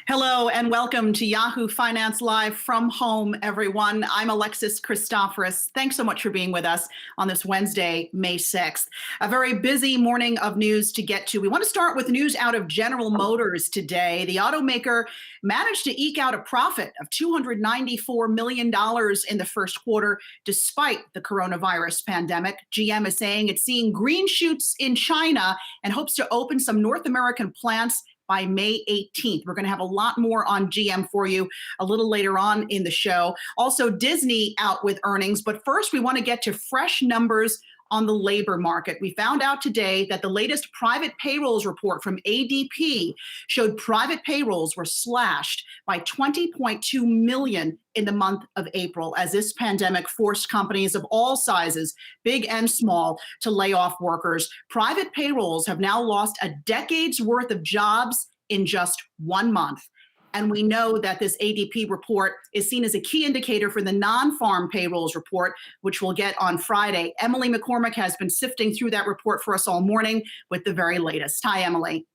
Hello and welcome to Yahoo Finance Live from home, everyone. I'm Alexis Christoforous. Thanks so much for being with us on this Wednesday, May 6th. A very busy morning of news to get to. We want to start with news out of General Motors today. The automaker managed to eke out a profit of $294 million in the first quarter, despite the coronavirus pandemic. GM is saying it's seeing green shoots in China and hopes to open some North American plants by May 18th. We're going to have a lot more on GM for you a little later on in the show. Also, Disney out with earnings. But first, we want to get to fresh numbers on the labor market. We found out today that the latest private payrolls report from ADP showed private payrolls were slashed by 20.2 million in the month of April, as this pandemic forced companies of all sizes, big and small, to lay off workers. Private payrolls have now lost a decade's worth of jobs in just 1 month. And we know that this ADP report is seen as a key indicator for the non-farm payrolls report, which we'll get on Friday. Emily McCormick has been sifting through that report for us all morning with the very latest. Hi, Emily.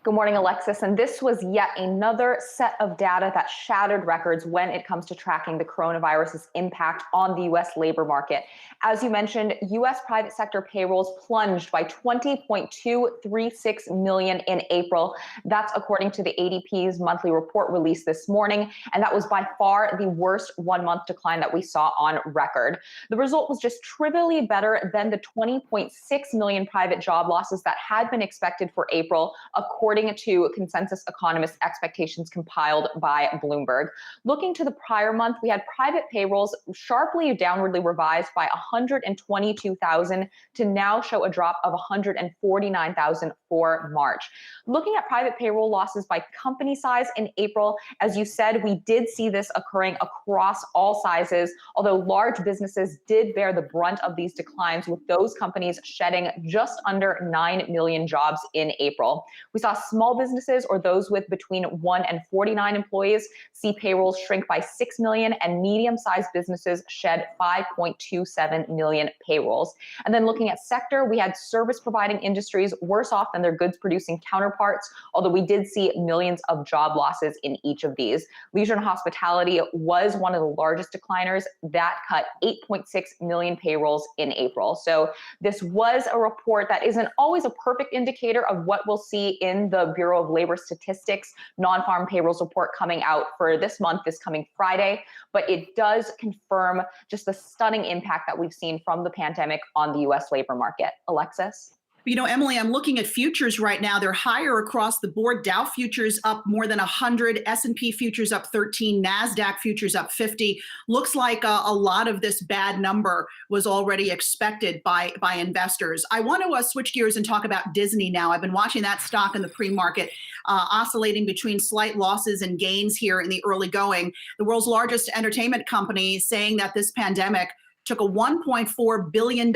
Good morning, Alexis. And this was yet another set of data that shattered records when it comes to tracking the coronavirus's impact on the U.S. labor market. As you mentioned, U.S. private sector payrolls plunged by 20.236 million in April. That's according to the ADP's monthly report released this morning. And that was by far the worst 1 month decline that we saw on record. The result was just trivially better than the 20.6 million private job losses that had been expected for April, according to consensus economist expectations compiled by Bloomberg. Looking to the prior month, we had private payrolls sharply downwardly revised by 122,000 to now show a drop of 149,000 for March. Looking at private payroll losses by company size in April, as you said, we did see this occurring across all sizes, although large businesses did bear the brunt of these declines, with those companies shedding just under 9 million jobs in April. We saw small businesses, or those with between 1 and 49 employees, see payrolls shrink by 6 million, and medium-sized businesses shed 5.27 million payrolls. And then looking at sector, we had service-providing industries worse off than their goods-producing counterparts, although we did see millions of job losses in each of these. Leisure and hospitality was one of the largest decliners. That cut 8.6 million payrolls in April. So this was a report that isn't always a perfect indicator of what we'll see in the Bureau of Labor Statistics non-farm payrolls report coming out for this month, this coming Friday, but it does confirm just the stunning impact that we've seen from the pandemic on the U.S. labor market. Alexis? You know, Emily, I'm looking at futures right now. They're higher across the board. Dow futures up more than 100, S&P futures up 13, NASDAQ futures up 50. Looks like a lot of this bad number was already expected by investors. I want to switch gears and talk about Disney now. I've been watching that stock in the pre-market, oscillating between slight losses and gains here in the early going. The world's largest entertainment company saying that this pandemic took a $1.4 billion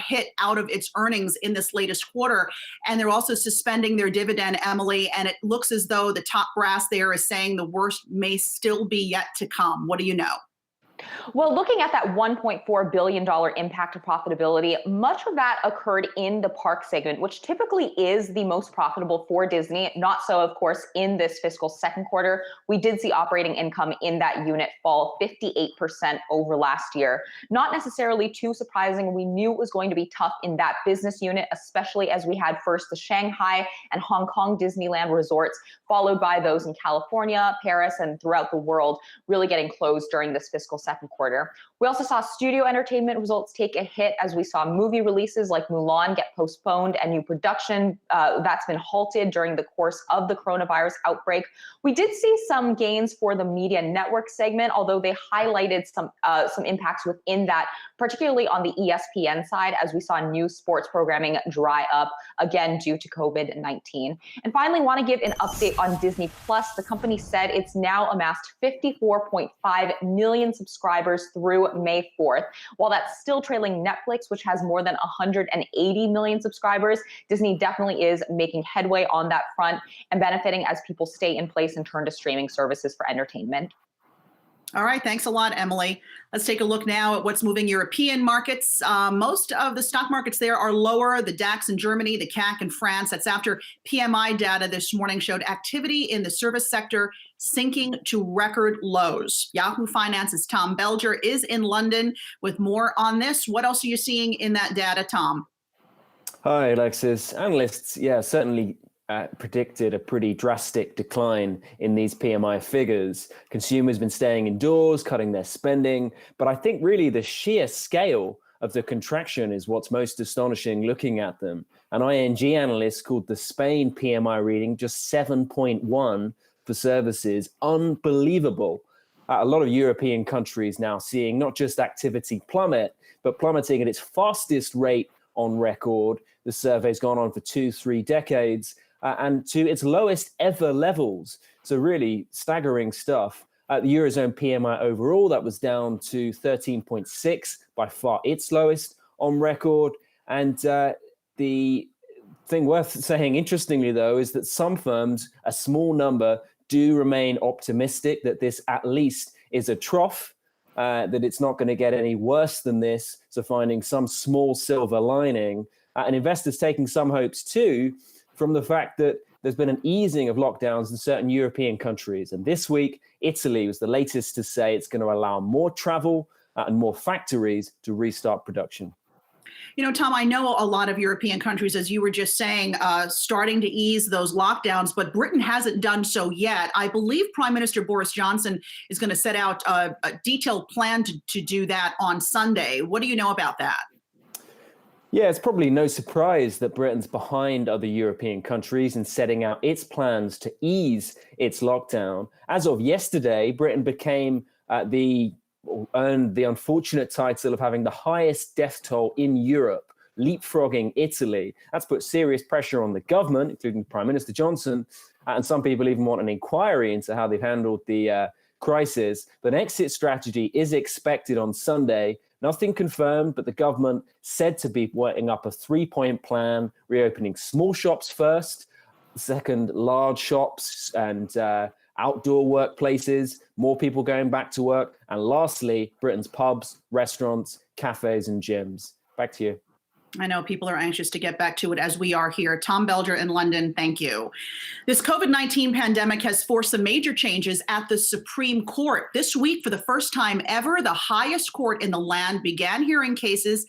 hit out of its earnings in this latest quarter. And they're also suspending their dividend, Emily, and it looks as though the top brass there is saying the worst may still be yet to come. What do you know? Well, looking at that $1.4 billion impact to profitability, much of that occurred in the park segment, which typically is the most profitable for Disney. Not so, of course, in this fiscal second quarter. We did see operating income in that unit fall 58% over last year. Not necessarily too surprising. We knew it was going to be tough in that business unit, especially as we had first the Shanghai and Hong Kong Disneyland resorts, followed by those in California, Paris, and throughout the world, really getting closed during this fiscal second quarter. We also saw studio entertainment results take a hit as we saw movie releases like Mulan get postponed and new production that's been halted during the course of the coronavirus outbreak. We did see some gains for the media network segment, although they highlighted some impacts within that, particularly on the ESPN side, as we saw new sports programming dry up again due to COVID-19. And finally, want to give an update on Disney Plus. The company said it's now amassed 54.5 million subscribers through May 4th. While that's still trailing Netflix, which has more than 180 million subscribers, Disney definitely is making headway on that front and benefiting as people stay in place and turn to streaming services for entertainment. All right, thanks a lot, Emily. Let's take a look now at what's moving European markets. Most of the stock markets there are lower. The DAX in Germany, the CAC in France. That's after PMI data this morning showed activity in the service sector sinking to record lows. Yahoo Finance's Tom Belger is in London with more on this. What else are you seeing in that data, Tom? Hi, Alexis. Analysts, certainly predicted a pretty drastic decline in these PMI figures. Consumers been staying indoors, cutting their spending, but I think really the sheer scale of the contraction is what's most astonishing looking at them. An ING analyst called the Spain PMI reading just 7.1 for services. Unbelievable. A lot of European countries now seeing not just activity plummet, but plummeting at its fastest rate on record. The survey's gone on for 2-3 decades. And to its lowest ever levels. So really staggering stuff. The Eurozone PMI overall, that was down to 13.6, by far its lowest on record. And the thing worth saying, interestingly, though, is that some firms, a small number, do remain optimistic that this at least is a trough, that it's not going to get any worse than this. So finding some small silver lining. And investors taking some hopes, too, from the fact that there's been an easing of lockdowns in certain European countries. And this week, Italy was the latest to say it's going to allow more travel and more factories to restart production. You know, Tom, I know a lot of European countries, as you were just saying, starting to ease those lockdowns, but Britain hasn't done so yet. I believe Prime Minister Boris Johnson is going to set out a detailed plan to do that on Sunday. What do you know about that? Yeah, it's probably no surprise that Britain's behind other European countries in setting out its plans to ease its lockdown. As of yesterday, Britain earned the unfortunate title of having the highest death toll in Europe, leapfrogging Italy. That's put serious pressure on the government, including Prime Minister Johnson, and some people even want an inquiry into how they've handled the crisis. But an exit strategy is expected on Sunday. Nothing confirmed, but the government said to be working up a 3-point plan, reopening small shops first, second, large shops and outdoor workplaces, more people going back to work, and lastly, Britain's pubs, restaurants, cafes, and gyms. Back to you. I know people are anxious to get back to it as we are here. Tom Belger in London, thank you. This COVID-19 pandemic has forced some major changes at the Supreme Court. This week, for the first time ever, the highest court in the land began hearing cases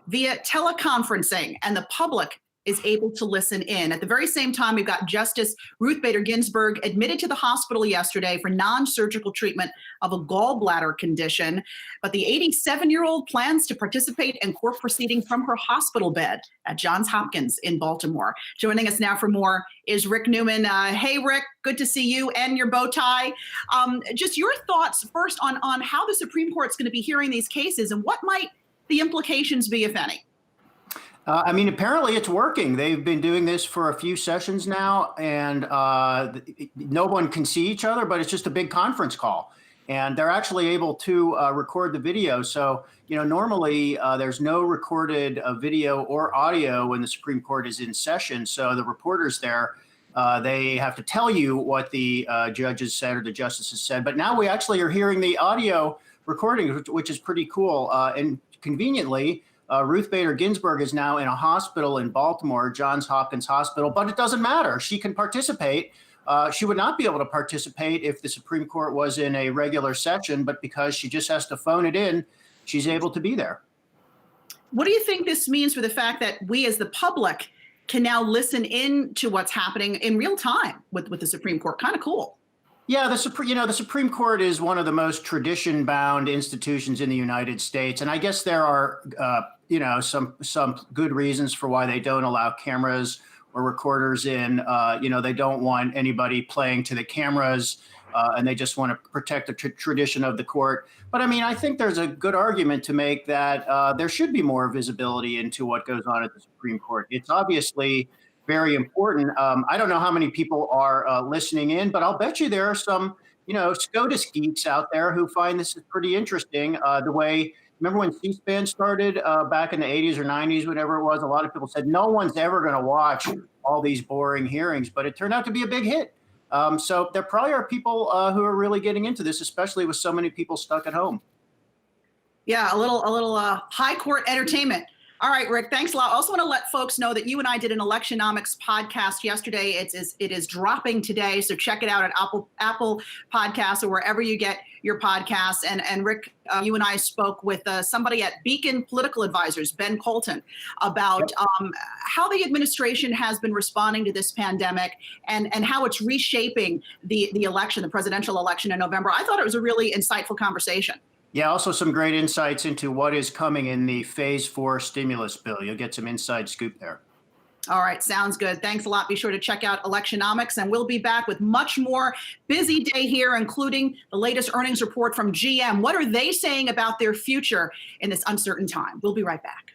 via teleconferencing, and the public is able to listen in. At the very same time, we've got Justice Ruth Bader Ginsburg admitted to the hospital yesterday for non-surgical treatment of a gallbladder condition. But the 87-year-old plans to participate in court proceedings from her hospital bed at Johns Hopkins in Baltimore. Joining us now for more is Rick Newman. Hey, Rick, good to see you and your bow tie. Just your thoughts first on how the Supreme Court's going to be hearing these cases and what might the implications be, if any? I mean, apparently it's working. They've been doing this for a few sessions now, and no one can see each other, but it's just a big conference call. And they're actually able to record the video. So, normally there's no recorded video or audio when the Supreme Court is in session. So the reporters there, they have to tell you what the judges said or the justices said. But now we actually are hearing the audio recording, which is pretty cool. And conveniently, Ruth Bader Ginsburg is now in a hospital in Baltimore, Johns Hopkins Hospital, but it doesn't matter. She can participate. She would not be able to participate if the Supreme Court was in a regular session, but because she just has to phone it in, she's able to be there. What do you think this means for the fact that we as the public can now listen in to what's happening in real time with the Supreme Court? Kind of cool. Yeah, the Supreme Court is one of the most tradition-bound institutions in the United States, and I guess there are, some good reasons for why they don't allow cameras or recorders in. They don't want anybody playing to the cameras, and they just want to protect the tradition of the court. But I mean, I think there's a good argument to make that there should be more visibility into what goes on at the Supreme Court. It's obviously very important. I don't know how many people are listening in, but I'll bet you there are some, SCOTUS geeks out there who find this is pretty interesting. Remember when C-SPAN started back in the 80s or 90s, whatever it was, a lot of people said, no one's ever going to watch all these boring hearings, but it turned out to be a big hit. So there probably are people who are really getting into this, especially with so many people stuck at home. Yeah, a little high court entertainment. All right, Rick, thanks a lot. I also want to let folks know that you and I did an Electionomics podcast yesterday. It is dropping today, so check it out at Apple Podcasts or wherever you get your podcasts. And Rick, you and I spoke with somebody at Beacon Political Advisors, Ben Colton, about how the administration has been responding to this pandemic and how it's reshaping the election, the presidential election in November. I thought it was a really insightful conversation. Yeah, also some great insights into what is coming in the phase 4 stimulus bill. You'll get some inside scoop there. All right, sounds good. Thanks a lot. Be sure to check out Electionomics, and we'll be back with much more. Busy day here, including the latest earnings report from GM. What are they saying about their future in this uncertain time? We'll be right back.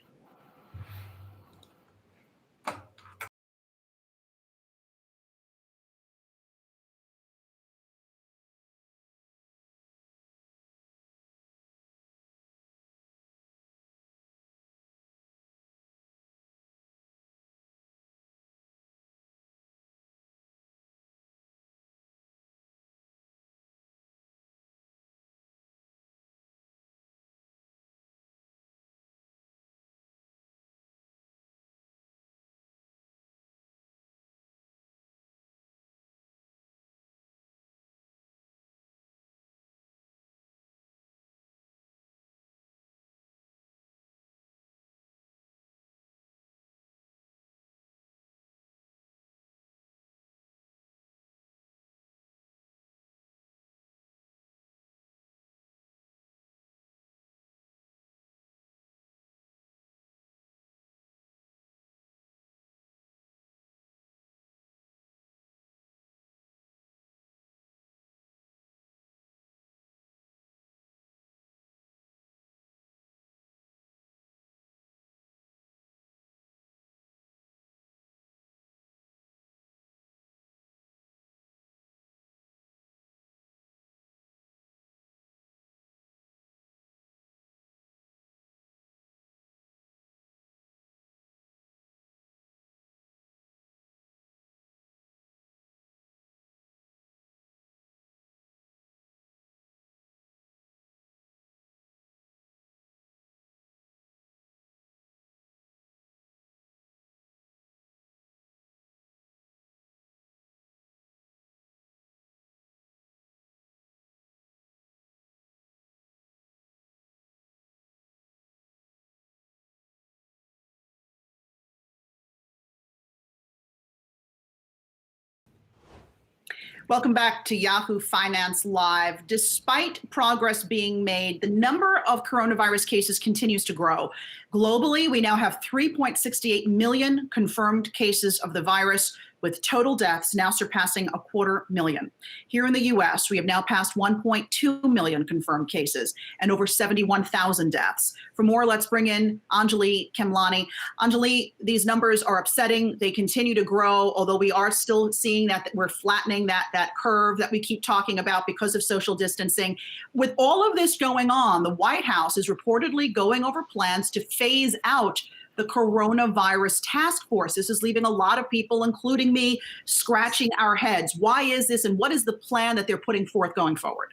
Welcome back to Yahoo Finance Live. Despite progress being made, the number of coronavirus cases continues to grow. Globally, we now have 3.68 million confirmed cases of the virus, with total deaths now surpassing 250,000. Here in the U.S., we have now passed 1.2 million confirmed cases and over 71,000 deaths. For more, let's bring in Anjali Khemlani. Anjali, these numbers are upsetting. They continue to grow, although we are still seeing that we're flattening that curve that we keep talking about because of social distancing. With all of this going on, the White House is reportedly going over plans to phase out the coronavirus task force. This is leaving a lot of people, including me, scratching our heads. Why is this, and what is the plan that they're putting forth going forward?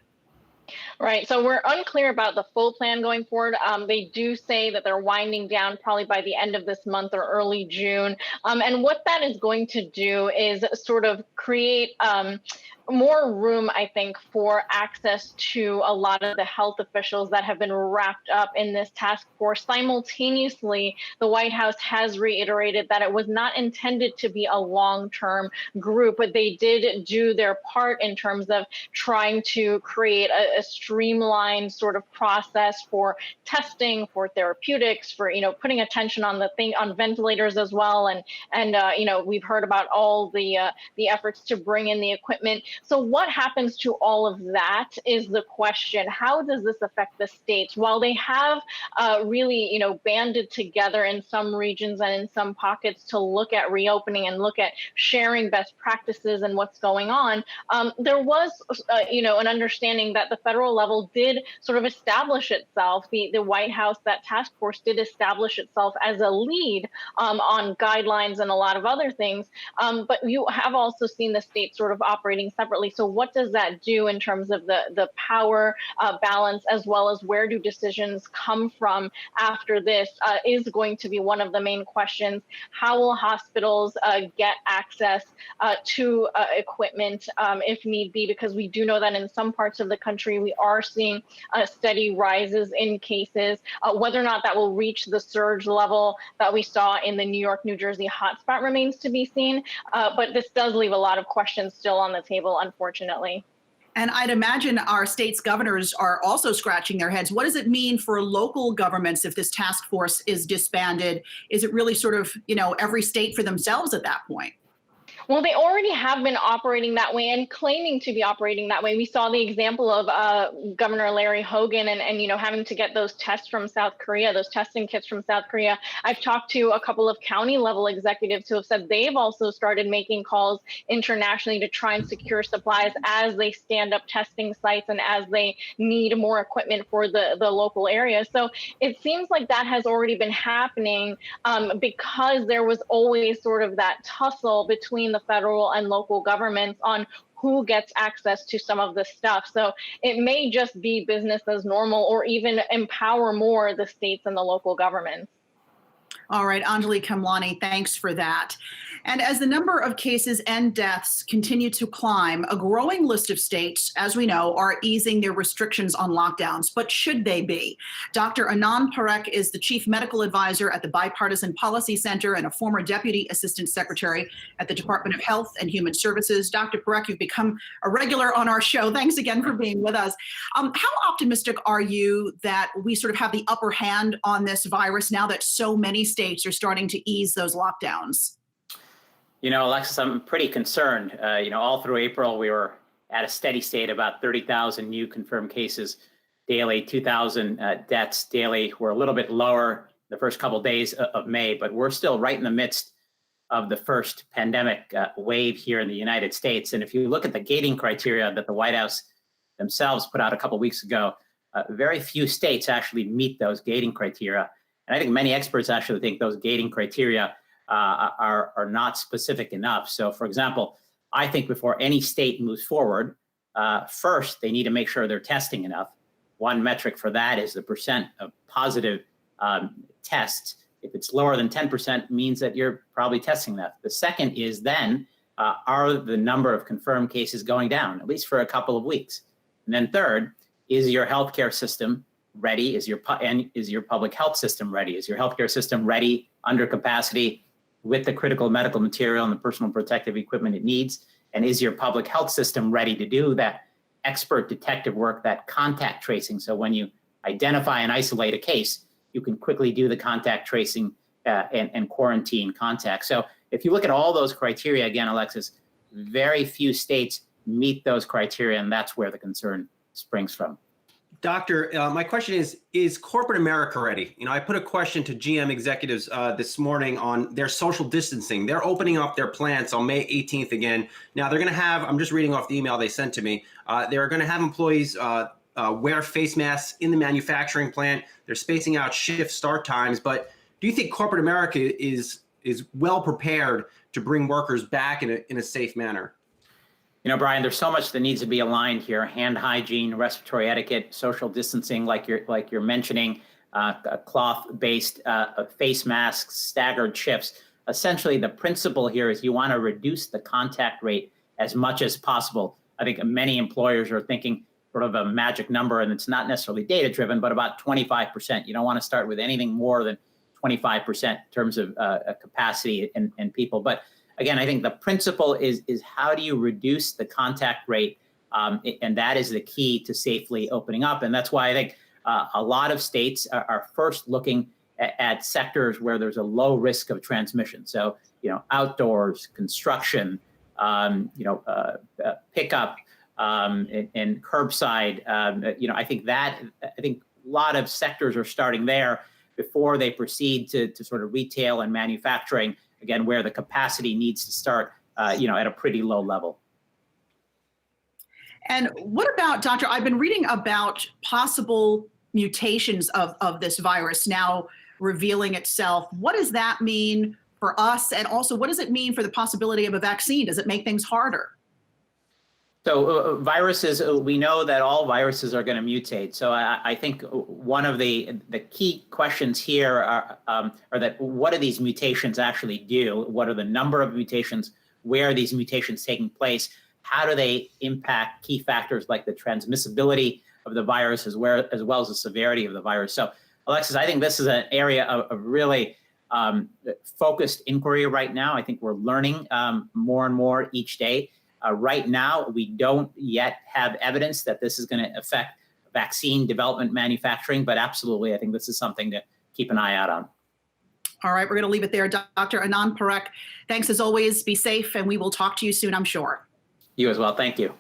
Right. So we're unclear about the full plan going forward. They do say that they're winding down probably by the end of this month or early June. And what that is going to do is sort of create more room, I think, for access to a lot of the health officials that have been wrapped up in this task force. Simultaneously, the White House has reiterated that it was not intended to be a long-term group, but they did do their part in terms of trying to create a streamlined sort of process for testing, for therapeutics, for putting attention on on ventilators as well, and we've heard about all the efforts to bring in the equipment. So what happens to all of that is the question. How does this affect the states? While they have really, banded together in some regions and in some pockets to look at reopening and look at sharing best practices and what's going on, there was, an understanding that the federal level did sort of establish itself. The White House, that task force did establish itself as a lead on guidelines and a lot of other things. But you have also seen the states sort of operating separately. So what does that do in terms of the power balance, as well as where do decisions come from after this is going to be one of the main questions. How will hospitals get access to equipment if need be? Because we do know that in some parts of the country, we are seeing steady rises in cases. Whether or not that will reach the surge level that we saw in the New York, New Jersey hotspot remains to be seen. But this does leave a lot of questions still on the table, unfortunately. And I'd imagine our states' governors are also scratching their heads. What does it mean for local governments if this task force is disbanded? Is it really sort of, every state for themselves at that point? Well, they already have been operating that way and claiming to be operating that way. We saw the example of Governor Larry Hogan and having to get those tests from South Korea, those testing kits from South Korea. I've talked to a couple of county level executives who have said they've also started making calls internationally to try and secure supplies as they stand up testing sites and as they need more equipment for the local area. So it seems like that has already been happening because there was always sort of that tussle between the federal and local governments on who gets access to some of this stuff. So it may just be business as normal, or even empower more the states and the local governments. All right, Anjali Kamlani, thanks for that. And as the number of cases and deaths continue to climb, a growing list of states, as we know, are easing their restrictions on lockdowns. But should they be? Dr. Anand Parekh is the chief medical advisor at the Bipartisan Policy Center and a former deputy assistant secretary at the Department of Health and Human Services. Dr. Parekh, you've become a regular on our show. Thanks again for being with us. How optimistic are you that we sort of have the upper hand on this virus now that so many states are starting to ease those lockdowns? Alexis, I'm pretty concerned. All through April, we were at a steady state, about 30,000 new confirmed cases daily, 2,000 deaths daily. We're a little bit lower the first couple of days of May, but we're still right in the midst of the first pandemic wave here in the United States. And if you look at the gating criteria that the White House themselves put out a couple of weeks ago, very few states actually meet those gating criteria. And I think many experts actually think those gating criteria are not specific enough. So, for example, I think before any state moves forward, first, they need to make sure they're testing enough. One metric for that is the percent of positive tests. If it's lower than 10%, means that you're probably testing enough. The second is then, are the number of confirmed cases going down, at least for a couple of weeks? And then third, is your healthcare system ready? Is your public health system ready? Is your healthcare system ready, under capacity, with the critical medical material and the personal protective equipment it needs? And is your public health system ready to do that expert detective work, that contact tracing? So when you identify and isolate a case, you can quickly do the contact tracing and quarantine contacts. So if you look at all those criteria, again, Alexis, very few states meet those criteria, and that's where the concern springs from. Doctor, my question is corporate America ready? I put a question to GM executives this morning on their social distancing. They're opening up their plants on May 18th again. Now they're going to have, I'm just reading off the email they sent to me, they're going to have employees wear face masks in the manufacturing plant. They're spacing out shift start times. But do you think corporate America is well prepared to bring workers back in a safe manner? Brian, there's so much that needs to be aligned here: hand hygiene, respiratory etiquette, social distancing, like you're mentioning, cloth-based face masks, staggered shifts. Essentially, the principle here is you want to reduce the contact rate as much as possible. I think many employers are thinking sort of a magic number, and it's not necessarily data-driven, but about 25%. You don't want to start with anything more than 25% in terms of capacity and people. But again, I think the principle is how do you reduce the contact rate? And that is the key to safely opening up. And that's why I think a lot of states are first looking at sectors where there's a low risk of transmission. So, outdoors, construction, pickup, and curbside. I think a lot of sectors are starting there before they proceed to sort of retail and manufacturing, again, where the capacity needs to start, at a pretty low level. And what about, Doctor, I've been reading about possible mutations of this virus now revealing itself. What does that mean for us? And also, what does it mean for the possibility of a vaccine? Does it make things harder? So viruses, we know that all viruses are going to mutate. So I think one of the key questions here are that what do these mutations actually do? What are the number of mutations? Where are these mutations taking place? How do they impact key factors like the transmissibility of the virus as well as the severity of the virus? So Alexis, I think this is an area of really focused inquiry right now. I think we're learning more and more each day. Right now, we don't yet have evidence that this is going to affect vaccine development manufacturing, but absolutely, I think this is something to keep an eye out on. All right, we're going to leave it there. Dr. Anand Parekh, thanks as always. Be safe, and we will talk to you soon, I'm sure. You as well. Thank you.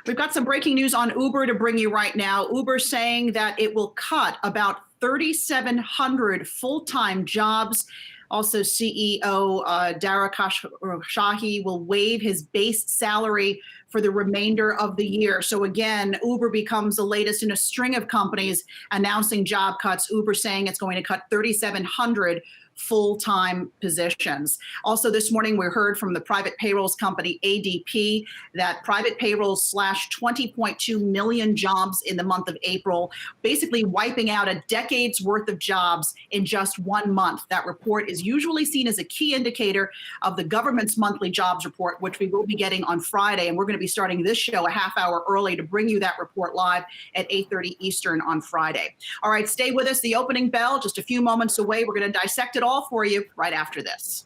We've got some breaking news on Uber to bring you right now. Uber saying that it will cut about 3,700 full-time jobs. Also, CEO Dara Khoshahi will waive his base salary for the remainder of the year. So again, Uber becomes the latest in a string of companies announcing job cuts. Uber saying it's going to cut 3,700 full-time positions. Also this morning, we heard from the private payrolls company ADP that private payrolls slashed 20.2 million jobs in the month of April, basically wiping out a decade's worth of jobs in just 1 month. That report is usually seen as a key indicator of the government's monthly jobs report, which we will be getting on Friday. And we're going to be starting this show a half hour early to bring you that report live at 8:30 Eastern on Friday. All right, stay with us. The opening bell, just a few moments away. We're going to dissect it all for you right after this.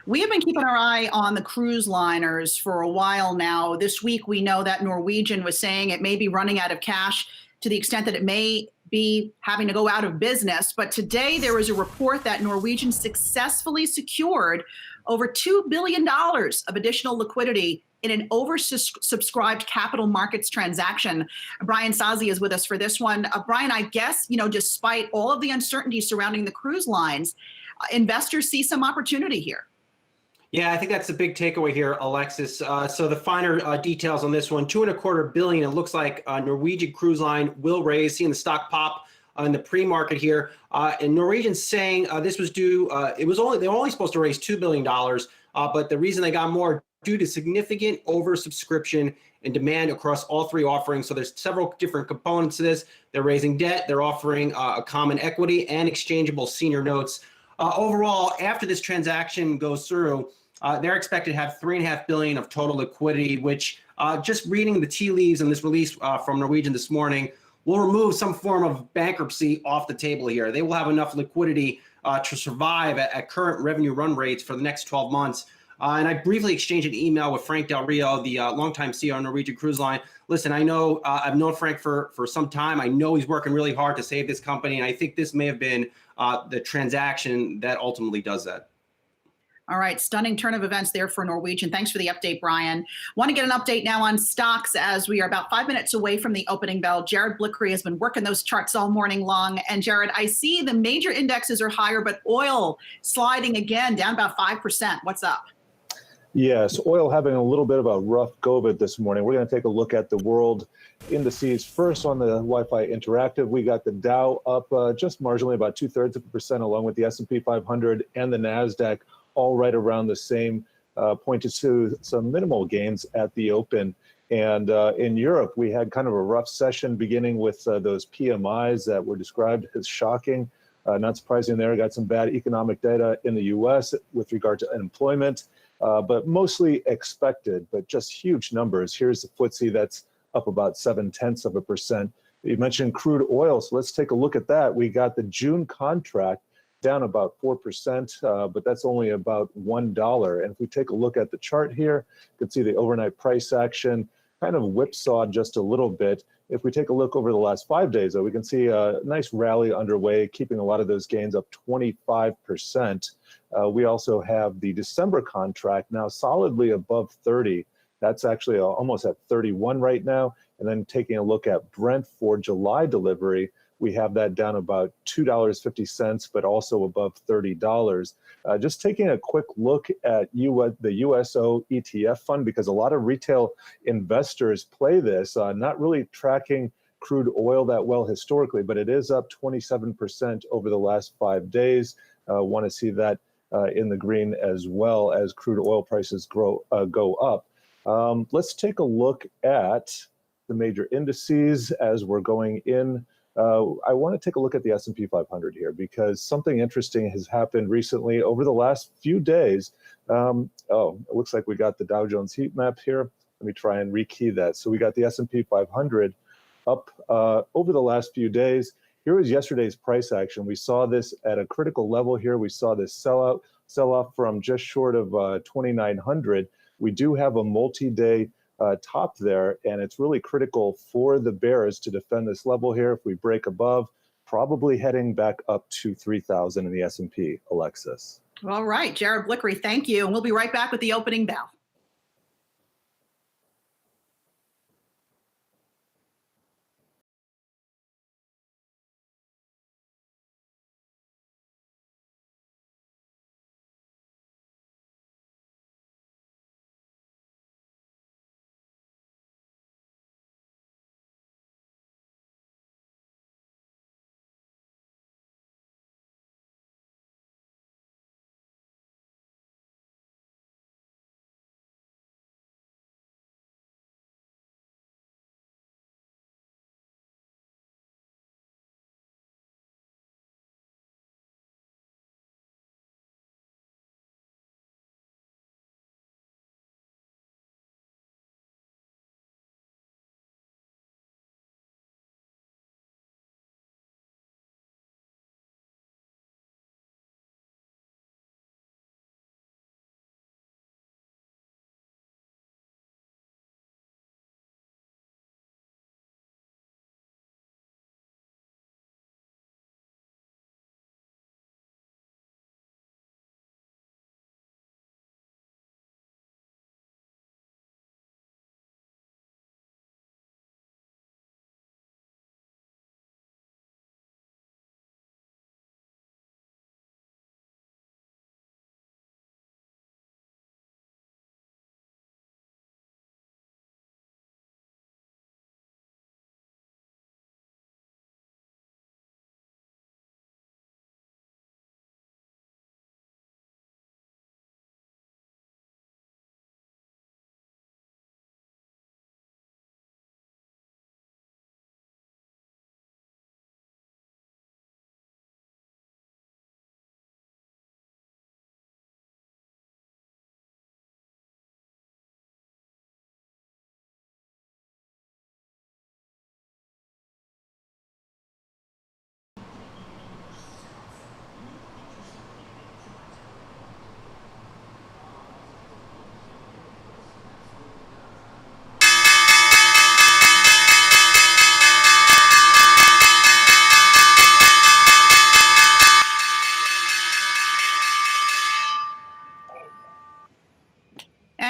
We have been keeping our eye on the cruise liners for a while now. This week, we know that Norwegian was saying it may be running out of cash to the extent that it may be having to go out of business. But today, there was a report that Norwegian successfully secured over $2 billion of additional liquidity in an oversubscribed capital markets transaction. Brian Sazi is with us for this one. Brian, I guess, despite all of the uncertainty surrounding the cruise lines, investors see some opportunity here. Yeah, I think that's the big takeaway here, Alexis. So the finer details on this one, $2.25 billion. It looks like Norwegian Cruise Line will raise, seeing the stock pop in the pre-market here. And Norwegian's saying this was due. They were only supposed to raise $2 billion, but the reason they got more due to significant oversubscription and demand across all three offerings. So there's several different components to this. They're raising debt. They're offering a common equity and exchangeable senior notes. Overall, after this transaction goes through, they're expected to have $3.5 billion of total liquidity, which just reading the tea leaves in this release from Norwegian this morning will remove some form of bankruptcy off the table here. They will have enough liquidity to survive at current revenue run rates for the next 12 months. And I briefly exchanged an email with Frank Del Rio, the longtime CEO of Norwegian Cruise Line. Listen, I know I've known Frank for some time. I know he's working really hard to save this company. And I think this may have been the transaction that ultimately does that. All right, stunning turn of events there for Norwegian. Thanks for the update, Brian. Want to get an update now on stocks as we are about 5 minutes away from the opening bell. Jared Blickery has been working those charts all morning long. And Jared, I see the major indexes are higher, but oil sliding again, down about 5%. What's up? Yes, oil having a little bit of a rough go of it this morning. We're going to take a look at the world indices. First, on the Wi-Fi Interactive, we got the Dow up just marginally, about 0.2%, along with the S&P 500 and the NASDAQ, all right around the same, pointed to some minimal gains at the open. And in Europe, we had kind of a rough session, beginning with those PMIs that were described as shocking. Not surprising there. Got some bad economic data in the U.S. with regard to unemployment. But mostly expected, but just huge numbers. Here's the FTSE that's up about 0.7%. You mentioned crude oil, so let's take a look at that. We got the June contract down about 4%, but that's only about $1. And if we take a look at the chart here, you can see the overnight price action kind of whipsawed just a little bit. If we take a look over the last 5 days, though, we can see a nice rally underway, keeping a lot of those gains up 25%. We also have the December contract now solidly above 30. That's actually almost at 31 right now. And then taking a look at Brent for July delivery, we have that down about $2.50, but also above $30. Just taking a quick look at the USO ETF fund, because a lot of retail investors play this, not really tracking crude oil that well historically, but it is up 27% over the last 5 days. Want to see that in the green as well as crude oil prices go up. Let's take a look at the major indices as we're going in. I want to take a look at the S&P 500 here, because something interesting has happened recently over the last few days. It looks like we got the Dow Jones heat map here. Let me try and rekey that. So we got the S&P 500 up over the last few days. Here was yesterday's price action. We saw this at a critical level here. We saw this sell off from just short of 2,900. We do have a multi-day top there, and it's really critical for the bears to defend this level here. If we break above, probably heading back up to 3,000 in the S&P, Alexis. All right, Jared Blickery, thank you. And we'll be right back with the opening bell.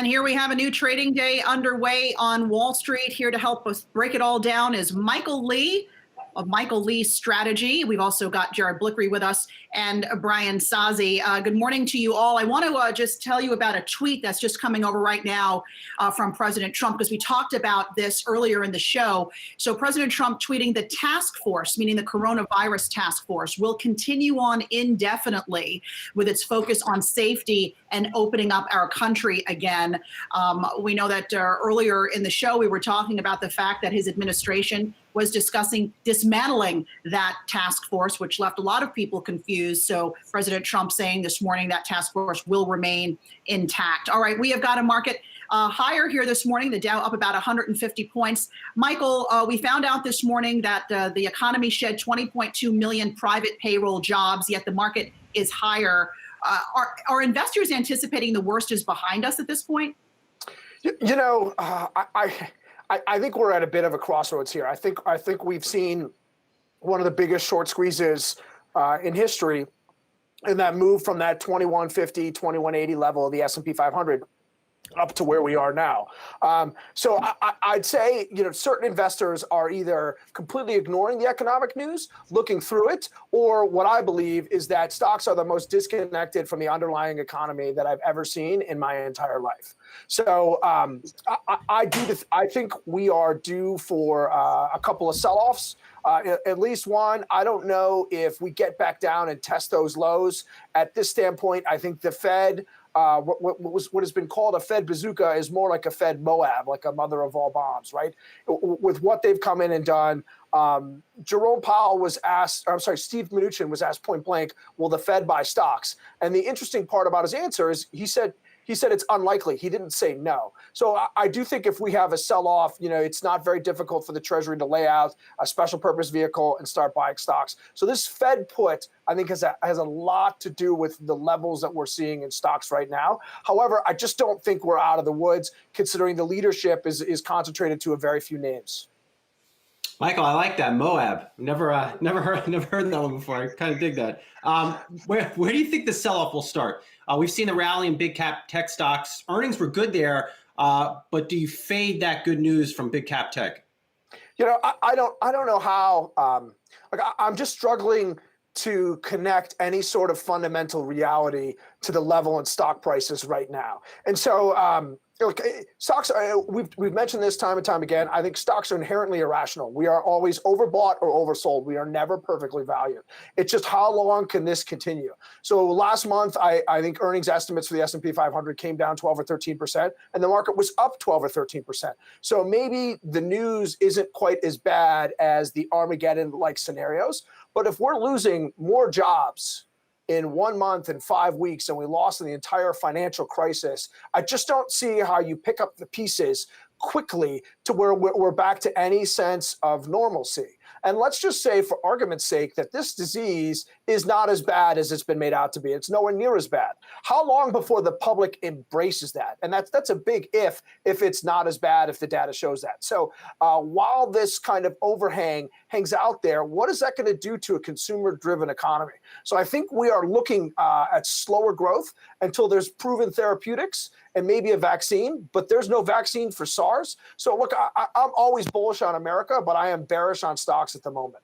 And here we have a new trading day underway on Wall Street. Here to help us break it all down is Michael Lee of Michael Lee Strategy. We've also got Jared Blickery with us and Brian Sazi. Good morning to you all. I want to just tell you about a tweet that's just coming over right now from President Trump, because we talked about this earlier in the show. So President Trump tweeting, the task force, meaning the coronavirus task force, will continue on indefinitely with its focus on safety and opening up our country again. We know that earlier in the show, we were talking about the fact that his administration was discussing dismantling that task force, which left a lot of people confused. So President Trump saying this morning that task force will remain intact. All right, we have got a market higher here this morning, the Dow up about 150 points. Michael, we found out this morning that the economy shed 20.2 million private payroll jobs, yet the market is higher. Are investors anticipating the worst is behind us at this point? You know, I think we're at a bit of a crossroads here. I think we've seen one of the biggest short squeezes in history, and that move from that 2150, 2180 level of the S&P 500 up to where we are now. So I'd say, you know, certain investors are either completely ignoring the economic news, looking through it, or what I believe is that stocks are the most disconnected from the underlying economy that I've ever seen in my entire life. So I think we are due for a couple of sell-offs. At least one. I don't know if we get back down and test those lows. At this standpoint, I think the Fed, what has been called a Fed bazooka, is more like a Fed Moab, like a mother of all bombs, right? With what they've come in and done. Jerome Powell was asked, Steve Mnuchin was asked point blank, will the Fed buy stocks? And the interesting part about his answer is he said it's unlikely. He didn't say no. So I do think if we have a sell-off, you know, it's not very difficult for the Treasury to lay out a special purpose vehicle and start buying stocks. So this Fed put, I think, has a lot to do with the levels that we're seeing in stocks right now. However, I just don't think we're out of the woods, considering the leadership is concentrated to a very few names. Michael, I like that Moab. Never heard that one before. I kind of dig that. Where do you think the sell-off will start? We've seen the rally in big cap tech stocks. Earnings were good there, but do you fade that good news from big cap tech? You know, I don't know how. I'm just struggling to connect any sort of fundamental reality to the level in stock prices right now. And so, look, stocks, we've mentioned this time and time again. I think stocks are inherently irrational. We are always overbought or oversold. We are never perfectly valued. It's just how long can this continue? So last month, I think earnings estimates for the S&P 500 came down 12 or 13%, and the market was up 12 or 13%. So maybe the news isn't quite as bad as the Armageddon-like scenarios. But if we're losing more jobs in 1 month and 5 weeks than we lost in the entire financial crisis, I just don't see how you pick up the pieces quickly to where we're back to any sense of normalcy. And let's just say, for argument's sake, that this disease is not as bad as it's been made out to be. It's nowhere near as bad. How long before the public embraces that? And that's a big if it's not as bad, if the data shows that. So while this kind of overhang hangs out there, what is that going to do to a consumer-driven economy? So I think we are looking at slower growth until there's proven therapeutics and maybe a vaccine, but there's no vaccine for SARS. So look, I'm always bullish on America, but I am bearish on stocks at the moment.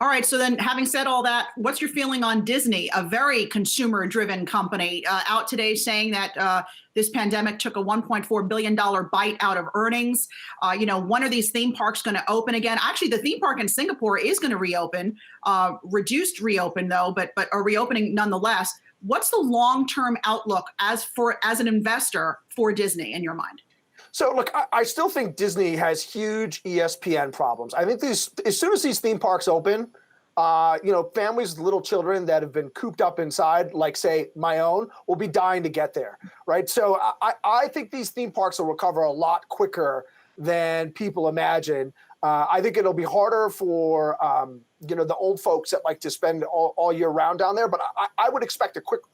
All right. So then, having said all that, what's your feeling on Disney, a very consumer-driven company, out today saying that this pandemic took a $1.4 billion bite out of earnings? When are these theme parks going to open again? Actually, the theme park in Singapore is going to reopen, reduced reopen though, but a reopening nonetheless. What's the long-term outlook as an investor for Disney in your mind? So look, I still think Disney has huge ESPN problems. I think as soon as these theme parks open, families with little children that have been cooped up inside, like say my own, will be dying to get there, right? So I think these theme parks will recover a lot quicker than people imagine. I think it'll be harder for the old folks that like to spend all year round down there, but I would expect a quick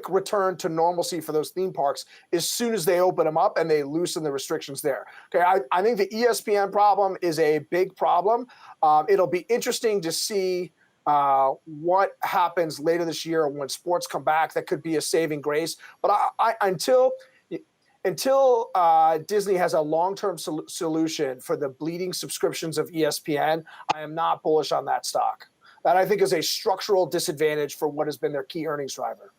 return to normalcy for those theme parks as soon as they open them up and they loosen the restrictions there. Okay, I think the ESPN problem is a big problem. It'll be interesting to see what happens later this year when sports come back, that could be a saving grace. But until Disney has a long-term solution for the bleeding subscriptions of ESPN, I am not bullish on that stock. That I think is a structural disadvantage for what has been their key earnings driver.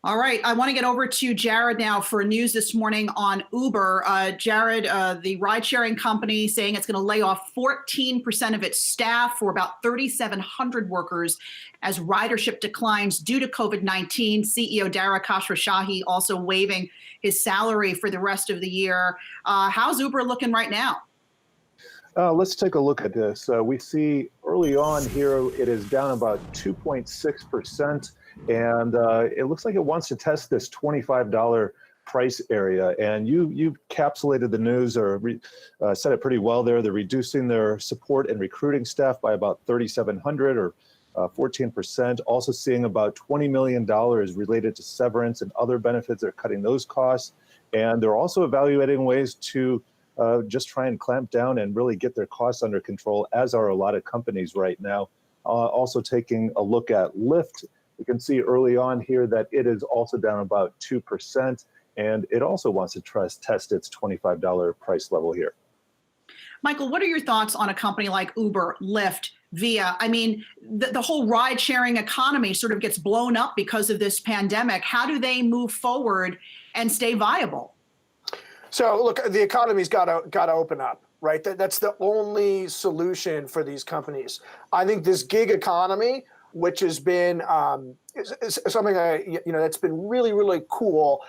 All right, I want to get over to Jared now for news this morning on Uber. Jared, the ride-sharing company saying it's going to lay off 14% of its staff, for about 3,700 workers, as ridership declines due to COVID-19. CEO Dara Khosrowshahi also waiving his salary for the rest of the year. How's Uber looking right now? Let's take a look at this. We see early on here, it is down about 2.6%. And it looks like it wants to test this $25 price area. And you capsulated the news, or said it pretty well there. They're reducing their support and recruiting staff by about 3,700, or 14%. Also seeing about $20 million related to severance and other benefits. They're cutting those costs. And they're also evaluating ways to just try and clamp down and really get their costs under control, as are a lot of companies right now. Also taking a look at Lyft. You can see early on here that it is also down about 2%, and it also wants to test its $25 price level here. Michael, what are your thoughts on a company like Uber, Lyft, Via? I mean, the whole ride-sharing economy sort of gets blown up because of this pandemic. How do they move forward and stay viable? So look, the economy's got to open up, right? That's the only solution for these companies. I think this gig economy, which has been is something that's been really, really cool,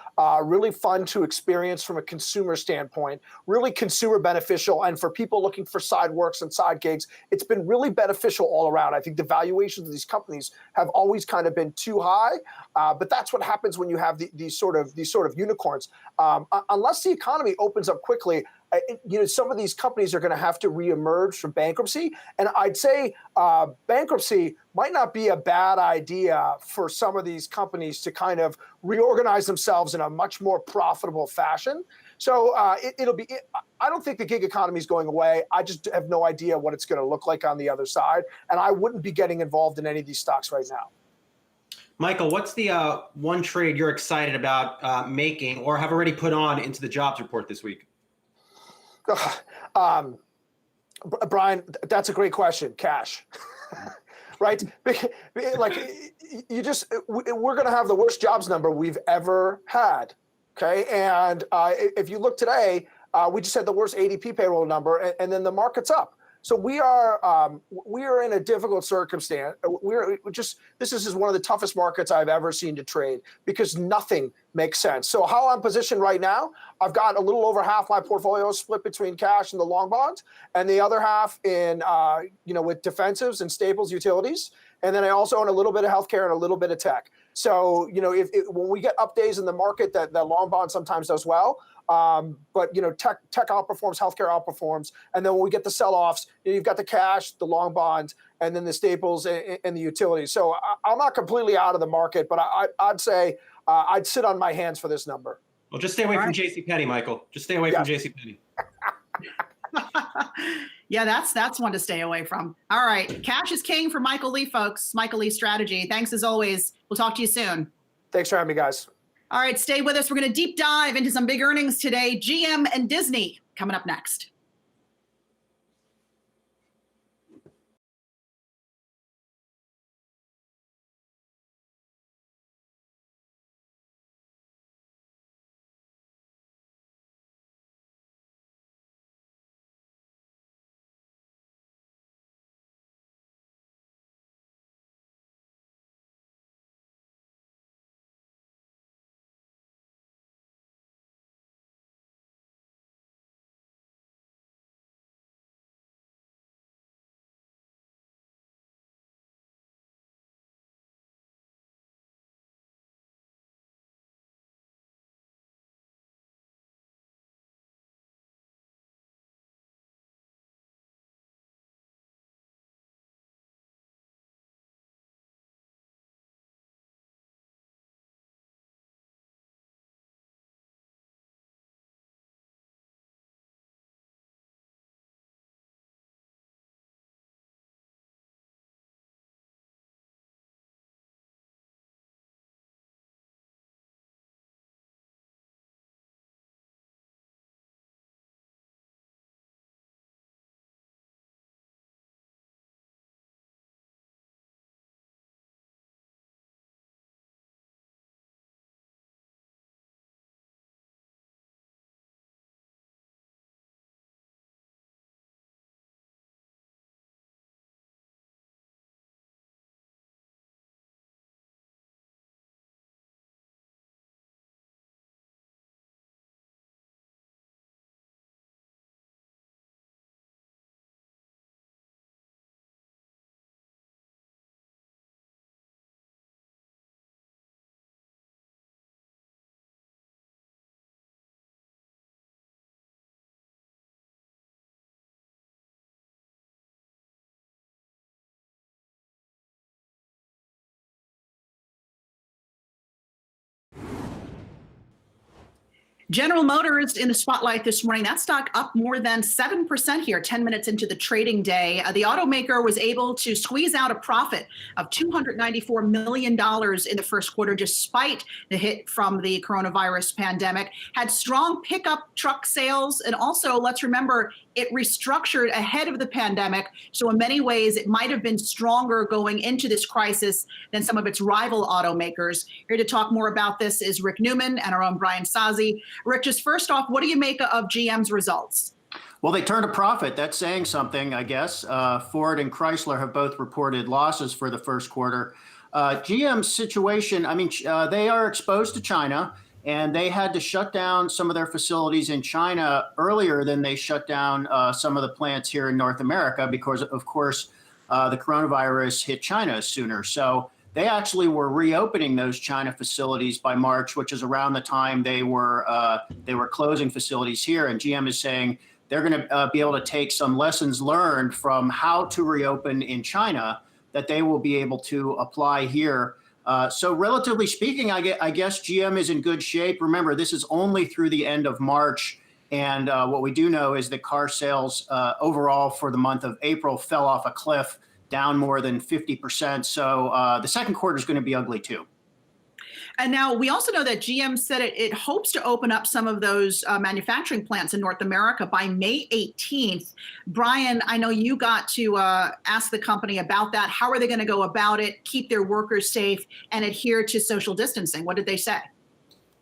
really fun to experience from a consumer standpoint, really consumer beneficial. And for people looking for side works and side gigs, it's been really beneficial all around. I think the valuations of these companies have always kind of been too high, but that's what happens when you have these sort of unicorns. Unless the economy opens up quickly, some of these companies are going to have to reemerge from bankruptcy. And I'd say bankruptcy might not be a bad idea for some of these companies to kind of reorganize themselves in a much more profitable fashion. So I don't think the gig economy is going away. I just have no idea what it's going to look like on the other side. And I wouldn't be getting involved in any of these stocks right now. Michael, what's the one trade you're excited about making, or have already put on into the jobs report this week? Brian, that's a great question. Cash. Right? Like, we're going to have the worst jobs number we've ever had. Okay. And if you look today, we just had the worst ADP payroll number, and then the market's up. So we are in a difficult circumstance. This is one of the toughest markets I've ever seen to trade, because nothing makes sense. So how I'm positioned right now, I've got a little over half my portfolio split between cash and the long bonds, and the other half in with defensives and staples, utilities, and then I also own a little bit of healthcare and a little bit of tech. So when we get up days in the market, that long bond sometimes does well. But tech outperforms, healthcare outperforms, and then when we get the sell-offs, you've got the cash, the long bonds, and then the staples and the utilities. So I'm not completely out of the market, but I'd say I'd sit on my hands for this number. Well, just stay away from JCPenney, Michael. Just stay away from JCPenney. Yeah, that's one to stay away from. All right, cash is king for Michael Lee, folks. Michael Lee Strategy. Thanks as always. We'll talk to you soon. Thanks for having me, guys. All right, stay with us. We're going to deep dive into some big earnings today. GM and Disney coming up next. General Motors in the spotlight this morning. That stock up more than 7% here, 10 minutes into the trading day. The automaker was able to squeeze out a profit of $294 million in the first quarter, despite the hit from the coronavirus pandemic. Had strong pickup truck sales. And also, let's remember, it restructured ahead of the pandemic. So in many ways, it might have been stronger going into this crisis than some of its rival automakers. Here to talk more about this is Rick Newman and our own Brian Sazi. Rick, just first off, what do you make of GM's results? Well, they turned a profit. That's saying something, I guess. Ford and Chrysler have both reported losses for the first quarter. GM's situation, I mean, they are exposed to China, and they had to shut down some of their facilities in China earlier than they shut down some of the plants here in North America because, of course, the coronavirus hit China sooner. So they actually were reopening those China facilities by March, which is around the time they were closing facilities here. And GM is saying they're going to be able to take some lessons learned from how to reopen in China that they will be able to apply here. So relatively speaking, I guess GM is in good shape. Remember, this is only through the end of March. And what we do know is that car sales overall for the month of April fell off a cliff, down more than 50%. So the second quarter is going to be ugly too. And now we also know that GM said it hopes to open up some of those manufacturing plants in North America by May 18th. Brian, I know you got to ask the company about that. How are they going to go about it, keep their workers safe, and adhere to social distancing? What did they say?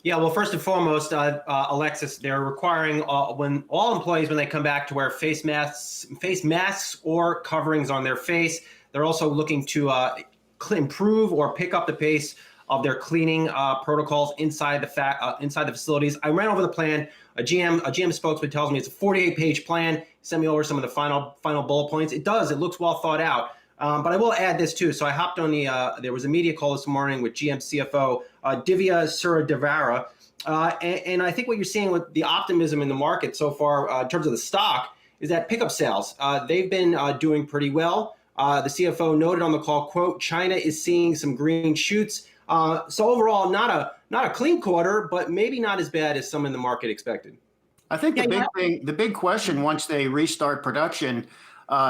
Yeah, well, first and foremost, Alexis, they're requiring when all employees, when they come back, to wear face masks or coverings on their face. They're also looking to improve or pick up the pace of their cleaning protocols inside the facilities. I ran over the plan. A GM spokesman tells me it's a 48-page plan. Send me over some of the final bullet points. It does. It looks well thought out. But I will add this too. So I hopped on there was a media call this morning with GM CFO Divya Suryadevara. And I think what you're seeing with the optimism in the market so far in terms of the stock is that pickup sales. They've been doing pretty well. The CFO noted on the call, quote, China is seeing some green shoots. So overall, not a clean quarter, but maybe not as bad as some in the market expected. I think the big question once they restart production,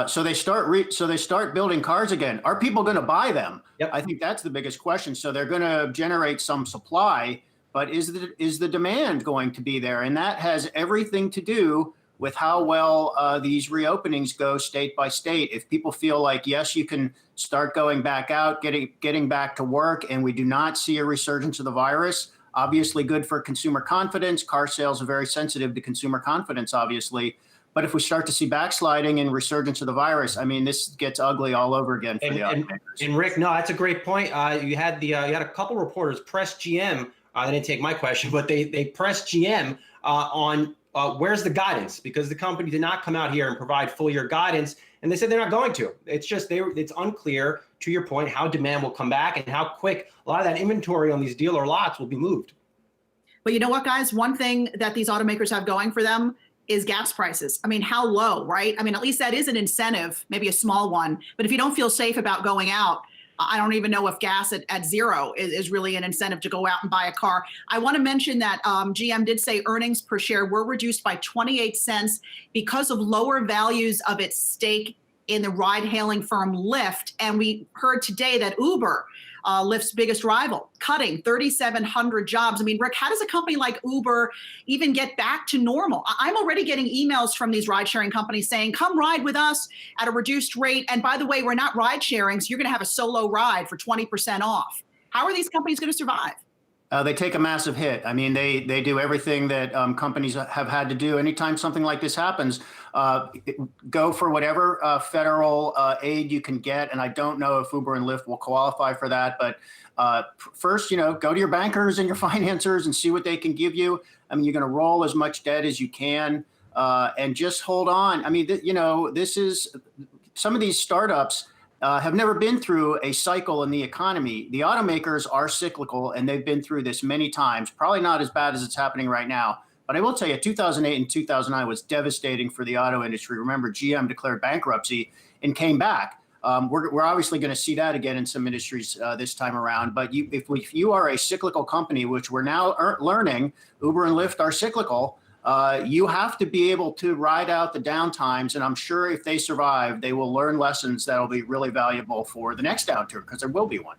so they start building cars again. Are people going to buy them? Yep. I think that's the biggest question. So they're going to generate some supply, but is the demand going to be there? And that has everything to do with how well these reopenings go state by state. If people feel like, yes, you can start going back out, getting back to work, and we do not see a resurgence of the virus, obviously good for consumer confidence. Car sales are very sensitive to consumer confidence, obviously. But if we start to see backsliding and resurgence of the virus, I mean, this gets ugly all over again for the automakers. And Rick, no, that's a great point. You had a couple reporters press GM. They didn't take my question, but they pressed GM on where's the guidance, because the company did not come out here and provide full year guidance, and they said they're not going to. It's just it's unclear, to your point, how demand will come back and how quick a lot of that inventory on these dealer lots will be moved. But you know what, guys? One thing that these automakers have going for them is gas prices. I mean, how low, right? I mean, at least that is an incentive, maybe a small one. But if you don't feel safe about going out, I don't even know if gas at zero is really an incentive to go out and buy a car. I want to mention that GM did say earnings per share were reduced by 28 cents because of lower values of its stake in the ride-hailing firm Lyft. And we heard today that Uber, Lyft's biggest rival, cutting 3,700 jobs. I mean, Rick, how does a company like Uber even get back to normal? I'm already getting emails from these ride-sharing companies saying, come ride with us at a reduced rate. And by the way, we're not ride-sharing, so you're going to have a solo ride for 20% off. How are these companies going to survive? They take a massive hit. I mean, they do everything that companies have had to do. Anytime something like this happens, go for whatever federal aid you can get. And I don't know if Uber and Lyft will qualify for that. But first, go to your bankers and your financiers and see what they can give you. I mean, you're going to roll as much debt as you can and just hold on. I mean, this is some of these startups have never been through a cycle in the economy. The automakers are cyclical, and they've been through this many times, probably not as bad as it's happening right now. But I will tell you, 2008 and 2009 was devastating for the auto industry. Remember, GM declared bankruptcy and came back. we're obviously going to see that again in some industries this time around. But if you are a cyclical company, which we're now learning, Uber and Lyft are cyclical, you have to be able to ride out the downtimes. And I'm sure if they survive, they will learn lessons that'll be really valuable for the next downturn, because there will be one.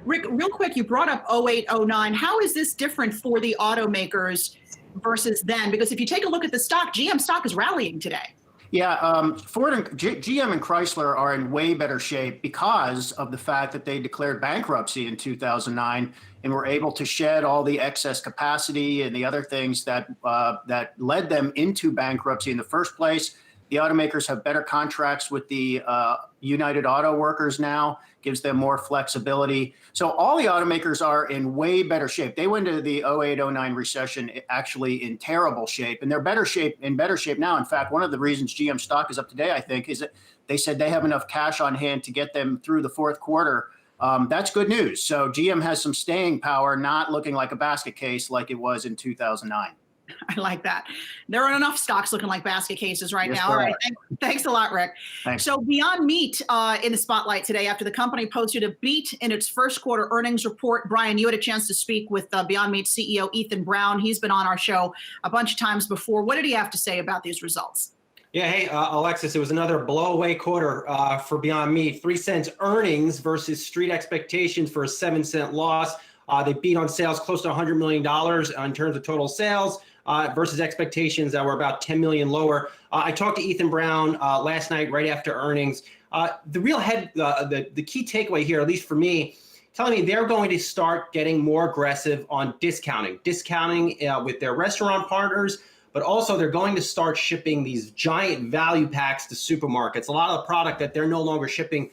Rick, real quick, you brought up 08, 09. How is this different for the automakers versus then? Because if you take a look at the stock, GM stock is rallying today. Yeah, Ford and GM and Chrysler are in way better shape because of the fact that they declared bankruptcy in 2009 and were able to shed all the excess capacity and the other things that that led them into bankruptcy in the first place. The automakers have better contracts with the United Auto Workers now, gives them more flexibility. So all the automakers are in way better shape. They went into the 08-09 recession actually in terrible shape, and they're in better shape now. In fact, one of the reasons GM stock is up today, I think, is that they said they have enough cash on hand to get them through the fourth quarter. That's good news. So GM has some staying power, not looking like a basket case like it was in 2009. I like that. There are enough stocks looking like basket cases right now. All right. Thanks a lot, Rick. Thanks. So Beyond Meat in the spotlight today after the company posted a beat in its first quarter earnings report. Brian, you had a chance to speak with Beyond Meat CEO Ethan Brown. He's been on our show a bunch of times before. What did he have to say about these results? Yeah, hey, Alexis, it was another blow-away quarter for Beyond Meat. 3 cents earnings versus street expectations for a 7-cent loss. They beat on sales close to $100 million in terms of total sales. Versus expectations that were about 10 million lower. I talked to Ethan Brown last night, right after earnings. The key takeaway here, at least for me, telling me they're going to start getting more aggressive on discounting with their restaurant partners, but also they're going to start shipping these giant value packs to supermarkets. A lot of the product that they're no longer shipping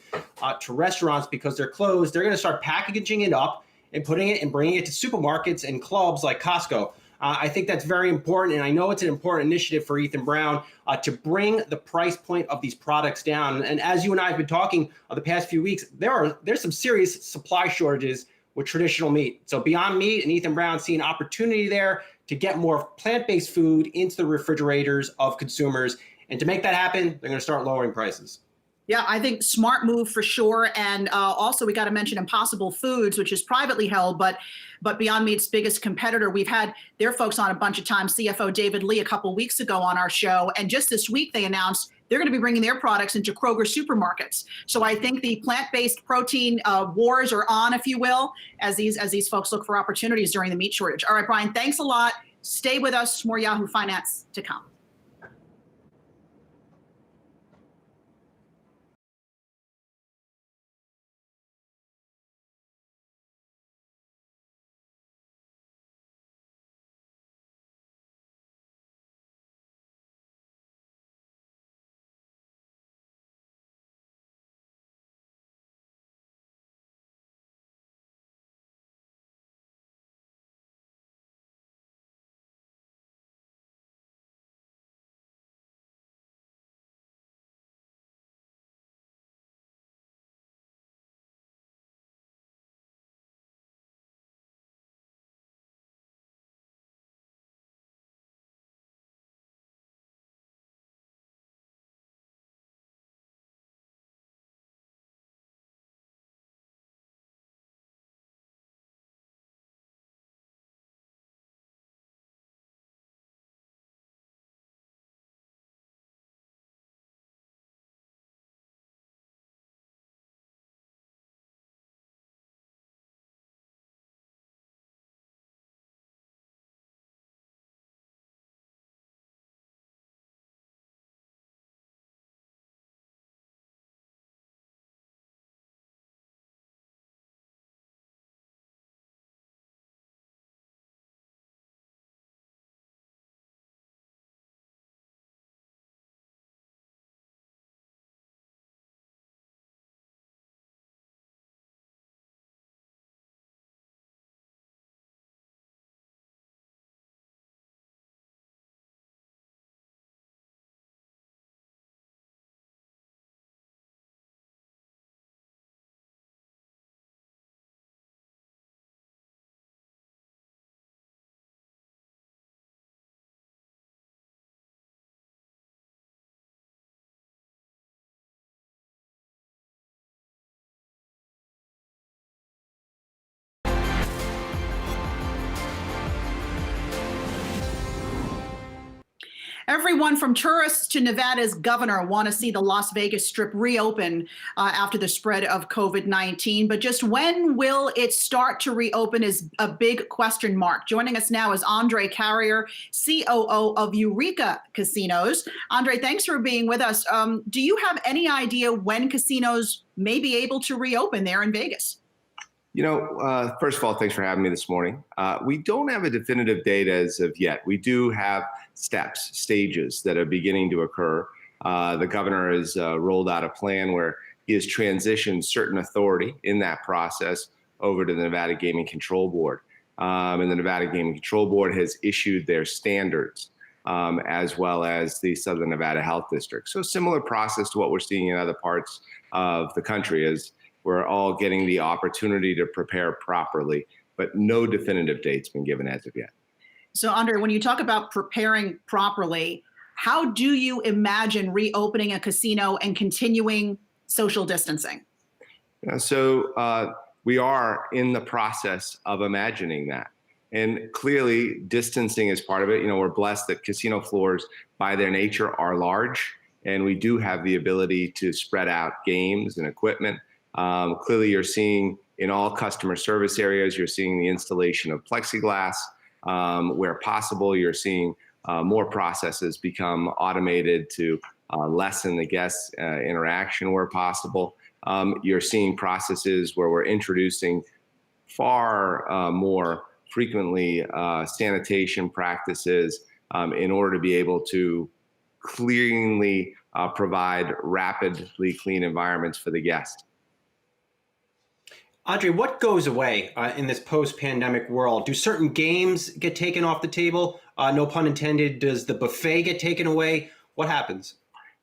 to restaurants because they're closed, they're going to start packaging it up and putting it and bringing it to supermarkets and clubs like Costco. I think that's very important, and I know it's an important initiative for Ethan Brown to bring the price point of these products down. And as you and I have been talking the past few weeks, there's some serious supply shortages with traditional meat. So Beyond Meat and Ethan Brown see an opportunity there to get more plant-based food into the refrigerators of consumers. And to make that happen, they're going to start lowering prices. Yeah, I think smart move for sure. And also we got to mention Impossible Foods, which is privately held, but Beyond Meat's biggest competitor. We've had their folks on a bunch of times, CFO David Lee a couple of weeks ago on our show. And just this week, they announced they're going to be bringing their products into Kroger supermarkets. So I think the plant-based protein wars are on, if you will, as these folks look for opportunities during the meat shortage. All right, Brian, thanks a lot. Stay with us. More Yahoo Finance to come. Everyone from tourists to Nevada's governor want to see the Las Vegas Strip reopen after the spread of COVID-19. But just when will it start to reopen is a big question mark. Joining us now is Andre Carrier, COO of Eureka Casinos. Andre, thanks for being with us. Do you have any idea when casinos may be able to reopen there in Vegas? First of all, thanks for having me this morning. We don't have a definitive date as of yet. We do have stages that are beginning to occur. The governor has rolled out a plan where he has transitioned certain authority in that process over to the Nevada Gaming Control Board. And the Nevada Gaming Control Board has issued their standards, as well as the Southern Nevada Health District. So similar process to what we're seeing in other parts of the country is we're all getting the opportunity to prepare properly, but no definitive date's been given as of yet. So, Andre, when you talk about preparing properly, how do you imagine reopening a casino and continuing social distancing? We are in the process of imagining that. And clearly, distancing is part of it. We're blessed that casino floors, by their nature, are large, and we do have the ability to spread out games and equipment. Clearly, you're seeing in all customer service areas, you're seeing the installation of plexiglass. Where possible, you're seeing more processes become automated to lessen the guest interaction where possible. You're seeing processes where we're introducing far more frequently sanitation practices in order to be able to cleanly provide rapidly clean environments for the guest. Andre, what goes away in this post-pandemic world? Do certain games get taken off the table? No pun intended. Does the buffet get taken away? What happens?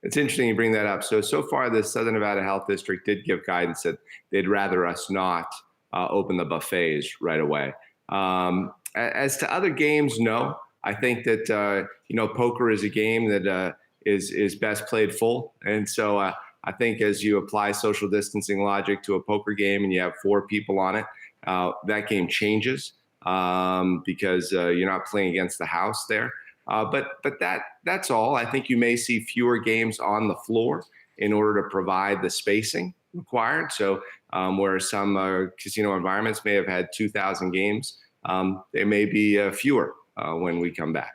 It's interesting you bring that up. So far, the Southern Nevada Health District did give guidance that they'd rather us not open the buffets right away. As to other games, no. I think that poker is a game that is best played full, and so. I think as you apply social distancing logic to a poker game and you have 4 people on it, that game changes because you're not playing against the house there. But that's all. I think you may see fewer games on the floor in order to provide the spacing required. So where some casino environments may have had 2,000 games, there may be fewer when we come back.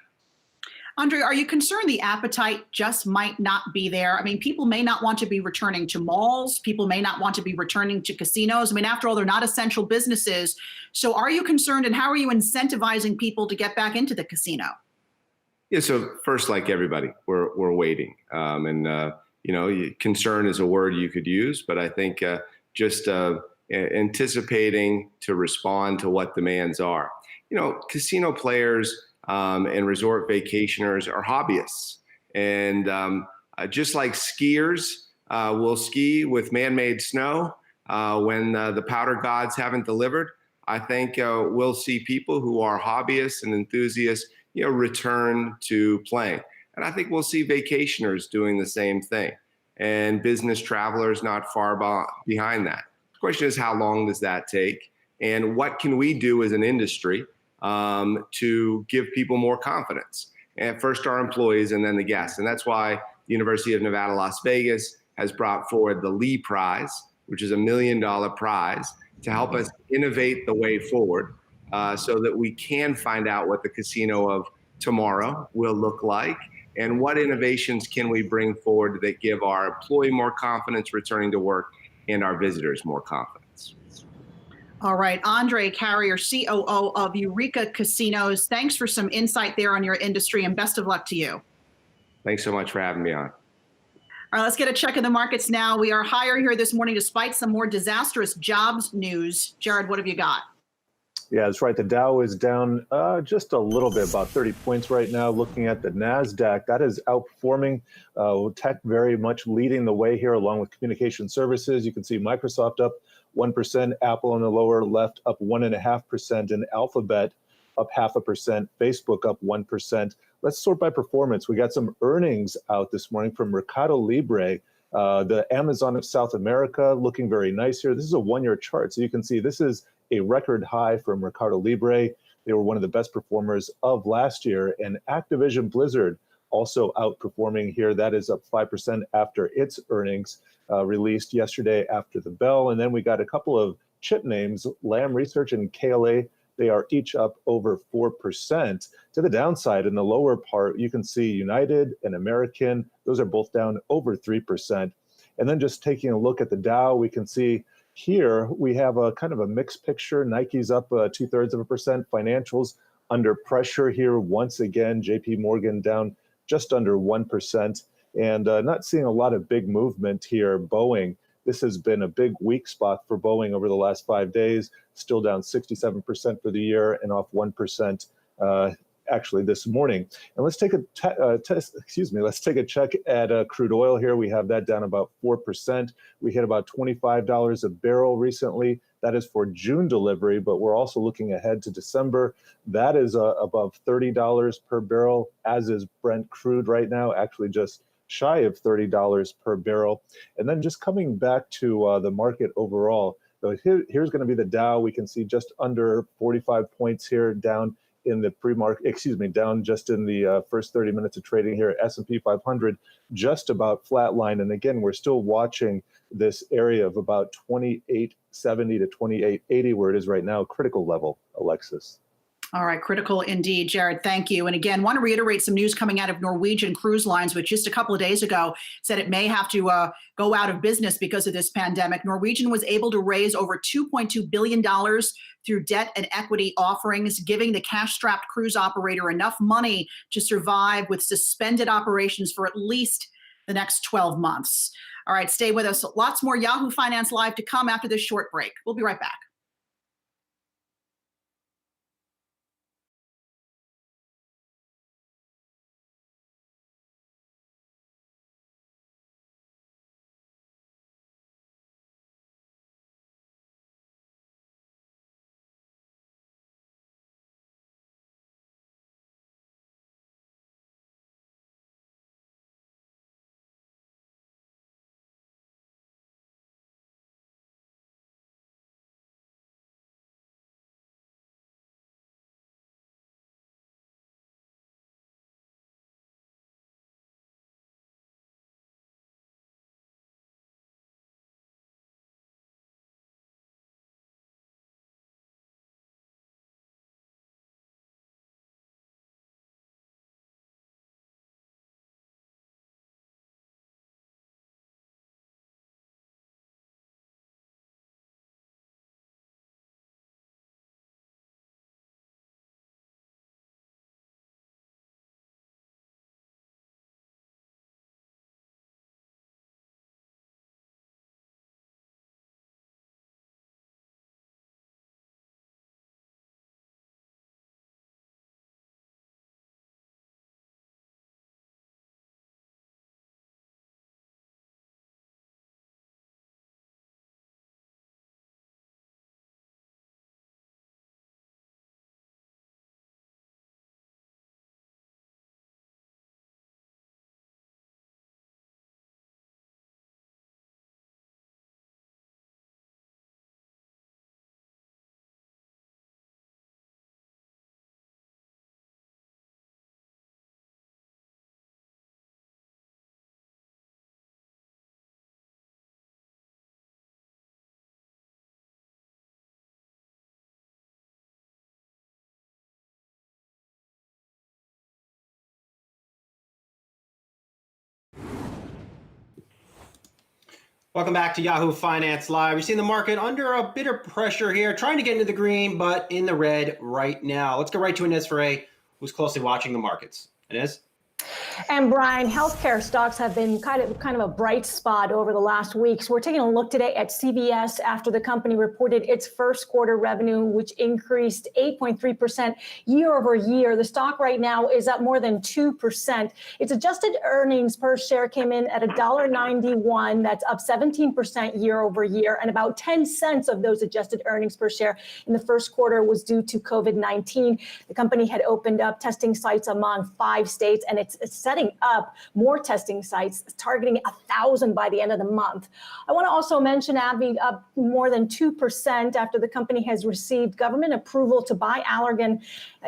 Andre, are you concerned the appetite just might not be there? I mean, people may not want to be returning to malls. People may not want to be returning to casinos. I mean, after all, they're not essential businesses. So are you concerned, and how are you incentivizing people to get back into the casino? Yeah, so first, like everybody, we're waiting. Concern is a word you could use, but I think just anticipating to respond to what demands are. Casino players and resort vacationers are hobbyists. And just like skiers will ski with man-made snow when the powder gods haven't delivered, I think we'll see people who are hobbyists and enthusiasts, return to playing. And I think we'll see vacationers doing the same thing, and business travelers not far behind that. The question is, how long does that take? And what can we do as an industry to give people more confidence? And first our employees and then the guests. And that's why the University of Nevada, Las Vegas has brought forward the Lee Prize, which is $1 million prize to help us innovate the way forward so that we can find out what the casino of tomorrow will look like and what innovations can we bring forward that give our employee more confidence returning to work and our visitors more confidence. All right, Andre Carrier, COO of Eureka Casinos. Thanks for some insight there on your industry, and best of luck to you. Thanks so much for having me on. All right, let's get a check of the markets now. We are higher here this morning despite some more disastrous jobs news. Jared, what have you got? Yeah, that's right. The Dow is down just a little bit, about 30 points right now. Looking at the NASDAQ, that is outperforming. Tech very much leading the way here, along with communication services. You can see Microsoft up 1%, Apple on the lower left up 1.5%, and Alphabet up 0.5%, Facebook up 1%. Let's sort by performance. We got some earnings out this morning from Mercado Libre, the Amazon of South America, looking very nice here. This is a one-year chart, so you can see this is a record high for Mercado Libre. They were one of the best performers of last year. And Activision Blizzard also outperforming here. That is up 5% after its earnings released yesterday after the bell. And then we got a couple of chip names, Lam Research and KLA. They are each up over 4%. To the downside, in the lower part, you can see United and American. Those are both down over 3%. And then just taking a look at the Dow, we can see here we have a kind of a mixed picture. Nike's up 0.2%. Financials under pressure here once again. JPMorgan down just under 1%. And not seeing a lot of big movement here. Boeing, this has been a big weak spot for Boeing over the last 5 days, still down 67% for the year and off 1% actually this morning. And let's take a let's take a check at crude oil here. We have that down about 4%. We hit about $25 a barrel recently. That is for June delivery, but we're also looking ahead to December. That is above $30 per barrel, as is Brent crude right now, actually just shy of $30 per barrel. And then just coming back to the market overall, so here's going to be the Dow. We can see just under 45 points here, down in the pre-market, down just in the first 30 minutes of trading here. S&P 500 just about flatline. And again, we're still watching this area of about 2870 to 2880, where it is right now, critical level, Alexis. All right, critical indeed, Jared. Thank you. And again, want to reiterate some news coming out of Norwegian Cruise Lines, which just a couple of days ago said it may have to go out of business because of this pandemic. Norwegian was able to raise over $2.2 billion through debt and equity offerings, giving the cash-strapped cruise operator enough money to survive with suspended operations for at least the next 12 months. All right, stay with us. Lots more Yahoo Finance Live to come after this short break. We'll be right back. Welcome back to Yahoo Finance Live. You're seeing the market under a bit of pressure here, trying to get into the green, but in the red right now. Let's go right to Inez Ferre, who's closely watching the markets. Inez? And Brian, healthcare stocks have been kind of a bright spot over the last week. So we're taking a look today at CVS after the company reported its first quarter revenue, which increased 8.3% year over year. The stock right now is up more than 2%. Its adjusted earnings per share came in at $1.91. That's up 17% year over year. And about 10 cents of those adjusted earnings per share in the first quarter was due to COVID-19. The company had opened up testing sites among 5 states, and it's setting up more testing sites, targeting 1,000 by the end of the month. I want to also mention AbbVie up more than 2% after the company has received government approval to buy Allergan,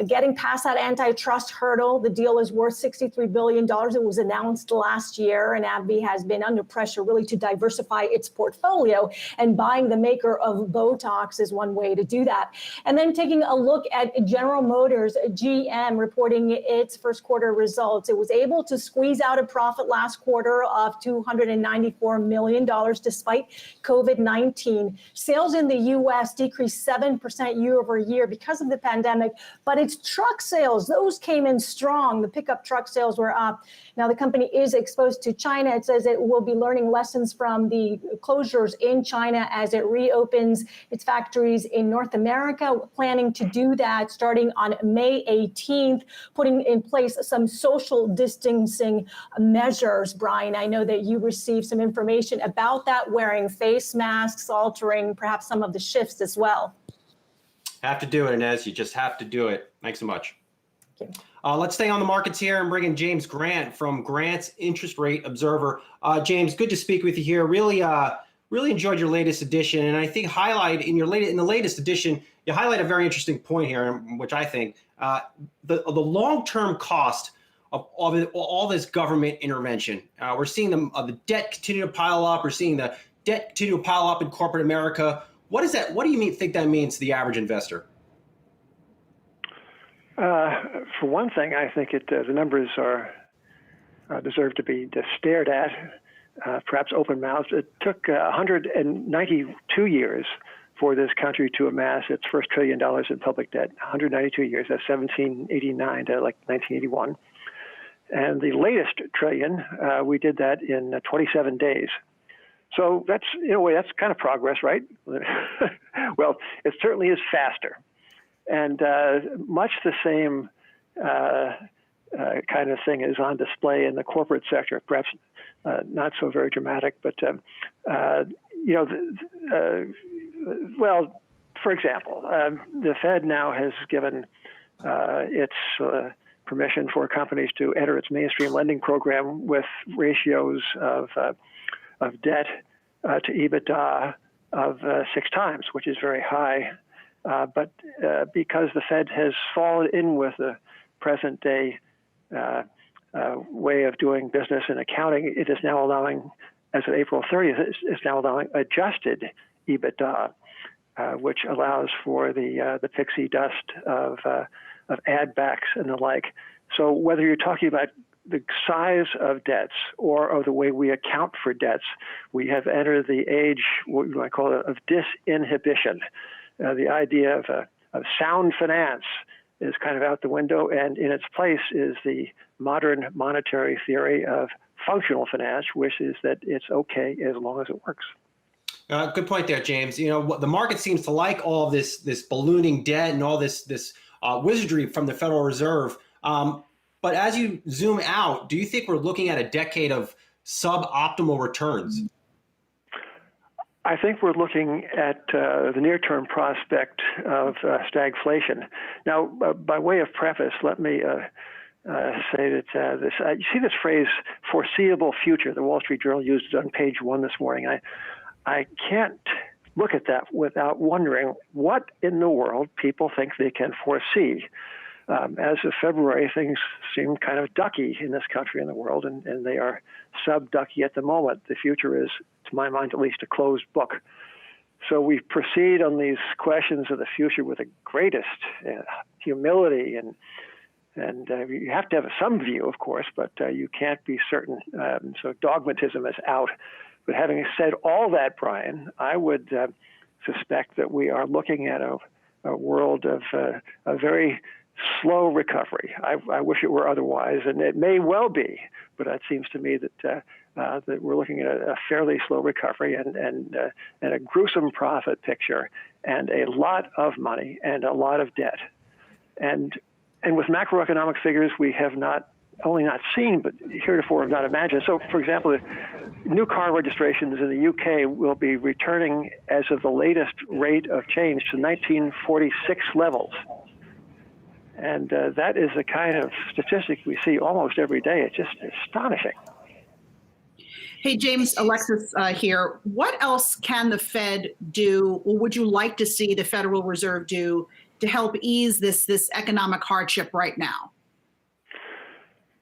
getting past that antitrust hurdle. The deal is worth $63 billion. It was announced last year, and AbbVie has been under pressure really to diversify its portfolio, and buying the maker of Botox is one way to do that. And then taking a look at General Motors, GM, reporting its first quarter results. It was able to squeeze out a profit last quarter of $294 million despite COVID-19. Sales in the U.S. decreased 7% year over year because of the pandemic, but its truck sales, those came in strong. The pickup truck sales were up. Now, the company is exposed to China. It says it will be learning lessons from the closures in China as it reopens its factories in North America, planning to do that starting on May 18th, putting in place some social distancing measures. Brian, I know that you received some information about that, wearing face masks, altering perhaps some of the shifts as well. Have to do it, Inez. You just have to do it. Thanks so much. Thank you. Let's stay on the markets here and bring in James Grant from Grant's Interest Rate Observer. James, good to speak with you here. Really enjoyed your latest edition, and I think in the latest edition, you highlight a very interesting point here, which I think the long-term cost of all this government intervention. We're seeing the debt continue to pile up. We're seeing the debt continue to pile up in corporate America. What is that? What do you think that means to the average investor? For one thing, I think the numbers deserve to be just stared at, perhaps open-mouthed. It took 192 years for this country to amass its first $1 trillion in public debt. 192 years. That's 1789 to like 1981. And the latest trillion, we did that in 27 days. So that's, in a way, that's kind of progress, right? Well, it certainly is faster. And much the same kind of thing is on display in the corporate sector, perhaps not so very dramatic, but, well, for example, the Fed now has given its permission for companies to enter its mainstream lending program with ratios of debt to EBITDA of 6 times, which is very high. But because the Fed has fallen in with the present day way of doing business and accounting, it is now allowing, as of April 30th, it's now allowing adjusted EBITDA, which allows for the pixie dust of add backs and the like. So whether you're talking about the size of debts or of the way we account for debts, we have entered the age, what you might call it, of disinhibition. The idea of sound finance is kind of out the window, and in its place is the modern monetary theory of functional finance, which is that it's okay as long as it works. Good point there, James. You know, the market seems to like all this ballooning debt and all this wizardry from the Federal Reserve. But as you zoom out, do you think we're looking at a decade of suboptimal returns? I think we're looking at the near-term prospect of stagflation. Now, by way of preface, let me say that you see this phrase, foreseeable future. The Wall Street Journal used it on page 1 this morning. I can't look at that without wondering what in the world people think they can foresee. As of February, things seem kind of ducky in this country and the world, and they are sub-ducky at the moment. The future is, to my mind at least, a closed book. So we proceed on these questions of the future with the greatest humility, and you have to have some view, of course, but you can't be certain. So dogmatism is out. But having said all that, Brian, I would suspect that we are looking at a world of a very slow recovery. I wish it were otherwise, and it may well be, but it seems to me that we're looking at a fairly slow recovery and a gruesome profit picture and a lot of money and a lot of debt. And with macroeconomic figures we have not only not seen, but heretofore have not imagined. So, for example, new car registrations in the UK will be returning as of the latest rate of change to 1946 levels. And that is the kind of statistic we see almost every day. It's just astonishing. Hey, James, Alexis here. What else can the Fed do, or would you like to see the Federal Reserve do to help ease this economic hardship right now?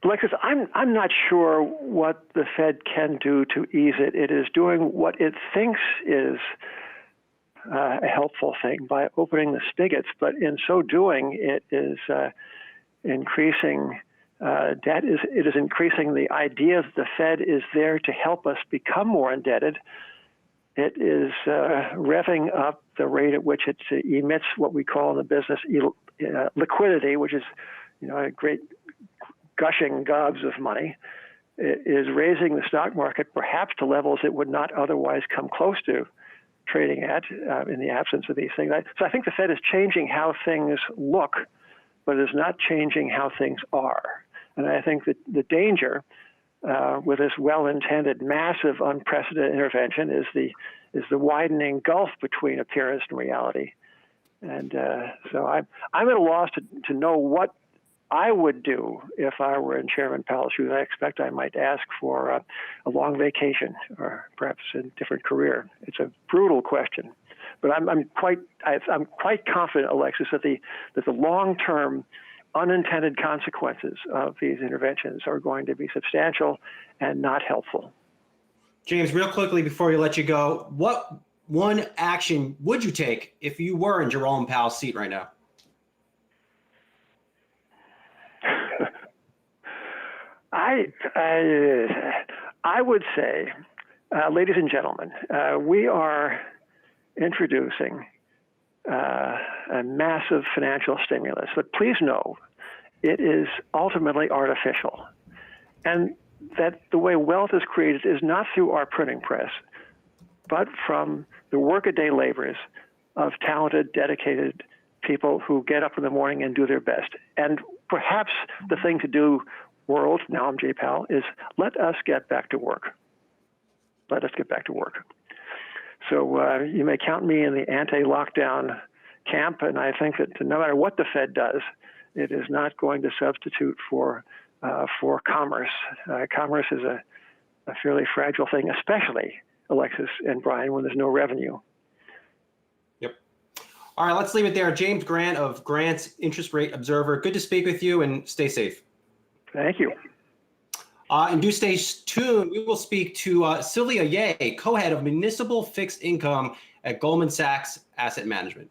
Alexis, I'm not sure what the Fed can do to ease it. It is doing what it thinks is a helpful thing by opening the spigots, but in so doing, it is increasing debt. It is increasing the idea that the Fed is there to help us become more indebted. It is revving up the rate at which it emits what we call in the business liquidity, which is, a great gushing gobs of money. It is raising the stock market perhaps to levels it would not otherwise come close to trading at in the absence of these things. So I think the Fed is changing how things look, but it is not changing how things are. And I think that the danger with this well-intended, massive, unprecedented intervention is the widening gulf between appearance and reality. And so I'm at a loss to know what I would do if I were in Chairman Powell's shoes. I expect I might ask for a long vacation or perhaps a different career. It's a brutal question, but I'm quite confident, Alexis, that the long-term unintended consequences of these interventions are going to be substantial and not helpful. James, real quickly before we let you go, what one action would you take if you were in Jerome Powell's seat right now? I would say, ladies and gentlemen, we are introducing a massive financial stimulus, but please know it is ultimately artificial, and that the way wealth is created is not through our printing press, but from the workaday labors of talented, dedicated people who get up in the morning and do their best. And perhaps the thing to do, world, now I'm Jay Powell, is let us get back to work. Let us get back to work. So you may count me in the anti-lockdown camp, and I think that no matter what the Fed does, it is not going to substitute for commerce. Commerce is a fairly fragile thing, especially, Alexis and Brian, when there's no revenue. Yep. All right, let's leave it there. James Grant of Grant's Interest Rate Observer. Good to speak with you, and stay safe. Thank you. And do stay tuned. We will speak to Sylvia Yeh, co-head of Municipal Fixed Income at Goldman Sachs Asset Management.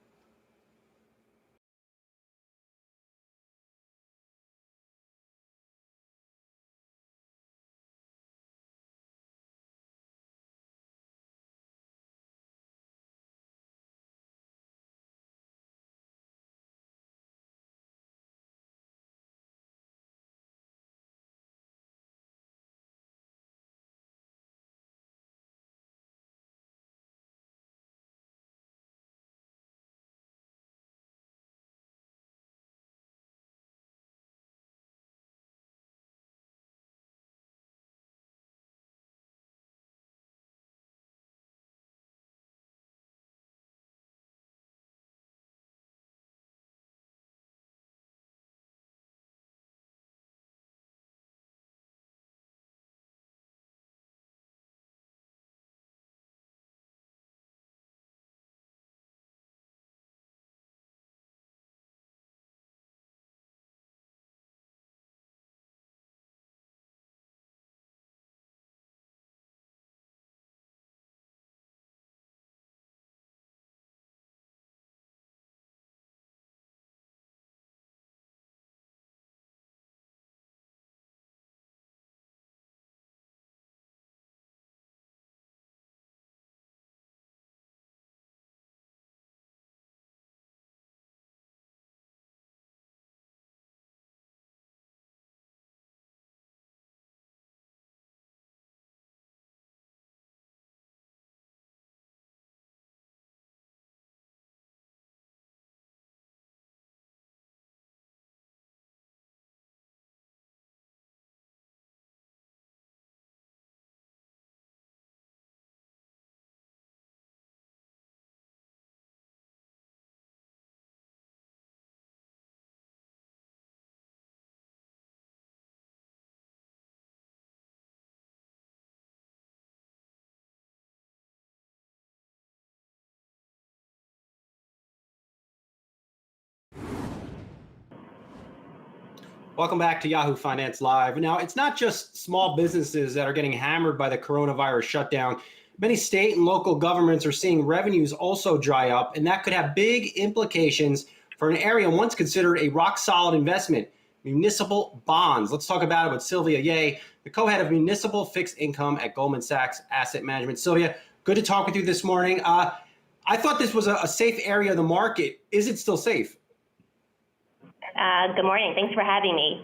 Welcome back to Yahoo Finance Live. Now, it's not just small businesses that are getting hammered by the coronavirus shutdown. Many state and local governments are seeing revenues also dry up, and that could have big implications for an area once considered a rock-solid investment, municipal bonds. Let's talk about it with Sylvia Yeh, the co-head of municipal fixed income at Goldman Sachs Asset Management. Sylvia, good to talk with you this morning. I thought this was a safe area of the market. Is it still safe? Good morning. Thanks for having me.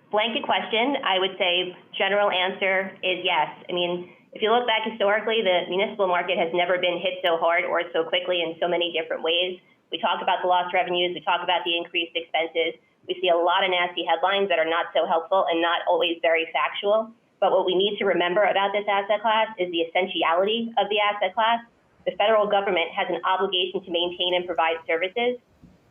Blanket question, I would say general answer is yes. I mean, if you look back historically, the municipal market has never been hit so hard or so quickly in so many different ways. We talk about the lost revenues. We talk about the increased expenses. We see a lot of nasty headlines that are not so helpful and not always very factual. But what we need to remember about this asset class is the essentiality of the asset class. The federal government has an obligation to maintain and provide services.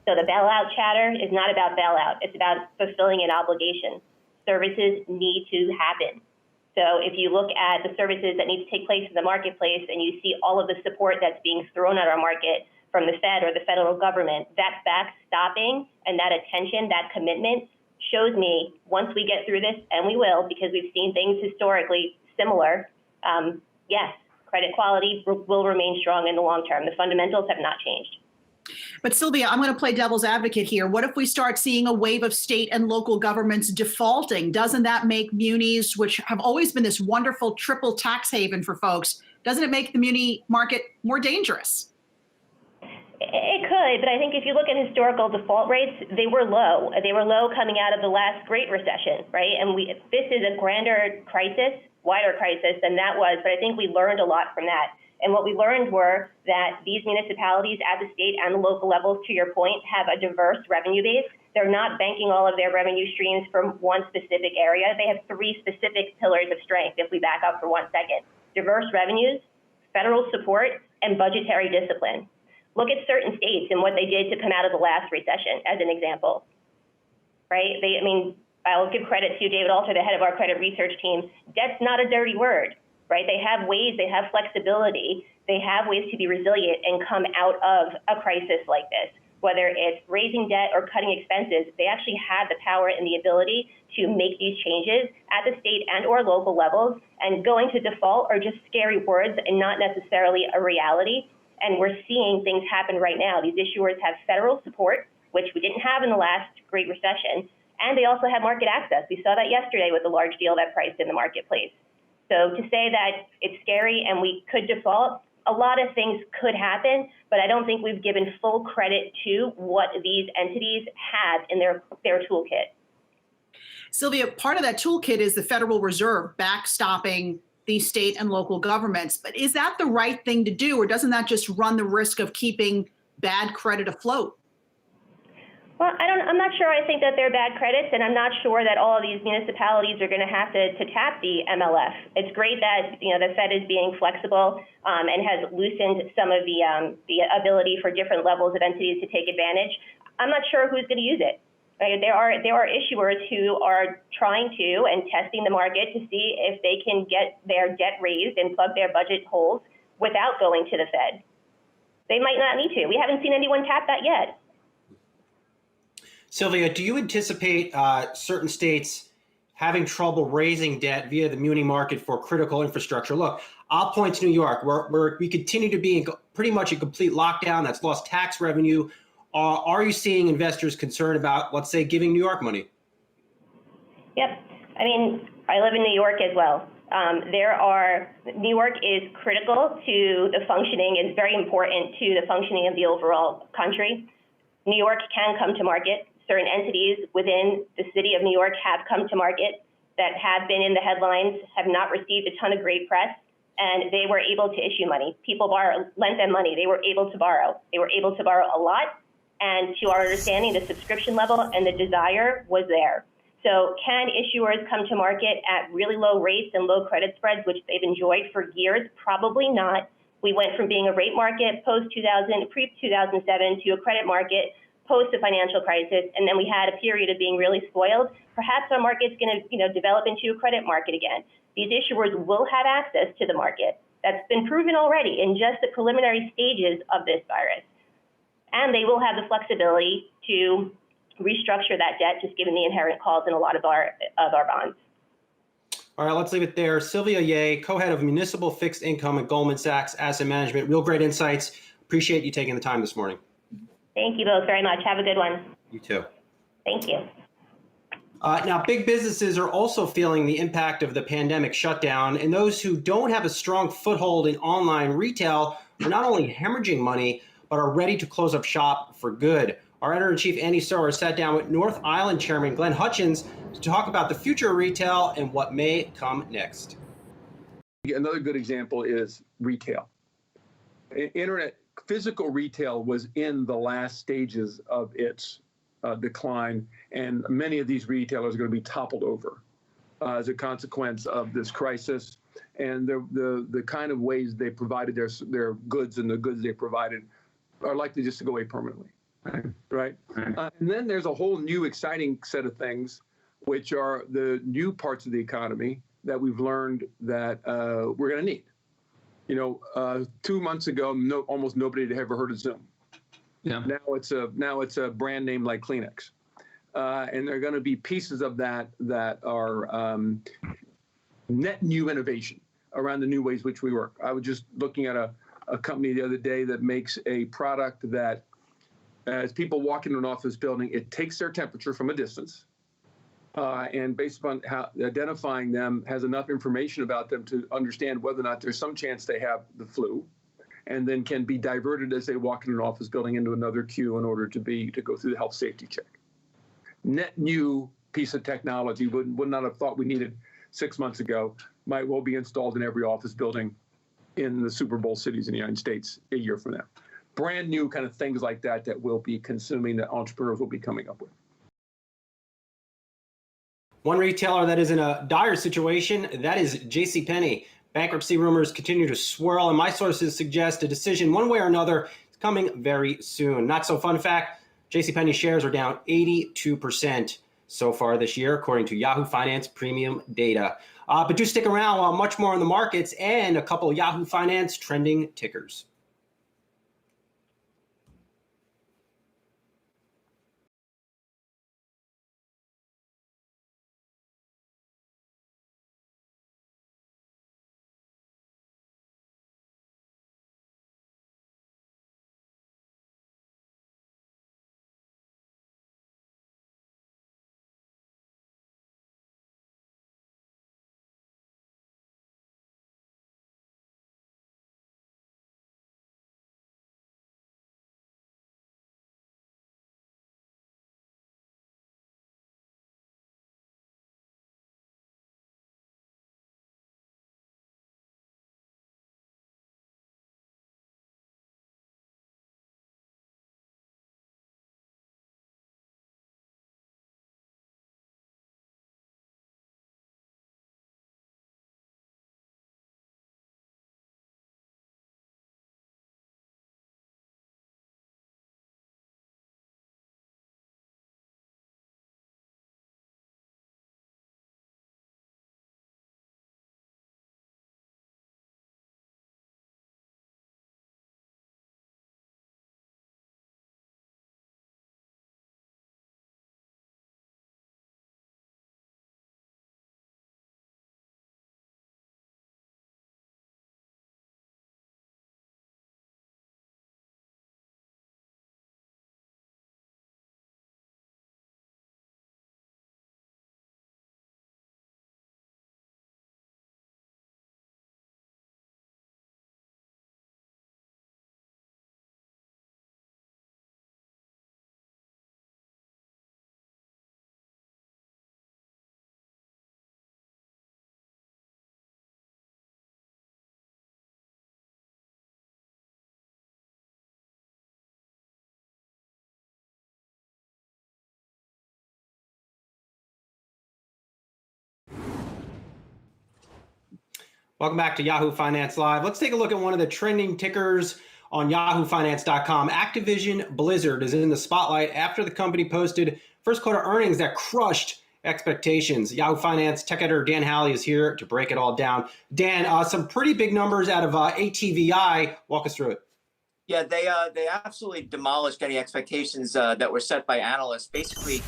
So the bailout chatter is not about bailout. It's about fulfilling an obligation. Services need to happen. So if you look at the services that need to take place in the marketplace and you see all of the support that's being thrown at our market from the Fed or the federal government, that backstopping and that attention, that commitment shows me once we get through this, and we will, because we've seen things historically similar, yes, credit quality will remain strong in the long term. The fundamentals have not changed. But Sylvia, I'm going to play devil's advocate here. What if we start seeing a wave of state and local governments defaulting? Doesn't that make munis, which have always been this wonderful triple tax haven for folks, doesn't it make the muni market more dangerous? It could, but I think if you look at historical default rates, they were low. They were low coming out of the last Great Recession, right? And this is a grander crisis, wider crisis than that was, but I think we learned a lot from that. And what we learned were that these municipalities at the state and the local levels, to your point, have a diverse revenue base. They're not banking all of their revenue streams from one specific area. They have three specific pillars of strength, if we back up for 1 second. Diverse revenues, federal support, and budgetary discipline. Look at certain states and what they did to come out of the last recession, as an example, right? I'll give credit to David Alter, the head of our credit research team. Debt's not a dirty word. Right? They have ways, they have flexibility, they have ways to be resilient and come out of a crisis like this. Whether it's raising debt or cutting expenses, they actually have the power and the ability to make these changes at the state and or local levels, and going to default are just scary words and not necessarily a reality. And we're seeing things happen right now. These issuers have federal support, which we didn't have in the last Great Recession, and they also have market access. We saw that yesterday with the large deal that priced in the marketplace. So to say that it's scary and we could default, a lot of things could happen, but I don't think we've given full credit to what these entities have in their toolkit. Sylvia, part of that toolkit is the Federal Reserve backstopping these state and local governments. But is that the right thing to do, or doesn't that just run the risk of keeping bad credit afloat? Well, I'm not sure I think that they're bad credits, and I'm not sure that all of these municipalities are going to have to tap the MLF. It's great that the Fed is being flexible and has loosened some of the ability for different levels of entities to take advantage. I'm not sure who's going to use it. Right? There are issuers who are trying to and testing the market to see if they can get their debt raised and plug their budget holes without going to the Fed. They might not need to. We haven't seen anyone tap that yet. Sylvia, do you anticipate certain states having trouble raising debt via the muni market for critical infrastructure? Look, I'll point to New York, where we continue to be in pretty much a complete lockdown that's lost tax revenue. Are you seeing investors concerned about, let's say, giving New York money? Yep. I mean, I live in New York as well. New York is critical to the functioning, is very important to the functioning of the overall country. New York can come to market. Certain entities within the city of New York have come to market that have been in the headlines, have not received a ton of great press, and they were able to issue money. People lent them money. They were able to borrow. They were able to borrow a lot, and to our understanding, the subscription level and the desire was there. So can issuers come to market at really low rates and low credit spreads, which they've enjoyed for years? Probably not. We went from being a rate market pre-2007 to a credit market post the financial crisis, and then we had a period of being really spoiled. Perhaps our market's going to develop into a credit market again. These issuers will have access to the market. That's been proven already in just the preliminary stages of this virus. And they will have the flexibility to restructure that debt, just given the inherent calls in a lot of our bonds. All right, let's leave it there. Sylvia Yeh, co-head of Municipal Fixed Income at Goldman Sachs Asset Management. Real great insights. Appreciate you taking the time this morning. Thank you both very much. Have a good one. You too. Thank you. Now, big businesses are also feeling the impact of the pandemic shutdown, and those who don't have a strong foothold in online retail are not only hemorrhaging money, but are ready to close up shop for good. Our editor-in-chief, Andy Sower, sat down with North Island Chairman Glenn Hutchins to talk about the future of retail and what may come next. Another good example is retail. Internet, physical retail was in the last stages of its decline, and many of these retailers are going to be toppled over as a consequence of this crisis. And the kind of ways they provided their goods and the goods they provided are likely just to go away permanently. Right. And then there's a whole new exciting set of things, which are the new parts of the economy that we've learned that we're going to need. 2 months ago, almost nobody had ever heard of Zoom. Yeah. Now it's a brand name like Kleenex, and there are going to be pieces of that are net new innovation around the new ways which we work. I was just looking at a company the other day that makes a product that, as people walk into an office building, it takes their temperature from a distance, and based upon how identifying them, has enough information about them to understand whether or not there's some chance they have the flu, and then can be diverted as they walk into an office building into another queue in order to go through the health safety check. Net new piece of technology would not have thought we needed 6 months ago, might well be installed in every office building in the Super Bowl cities in the United States a year from now. Brand new kind of things like that we'll be consuming, that entrepreneurs will be coming up with. One retailer that is in a dire situation, that is JCPenney. Bankruptcy rumors continue to swirl, and my sources suggest a decision one way or another is coming very soon. Not so fun fact, JCPenney shares are down 82% so far this year, according to Yahoo Finance premium data. But do stick around while much more on the markets and a couple of Yahoo Finance trending tickers. Welcome back to Yahoo Finance Live. Let's take a look at one of the trending tickers on yahoofinance.com. Activision Blizzard is in the spotlight after the company posted first quarter earnings that crushed expectations. Yahoo Finance tech editor Dan Halley is here to break it all down. Dan, some pretty big numbers out of ATVI. Walk us through it. Yeah, they absolutely demolished any expectations that were set by analysts. Basically,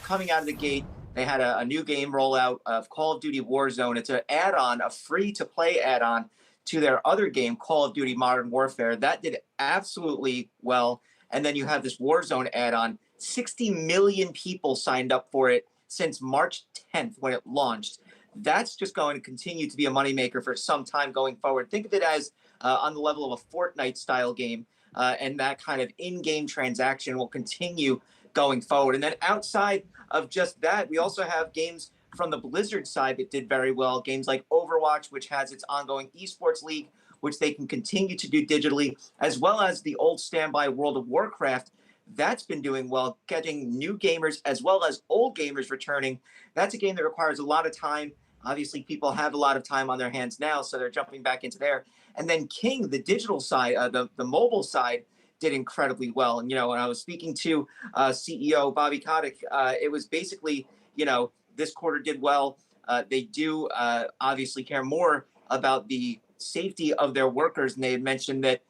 coming out of the gate, they had a new game rollout of Call of Duty Warzone. It's an add-on, a free-to-play add-on to their other game, Call of Duty Modern Warfare. That did absolutely well. And then you have this Warzone add-on. 60 million people signed up for it since March 10th when it launched. That's just going to continue to be a moneymaker for some time going forward. Think of it as on the level of a Fortnite style game. And that kind of in-game transaction will continue going forward. And then outside of just that, we also have games from the Blizzard side that did very well. Games like Overwatch, which has its ongoing esports league, which they can continue to do digitally, as well as the old standby World of Warcraft. That's been doing well, getting new gamers as well as old gamers returning. That's a game that requires a lot of time. Obviously, people have a lot of time on their hands now, so they're jumping back into there. And then King, the digital side, the mobile side, did incredibly well. And, when I was speaking to CEO Bobby Kotick, it was basically, this quarter did well. They do obviously care more about the safety of their workers. And they had mentioned that,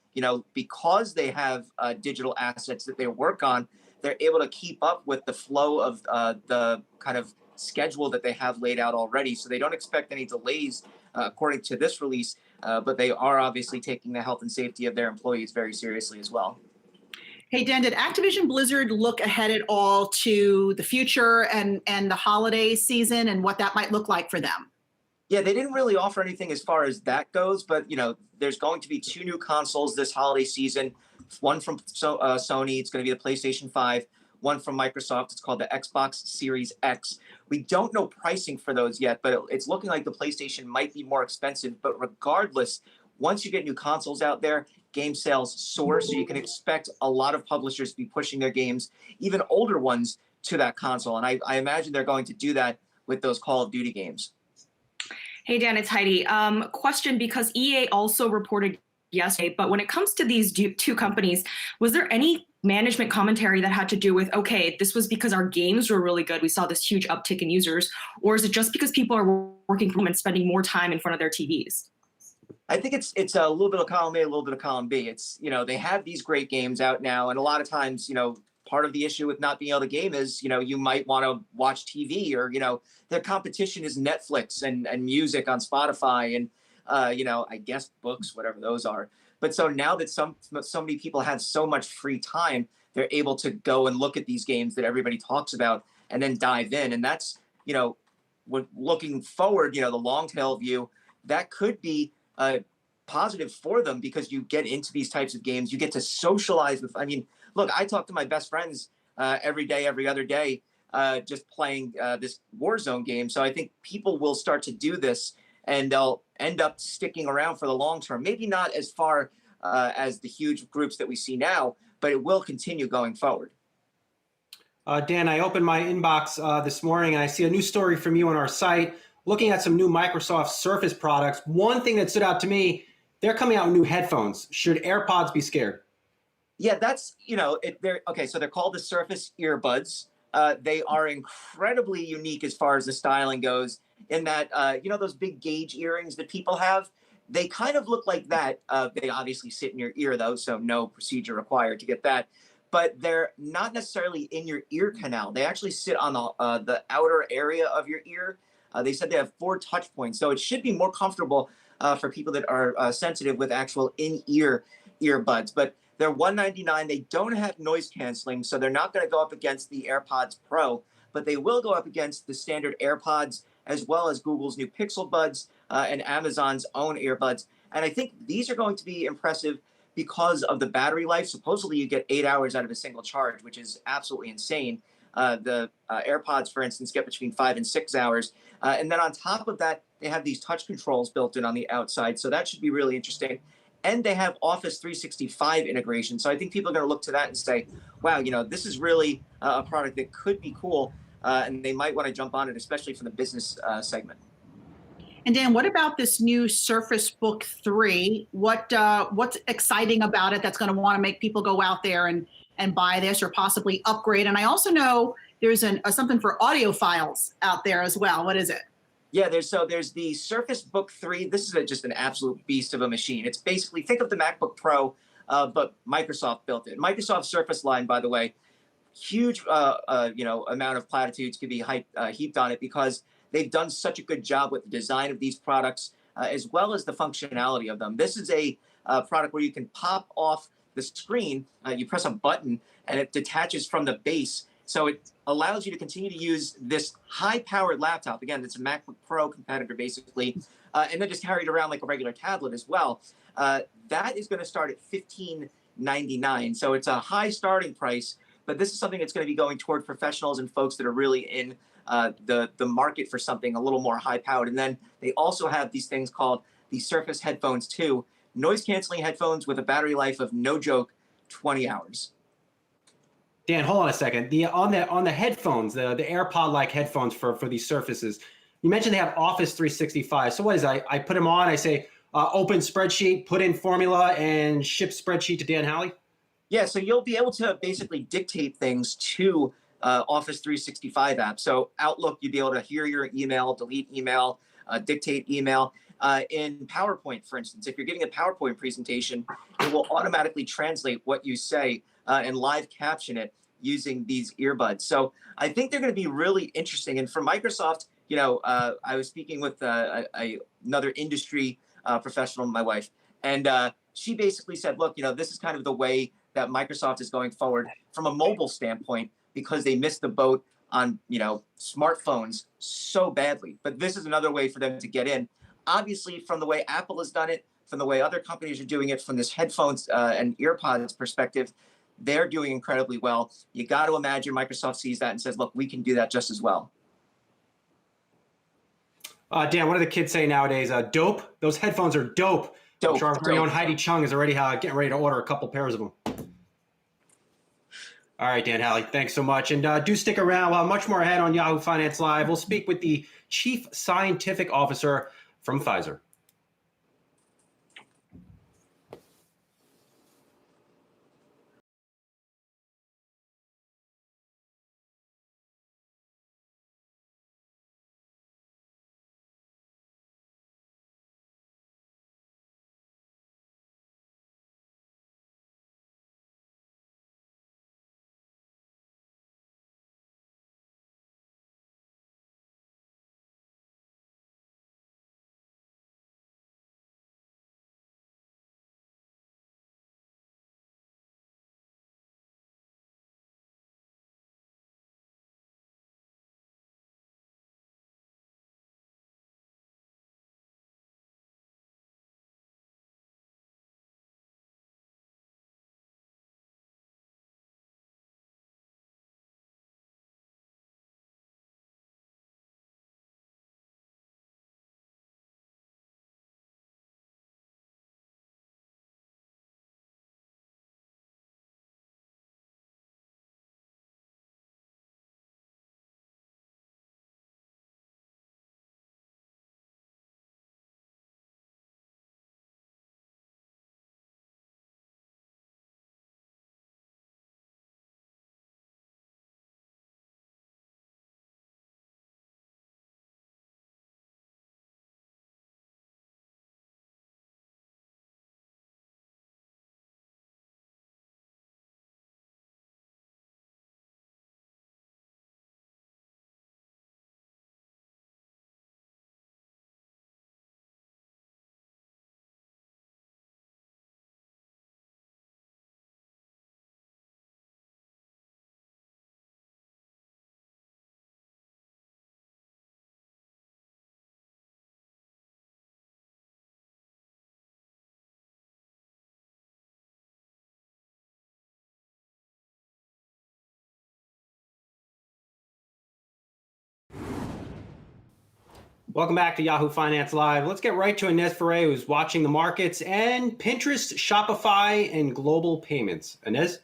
because they have digital assets that they work on, they're able to keep up with the flow of the kind of schedule that they have laid out already. So they don't expect any delays according to this release, but they are obviously taking the health and safety of their employees very seriously as well. Hey, Dan, did Activision Blizzard look ahead at all to the future and the holiday season and what that might look like for them? Yeah, they didn't really offer anything as far as that goes, but there's going to be 2 new consoles this holiday season. One from Sony, it's going to be the PlayStation 5. One from Microsoft, it's called the Xbox Series X. We don't know pricing for those yet, but it's looking like the PlayStation might be more expensive. But regardless, once you get new consoles out there, game sales soar, so you can expect a lot of publishers to be pushing their games, even older ones, to that console. And I imagine they're going to do that with those Call of Duty games. Hey, Dan, it's Heidi. Question, because EA also reported yesterday, but when it comes to these 2 companies, was there any management commentary that had to do with, okay, this was because our games were really good, we saw this huge uptick in users, or is it just because people are working from home and spending more time in front of their TVs? I think it's a little bit of column A, a little bit of column B. It's, they have these great games out now, and a lot of times, part of the issue with not being able to game is, you might want to watch TV, or, their competition is Netflix and music on Spotify and, I guess books, whatever those are. But so now that so many people have so much free time, they're able to go and look at these games that everybody talks about and then dive in. And that's, looking forward, the long tail view, that could be positive for them, because you get into these types of games, you get to socialize with, look, I talk to my best friends every day, every other day, just playing this Warzone game. So I think people will start to do this, and they'll end up sticking around for the long term. Maybe not as far as the huge groups that we see now, but it will continue going forward. Dan, I opened my inbox this morning and I see a new story from you on our site, looking at some new Microsoft Surface products. One thing that stood out to me, they're coming out with new headphones. Should AirPods be scared? Yeah, that's, so they're called the Surface earbuds. They are incredibly unique as far as the styling goes, in that, those big gauge earrings that people have, they kind of look like that. They obviously sit in your ear, though, so no procedure required to get that. But they're not necessarily in your ear canal. They actually sit on the outer area of your ear. They said they have 4 touch points, so it should be more comfortable for people that are sensitive with actual in-ear earbuds. But they're $199. They don't have noise canceling, so they're not going to go up against the AirPods Pro, but they will go up against the standard AirPods, as well as Google's new Pixel Buds and Amazon's own earbuds. And I think these are going to be impressive because of the battery life. Supposedly you get 8 hours out of a single charge, which is absolutely insane. The AirPods, for instance, get between 5 and 6 hours. And then on top of that, they have these touch controls built in on the outside. So that should be really interesting. And they have Office 365 integration. So I think people are going to look to that and say, wow, this is really a product that could be cool. And they might want to jump on it, especially from the business segment. And Dan, what about this new Surface Book 3? What's exciting about it that's going to want to make people go out there and buy this, or possibly upgrade? And I also know there's something for audiophiles out there as well. What is it? Yeah, there's the Surface Book 3. This is just an absolute beast of a machine. It's basically, think of the MacBook Pro but Microsoft built it. Microsoft Surface line, by the way, huge amount of platitudes could be heaped on it because they've done such a good job with the design of these products as well as the functionality of them. This is a product where you can pop off the screen, you press a button, and it detaches from the base. So it allows you to continue to use this high-powered laptop. Again, it's a MacBook Pro competitor, basically, and then just carry it around like a regular tablet as well. That is going to start at $15.99. So it's a high starting price, but this is something that's going to be going toward professionals and folks that are really in the market for something a little more high-powered. And then they also have these things called the Surface Headphones 2, noise-canceling headphones with a battery life of, no joke, 20 hours. Dan, hold on a second. On the headphones, the AirPod-like headphones for these Surfaces, you mentioned they have Office 365. So what is that? I put them on, I say, open spreadsheet, put in formula, and ship spreadsheet to Dan Howley? Yeah, so you'll be able to basically dictate things to Office 365 app. So Outlook, you'd be able to hear your email, delete email, dictate email. In PowerPoint, for instance, if you're giving a PowerPoint presentation, it will automatically translate what you say and live caption it using these earbuds. So I think they're going to be really interesting. And for Microsoft, I was speaking with another industry professional, my wife, and she basically said, look, this is kind of the way that Microsoft is going forward from a mobile standpoint because they missed the boat on, smartphones so badly. But this is another way for them to get in. Obviously, from the way Apple has done it, from the way other companies are doing it, from this headphones and earpods perspective, they're doing incredibly well. You got to imagine Microsoft sees that and says, look, we can do that just as well. Dan, what do the kids say nowadays? Dope? Those headphones are dope. Dope. I'm sure our very own Heidi Chung is already getting ready to order a couple pairs of them. All right, Dan Howley, thanks so much. And do stick around. We'll have much more ahead on Yahoo Finance Live. We'll speak with the Chief Scientific Officer from Pfizer. Welcome back to Yahoo Finance Live. Let's get right to Inez Ferre, who's watching the markets and Pinterest, Shopify, and global payments. Inez?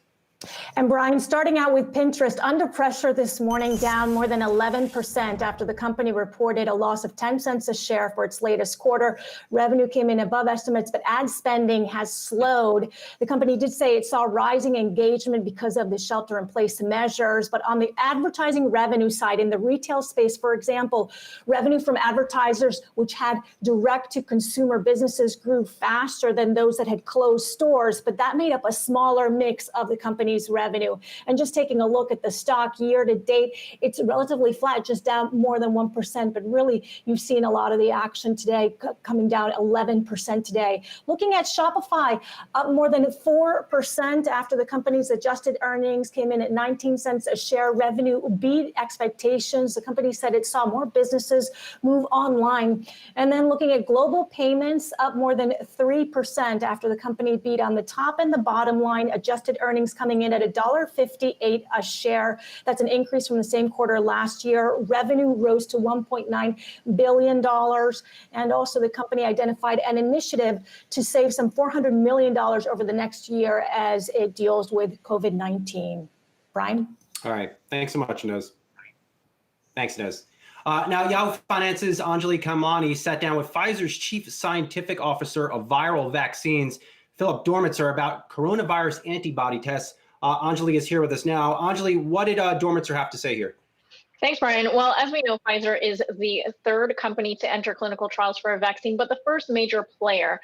And Brian, starting out with Pinterest, under pressure this morning, down more than 11% after the company reported a loss of 10 cents a share for its latest quarter. Revenue came in above estimates, but ad spending has slowed. The company did say it saw rising engagement because of the shelter-in-place measures. But on the advertising revenue side, in the retail space, for example, revenue from advertisers which had direct-to-consumer businesses grew faster than those that had closed stores, but that made up a smaller mix of the company's revenue. And just taking a look at the stock year to date, it's relatively flat, just down more than 1%. But really, you've seen a lot of the action today coming down 11% today. Looking at Shopify, up more than 4% after the company's adjusted earnings came in at 19 cents a share. Revenue beat expectations. The company said it saw more businesses move online. And then looking at global payments, up more than 3% after the company beat on the top and the bottom line. Adjusted earnings coming in at $1.58 a share. That's an increase from the same quarter last year. Revenue rose to $1.9 billion. And also the company identified an initiative to save some $400 million over the next year as it deals with COVID-19. Brian? All right. Thanks so much, Nez. Thanks, Nez. Now, Yahoo Finance's Anjali Kamani sat down with Pfizer's Chief Scientific Officer of Viral Vaccines, Philip Dormitzer, about coronavirus antibody tests. Anjali is here with us now. Anjali, what did Dormitzer have to say here? Thanks, Brian. Well, as we know, Pfizer is the third company to enter clinical trials for a vaccine, but the first major player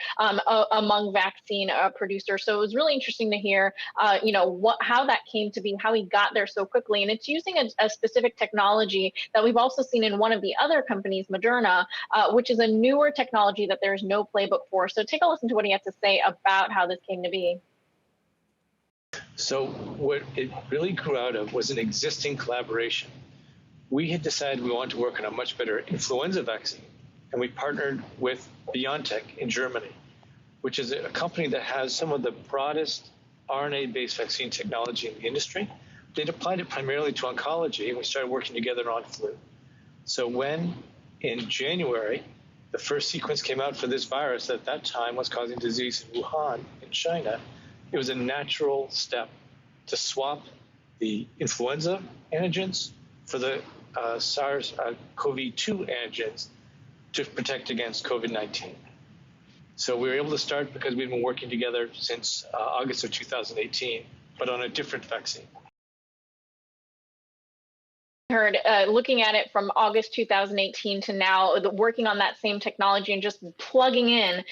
among vaccine producers. So it was really interesting to hear, how that came to be, how he got there so quickly. And it's using a specific technology that we've also seen in one of the other companies, Moderna, which is a newer technology that there's no playbook for. So take a listen to what he had to say about how this came to be. So what it really grew out of was an existing collaboration. We had decided we wanted to work on a much better influenza vaccine, and we partnered with BioNTech in Germany, which is a company that has some of the broadest RNA-based vaccine technology in the industry. They'd applied it primarily to oncology, and we started working together on flu. So when, in January, the first sequence came out for this virus that at that time was causing disease in Wuhan in China, it was a natural step to swap the influenza antigens for the SARS-CoV-2 antigens to protect against COVID-19. So we were able to start because we've been working together since August of 2018, but on a different vaccine. Heard looking at it from August 2018 to now, working on that same technology and just plugging in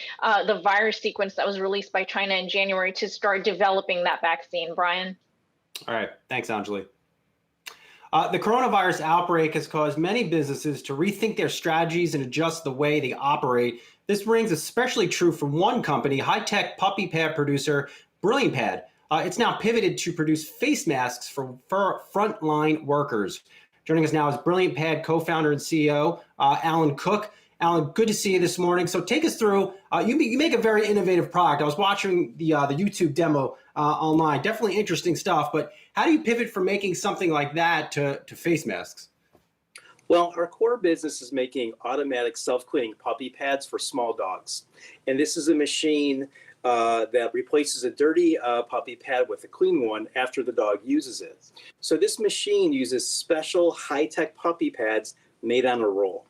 the virus sequence that was released by China in January to start developing that vaccine. Brian? All right. Thanks, Anjali. The coronavirus outbreak has caused many businesses to rethink their strategies and adjust the way they operate. This rings especially true for one company, high-tech puppy pad producer Brilliant Pad. It's now pivoted to produce face masks for frontline workers. Joining us now is Brilliant Pad co-founder and CEO, Alan Cook. Alan, good to see you this morning. So take us through, you make a very innovative product. I was watching the YouTube demo online, definitely interesting stuff, but how do you pivot from making something like that to face masks? Well, our core business is making automatic self-cleaning puppy pads for small dogs. And this is a machine that replaces a dirty puppy pad with a clean one after the dog uses it. So this machine uses special high-tech puppy pads made on a roll.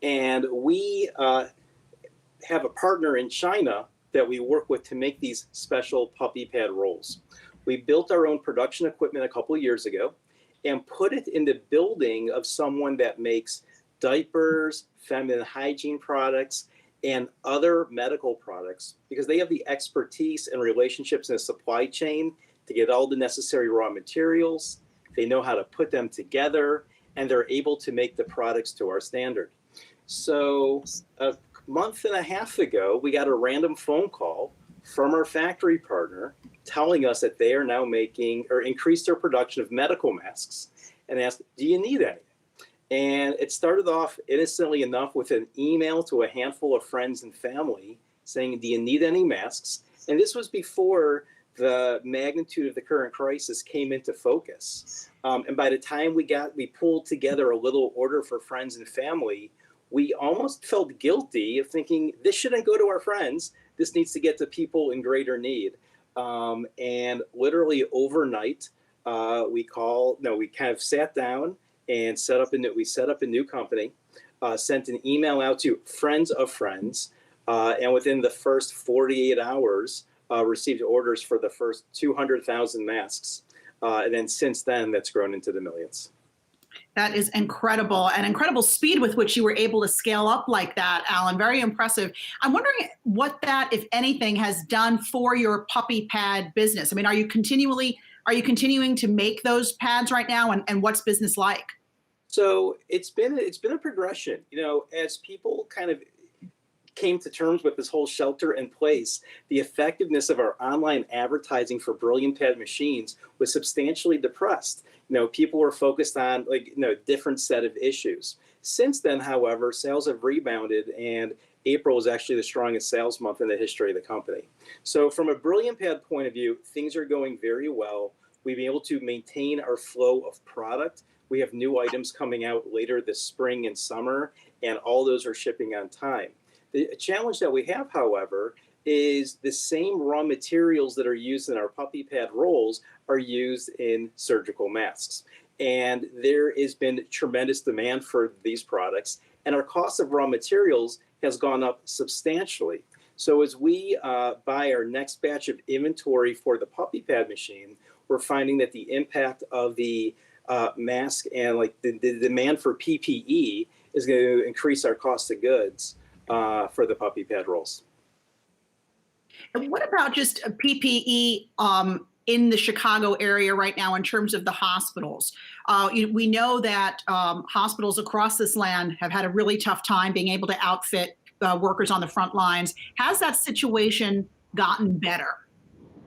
And we have a partner in China that we work with to make these special puppy pad rolls. We built our own production equipment a couple of years ago and put it in the building of someone that makes diapers, feminine hygiene products, and other medical products because they have the expertise and relationships in the supply chain to get all the necessary raw materials. They know how to put them together, and they're able to make the products to our standard. So a month and a half ago, we got a random phone call from our factory partner telling us that they are now making or increased their production of medical masks and asked, do you need any? And it started off innocently enough with an email to a handful of friends and family saying, do you need any masks? And this was before the magnitude of the current crisis came into focus. And by the time we pulled together a little order for friends and family, we almost felt guilty of thinking this shouldn't go to our friends. This needs to get to people in greater need. And literally overnight, we kind of sat down and set up a new company, sent an email out to friends of friends, and within the first 48 hours, received orders for the first 200,000 masks. And then since then, that's grown into the millions. That is incredible, an incredible speed with which you were able to scale up like that, Alan. Very impressive. I'm wondering what that, if anything, has done for your puppy pad business. I mean, are you continuing to make those pads right now, and what's business like? So it's been a progression, as people kind of came to terms with this whole shelter in place, the effectiveness of our online advertising for Brilliant Pad machines was substantially depressed. People were focused on different set of issues. Since then, however, sales have rebounded, and April is actually the strongest sales month in the history of the company. So from a Brilliant Pad point of view, things are going very well. We've been able to maintain our flow of product. We have new items coming out later this spring and summer, and all those are shipping on time. The challenge that we have, however, is the same raw materials that are used in our puppy pad rolls are used in surgical masks. And there has been tremendous demand for these products, and our cost of raw materials has gone up substantially. So as we buy our next batch of inventory for the puppy pad machine, we're finding that the impact of the mask and the demand for PPE is going to increase our cost of goods for the puppy pad rolls. And what about just PPE in the Chicago area right now in terms of the hospitals? We know that hospitals across this land have had a really tough time being able to outfit workers on the front lines. Has that situation gotten better?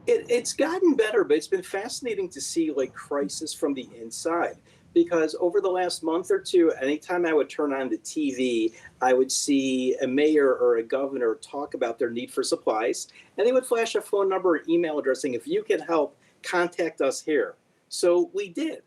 It's gotten better, but it's been fascinating to see crisis from the inside. Because over the last month or two, anytime I would turn on the TV, I would see a mayor or a governor talk about their need for supplies, and they would flash a phone number or email address saying, if you can help, contact us here. So we did.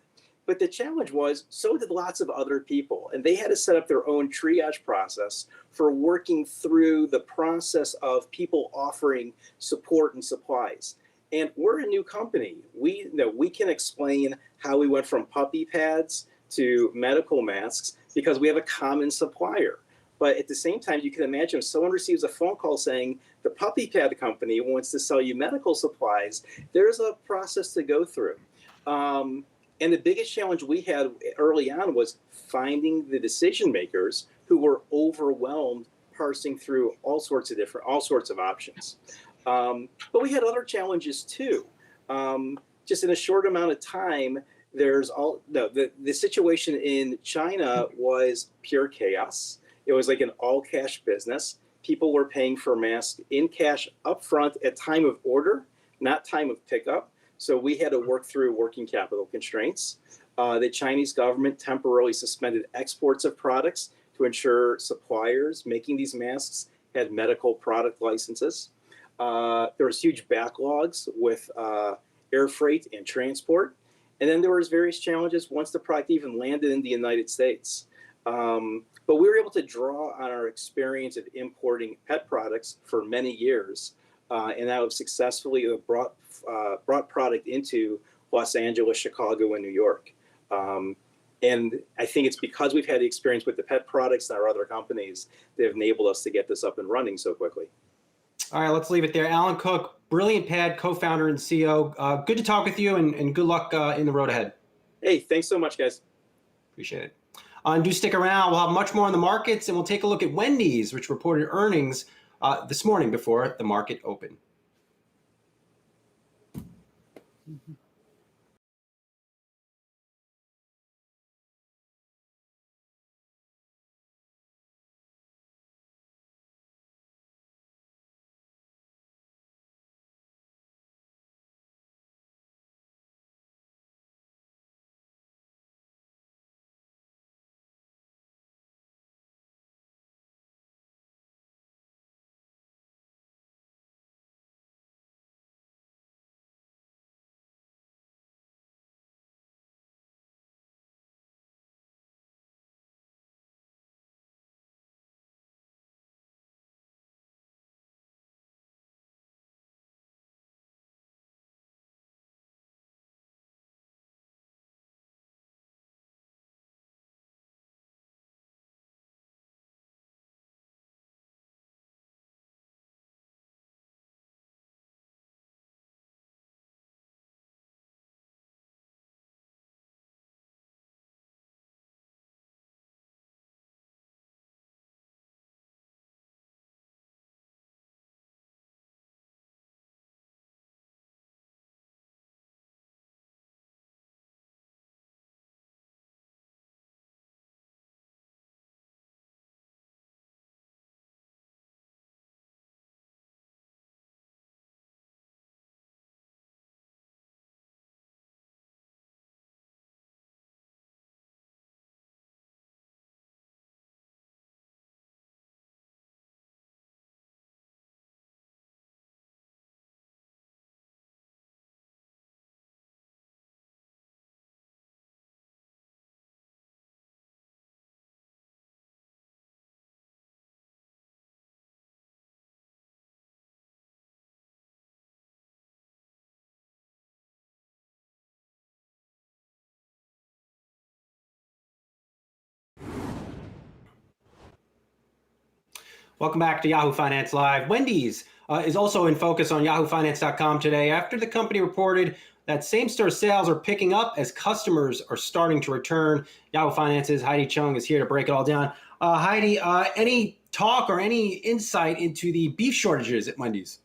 But the challenge was, so did lots of other people, and they had to set up their own triage process for working through the process of people offering support and supplies. And we're a new company. We can explain how we went from puppy pads to medical masks because we have a common supplier. But at the same time, you can imagine if someone receives a phone call saying the puppy pad company wants to sell you medical supplies, there's a process to go through. And the biggest challenge we had early on was finding the decision makers who were overwhelmed parsing through all sorts of options. But we had other challenges too. Just in a short amount of time, the situation in China was pure chaos. It was like an all cash business. People were paying for masks in cash upfront at time of order, not time of pickup. So we had to work through working capital constraints. The Chinese government temporarily suspended exports of products to ensure suppliers making these masks had medical product licenses. There was huge backlogs with air freight and transport. And then there was various challenges once the product even landed in the United States. But we were able to draw on our experience of importing pet products for many years, and that was successfully brought product into Los Angeles, Chicago, and New York. And I think it's because we've had the experience with the pet products and our other companies that have enabled us to get this up and running so quickly. All right, let's leave it there. Alan Cook, Brilliant Pad co-founder and CEO. Good to talk with you, and good luck in the road ahead. Hey, thanks so much, guys. Appreciate it. And do stick around. We'll have much more on the markets, and we'll take a look at Wendy's, which reported earnings this morning before the market opened. Welcome back to Yahoo Finance Live. Wendy's is also in focus on yahoofinance.com today after the company reported that same-store sales are picking up as customers are starting to return. Yahoo Finance's Heidi Chung is here to break it all down. Heidi, any talk or any insight into the beef shortages at Wendy's?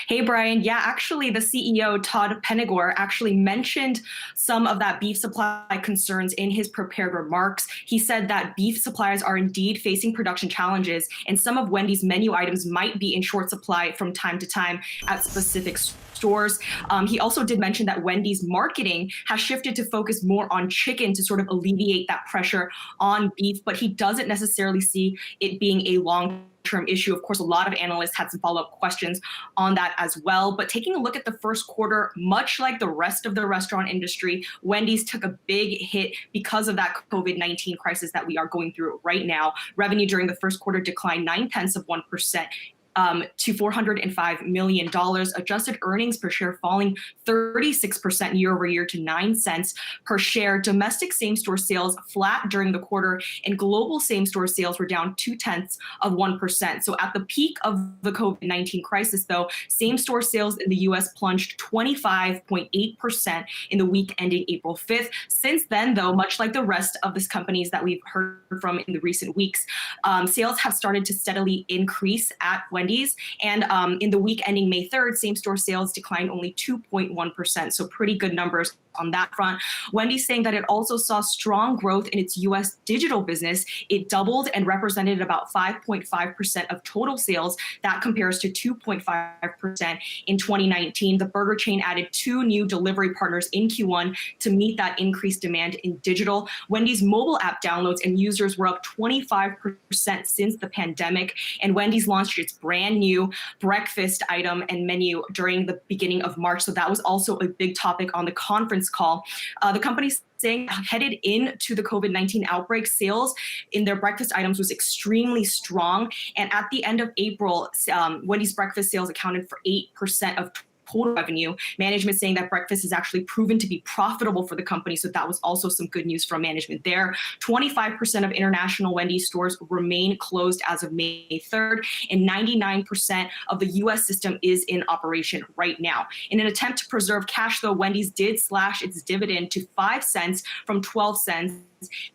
Hey, Brian. Yeah, actually, the CEO, Todd Penegor, actually mentioned some of that beef supply concerns in his prepared remarks. He said that beef suppliers are indeed facing production challenges, and some of Wendy's menu items might be in short supply from time to time at specific stores. He also did mention that Wendy's marketing has shifted to focus more on chicken to sort of alleviate that pressure on beef, but he doesn't necessarily see it being a long-term issue. Of course, a lot of analysts had some follow-up questions on that as well. But taking a look at the first quarter, much like the rest of the restaurant industry, Wendy's took a big hit because of that COVID-19 crisis that we are going through right now. Revenue during the first quarter declined 0.9% to $405 million. Adjusted earnings per share falling 36% year over year to 9 cents per share. Domestic same-store sales flat during the quarter, and global same-store sales were down 0.2%. So at the peak of the COVID-19 crisis, though, same-store sales in the U.S. plunged 25.8% in the week ending April 5th. Since then, though, much like the rest of these companies that we've heard from in the recent weeks, sales have started to steadily increase at Wendy's. And in the week ending May 3rd, same-store sales declined only 2.1%. So pretty good numbers on that front. Wendy's saying that it also saw strong growth in its U.S. digital business. It doubled and represented about 5.5% of total sales. That compares to 2.5% in 2019. The burger chain added 2 new delivery partners in Q1 to meet that increased demand in digital. Wendy's mobile app downloads and users were up 25% since the pandemic. And Wendy's launched its brand new breakfast item and menu during the beginning of March. So that was also a big topic on the conference call. The company's saying headed into the COVID-19 outbreak, sales in their breakfast items was extremely strong. And at the end of April, Wendy's breakfast sales accounted for 8% of total revenue. Management saying that breakfast has actually proven to be profitable for the company. So that was also some good news from management there. 25% of international Wendy's stores remain closed as of May 3rd, and 99% of the U.S. system is in operation right now. In an attempt to preserve cash, though, Wendy's did slash its dividend to 5 cents from 12 cents.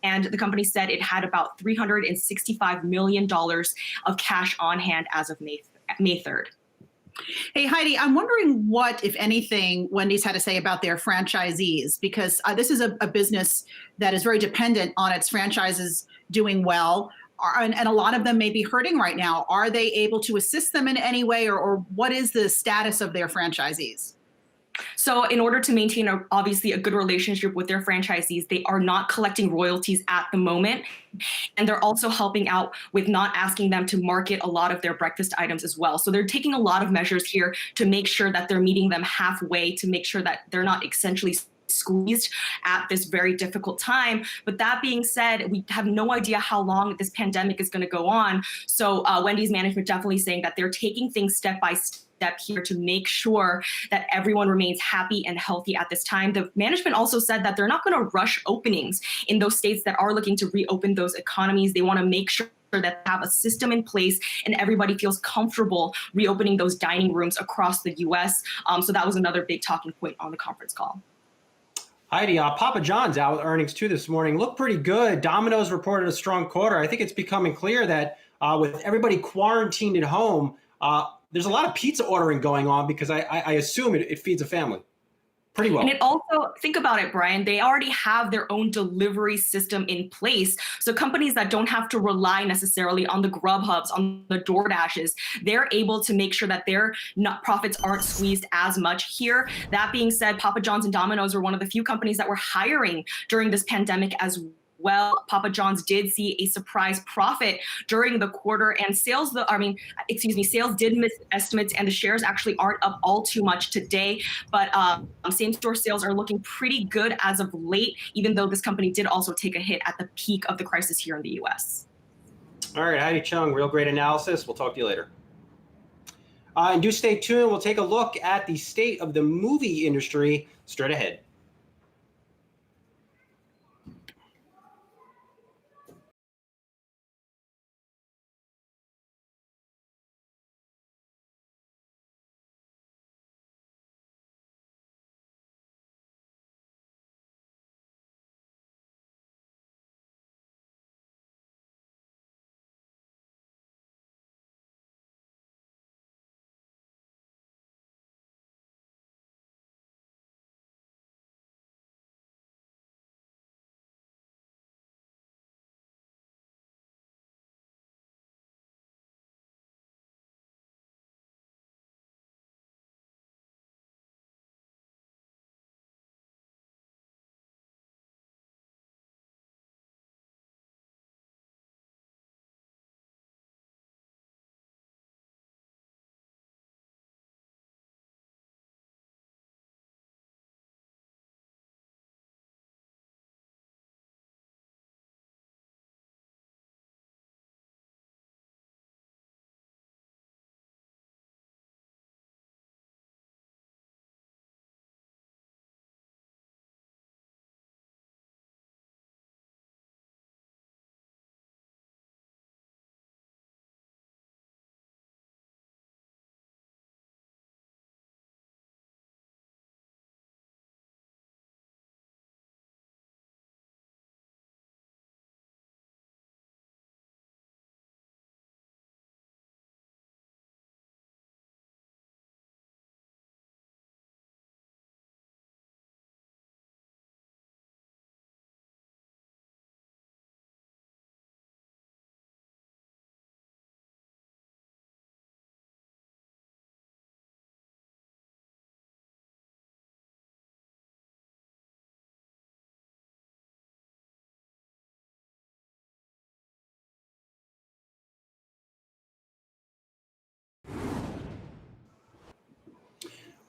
And the company said it had about $365 million of cash on hand as of May 3rd. Hey, Heidi, I'm wondering what, if anything, Wendy's had to say about their franchisees, because this is a business that is very dependent on its franchises doing well. And a lot of them may be hurting right now. Are they able to assist them in any way, or what is the status of their franchisees? So in order to maintain obviously a good relationship with their franchisees, they are not collecting royalties at the moment. And they're also helping out with not asking them to market a lot of their breakfast items as well. So they're taking a lot of measures here to make sure that they're meeting them halfway, to make sure that they're not essentially squeezed at this very difficult time. But that being said, we have no idea how long this pandemic is going to go on. So Wendy's management definitely saying that they're taking things step by step here to make sure that everyone remains happy and healthy at this time. The management also said that they're not going to rush openings in those states that are looking to reopen those economies. They want to make sure that they have a system in place and everybody feels comfortable reopening those dining rooms across the U.S. So that was another big talking point on the conference call. Heidi, Papa John's out with earnings too this morning. Looked pretty good. Domino's reported a strong quarter. I think it's becoming clear that with everybody quarantined at home, there's a lot of pizza ordering going on because I assume it feeds a family pretty well. And it also, think about it, Brian, they already have their own delivery system in place. So companies that don't have to rely necessarily on the Grubhubs, on the DoorDashes, they're able to make sure that their profits aren't squeezed as much here. That being said, Papa John's and Domino's were one of the few companies that were hiring during this pandemic as well. Papa John's did see a surprise profit during the quarter, and sales did miss estimates, and the shares actually aren't up all too much today. But same-store sales are looking pretty good as of late, even though this company did also take a hit at the peak of the crisis here in the U.S. All right, Heidi Chung, real great analysis. We'll talk to you later. And do stay tuned. We'll take a look at the state of the movie industry straight ahead.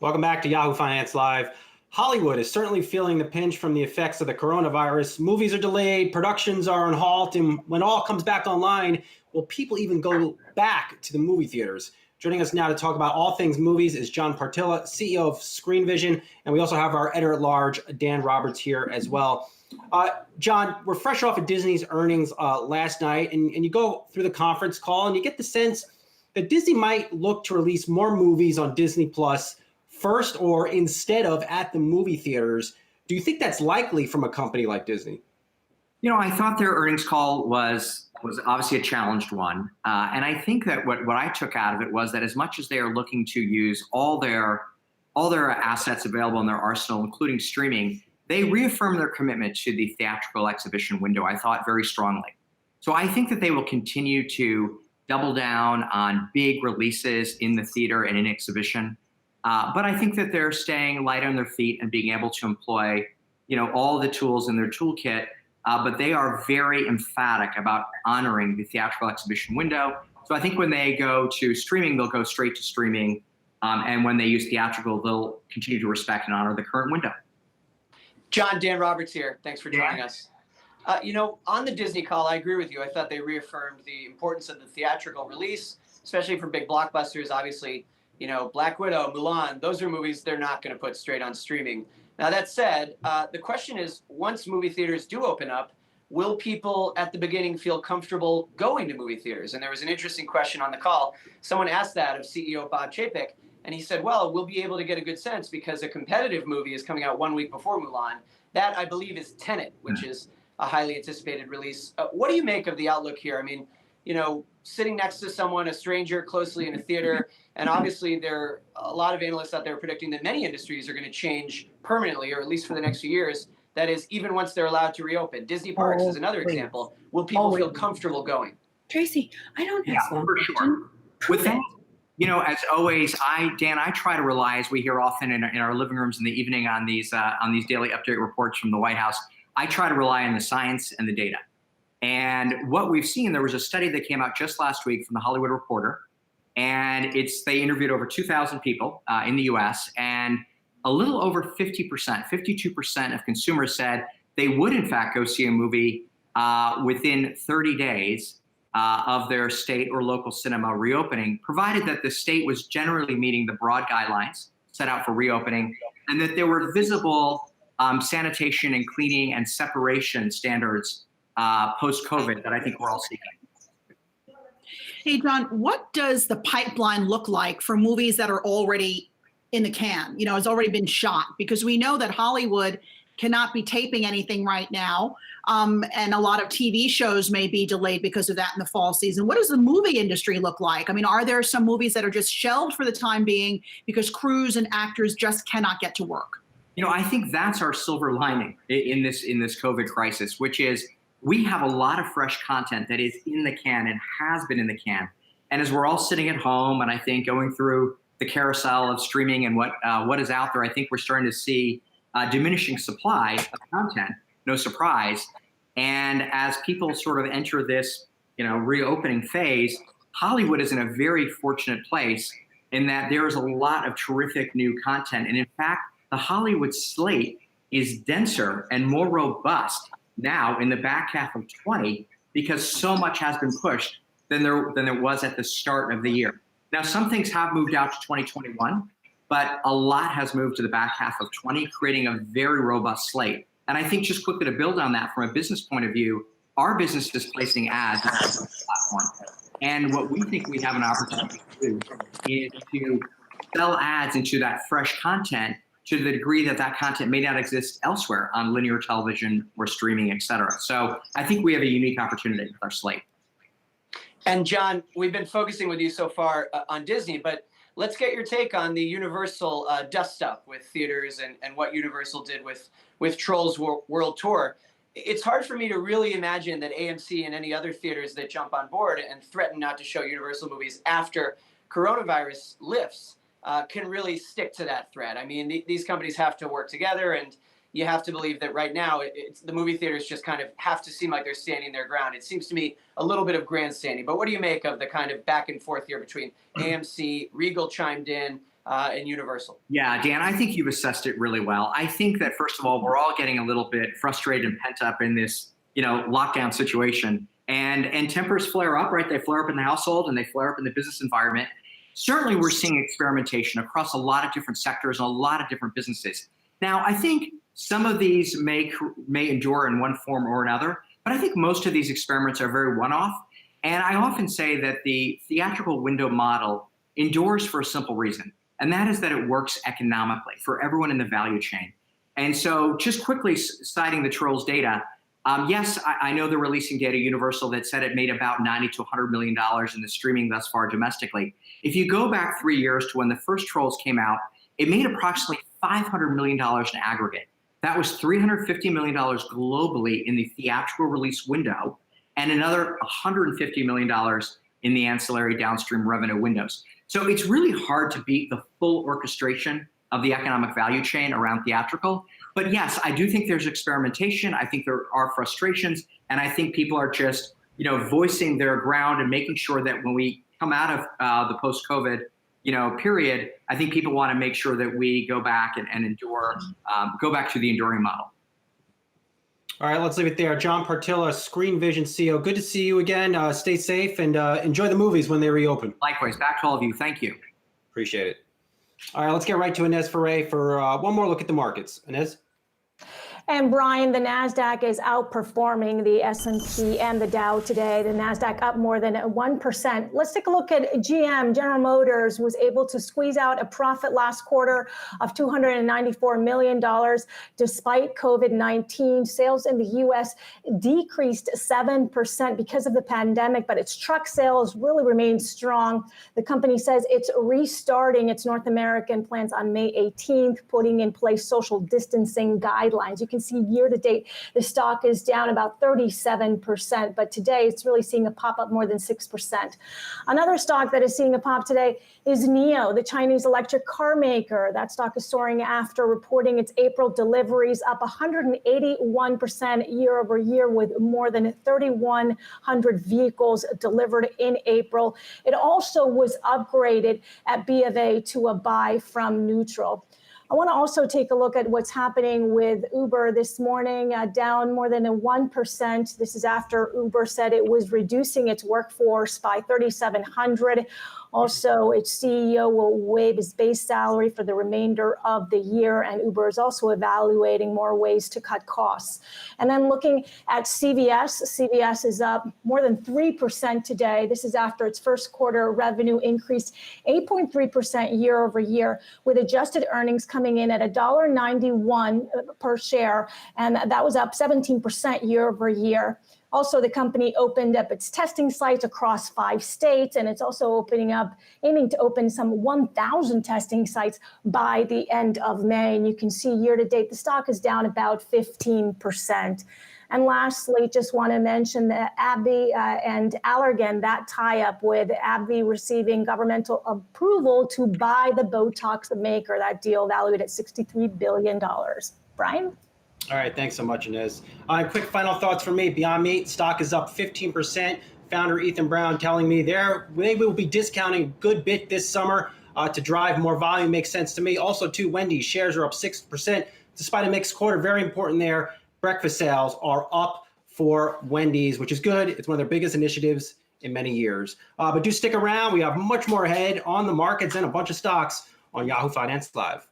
Welcome back to Yahoo Finance Live. Hollywood is certainly feeling the pinch from the effects of the coronavirus. Movies are delayed, productions are on halt, and when all comes back online, will people even go back to the movie theaters? Joining us now to talk about all things movies is John Partilla, CEO of Screen Vision, and we also have our editor-at-large, Dan Roberts, here as well. John, we're fresh off of Disney's earnings last night, and you go through the conference call, and you get the sense that Disney might look to release more movies on Disney Plus first or instead of at the movie theaters. Do you think that's likely from a company like Disney? You know, I thought their earnings call was obviously a challenged one. And I think that what I took out of it was that as much as they are looking to use all their assets available in their arsenal, including streaming, they reaffirmed their commitment to the theatrical exhibition window, I thought, very strongly. So I think that they will continue to double down on big releases in the theater and in exhibition. But I think that they're staying light on their feet and being able to employ, all the tools in their toolkit. But they are very emphatic about honoring the theatrical exhibition window. So I think when they go to streaming, they'll go straight to streaming. And when they use theatrical, they'll continue to respect and honor the current window. John, Dan Roberts here. Thanks for joining us. On the Disney call, I agree with you. I thought they reaffirmed the importance of the theatrical release, especially for big blockbusters. Obviously, Black Widow, Mulan, those are movies they're not going to put straight on streaming. Now, that said, the question is, once movie theaters do open up, will people at the beginning feel comfortable going to movie theaters? And there was an interesting question on the call. Someone asked that of CEO Bob Chapek, and he said, well, we'll be able to get a good sense because a competitive movie is coming out 1 week before Mulan. That, I believe, is Tenet, which is a highly anticipated release. What do you make of the outlook here? I mean, sitting next to someone, a stranger, closely in a theater, and obviously there are a lot of analysts out there predicting that many industries are going to change permanently, or at least for the next few years. That is, even once they're allowed to reopen. Disney parks is another example. Will people feel comfortable going? Tracy, I don't Yeah, for sure. With that, as always, Dan, I try to rely, as we hear often in our living rooms in the evening on these daily update reports from the White House, I try to rely on the science and the data. And what we've seen, there was a study that came out just last week from the Hollywood Reporter, and they interviewed over 2,000 people in the U.S., and a little over 50%, 52% of consumers said they would in fact go see a movie within 30 days of their state or local cinema reopening, provided that the state was generally meeting the broad guidelines set out for reopening, and that there were visible sanitation and cleaning and separation standards post-COVID that I think we're all seeking. Hey, John, what does the pipeline look like for movies that are already in the can? It's already been shot, because we know that Hollywood cannot be taping anything right now. And a lot of TV shows may be delayed because of that in the fall season. What does the movie industry look like? I mean, are there some movies that are just shelved for the time being because crews and actors just cannot get to work? I think that's our silver lining in this COVID crisis, which is we have a lot of fresh content that is in the can and has been in the can. And as we're all sitting at home and I think going through the carousel of streaming and what is out there, I think we're starting to see diminishing supply of content, no surprise. And as people sort of enter this, reopening phase, Hollywood is in a very fortunate place in that there is a lot of terrific new content. And in fact, the Hollywood slate is denser and more robust now in the back half of 20 because so much has been pushed than there was at the start of the year. Now, some things have moved out to 2021, but a lot has moved to the back half of 20, creating a very robust slate. And I think just quickly to build on that from a business point of view, our business is placing ads on the platform. And what we think we have an opportunity to do is to sell ads into that fresh content to the degree that that content may not exist elsewhere on linear television or streaming, et cetera. So I think we have a unique opportunity with our slate. And John, we've been focusing with you so far on Disney, but let's get your take on the Universal dust up with theaters and what Universal did with Trolls World Tour. It's hard for me to really imagine that AMC and any other theaters that jump on board and threaten not to show Universal movies after coronavirus lifts can really stick to that threat. I mean, these companies have to work together, and you have to believe that right now the movie theaters just kind of have to seem like they're standing their ground. It seems to me a little bit of grandstanding. But what do you make of the kind of back and forth here between AMC, Regal chimed in, and Universal? Yeah, Dan, I think you've assessed it really well. I think that, first of all, we're all getting a little bit frustrated and pent up in this, lockdown situation. And tempers flare up, right? They flare up in the household and they flare up in the business environment. Certainly, we're seeing experimentation across a lot of different sectors and a lot of different businesses. Now, I think some of these may endure in one form or another, but I think most of these experiments are very one-off. And I often say that the theatrical window model endures for a simple reason, and that is that it works economically for everyone in the value chain. And so just quickly citing the Trolls data, yes, I know they're releasing data, Universal, that said it made about $90 to $100 million in the streaming thus far domestically. If you go back 3 years to when the first Trolls came out, it made approximately $500 million in aggregate. That was $350 million globally in the theatrical release window, and another $150 million in the ancillary downstream revenue windows. So it's really hard to beat the full orchestration of the economic value chain around theatrical. But yes, I do think there's experimentation. I think there are frustrations. And I think people are just, voicing their ground and making sure that when we come out of the post-COVID, period, I think people want to make sure that we go back and endure, go back to the enduring model. All right, let's leave it there. John Partilla, Screen Vision CEO. Good to see you again. Stay safe and enjoy the movies when they reopen. Likewise, back to all of you. Thank you. Appreciate it. All right, let's get right to Inez Ferre for one more look at the markets. Inez? And Brian, the NASDAQ is outperforming the S&P and the Dow today. The NASDAQ up more than 1%. Let's take a look at GM. General Motors was able to squeeze out a profit last quarter of $294 million despite COVID-19. Sales in the U.S. decreased 7% because of the pandemic, but its truck sales really remain strong. The company says it's restarting its North American plants on May 18th, putting in place social distancing guidelines. You can see year to date, the stock is down about 37%, but today it's really seeing a pop up more than 6%. Another stock that is seeing a pop today is NIO, the Chinese electric car maker. That stock is soaring after reporting its April deliveries up 181% year over year, with more than 3,100 vehicles delivered in April. It also was upgraded at B of A to a buy from neutral. I want to also take a look at what's happening with Uber this morning, down more than 1%. This is after Uber said it was reducing its workforce by 3,700. Also, its CEO will waive his base salary for the remainder of the year, and Uber is also evaluating more ways to cut costs. And then looking at CVS, CVS is up more than 3% today. This is after its first quarter revenue increased 8.3% year over year, with adjusted earnings coming in at $1.91 per share, and that was up 17% year over year. Also, the company opened up its testing sites across 5 states, and it's also aiming to open some 1,000 testing sites by the end of May. And you can see year to date, the stock is down about 15%. And lastly, just want to mention that AbbVie and Allergan, that tie-up with AbbVie receiving governmental approval to buy the Botox maker, that deal valued at $63 billion. Brian? All right, thanks so much, Inez. Quick final thoughts from me. Beyond Meat stock is up 15%. Founder Ethan Brown telling me they will be discounting a good bit this summer to drive more volume. Makes sense to me. Also, too, Wendy's shares are up 6% despite a mixed quarter. Very important there. Breakfast sales are up for Wendy's, which is good. It's one of their biggest initiatives in many years. But do stick around. We have much more ahead on the markets and a bunch of stocks on Yahoo Finance Live.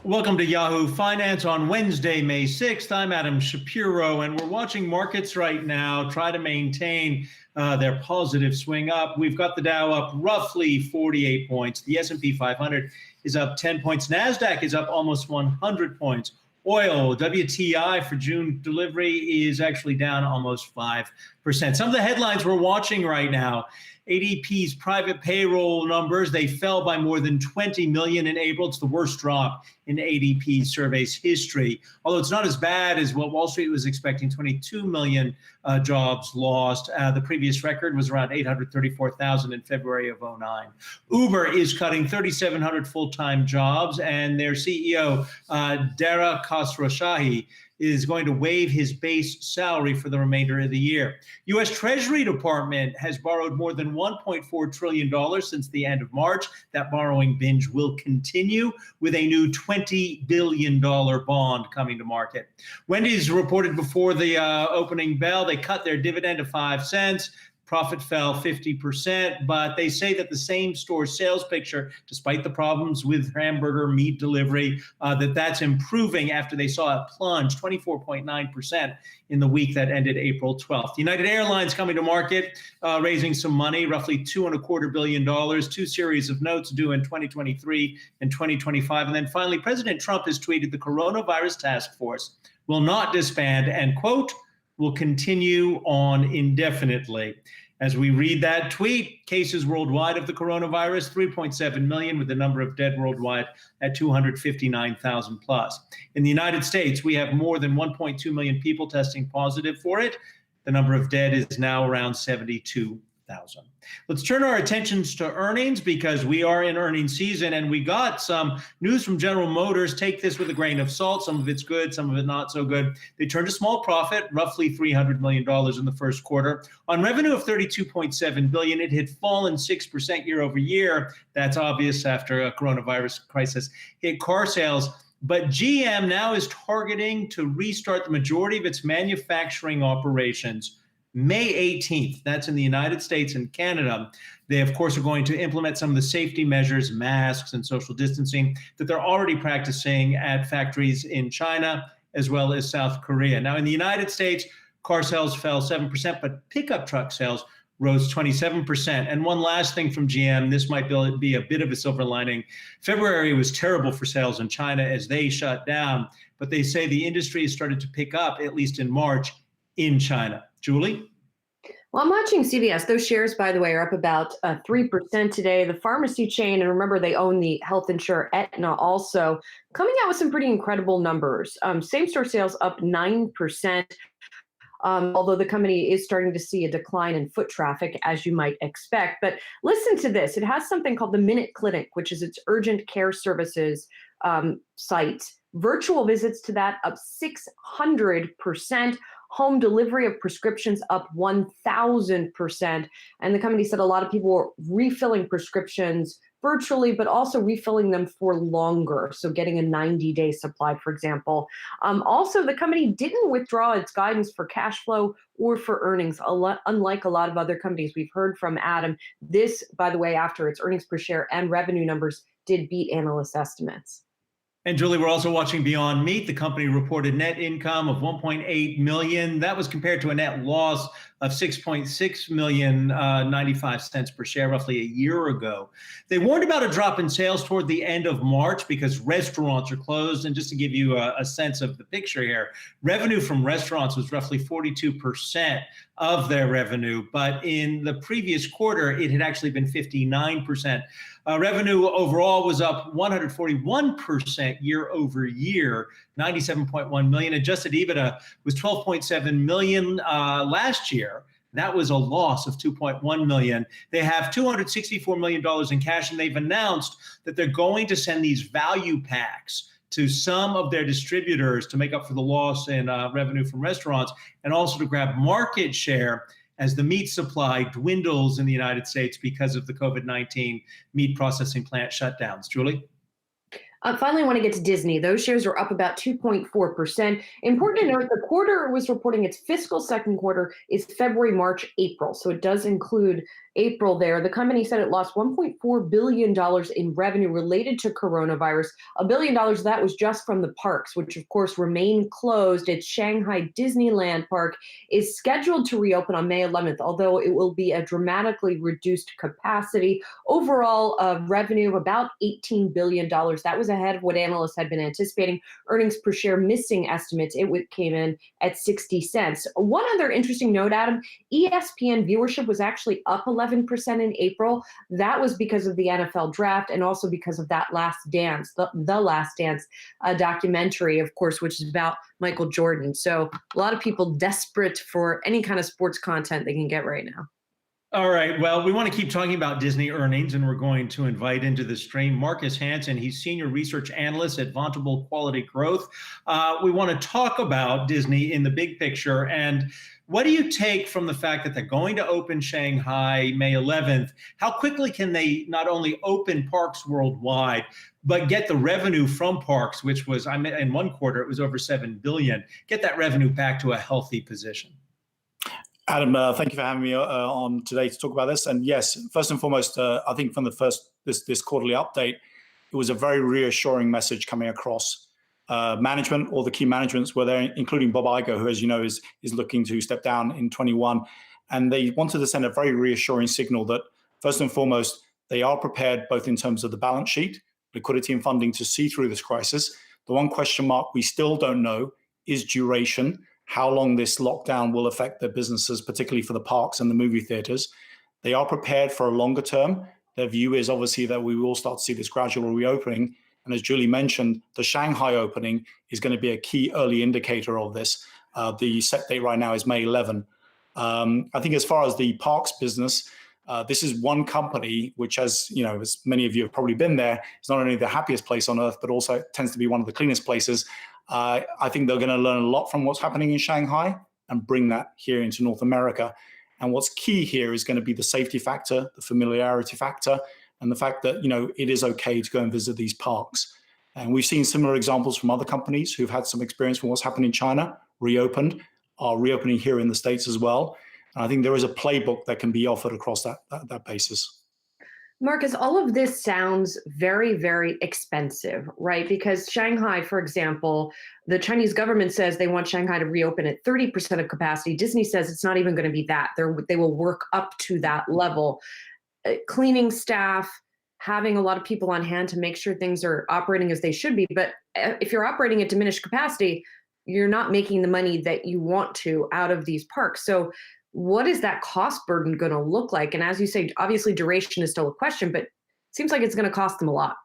Welcome to Yahoo Finance on Wednesday, May 6th. I'm Adam Shapiro, and we're watching markets right now try to maintain their positive swing up. We've got the Dow up roughly 48 points. The S&P 500 is up 10 points. NASDAQ is up almost 100 points. Oil, WTI for June delivery is actually down almost 5%. Some of the headlines we're watching right now: ADP's private payroll numbers, they fell by more than 20 million in April. It's the worst drop in ADP survey's history. Although it's not as bad as what Wall Street was expecting, 22 million jobs lost. The previous record was around 834,000 in February of 2009. Uber is cutting 3,700 full-time jobs, and their CEO, Dara Khosrowshahi, is going to waive his base salary for the remainder of the year. U.S. Treasury Department has borrowed more than $1.4 trillion since the end of March. That borrowing binge will continue with a new $20 billion bond coming to market. Wendy's reported before the opening bell, they cut their dividend to 5 cents. Profit fell 50%, but they say that the same store sales picture, despite the problems with hamburger meat delivery, that's improving after they saw it plunge 24.9% in the week that ended April 12th. United Airlines coming to market, raising some money, roughly $2.25 billion, two series of notes due in 2023 and 2025. And then finally, President Trump has tweeted the coronavirus task force will not disband and, quote, will continue on indefinitely. As we read that tweet, cases worldwide of the coronavirus, 3.7 million, with the number of dead worldwide at 259,000 plus. In the United States, we have more than 1.2 million people testing positive for it. The number of dead is now around 72,000. Let's turn our attentions to earnings, because we are in earnings season, and we got some news from General Motors. Take this with a grain of salt. Some of it's good, some of it not so good. They turned a small profit, roughly $300 million in the first quarter. On revenue of $32.7 billion, it had fallen 6% year over year. That's obvious after a coronavirus crisis hit car sales. But GM now is targeting to restart the majority of its manufacturing operations May 18th. That's in the United States and Canada. They, of course, are going to implement some of the safety measures, masks and social distancing, that they're already practicing at factories in China as well as South Korea. Now, in the United States, car sales fell 7%, but pickup truck sales rose 27%. And one last thing from GM, this might be a bit of a silver lining. February was terrible for sales in China as they shut down, but they say the industry has started to pick up, at least in March, in China. Julie? Well, I'm watching CVS. Those shares, by the way, are up about 3% today. The pharmacy chain, and remember, they own the health insurer Aetna also, coming out with some pretty incredible numbers. Same-store sales up 9%, although the company is starting to see a decline in foot traffic, as you might expect. But listen to this. It has something called the Minute Clinic, which is its urgent care services site. Virtual visits to that up 600%. Home delivery of prescriptions up 1,000%. And the company said a lot of people were refilling prescriptions virtually, but also refilling them for longer. So getting a 90-day supply, for example. Also, the company didn't withdraw its guidance for cash flow or for earnings, unlike a lot of other companies we've heard from. Adam, this, by the way, after its earnings per share and revenue numbers did beat analyst estimates. And Julie, we're also watching Beyond Meat. The company reported net income of $1.8 million. That was compared to a net loss of $6.6 million, 95 cents per share, roughly a year ago. They warned about a drop in sales toward the end of March because restaurants are closed. And just to give you a sense of the picture here, revenue from restaurants was roughly 42% of their revenue. But in the previous quarter, it had actually been 59%. Revenue overall was up 141% year over year, 97.1 million. Adjusted EBITDA was 12.7 million last year. That was a loss of 2.1 million. They have $264 million in cash, and they've announced that they're going to send these value packs to some of their distributors to make up for the loss in revenue from restaurants, and also to grab market share as the meat supply dwindles in the United States because of the COVID-19 meat processing plant shutdowns. Julie? Finally, I want to get to Disney. Those shares are up about 2.4%. Important to note, the quarter was reporting its fiscal second quarter is February, March, April. So it does include April there, the company said it lost $1.4 billion in revenue related to coronavirus. $1 billion of that was just from the parks, which of course remain closed. Its Shanghai Disneyland park is scheduled to reopen on May 11th, although it will be a dramatically reduced capacity. Overall revenue of about $18 billion. That was ahead of what analysts had been anticipating. Earnings per share missing estimates. It came in at 60 cents. One other interesting note, Adam, ESPN viewership was actually up 11% in April. That was because of the NFL draft and also because of that Last Dance, the Last Dance documentary, of course, which is about Michael Jordan. So a lot of people desperate for any kind of sports content they can get right now. All right. Well, we want to keep talking about Disney earnings, and we're going to invite into the stream Marcus Hansen. He's senior research analyst at Vontable Quality Growth. We want to talk about Disney in the big picture. And what do you take from the fact that they're going to open Shanghai May 11th? How quickly can they not only open parks worldwide, but get the revenue from parks, which was, in one quarter, it was over $7 billion, get that revenue back to a healthy position? Adam, thank you for having me on today to talk about this. And yes, first and foremost, I think from this quarterly update, it was a very reassuring message coming across. Management, all the key managements were there, including Bob Iger, who, as you know, is looking to step down in 21. And they wanted to send a very reassuring signal that, first and foremost, they are prepared both in terms of the balance sheet, liquidity and funding to see through this crisis. The one question mark we still don't know is duration, how long this lockdown will affect their businesses, particularly for the parks and the movie theaters. They are prepared for a longer term. Their view is obviously that we will start to see this gradual reopening. And as Julie mentioned, the Shanghai opening is going to be a key early indicator of this. The set date right now is May 11. I think as far as the parks business, this is one company which, as you know, as many of you have probably been there, it's not only the happiest place on earth, but also tends to be one of the cleanest places. I think they're going to learn a lot from what's happening in Shanghai and bring that here into North America. And what's key here is going to be the safety factor, the familiarity factor, and the fact that, you know, it is okay to go and visit these parks. And we've seen similar examples from other companies who've had some experience from what's happened in China, are reopening here in the States as well. And I think there is a playbook that can be offered across that basis. Marcus, all of this sounds very, very expensive, right? Because Shanghai, for example, the Chinese government says they want Shanghai to reopen at 30% of capacity. Disney says it's not even going to be that. They will work up to that level. Cleaning staff, having a lot of people on hand to make sure things are operating as they should be. But if you're operating at diminished capacity, you're not making the money that you want to out of these parks. So what is that cost burden going to look like? And as you say, obviously duration is still a question, but it seems like it's going to cost them a lot.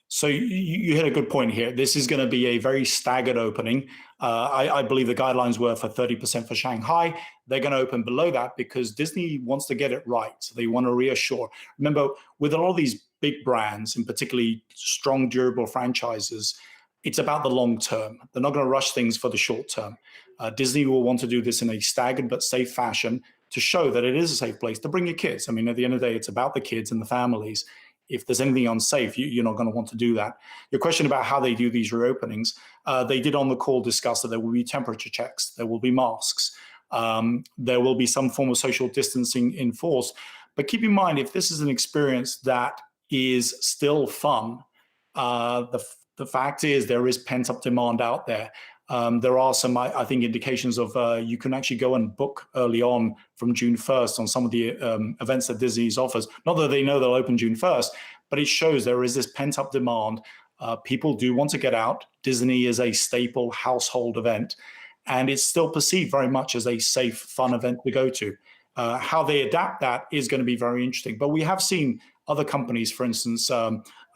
So you hit a good point here. This is going to be a very staggered opening. I believe the guidelines were for 30% for Shanghai. They're going to open below that because Disney wants to get it right. So they want to reassure. Remember, with a lot of these big brands, and particularly strong, durable franchises, it's about the long term. They're not going to rush things for the short term. Disney will want to do this in a staggered but safe fashion to show that it is a safe place to bring your kids. I mean, at the end of the day, it's about the kids and the families. If there's anything unsafe, you're not going to want to do that. Your question about how they do these reopenings, they did on the call discuss that there will be temperature checks, there will be masks, there will be some form of social distancing enforced. But keep in mind, if this is an experience that is still fun, the fact is there is pent-up demand out there. There are some, I think, indications of you can actually go and book early on from June 1st on some of the events that Disney's offers. Not that they know they'll open June 1st, but it shows there is this pent-up demand. People do want to get out. Disney is a staple household event, and it's still perceived very much as a safe, fun event to go to. How they adapt that is going to be very interesting. But we have seen other companies, for instance,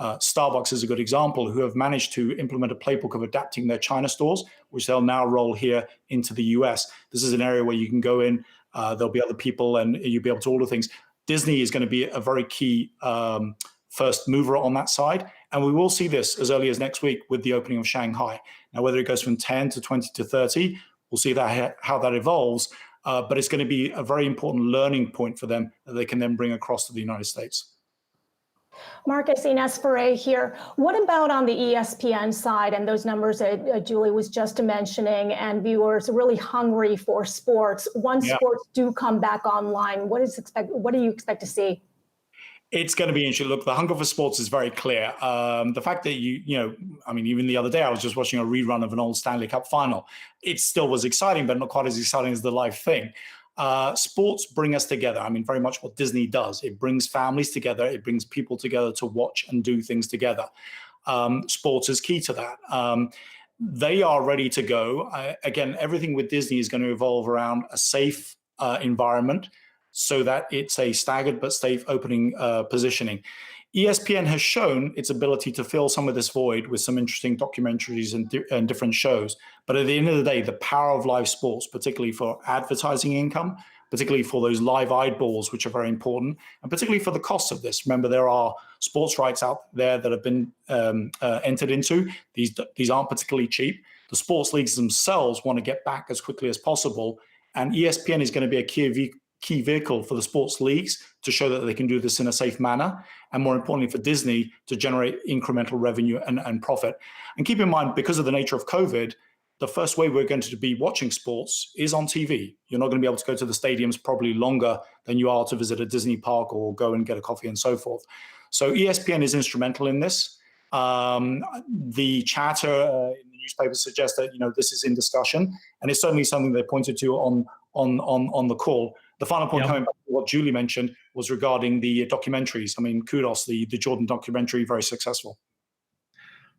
Starbucks is a good example, who have managed to implement a playbook of adapting their China stores, which they'll now roll here into the US. This is an area where you can go in, there'll be other people, and you'll be able to order things. Disney is going to be a very key first mover on that side. And we will see this as early as next week with the opening of Shanghai. Now, whether it goes from 10 to 20 to 30, we'll see how that evolves. But it's going to be a very important learning point for them that they can then bring across to the United States. Marcus, Ines Ferre here. What about on the ESPN side and those numbers that Julie was just mentioning, and viewers really hungry for sports? Once sports do come back online, what do you expect to see? It's going to be interesting. Look, the hunger for sports is very clear. The fact that even the other day I was just watching a rerun of an old Stanley Cup final. It still was exciting, but not quite as exciting as the live thing. Sports bring us together. I mean, very much what Disney does. It brings families together. It brings people together to watch and do things together. Sports is key to that. They are ready to go. Again, everything with Disney is going to evolve around a safe environment, so that it's a staggered but safe opening positioning. ESPN has shown its ability to fill some of this void with some interesting documentaries and different shows. But at the end of the day, the power of live sports, particularly for advertising income, particularly for those live eyeballs, which are very important, and particularly for the cost of this. Remember, there are sports rights out there that have been entered into. These aren't particularly cheap. The sports leagues themselves want to get back as quickly as possible. And ESPN is going to be a key vehicle for the sports leagues to show that they can do this in a safe manner, and more importantly for Disney to generate incremental revenue and profit. And keep in mind, because of the nature of COVID, the first way we're going to be watching sports is on TV. You're not going to be able to go to the stadiums probably longer than you are to visit a Disney park or go and get a coffee and so forth. So ESPN is instrumental in this. The chatter in the newspaper suggests that this is in discussion, and it's certainly something they pointed to on the call. The final point coming back to what Julie mentioned was regarding the documentaries. I mean, kudos, the Jordan documentary, very successful.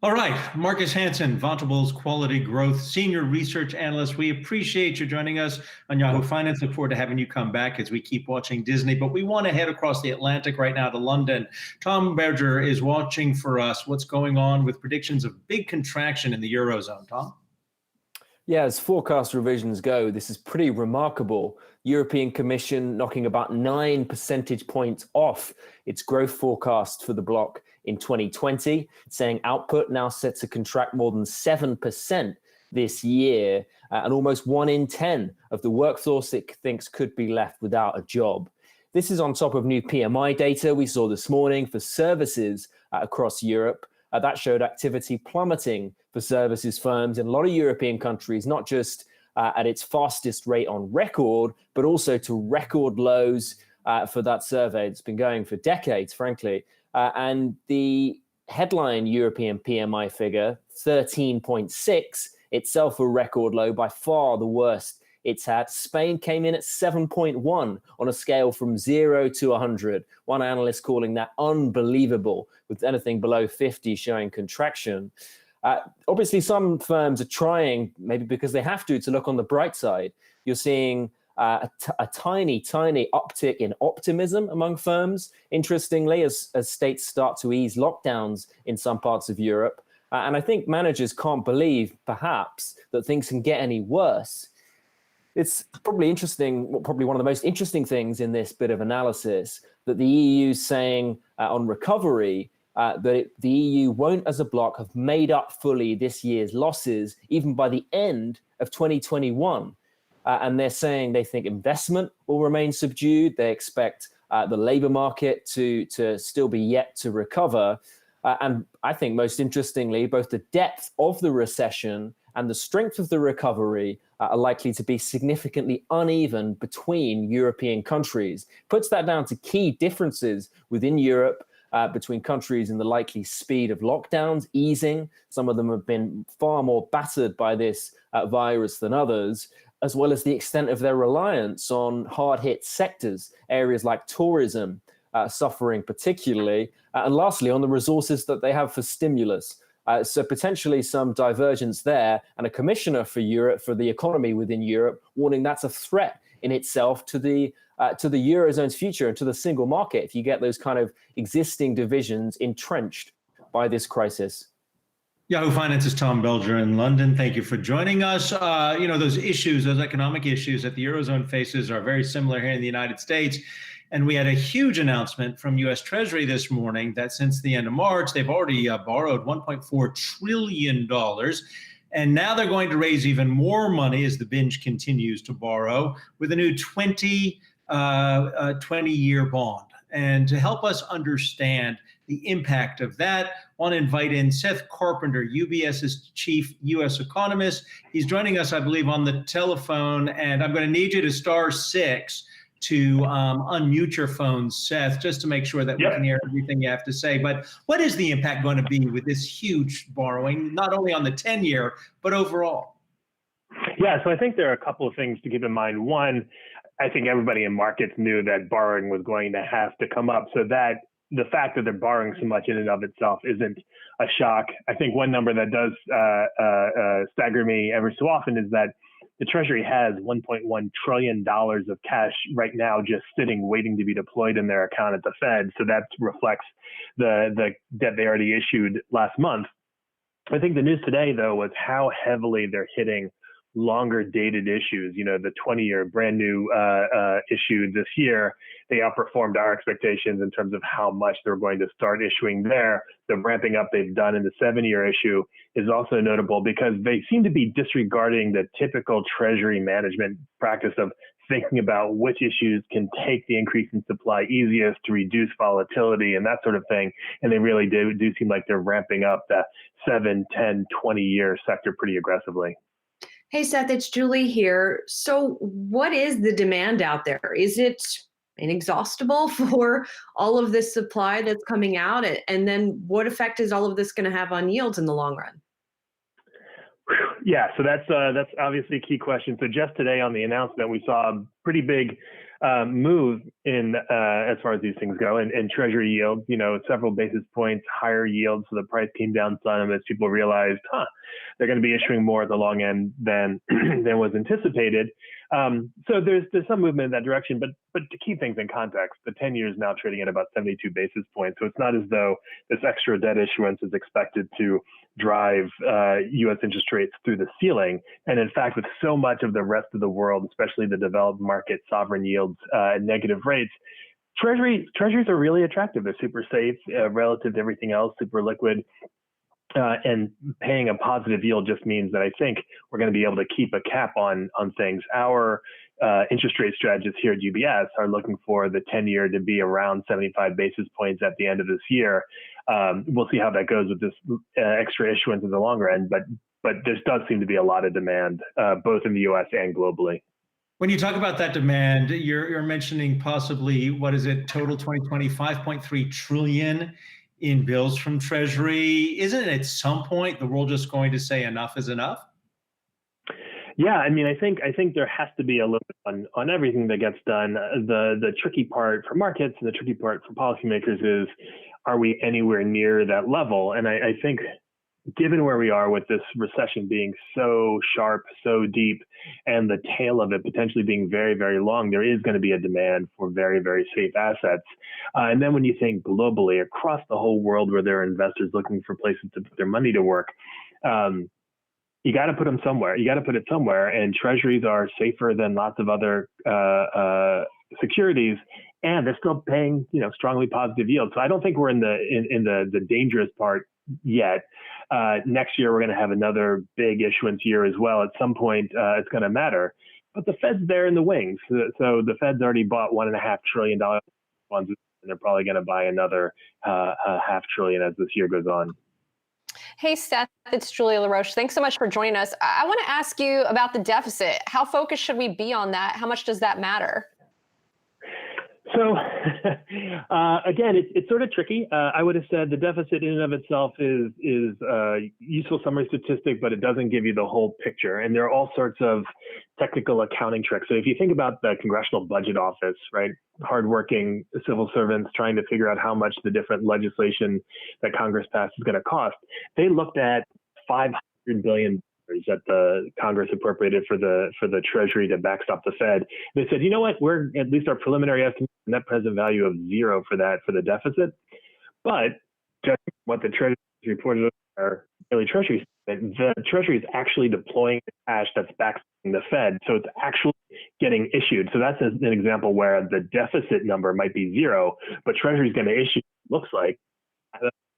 All right, Marcus Hansen, Vontable's Quality Growth Senior Research Analyst. We appreciate you joining us on Yahoo Finance. Look forward to having you come back as we keep watching Disney. But we want to head across the Atlantic right now to London. Tom Berger is watching for us what's going on with predictions of big contraction in the Eurozone. Tom? Yeah, as forecast revisions go, this is pretty remarkable. European Commission knocking about 9 percentage points off its growth forecast for the bloc in 2020, saying output now set to contract more than 7% this year, and almost 1 in 10 of the workforce it thinks could be left without a job. This is on top of new PMI data we saw this morning for services across Europe. That showed activity plummeting for services firms in a lot of European countries, not just at its fastest rate on record, but also to record lows for that survey. It's been going for decades, frankly. And the headline European PMI figure, 13.6, itself a record low, by far the worst it's had. Spain came in at 7.1 on a scale from 0 to 100. One analyst calling that unbelievable, with anything below 50 showing contraction. Obviously, some firms are trying, maybe because they have to look on the bright side. You're seeing a tiny uptick in optimism among firms, interestingly, as states start to ease lockdowns in some parts of Europe. And I think managers can't believe, perhaps, that things can get any worse. It's probably interesting, probably one of the most interesting things in this bit of analysis, that the EU is saying on recovery that the EU won't, as a bloc, have made up fully this year's losses, even by the end of 2021. And they're saying they think investment will remain subdued. They expect the labor market to still be yet to recover. And I think most interestingly, both the depth of the recession and the strength of the recovery are likely to be significantly uneven between European countries. Puts that down to key differences within Europe between countries in the likely speed of lockdowns easing. Some of them have been far more battered by this virus than others, as well as the extent of their reliance on hard-hit sectors, areas like tourism suffering particularly, and lastly, on the resources that they have for stimulus. So potentially some divergence there, and a commissioner for Europe, for the economy within Europe, warning that's a threat in itself to the Eurozone's future and to the single market if you get those kind of existing divisions entrenched by this crisis. Yahoo Finance's Tom Belger in London. Thank you for joining us. Those issues, those economic issues that the Eurozone faces are very similar here in the United States. And we had a huge announcement from U.S. Treasury this morning that since the end of March, they've already borrowed $1.4 trillion. And now they're going to raise even more money as the binge continues to borrow with a new 20-year bond. And to help us understand the impact of that. I want to invite in Seth Carpenter, UBS's chief U.S. economist. He's joining us, I believe, on the telephone, and I'm going to need you to *6 to unmute your phone, Seth, just to make sure that we can hear everything you have to say. But what is the impact going to be with this huge borrowing, not only on the 10-year, but overall? Yeah, so I think there are a couple of things to keep in mind. One, I think everybody in markets knew that borrowing was going to have to come up, so that the fact that they're borrowing so much in and of itself isn't a shock. I think one number that does stagger me every so often is that the Treasury has $1.1 trillion of cash right now just sitting, waiting to be deployed in their account at the Fed. So that reflects the debt they already issued last month. I think the news today, though, was how heavily they're hitting longer dated issues. You know, the 20-year brand new issue this year, they outperformed our expectations in terms of how much they're going to start issuing there. The ramping up they've done in the 7-year issue is also notable because they seem to be disregarding the typical Treasury management practice of thinking about which issues can take the increase in supply easiest to reduce volatility and that sort of thing. And they really do seem like they're ramping up the 7, 10, 20-year sector pretty aggressively. Hey, Seth, it's Julie here. So what is the demand out there? Is it inexhaustible for all of this supply that's coming out? And then what effect is all of this going to have on yields in the long run? Yeah, so that's obviously a key question. So just today on the announcement, we saw a pretty big move in as far as these things go, and Treasury yield, you know, several basis points higher yield. So the price came down some as people realized, they're going to be issuing more at the long end than was anticipated. So there's some movement in that direction, but to keep things in context, the 10-year is now trading at about 72 basis points. So it's not as though this extra debt issuance is expected to drive U.S. interest rates through the ceiling. And in fact, with so much of the rest of the world, especially the developed market sovereign yields at negative rates, treasuries are really attractive. They're super safe relative to everything else, super liquid. And paying a positive yield just means that I think we're going to be able to keep a cap on things. Our interest rate strategists here at UBS are looking for the 10-year to be around 75 basis points at the end of this year. We'll see how that goes with this extra issuance in the longer end, but there does seem to be a lot of demand, both in the U.S. and globally. When you talk about that demand, you're mentioning possibly, what is it, total 2020, 5.3 trillion in bills from Treasury. Isn't it at some point the world just going to say enough is enough? Yeah, I mean, I think there has to be a limit on everything that gets done. The tricky part for markets and the tricky part for policymakers is, are we anywhere near that level? And I think given where we are with this recession being so sharp, so deep, and the tail of it potentially being very, very long, there is going to be a demand for very, very safe assets. And then when you think globally, across the whole world where there are investors looking for places to put their money to work, you got to put them somewhere. You got to put it somewhere. And treasuries are safer than lots of other securities, and they're still paying, strongly positive yields. So I don't think we're in the dangerous part yet. Next year, we're going to have another big issuance year as well. At some point, it's going to matter. But the Fed's there in the wings. So the Fed's already bought $1.5 trillion bonds, and they're probably going to buy another $500 billion as this year goes on. Hey, Seth, it's Julia LaRoche. Thanks so much for joining us. I want to ask you about the deficit. How focused should we be on that? How much does that matter? So again, it's sort of tricky. I would have said the deficit in and of itself is a useful summary statistic, but it doesn't give you the whole picture. And there are all sorts of technical accounting tricks. So if you think about the Congressional Budget Office, right, hardworking civil servants trying to figure out how much the different legislation that Congress passed is going to cost, they looked at $500 billion that the Congress appropriated for the Treasury to backstop the Fed. They said, you know what, we're at least our preliminary estimate net present value of $0 for the deficit. But just what the Treasury reported our daily Treasury statement, the Treasury is actually deploying cash that's backstopping the Fed. So it's actually getting issued. So that's an example where the deficit number might be 0, but Treasury is going to issue, looks like,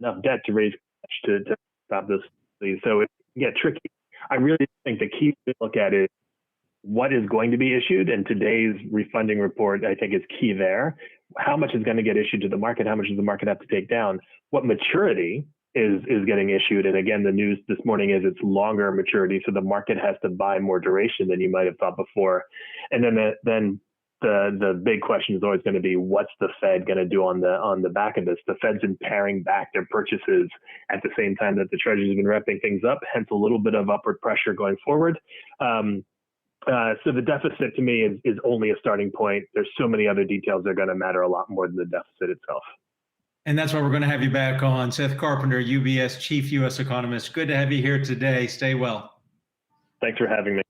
enough debt to raise cash to stop this. So it can get tricky. I really think the key to look at is what is going to be issued, and today's refunding report, I think, is key there. how much is going to get issued to the market? How much does the market have to take down? What maturity is getting issued? And again, the news this morning is it's longer maturity, so the market has to buy more duration than you might have thought before. And then the big question is always going to be, what's the Fed going to do on the back of this? The Fed's been paring back their purchases at the same time that the Treasury has been ramping things up, hence a little bit of upward pressure going forward. So the deficit to me is only a starting point. There's so many other details that are going to matter a lot more than the deficit itself. And that's why we're going to have you back on. Seth Carpenter, UBS Chief U.S. Economist. Good to have you here today. Stay well. Thanks for having me.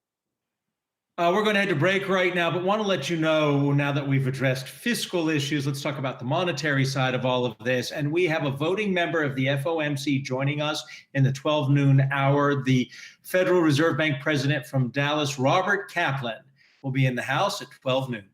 We're going to head to break right now, but want to let you know, now that we've addressed fiscal issues, let's talk about the monetary side of all of this. And we have a voting member of the FOMC joining us in the 12 noon hour. The Federal Reserve Bank president from Dallas, Robert Kaplan, will be in the house at 12 noon.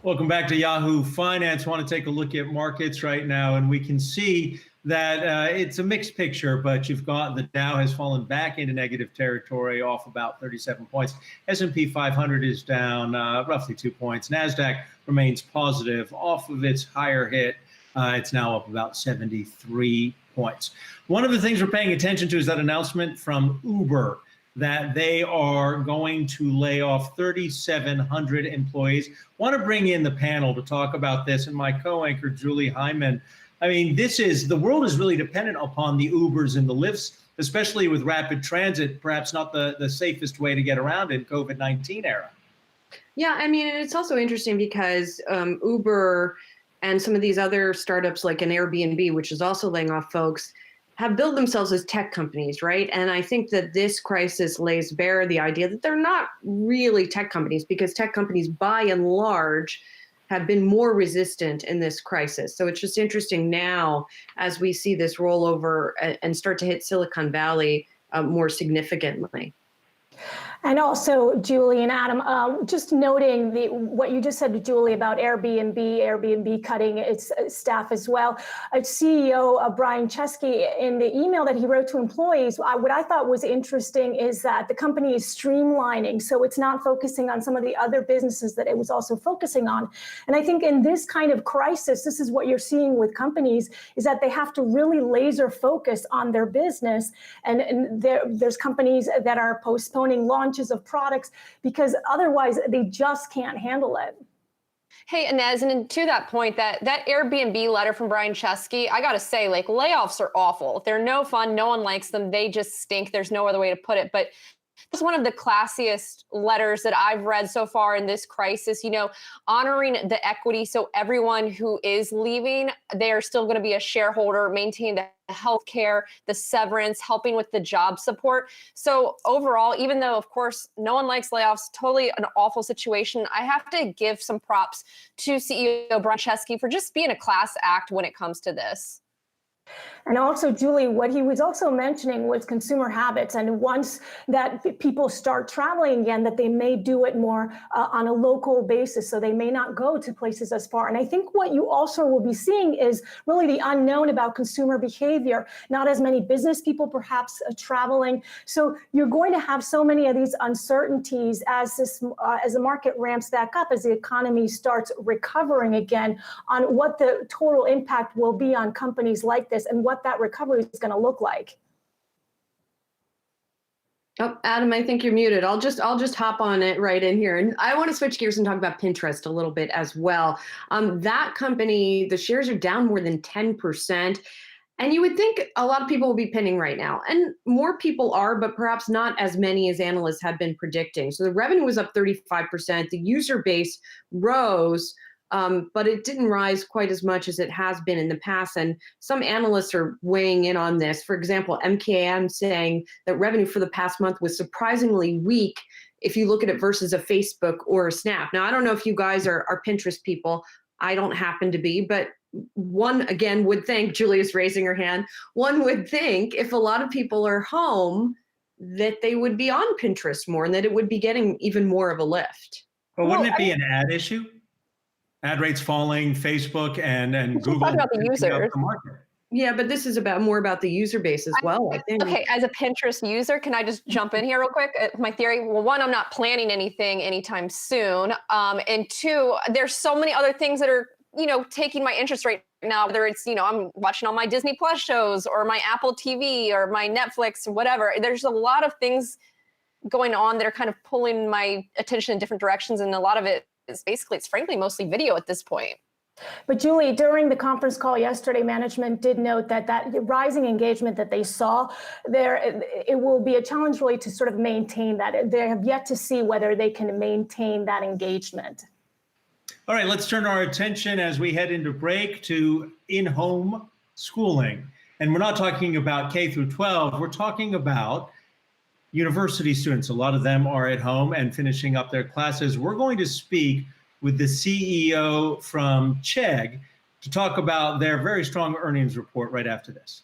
Welcome back to Yahoo Finance. I want to take a look at markets right now, and we can see that it's a mixed picture, but you've got the Dow has fallen back into negative territory, off about 37 points. S&P 500 is down roughly 2 points. NASDAQ remains positive off of its higher hit. It's now up about 73 points. One of the things we're paying attention to is that announcement from Uber that they are going to lay off 3,700 employees. Want to bring in the panel to talk about this, and my co-anchor, Julie Hyman. I mean, the world is really dependent upon the Ubers and the Lyfts, especially with rapid transit, perhaps not the safest way to get around in COVID-19 era. Yeah, I mean, it's also interesting because Uber and some of these other startups like an Airbnb, which is also laying off folks, have built themselves as tech companies, right? And I think that this crisis lays bare the idea that they're not really tech companies, because tech companies, by and large, have been more resistant in this crisis. So it's just interesting now as we see this rollover and start to hit Silicon Valley more significantly. And also, Julie and Adam, just noting what you just said to Julie about Airbnb cutting its staff as well. CEO Brian Chesky, in the email that he wrote to employees, what I thought was interesting is that the company is streamlining, so it's not focusing on some of the other businesses that it was also focusing on. And I think in this kind of crisis, this is what you're seeing with companies, is that they have to really laser focus on their business. And there's companies that are postponing launches of products because otherwise they just can't handle it. Hey, Inez, and to that point, that Airbnb letter from Brian Chesky, I gotta say, like, layoffs are awful. They're no fun. No one likes them. They just stink. There's no other way to put it. But it's one of the classiest letters that I've read so far in this crisis, honoring the equity. So everyone who is leaving, they are still going to be a shareholder, maintain the health care, the severance, helping with the job support. So overall, even though, of course, no one likes layoffs, totally an awful situation, I have to give some props to CEO Brian Chesky for just being a class act when it comes to this. And also, Julie, what he was also mentioning was consumer habits. And once that people start traveling again, that they may do it more on a local basis. So they may not go to places as far. And I think what you also will be seeing is really the unknown about consumer behavior. Not as many business people perhaps traveling. So you're going to have so many of these uncertainties as the market ramps back up, as the economy starts recovering again, on what the total impact will be on companies like this and what that recovery is going to look like. Oh, Adam, I think you're muted. I'll just hop on it right in here. And I want to switch gears and talk about Pinterest a little bit as well. That company, the shares are down more than 10%. And you would think a lot of people will be pinning right now. And more people are, but perhaps not as many as analysts had been predicting. So the revenue was up 35%. The user base rose, but it didn't rise quite as much as it has been in the past. And some analysts are weighing in on this. For example, MKM saying that revenue for the past month was surprisingly weak if you look at it versus a Facebook or a Snap. Now, I don't know if you guys are Pinterest people. I don't happen to be, but one, again, would think, Julia's raising her hand, one would think if a lot of people are home that they would be on Pinterest more and that it would be getting even more of a lift. Well, wouldn't it be an ad issue? Ad rates falling, Facebook and Google. Talking about the users. Yeah, but this is more about the user base as well, I think. Okay, as a Pinterest user, can I just jump in here real quick? My theory, well, one, I'm not planning anything anytime soon. And two, there's so many other things that are, taking my interest right now, whether it's, I'm watching all my Disney Plus shows or my Apple TV or my Netflix or whatever. There's a lot of things going on that are kind of pulling my attention in different directions. And a lot of it is basically, it's frankly mostly video at this point. But Julie, during the conference call yesterday, management did note that rising engagement that they saw there, it will be a challenge really to sort of maintain that. They have yet to see whether they can maintain that engagement. All right, let's turn our attention as we head into break to in-home schooling. And we're not talking about K through 12, we're talking about university students. A lot of them are at home and finishing up their classes. We're going to speak with the CEO from Chegg to talk about their very strong earnings report right after this.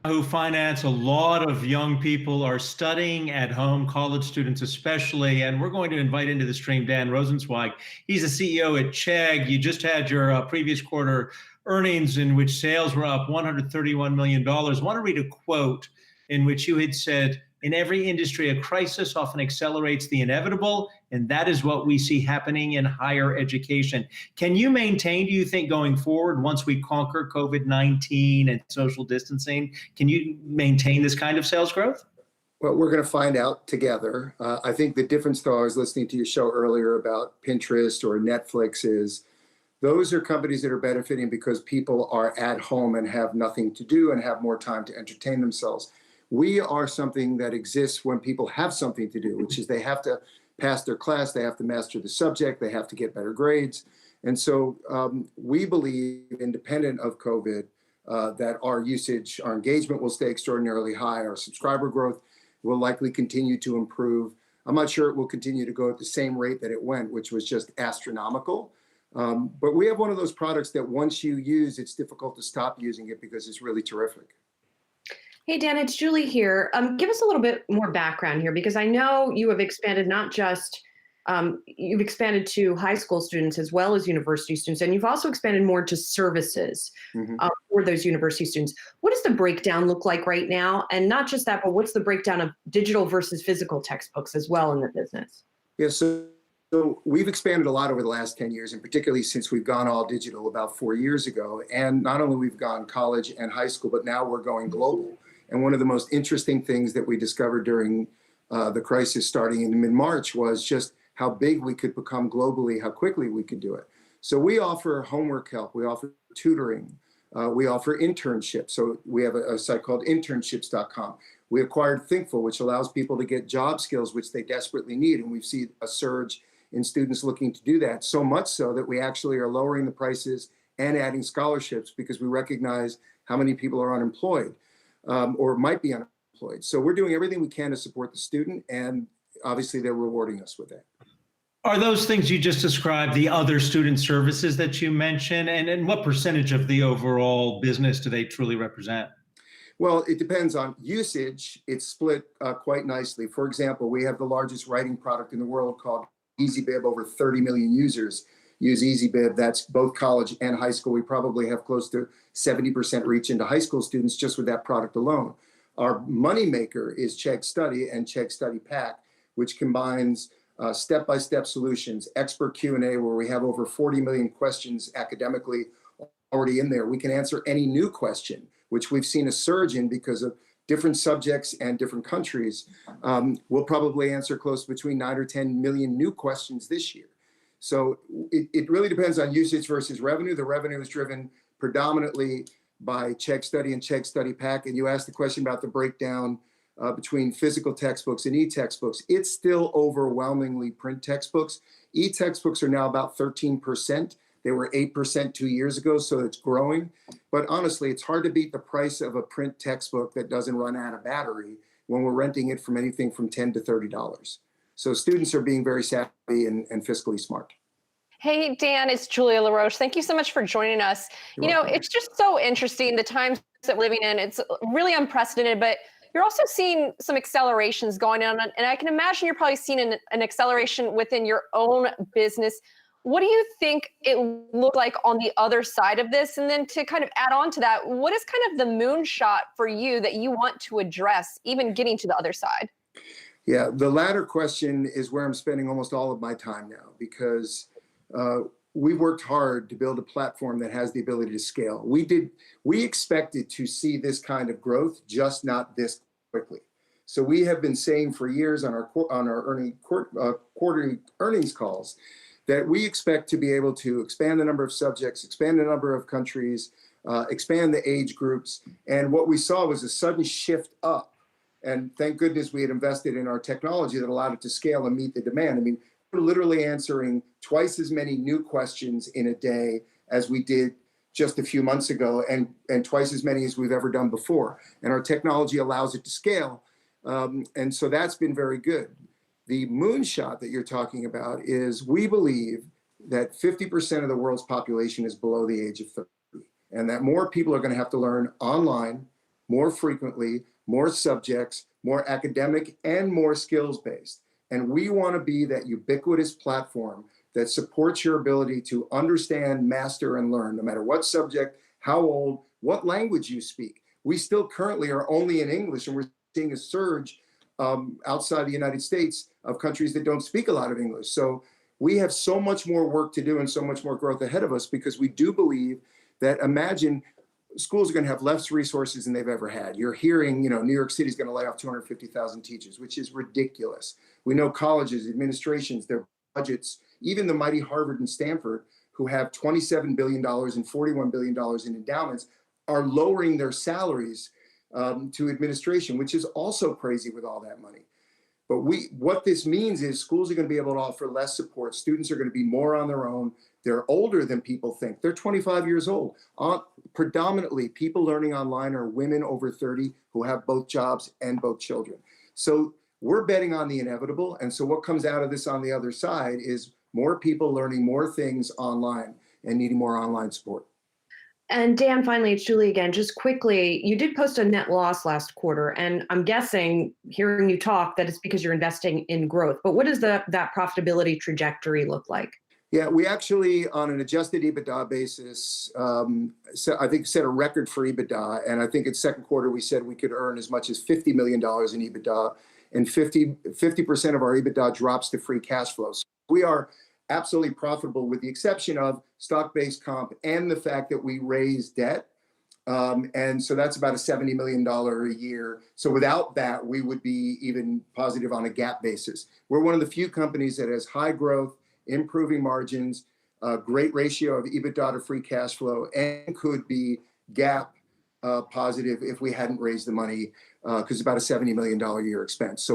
Yahoo Finance, a lot of young people are studying at home, college students especially, and we're going to invite into the stream Dan Rosenzweig. He's the CEO at Chegg. You just had your previous quarter earnings in which sales were up $131 million. I want to read a quote in which you had said, "In every industry, a crisis often accelerates the inevitable, and that is what we see happening in higher education." Can you maintain, do you think, going forward, once we conquer COVID-19 and social distancing, can you maintain this kind of sales growth? Well, we're going to find out together. I think the difference, though, I was listening to your show earlier about Pinterest or Netflix, is those are companies that are benefiting because people are at home and have nothing to do and have more time to entertain themselves. We are something that exists when people have something to do, which is they have to pass their class, they have to master the subject, they have to get better grades. And so we believe, independent of COVID, that our usage, our engagement will stay extraordinarily high. Our subscriber growth will likely continue to improve. I'm not sure it will continue to go at the same rate that it went, which was just astronomical. But we have one of those products that once you use, it's difficult to stop using it because it's really terrific. Hey, Dan, it's Julie here. Give us a little bit more background here, because I know you have expanded not just, you've expanded to high school students as well as university students, and you've also expanded more to services for those university students. What does the breakdown look like right now? And not just that, but what's the breakdown of digital versus physical textbooks as well in the business? Yeah, so we've expanded a lot over the last 10 years, and particularly since we've gone all digital about 4 years ago. And not only we've gone college and high school, but now we're going global. And one of the most interesting things that we discovered during the crisis starting in mid-March was just how big we could become globally, how quickly we could do it. So we offer homework help, we offer tutoring, we offer internships. So we have a site called internships.com. We acquired Thinkful, which allows people to get job skills, which they desperately need. And we've seen a surge in students looking to do that, so much so that we actually are lowering the prices and adding scholarships because we recognize how many people are unemployed. Or might be unemployed. So we're doing everything we can to support the student, and obviously they're rewarding us with that. Are those things you just described the other student services that you mentioned, and what percentage of the overall business do they truly represent? Well, it depends on usage. It's split quite nicely. For example, we have the largest writing product in the world called EasyBib. Over 30 million users use EasyBib. That's both college and high school. We probably have close to 70% reach into high school students just with that product alone. Our moneymaker is Chegg Study and Chegg Study Pack, which combines step-by-step solutions, expert Q&A, where we have over 40 million questions academically already in there. We can answer any new question, which we've seen a surge in because of different subjects and different countries. We'll probably answer close between 9 or 10 million new questions this year. So it really depends on usage versus revenue. The revenue is driven predominantly by Chegg Study and Chegg Study Pack. And you asked the question about the breakdown between physical textbooks and e-textbooks. It's still overwhelmingly print textbooks. E-textbooks are now about 13%. They were 8% 2 years ago, so it's growing. But honestly, it's hard to beat the price of a print textbook that doesn't run out of battery when we're renting it from anything from $10 to $30. So students are being very savvy and fiscally smart. Hey, Dan, it's Julia LaRoche. Thank you so much for joining us. You're welcome. It's just so interesting, the times that we're living in. It's really unprecedented, but you're also seeing some accelerations going on. And I can imagine you're probably seeing an acceleration within your own business. What do you think it looked like on the other side of this? And then to kind of add on to that, what is kind of the moonshot for you that you want to address, even getting to the other side? Yeah, the latter question is where I'm spending almost all of my time now, because we worked hard to build a platform that has the ability to scale. We expected to see this kind of growth, just not this quickly. So we have been saying for years on our quarterly earnings calls that we expect to be able to expand the number of subjects, expand the number of countries, expand the age groups. And what we saw was a sudden shift up. And thank goodness we had invested in our technology that allowed it to scale and meet the demand. I mean, we're literally answering twice as many new questions in a day as we did just a few months ago, and twice as many as we've ever done before. And our technology allows it to scale. And so that's been very good. The moonshot that you're talking about is we believe that 50% of the world's population is below the age of 30, and that more people are going to have to learn online more frequently, more subjects, more academic, and more skills-based. And we want to be that ubiquitous platform that supports your ability to understand, master, and learn, no matter what subject, how old, what language you speak. We still currently are only in English, and we're seeing a surge outside the United States of countries that don't speak a lot of English. So we have so much more work to do and so much more growth ahead of us, because we do believe that, imagine, schools are going to have less resources than they've ever had. You're hearing, New York City is going to lay off 250,000 teachers, which is ridiculous. We know colleges, administrations, their budgets, even the mighty Harvard and Stanford, who have $27 billion and $41 billion in endowments, are lowering their salaries to administration, which is also crazy with all that money. But what this means is schools are going to be able to offer less support. Students are going to be more on their own. They're older than people think. They're 25 years old. Predominantly, people learning online are women over 30 who have both jobs and both children. So we're betting on the inevitable. And so what comes out of this on the other side is more people learning more things online and needing more online support. And Dan, finally, it's Julie again. Just quickly, you did post a net loss last quarter, and I'm guessing, hearing you talk, that it's because you're investing in growth. But what does that profitability trajectory look like? Yeah, we actually, on an adjusted EBITDA basis, I think set a record for EBITDA. And I think in second quarter, we said we could earn as much as $50 million in EBITDA, and 50% of our EBITDA drops to free cash flow. So we are absolutely profitable, with the exception of stock-based comp and the fact that we raise debt. And so that's about a $70 million a year. So without that, we would be even positive on a GAAP basis. We're one of the few companies that has high growth, improving margins, a great ratio of EBITDA to free cash flow, and could be GAAP positive if we hadn't raised the money, because it's about a $70 million a year expense. So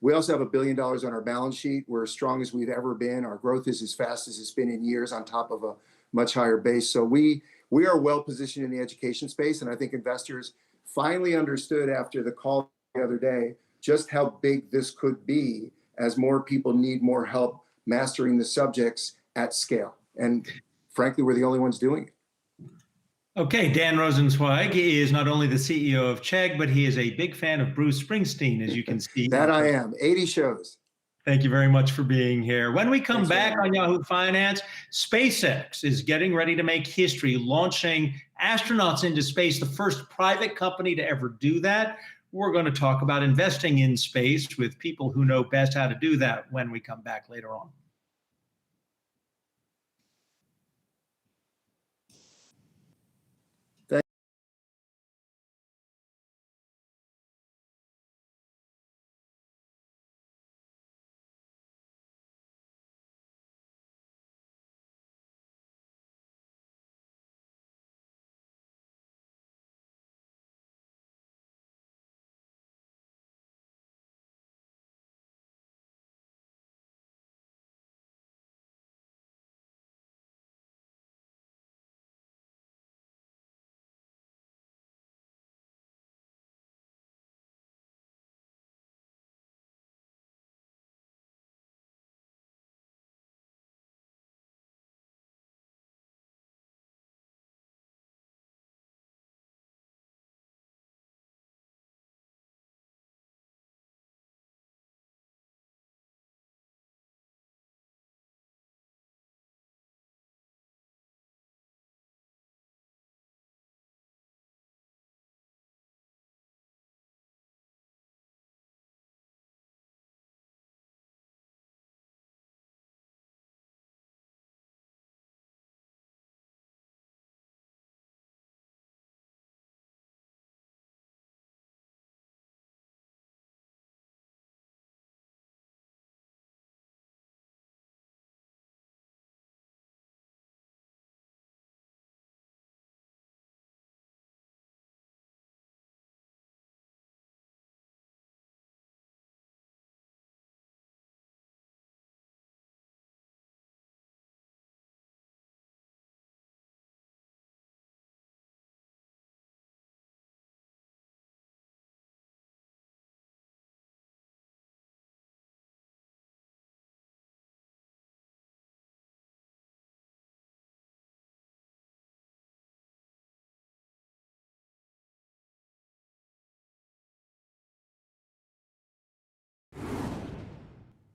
we also have $1 billion on our balance sheet. We're as strong as we've ever been. Our growth is as fast as it's been in years, on top of a much higher base. So we are well positioned in the education space. And I think investors finally understood after the call the other day just how big this could be, as more people need more help mastering the subjects at scale. And frankly, we're the only ones doing it. Okay, Dan Rosenzweig is not only the CEO of Chegg, but he is a big fan of Bruce Springsteen, as you can see. That I am. 80 shows. Thank you very much for being here. When we come back on Yahoo Finance, SpaceX is getting ready to make history, launching astronauts into space, the first private company to ever do that. We're going to talk about investing in space with people who know best how to do that when we come back later on.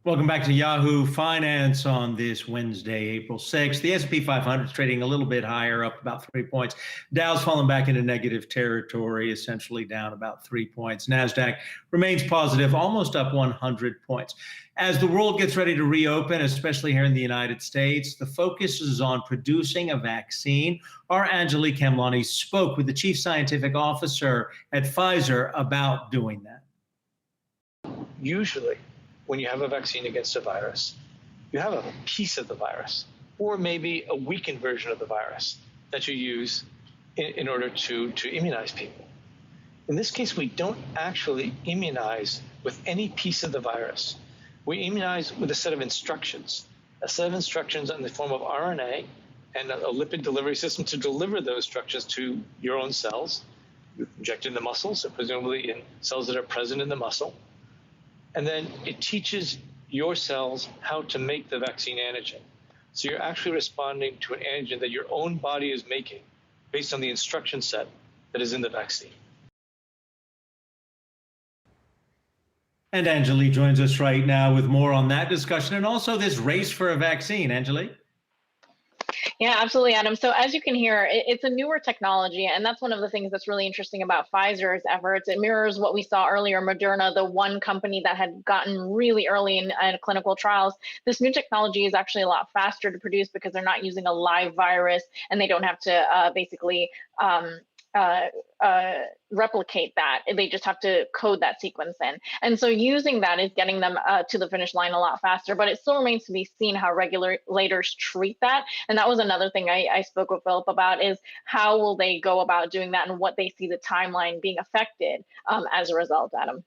Welcome back to Yahoo Finance on this Wednesday, April 6th. The S&P 500 is trading a little bit higher, up about 3 points. Dow's fallen back into negative territory, essentially down about 3 points. NASDAQ remains positive, almost up 100 points. As the world gets ready to reopen, especially here in the United States, the focus is on producing a vaccine. Our Angelique Hamlani spoke with the chief scientific officer at Pfizer about doing that. Usually, when you have a vaccine against a virus, you have a piece of the virus, or maybe a weakened version of the virus that you use in order to immunize people. In this case, we don't actually immunize with any piece of the virus. We immunize with a set of instructions in the form of RNA and a lipid delivery system to deliver those instructions to your own cells. You inject in the muscle, so presumably in cells that are present in the muscle. And then it teaches your cells how to make the vaccine antigen. So you're actually responding to an antigen that your own body is making based on the instruction set that is in the vaccine. And Angelique joins us right now with more on that discussion and also this race for a vaccine. Angelique? Yeah, absolutely, Adam. So as you can hear, it's a newer technology, and that's one of the things that's really interesting about Pfizer's efforts. It mirrors what we saw earlier, Moderna, the one company that had gotten really early in clinical trials. This new technology is actually a lot faster to produce because they're not using a live virus, and they don't have to basically replicate that. They just have to code that sequence in. And so using that is getting them to the finish line a lot faster, but it still remains to be seen how regulators treat that. And that was another thing I spoke with Philip about, is how will they go about doing that and what they see the timeline being affected as a result, Adam.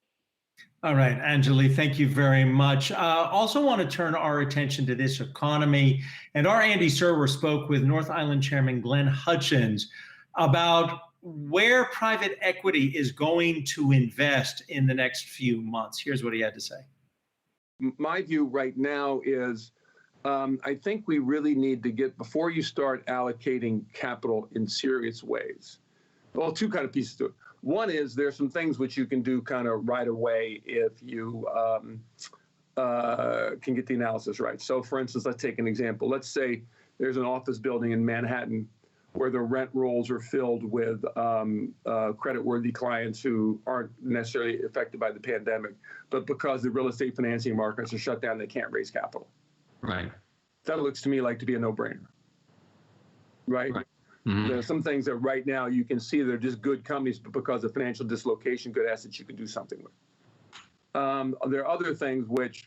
All right, Angelique, thank you very much. Also want to turn our attention to this economy. And our Andy Serwer spoke with North Island Chairman Glenn Hutchins about where private equity is going to invest in the next few months. Here's what he had to say. My view right now is I think we really need to get, before you start allocating capital in serious ways, well, two kind of pieces to it. One is there's some things which you can do kind of right away if you can get the analysis right. So for instance, let's take an example. Let's say there's an office building in Manhattan where the rent rolls are filled with creditworthy clients who aren't necessarily affected by the pandemic, but because the real estate financing markets are shut down, they can't raise capital. Right. That looks to me like to be a no-brainer, right? Mm-hmm. There are some things that right now you can see they're just good companies, but because of financial dislocation, good assets you can do something with. There are other things which,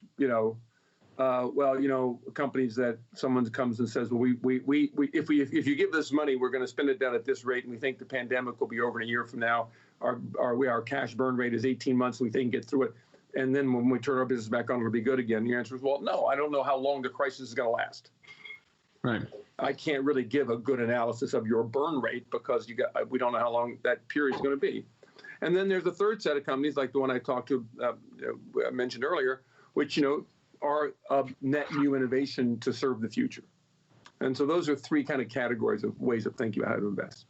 companies that someone comes and says, well, if you give this money, we're going to spend it down at this rate, and we think the pandemic will be over in a year from now. Our cash burn rate is 18 months. We think get through it, and then when we turn our business back on, it'll be good again. The answer is, well, no, I don't know how long the crisis is going to last. Right. I can't really give a good analysis of your burn rate because we don't know how long that period is going to be. And then there's a third set of companies, like the one I talked to, mentioned earlier, which are of net new innovation to serve the future. And so those are three kind of categories of ways of thinking about how to invest.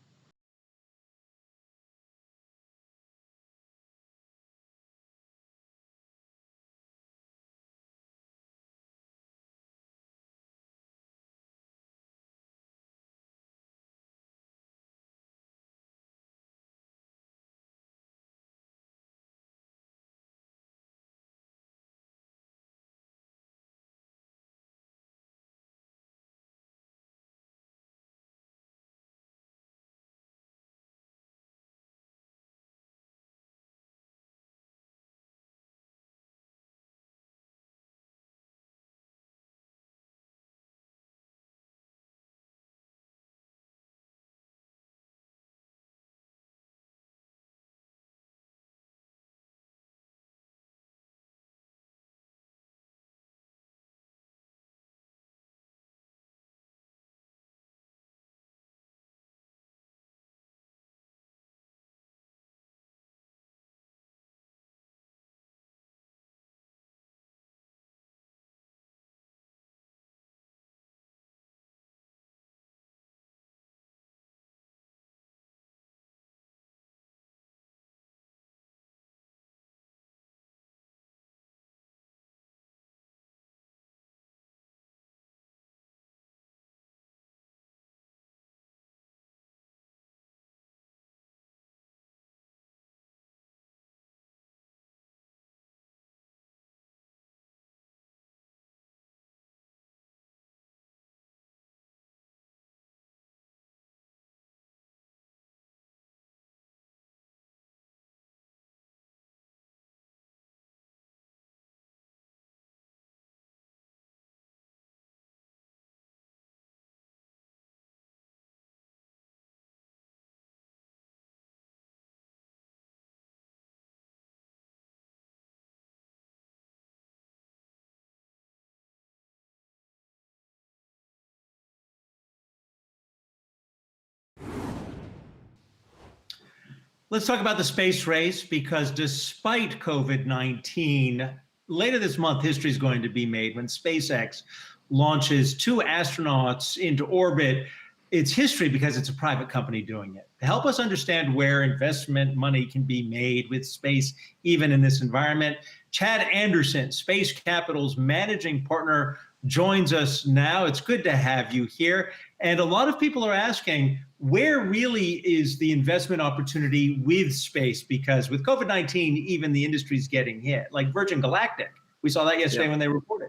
Let's talk about the space race, because despite COVID-19, later this month, history is going to be made when SpaceX launches 2 astronauts into orbit. It's history because it's a private company doing it. To help us understand where investment money can be made with space, even in this environment, Chad Anderson, Space Capital's managing partner, joins us now. It's good to have you here. And a lot of people are asking, where really is the investment opportunity with space? Because with COVID-19, even the industry's getting hit, like Virgin Galactic. We saw that yesterday when they reported.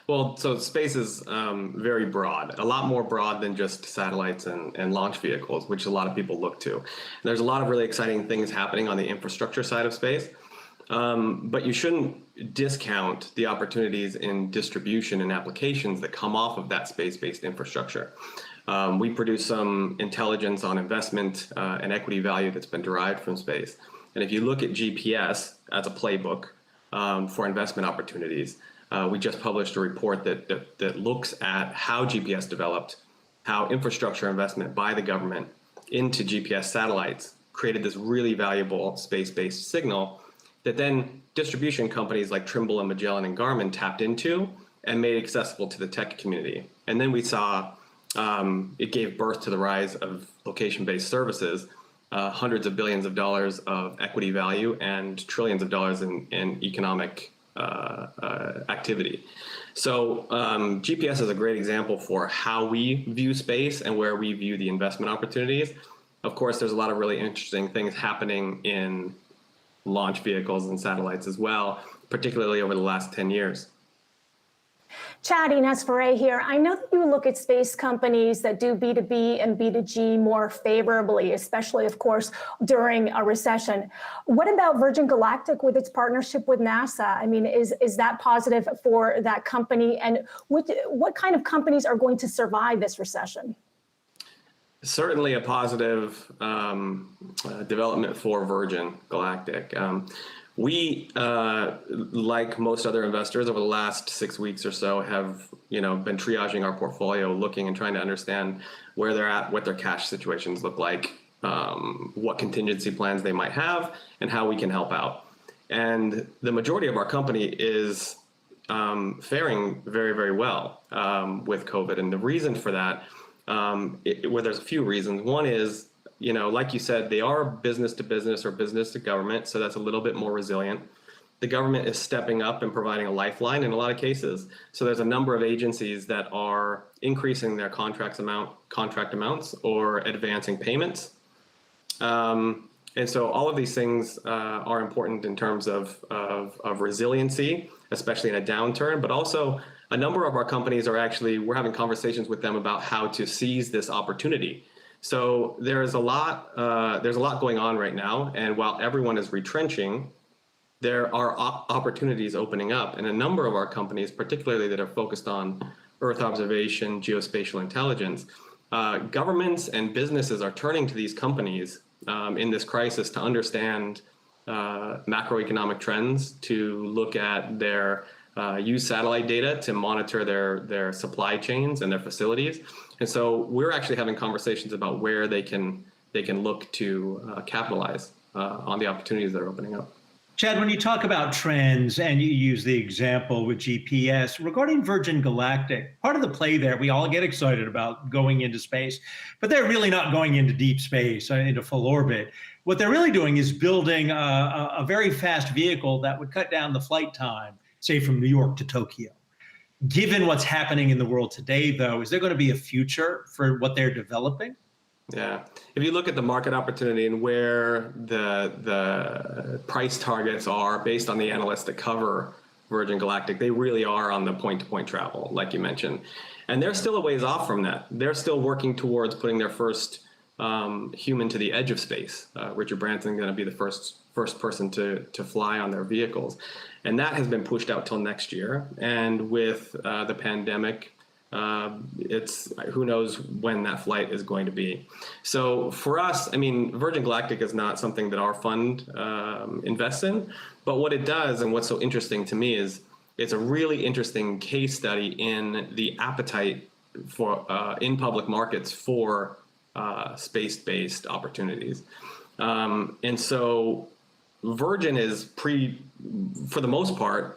Well, so space is very broad, a lot more broad than just satellites and launch vehicles, which a lot of people look to. There's a lot of really exciting things happening on the infrastructure side of space, but you shouldn't discount the opportunities in distribution and applications that come off of that space-based infrastructure. We produce some intelligence on investment and equity value that's been derived from space. And if you look at GPS as a playbook for investment opportunities, we just published a report that looks at how GPS developed, how infrastructure investment by the government into GPS satellites created this really valuable space-based signal that then distribution companies like Trimble and Magellan and Garmin tapped into and made accessible to the tech community. And then we saw it gave birth to the rise of location-based services, hundreds of billions of dollars of equity value and trillions of dollars in economic activity. So GPS is a great example for how we view space and where we view the investment opportunities. Of course, there's a lot of really interesting things happening in launch vehicles and satellites as well, particularly over the last 10 years. Chad, Ines Ferre here. I know that you look at space companies that do B2B and B2G more favorably, especially, of course, during a recession. What about Virgin Galactic with its partnership with NASA? I mean, is that positive for that company? And what kind of companies are going to survive this recession? Certainly a positive development for Virgin Galactic. We, like most other investors over the last 6 weeks or so, have been triaging our portfolio, looking and trying to understand where they're at, what their cash situations look like, what contingency plans they might have, and how we can help out. And the majority of our company is faring very, very well with COVID. And the reason for that, well, there's a few reasons. One is, like you said, they are business to business or business to government, so that's a little bit more resilient. The government is stepping up and providing a lifeline in a lot of cases. So there's a number of agencies that are increasing their contract amounts or advancing payments. And so all of these things are important in terms of resiliency, especially in a downturn, but also a number of our companies we're having conversations with them about how to seize this opportunity. So there's a lot going on right now, and while everyone is retrenching, there are opportunities opening up, and a number of our companies, particularly that are focused on Earth observation, geospatial intelligence, governments and businesses are turning to these companies in this crisis to understand macroeconomic trends, to look at their use satellite data to monitor their supply chains and their facilities. And so we're actually having conversations about where they can look to capitalize on the opportunities that are opening up. Chad, when you talk about trends and you use the example with GPS, regarding Virgin Galactic, part of the play there, we all get excited about going into space, but they're really not going into deep space, into full orbit. What they're really doing is building a very fast vehicle that would cut down the flight time, say from New York to Tokyo. Given what's happening in the world today, though, is there going to be a future for what they're developing? Yeah. If you look at the market opportunity and where the price targets are based on the analysts that cover Virgin Galactic, they really are on the point-to-point travel, like you mentioned. And they're still a ways off from that. They're still working towards putting their first human to the edge of space. Richard Branson is going to be the first person to fly on their vehicles. And that has been pushed out till next year. And with the pandemic, it's who knows when that flight is going to be. So for us, I mean, Virgin Galactic is not something that our fund invests in, but what it does and what's so interesting to me is it's a really interesting case study in the appetite for in public markets for space-based opportunities. And so Virgin is for the most part,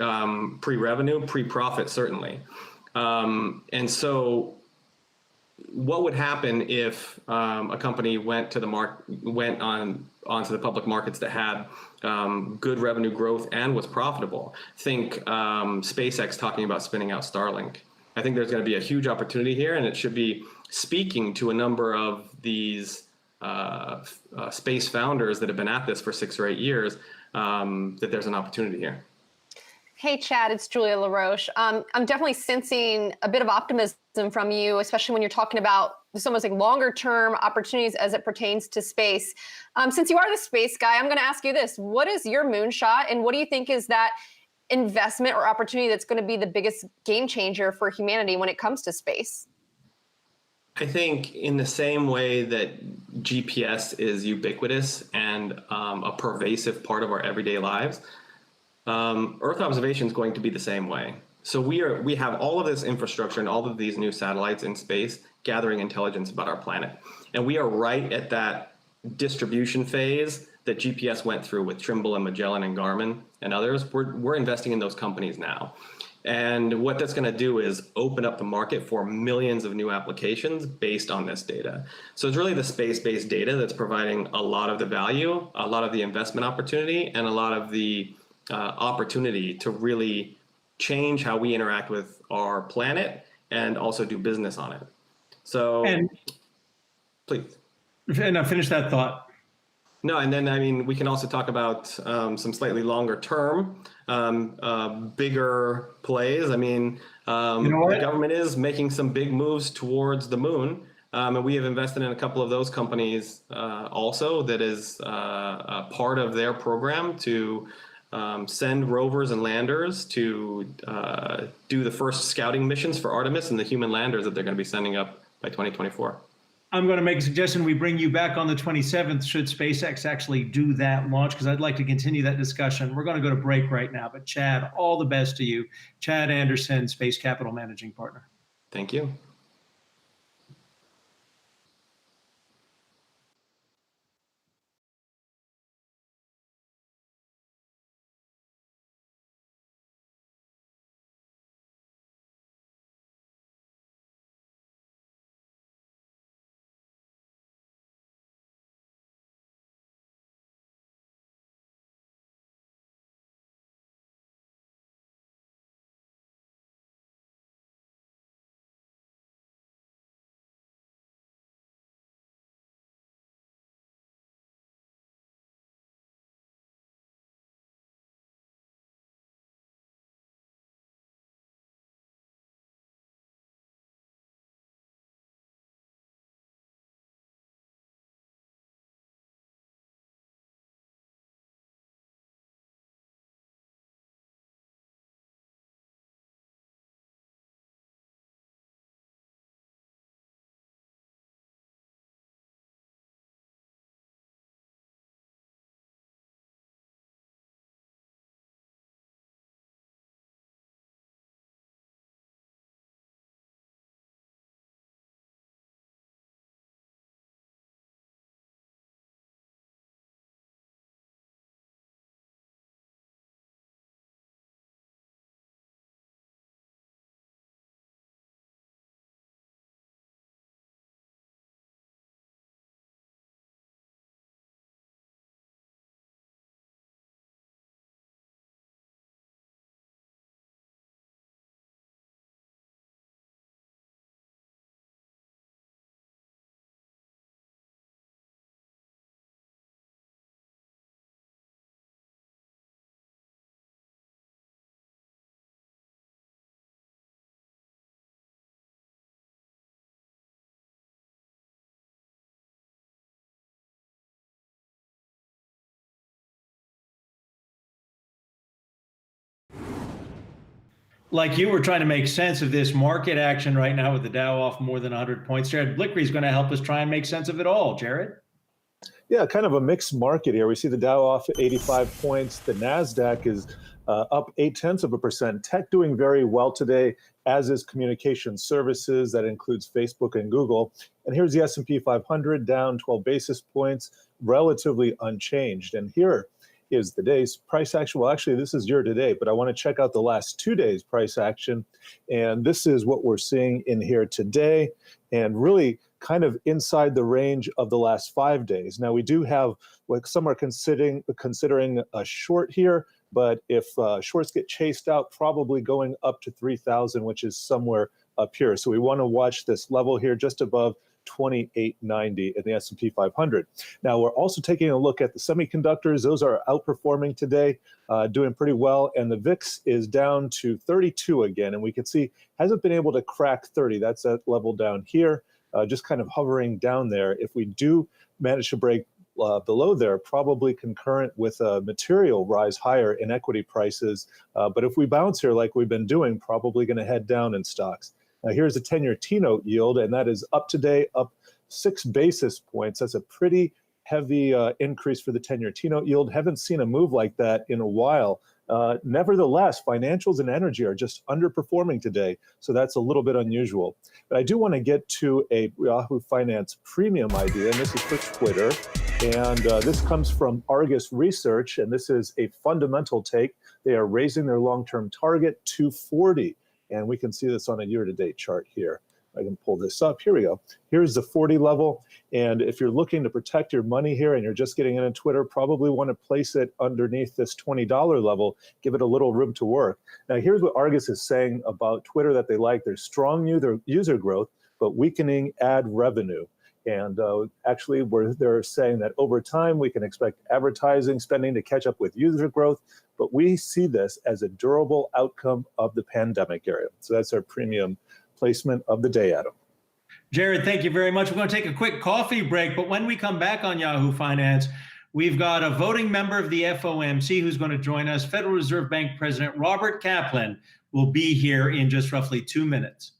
pre-revenue, pre-profit, certainly. And so what would happen if a company went onto the public markets that had good revenue growth and was profitable? Think SpaceX talking about spinning out Starlink. I think there's going to be a huge opportunity here, and it should be speaking to a number of these space founders that have been at this for 6 or 8 years, that there's an opportunity here. Hey, Chad, it's Julia LaRoche. I'm definitely sensing a bit of optimism from you, especially when you're talking about this almost like longer term opportunities as it pertains to space. Since you are the space guy, I'm going to ask you this. What is your moonshot, and what do you think is that investment or opportunity that's going to be the biggest game changer for humanity when it comes to space? I think in the same way that GPS is ubiquitous and a pervasive part of our everyday lives, Earth observation is going to be the same way. So we have all of this infrastructure and all of these new satellites in space gathering intelligence about our planet. And we are right at that distribution phase that GPS went through with Trimble and Magellan and Garmin and others. We're investing in those companies now. And what that's going to do is open up the market for millions of new applications based on this data. So it's really the space-based data that's providing a lot of the value, a lot of the investment opportunity, and a lot of the opportunity to really change how we interact with our planet and also do business on it. So, please. And I finish that thought. No, and then, I mean, we can also talk about some slightly longer term, bigger plays. I mean, the government is making some big moves towards the moon. And we have invested in a couple of those companies also that is a part of their program to send rovers and landers to do the first scouting missions for Artemis and the human landers that they're going to be sending up by 2024. I'm going to make a suggestion. We bring you back on the 27th should SpaceX actually do that launch, because I'd like to continue that discussion. We're going to go to break right now. But Chad, all the best to you. Chad Anderson, Space Capital Managing Partner. Thank you. Like you, were trying to make sense of this market action right now with the Dow off more than 100 points. Jared Blickery is going to help us try and make sense of it all. Jared? Yeah, kind of a mixed market here. We see the Dow off 85 points. The NASDAQ is up 0.8%. Tech doing very well today, as is communication services. That includes Facebook and Google. And here's the S&P 500 down 12 basis points, relatively unchanged. And here is the day's price action. Well, actually, this is year to date, but I want to check out the last 2 days price action. And this is what we're seeing in here today, and really kind of inside the range of the last 5 days. Now, we do have what some are considering a short here, but if shorts get chased out, probably going up to 3,000, which is somewhere up here. So we want to watch this level here just above 2890 in the S&P 500. Now, we're also taking a look at the semiconductors. Those are outperforming today, doing pretty well. And the VIX is down to 32 again. And we can see hasn't been able to crack 30. That's that level down here, just kind of hovering down there. If we do manage to break below there, probably concurrent with a material rise higher in equity prices. But if we bounce here like we've been doing, probably going to head down in stocks. Now, here's the 10-year T-note yield, and that is up today, up 6 basis points. That's a pretty heavy increase for the 10-year T-note yield. Haven't seen a move like that in a while. Nevertheless, financials and energy are just underperforming today, so that's a little bit unusual. But I do want to get to a Yahoo Finance premium idea, and this is for Twitter. And this comes from Argus Research, and this is a fundamental take. They are raising their long-term target to 40. And we can see this on a year-to-date chart here. I can pull this up. Here we go. Here's the 40 level. And if you're looking to protect your money here and you're just getting into Twitter, probably want to place it underneath this $20 level, give it a little room to work. Now, here's what Argus is saying about Twitter that they like. There's strong user growth, but weakening ad revenue. And actually, they're saying that over time, we can expect advertising spending to catch up with user growth, but we see this as a durable outcome of the pandemic area. So that's our premium placement of the day, Adam. Jared, thank you very much. We're going to take a quick coffee break, but when we come back on Yahoo Finance, we've got a voting member of the FOMC who's going to join us. Federal Reserve Bank President Robert Kaplan will be here in just roughly 2 minutes.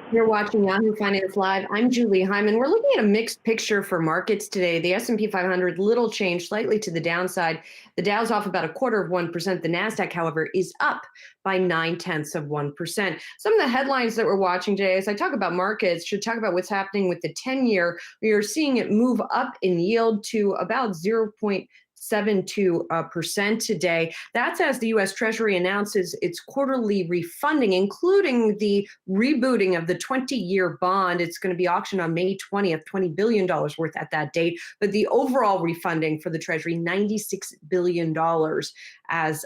You're watching Yahoo Finance Live. I'm Julie Hyman. We're looking at a mixed picture for markets today. The S&P 500, little change, slightly to the downside. The Dow's off about 1/4%. The NASDAQ, however, is up by 0.9%. Some of the headlines that we're watching today, as I talk about markets, should talk about what's happening with the 10-year. We are seeing it move up in yield to about 0.2 0.72% today. That's as the U.S. Treasury announces its quarterly refunding, including the rebooting of the 20-year bond. It's going to be auctioned on May 20th, $20 billion worth at that date. But the overall refunding for the Treasury, $96 billion, as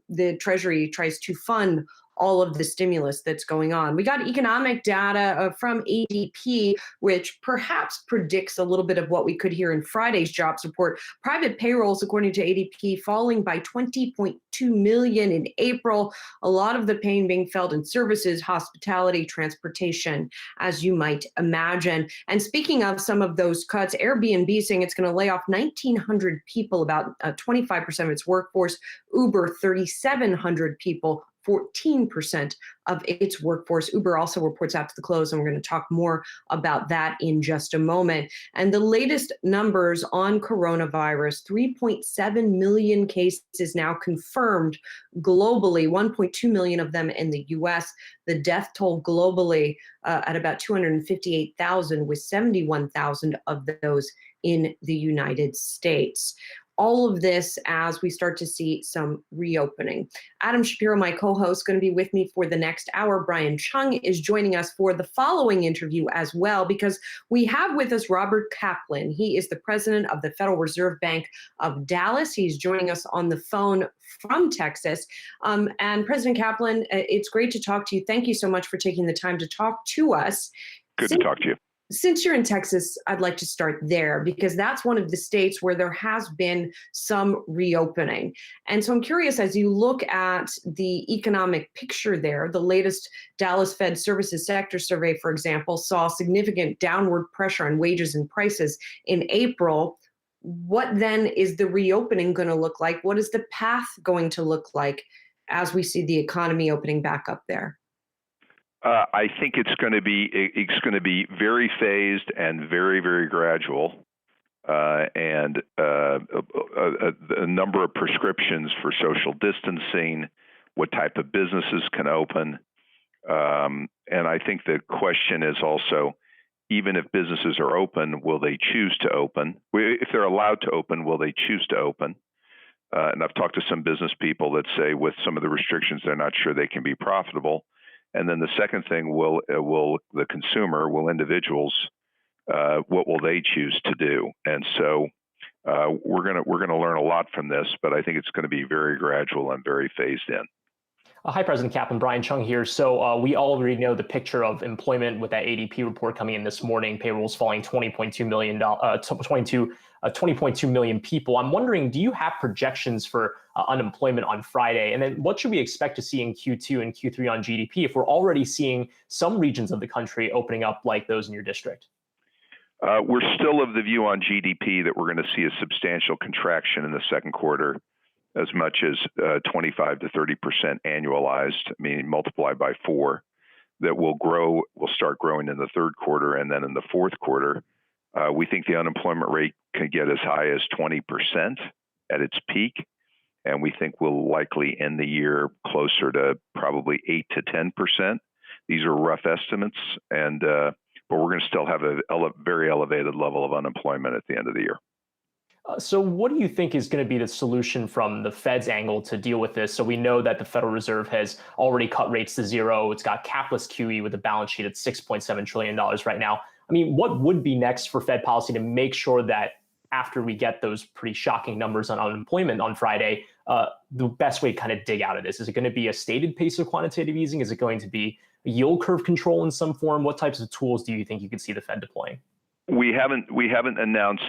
the Treasury tries to fund all of the stimulus that's going on. We got economic data from ADP, which perhaps predicts a little bit of what we could hear in Friday's jobs report. Private payrolls, according to ADP, falling by 20.2 million in April. A lot of the pain being felt in services, hospitality, transportation, as you might imagine. And speaking of some of those cuts, Airbnb saying it's going to lay off 1,900 people, about 25% of its workforce. Uber, 3,700 people, 14% of its workforce. Uber also reports out to the close, and we're going to talk more about that in just a moment. And the latest numbers on coronavirus, 3.7 million cases now confirmed globally, 1.2 million of them in the U.S. The death toll globally at about 258,000, with 71,000 of those in the United States. All of this as we start to see some reopening. Adam Shapiro, my co-host, going to be with me for the next hour. Brian Chung is joining us for the following interview as well, because we have with us Robert Kaplan. He is the president of the Federal Reserve Bank of Dallas. He's joining us on the phone from Texas. And President Kaplan, it's great to talk to you. Thank you so much for taking the time to talk to us. Good to talk to you. Since you're in Texas, I'd like to start there, because that's one of the states where there has been some reopening. And so I'm curious, as you look at the economic picture there, the latest Dallas Fed Services Sector Survey, for example, saw significant downward pressure on wages and prices in April. What then is the reopening going to look like? What is the path going to look like as we see the economy opening back up there? I think it's going to be very phased and very, very gradual, and a number of prescriptions for social distancing, what type of businesses can open, and I think the question is also, even if businesses are open, will they choose to open? If they're allowed to open, will they choose to open? And I've talked to some business people that say with some of the restrictions, they're not sure they can be profitable. And then the second thing, will the consumer, will individuals, what will they choose to do? And so we're gonna learn a lot from this, but I think it's going to be very gradual and very phased in. Hi, President Kaplan. Brian Chung here. So we already know the picture of employment with that ADP report coming in this morning. Payrolls falling 20.2 million people. I'm wondering, do you have projections for unemployment on Friday? And then what should we expect to see in Q2 and Q3 on GDP if we're already seeing some regions of the country opening up like those in your district? We're still of the view on GDP that we're going to see a substantial contraction in the second quarter, as much as 25 to 30% annualized, meaning multiplied by 4, that will start growing in the third quarter, and then in the fourth quarter. We think the unemployment rate can get as high as 20% at its peak, and we think we'll likely end the year closer to probably 8 to 10%. These are rough estimates, and but we're going to still have a very elevated level of unemployment at the end of the year. So what do you think is going to be the solution from the Fed's angle to deal with this? So we know that the Federal Reserve has already cut rates to zero. It's got capless QE with a balance sheet at $6.7 trillion right now. I mean, what would be next for Fed policy to make sure that after we get those pretty shocking numbers on unemployment on Friday, the best way to kind of dig out of this? Is it going to be a stated pace of quantitative easing? Is it going to be a yield curve control in some form? What types of tools do you think you could see the Fed deploying? We haven't announced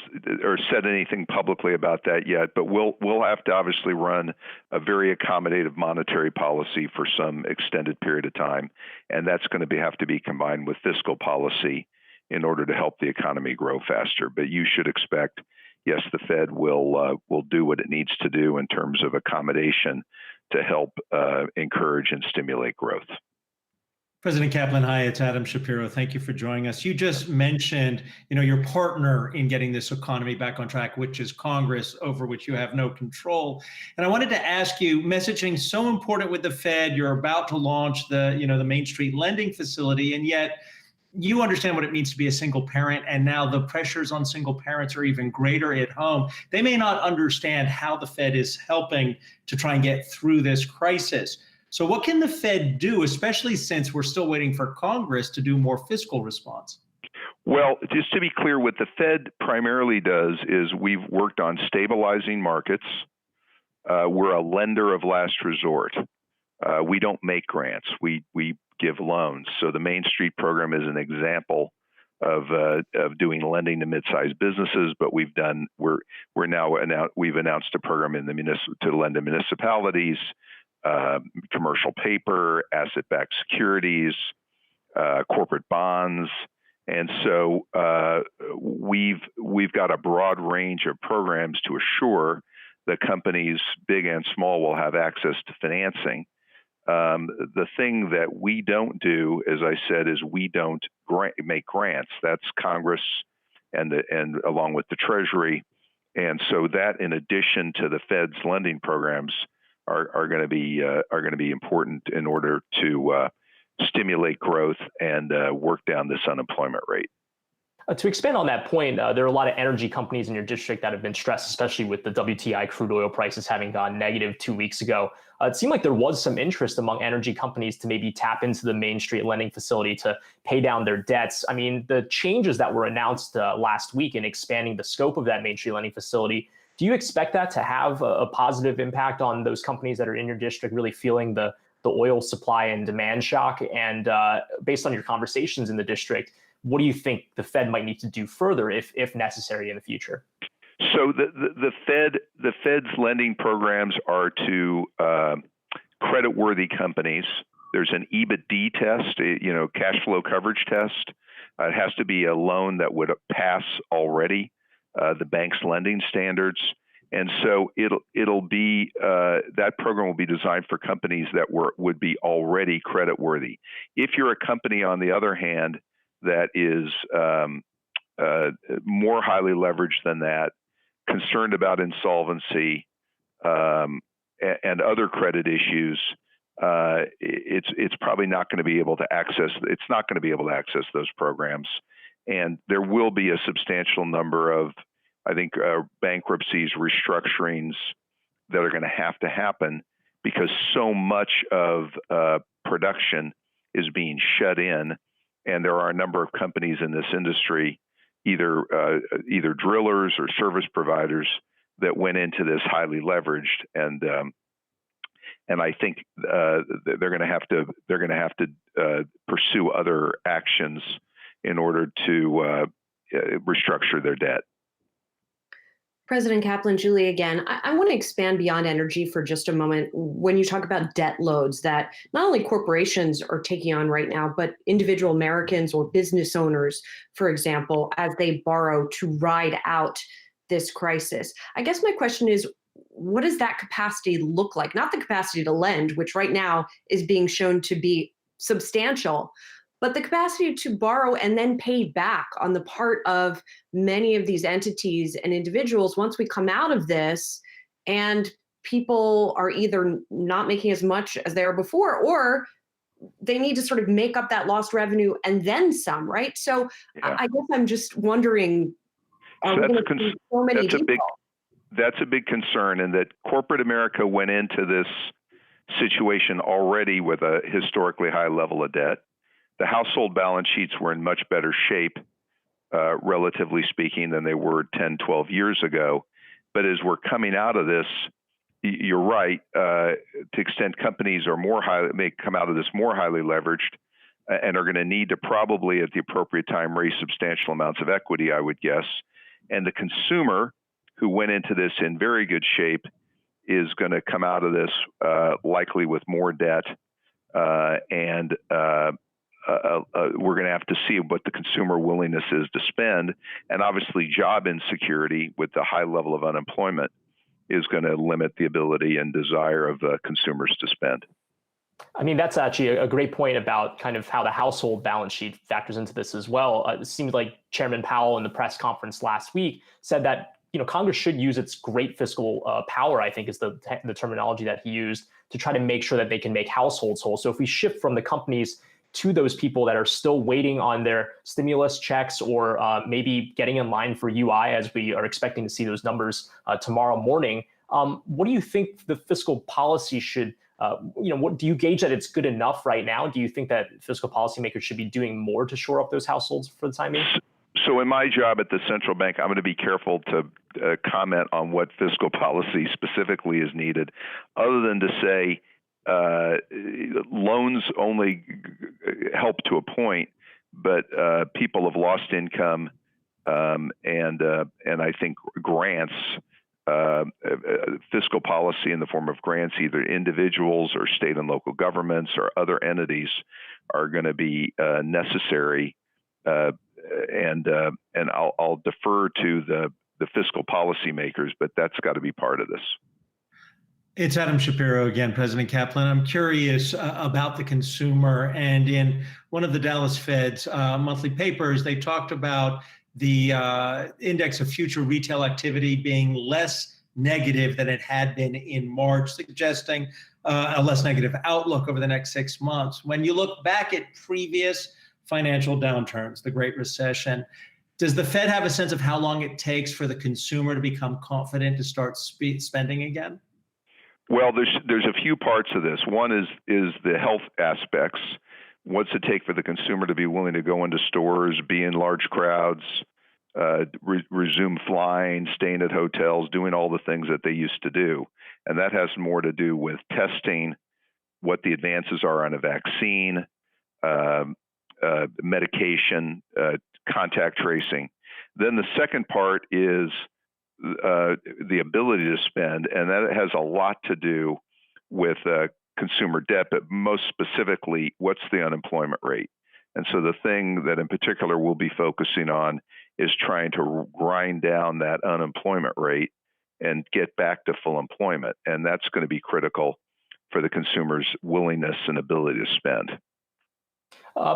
or said anything publicly about that yet, but we'll have to obviously run a very accommodative monetary policy for some extended period of time, and that's going to have to be combined with fiscal policy in order to help the economy grow faster. But you should expect, yes, the Fed will do what it needs to do in terms of accommodation to help encourage and stimulate growth. President Kaplan, hi, it's Adam Shapiro. Thank you for joining us. You just mentioned, your partner in getting this economy back on track, which is Congress, over which you have no control. And I wanted to ask you, messaging so important with the Fed. You're about to launch the Main Street lending facility, and yet, you understand what it means to be a single parent, and now the pressures on single parents are even greater at home. They may not understand how the Fed is helping to try and get through this crisis. So what can the Fed do, especially since we're still waiting for Congress to do more fiscal response? Well, just to be clear, what the Fed primarily does is we've worked on stabilizing markets. We're a lender of last resort. We don't make grants. We give loans. So the Main Street program is an example of doing lending to mid-sized businesses. But we've announced a program in to lend to municipalities, commercial paper, asset-backed securities, corporate bonds. And so we've got a broad range of programs to assure that companies, big and small, will have access to financing. The thing that we don't do, as I said, is we don't make grants. That's Congress and along with the Treasury. And so that, in addition to the Fed's lending programs, are going to be important in order to stimulate growth and work down this unemployment rate. To expand on that point, there are a lot of energy companies in your district that have been stressed, especially with the WTI crude oil prices having gone negative 2 weeks ago. It seemed like there was some interest among energy companies to maybe tap into the Main Street lending facility to pay down their debts. I mean, the changes that were announced last week in expanding the scope of that Main Street lending facility, do you expect that to have a positive impact on those companies that are in your district really feeling the oil supply and demand shock? And based on your conversations in the district, what do you think the Fed might need to do further if necessary in the future? So the Fed's lending programs are to creditworthy companies. There's an EBITDA test, cash flow coverage test. It has to be a loan that would pass already the bank's lending standards. And so it'll be that program will be designed for companies that would be already creditworthy. If you're a company, on the other hand, that is more highly leveraged than that, concerned about insolvency and other credit issues, it's probably not going to be able to access. It's not going to be able to access those programs, and there will be a substantial number of, I think, bankruptcies, restructurings that are going to happen because so much of production is being shut in. And there are a number of companies in this industry, either drillers or service providers, that went into this highly leveraged, and I think they're going to have to pursue other actions in order to restructure their debt. President Kaplan, Julie again. I want to expand beyond energy for just a moment. When you talk about debt loads that not only corporations are taking on right now, but individual Americans or business owners, for example, as they borrow to ride out this crisis. I guess my question is, what does that capacity look like? Not the capacity to lend, which right now is being shown to be substantial, but the capacity to borrow and then pay back on the part of many of these entities and individuals once we come out of this and people are either not making as much as they were before, or they need to sort of make up that lost revenue and then some, right? So yeah. I guess I'm just wondering, are we going to see so many people? That's a big concern, and that corporate America went into this situation already with a historically high level of debt. The household balance sheets were in much better shape, relatively speaking, than they were 10, 12 years ago. But as we're coming out of this, you're right, to the extent companies are may come out of this more highly leveraged and are going to need to probably at the appropriate time raise substantial amounts of equity, I would guess. And the consumer who went into this in very good shape is going to come out of this likely with more debt and we're going to have to see what the consumer willingness is to spend. And obviously job insecurity with the high level of unemployment is going to limit the ability and desire of consumers to spend. I mean, that's actually a great point about kind of how the household balance sheet factors into this as well. It seems like Chairman Powell in the press conference last week said that Congress should use its great fiscal power, I think is the terminology that he used, to try to make sure that they can make households whole. So if we shift from the companies to those people that are still waiting on their stimulus checks or maybe getting in line for UI, as we are expecting to see those numbers tomorrow morning. What do you think the fiscal policy should, what do you gauge that it's good enough right now? Do you think that fiscal policymakers should be doing more to shore up those households for the time being? So in my job at the central bank, I'm going to be careful to comment on what fiscal policy specifically is needed, other than to say loans only help to a point, but people have lost income, and I think grants, fiscal policy in the form of grants, either individuals or state and local governments or other entities, are going to be necessary. And I'll defer to the fiscal policymakers, but that's got to be part of this. It's Adam Shapiro again, President Kaplan. I'm curious about the consumer. And in one of the Dallas Fed's monthly papers, they talked about the index of future retail activity being less negative than it had been in March, suggesting a less negative outlook over the next 6 months. When you look back at previous financial downturns, the Great Recession, does the Fed have a sense of how long it takes for the consumer to become confident to start spending again? Well, there's a few parts of this. One is the health aspects. What's it take for the consumer to be willing to go into stores, be in large crowds, resume flying, staying at hotels, doing all the things that they used to do? And that has more to do with testing, what the advances are on a vaccine, medication, contact tracing. Then the second part is the ability to spend, and that has a lot to do with consumer debt, but most specifically, what's the unemployment rate? And so the thing that in particular we'll be focusing on is trying to grind down that unemployment rate and get back to full employment. And that's going to be critical for the consumer's willingness and ability to spend.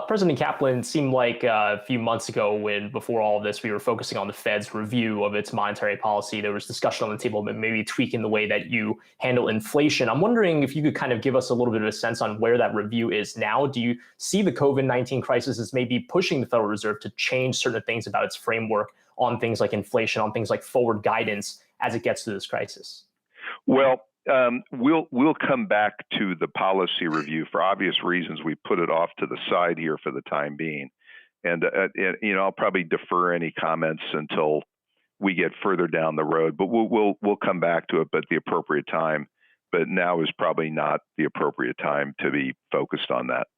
President Kaplan, seemed like a few months ago, before all of this, we were focusing on the Fed's review of its monetary policy. There was discussion on the table about maybe tweaking the way that you handle inflation. I'm wondering if you could kind of give us a little bit of a sense on where that review is now. Do you see the COVID-19 crisis as maybe pushing the Federal Reserve to change certain things about its framework on things like inflation, on things like forward guidance as it gets through this crisis? Well, we'll come back to the policy review for obvious reasons. We put it off to the side here for the time being, and I'll probably defer any comments until we get further down the road. But we'll come back to it at the appropriate time. But now is probably not the appropriate time to be focused on that.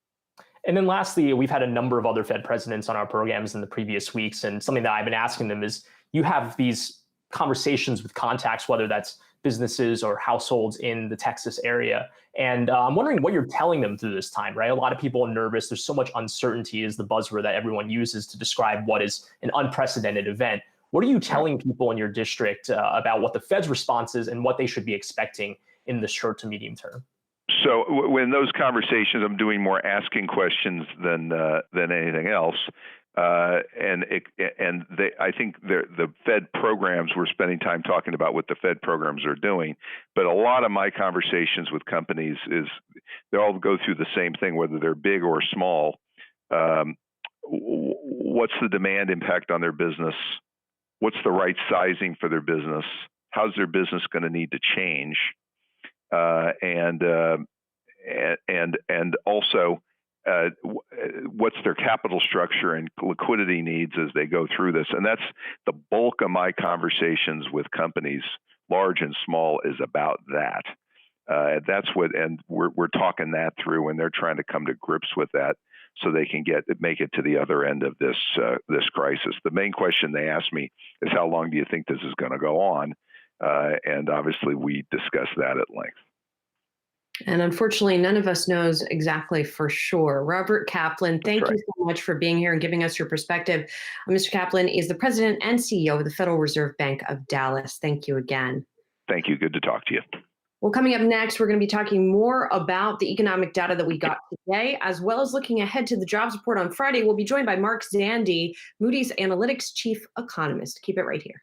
And then lastly, we've had a number of other Fed presidents on our programs in the previous weeks, and something that I've been asking them is, you have these conversations with contacts, whether that's businesses or households in the Texas area. And I'm wondering what you're telling them through this time, right? A lot of people are nervous. There's so much uncertainty is the buzzword that everyone uses to describe what is an unprecedented event. What are you telling people in your district about what the Fed's response is and what they should be expecting in the short to medium term? So when those conversations, I'm doing more asking questions than anything else. I think the Fed programs, we're spending time talking about what the Fed programs are doing, but a lot of my conversations with companies is they all go through the same thing, whether they're big or small. What's the demand impact on their business? What's the right sizing for their business? How's their business going to need to change? And also, what's their capital structure and liquidity needs as they go through this? And that's the bulk of my conversations with companies, large and small, is about that. That's what, and we're talking that through, and they're trying to come to grips with that so they can make it to the other end of this crisis. The main question they ask me is, how long do you think this is going to go on? And obviously, we discussed that at length. And unfortunately, none of us knows exactly for sure. Robert Kaplan, thank you so much for being here and giving us your perspective. Mr. Kaplan is the president and CEO of the Federal Reserve Bank of Dallas. Thank you again. Thank you. Good to talk to you. Well, coming up next, we're going to be talking more about the economic data that we got today, as well as looking ahead to the jobs report on Friday. We'll be joined by Mark Zandi, Moody's Analytics chief economist. Keep it right here.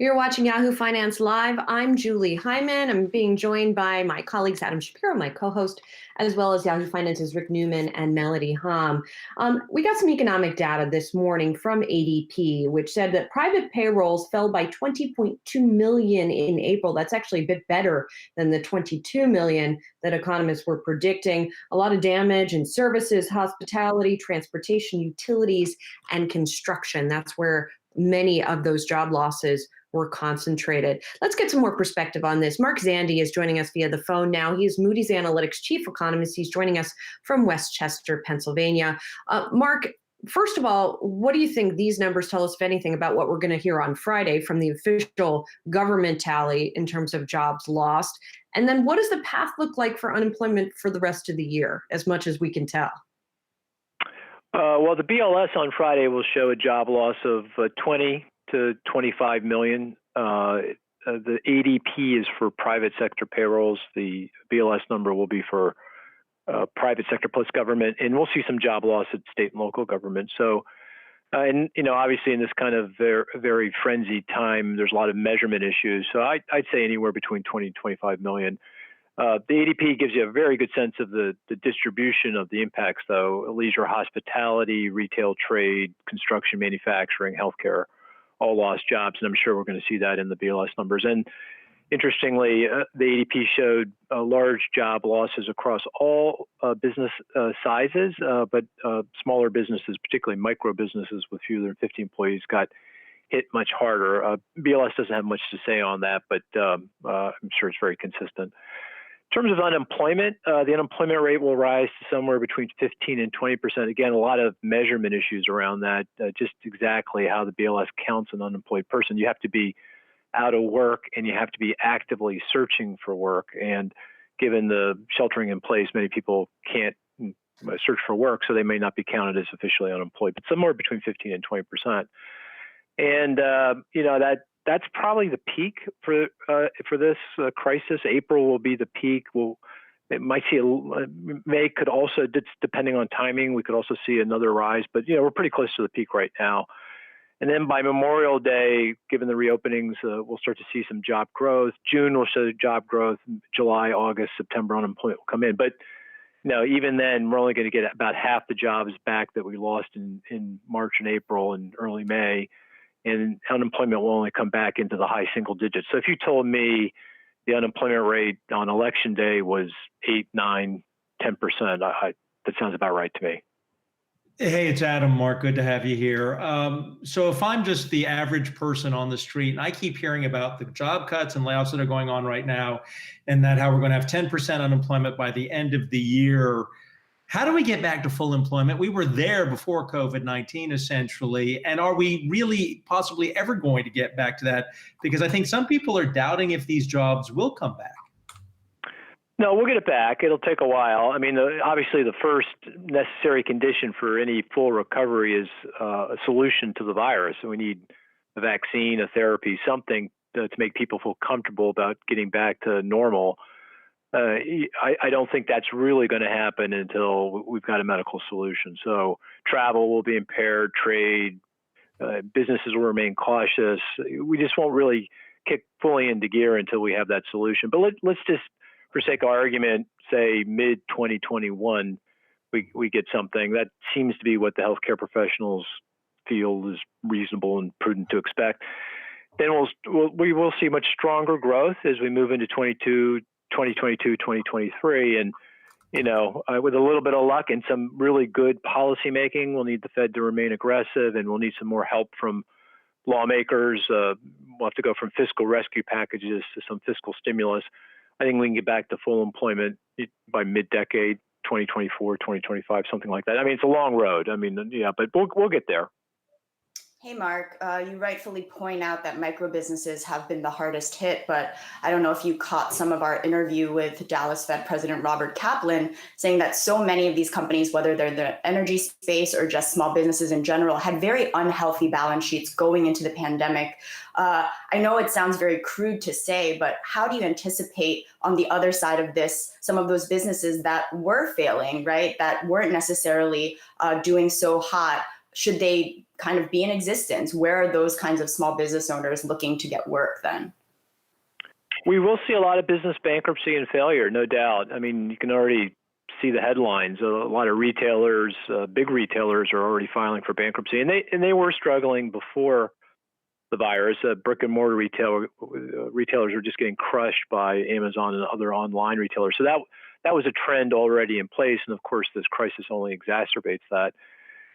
You're watching Yahoo Finance Live. I'm Julie Hyman. I'm being joined by my colleagues Adam Shapiro, my co-host, as well as Yahoo Finance's Rick Newman and Melody Hom. We got some economic data this morning from ADP, which said that private payrolls fell by 20.2 million in April. That's actually a bit better than the 22 million that economists were predicting. A lot of damage in services, hospitality, transportation, utilities, and construction. That's where many of those job losses were concentrated. Let's get some more perspective on this. Mark Zandi is joining us via the phone now. He is Moody's Analytics chief economist. He's joining us from Westchester, Pennsylvania. Mark, first of all, what do you think these numbers tell us, if anything, about what we're going to hear on Friday from the official government tally in terms of jobs lost? And then what does the path look like for unemployment for the rest of the year, as much as we can tell? Well, the BLS on Friday will show a job loss of 20 to 25 million. The ADP is for private sector payrolls. The BLS number will be for private sector plus government, and we'll see some job loss at state and local government. So, and obviously in this kind of very frenzied time, there's a lot of measurement issues. So I'd say anywhere between 20 and 25 million. The ADP gives you a very good sense of the distribution of the impacts, though. Leisure, hospitality, retail, trade, construction, manufacturing, healthcare, all lost jobs, and I'm sure we're going to see that in the BLS numbers. And interestingly, the ADP showed large job losses across all business sizes, but smaller businesses, particularly micro businesses with fewer than 50 employees, got hit much harder. BLS doesn't have much to say on that, but I'm sure it's very consistent. In terms of unemployment, the unemployment rate will rise to somewhere between 15 and 20%. Again, a lot of measurement issues around that, just exactly how the BLS counts an unemployed person. You have to be out of work and you have to be actively searching for work. And given the sheltering in place, many people can't search for work, so they may not be counted as officially unemployed, but somewhere between 15 and 20%. And, that's probably the peak for this crisis. April will be the peak. It might see May could also, depending on timing, we could also see another rise. But we're pretty close to the peak right now. And then by Memorial Day, given the reopenings, we'll start to see some job growth. June will show job growth. July, August, September, unemployment will come in. But even then, we're only going to get about half the jobs back that we lost in March and April and early May. And unemployment will only come back into the high single digits. So if you told me the unemployment rate on election day was 8, 9, 10%, that sounds about right to me. Hey, it's Adam, Mark. Good to have you here. So if I'm just the average person on the street, and I keep hearing about the job cuts and layoffs that are going on right now, and that how we're going to have 10% unemployment by the end of the year, how do we get back to full employment? We were there before COVID-19, essentially. And are we really possibly ever going to get back to that? Because I think some people are doubting if these jobs will come back. No, we'll get it back. It'll take a while. I mean, obviously, the first necessary condition for any full recovery is a solution to the virus. So we need a vaccine, a therapy, something to make people feel comfortable about getting back to normal. I don't think that's really going to happen until we've got a medical solution. So travel will be impaired, trade, businesses will remain cautious. We just won't really kick fully into gear until we have that solution. But let's just, for sake of argument, say mid-2021, we get something. That seems to be what the healthcare professionals feel is reasonable and prudent to expect. Then we will see much stronger growth as we move into 2022, 2023. And, with a little bit of luck and some really good policy making, we'll need the Fed to remain aggressive, and we'll need some more help from lawmakers. We'll have to go from fiscal rescue packages to some fiscal stimulus. I think we can get back to full employment by mid-decade, 2024, 2025, something like that. I mean, it's a long road. I mean, but we'll get there. Hey, Mark, you rightfully point out that micro businesses have been the hardest hit, but I don't know if you caught some of our interview with Dallas Fed President Robert Kaplan saying that so many of these companies, whether they're the energy space or just small businesses in general, had very unhealthy balance sheets going into the pandemic. I know it sounds very crude to say, but how do you anticipate on the other side of this, some of those businesses that were failing, right, that weren't necessarily doing so hot, should they kind of be in existence? Where are those kinds of small business owners looking to get work then? We will see a lot of business bankruptcy and failure, no doubt. I mean, you can already see the headlines. A lot of retailers, big retailers, are already filing for bankruptcy, and they were struggling before the virus. Brick and mortar retailers are just getting crushed by Amazon and other online retailers. So that was a trend already in place, and of course, this crisis only exacerbates that.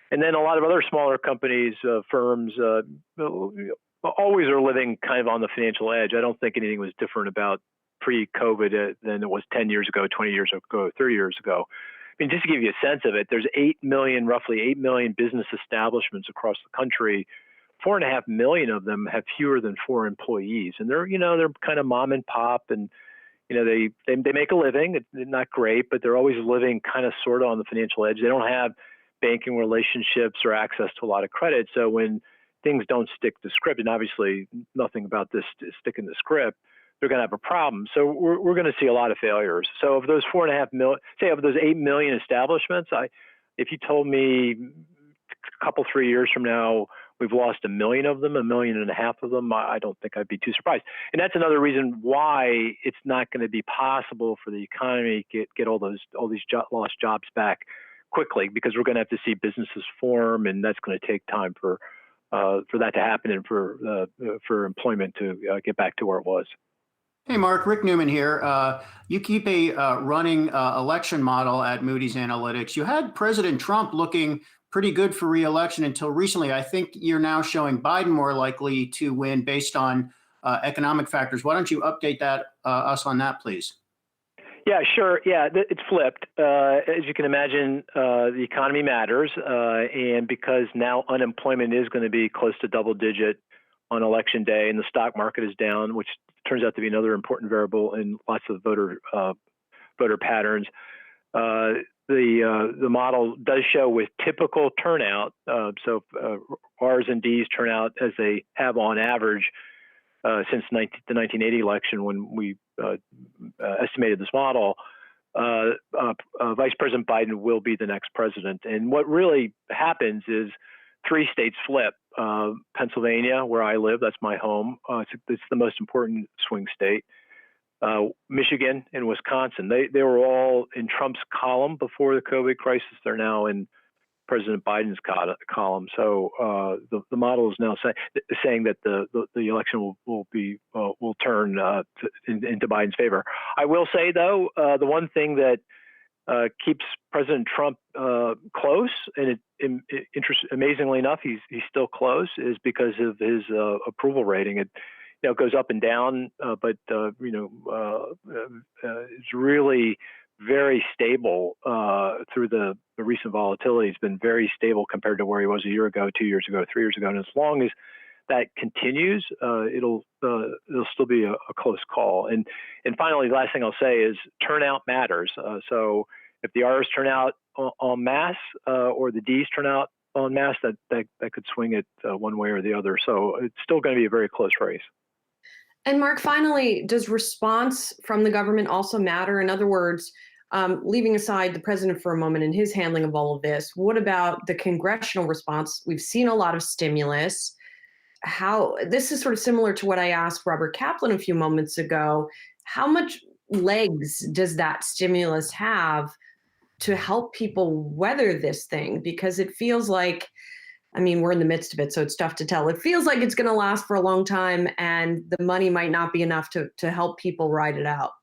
And then a lot of other smaller companies, firms, always are living kind of on the financial edge. I don't think anything was different about pre-COVID than it was 10 years ago, 20 years ago, 30 years ago. I mean, just to give you a sense of it, there's roughly 8 million business establishments across the country. 4.5 million of them have fewer than 4 employees, and they're kind of mom and pop, and they make a living. It's not great, but they're always living kind of sort of on the financial edge. They don't have banking relationships or access to a lot of credit. So when things don't stick to script, and obviously nothing about this is sticking to script, they're going to have a problem. So we're going to see a lot of failures. So of those 4.5 million, say of those 8 million establishments, if you told me a couple, 3 years from now, we've lost 1 million of them, 1.5 million of them, I don't think I'd be too surprised. And that's another reason why it's not going to be possible for the economy to get all these lost jobs back quickly, because we're going to have to see businesses form, and that's going to take time for that to happen and for employment to get back to where it was. Hey, Mark, Rick Newman here. You keep a running election model at Moody's Analytics. You had President Trump looking pretty good for re-election until recently. I think you're now showing Biden more likely to win based on economic factors. Why don't you update us on that, please? Yeah, sure. Yeah, it's flipped. As you can imagine, the economy matters. And because now unemployment is going to be close to double digit on election day, and the stock market is down, which turns out to be another important variable in lots of voter patterns. The model does show with typical turnout. So R's and D's turn out as they have on average since the 1980 election, when we estimated this model. Vice President Biden will be the next president. And what really happens is 3 states flip. Pennsylvania, where I live, that's my home. It's the most important swing state. Michigan and Wisconsin, they were all in Trump's column before the COVID crisis. They're now in President Biden's column. So the model is now saying that the election will turn into Biden's favor. I will say, though, the one thing that keeps President Trump close, and amazingly enough, he's still close, is because of his approval rating. It goes up and down, but it's really very stable through the recent volatility. It's been very stable compared to where he was a year ago, 2 years ago, 3 years ago. And as long as that continues, it'll still be a close call. And finally, the last thing I'll say is turnout matters. So if the R's turn out en masse or the D's turn out en masse, that could swing it one way or the other. So it's still going to be a very close race. And Mark, finally, does response from the government also matter? In other words, leaving aside the president for a moment and his handling of all of this, what about the congressional response? We've seen a lot of stimulus. This is sort of similar to what I asked Robert Kaplan a few moments ago. How much legs does that stimulus have to help people weather this thing? Because it feels like, we're in the midst of it, so it's tough to tell. It feels like it's going to last for a long time, and the money might not be enough to help people ride it out.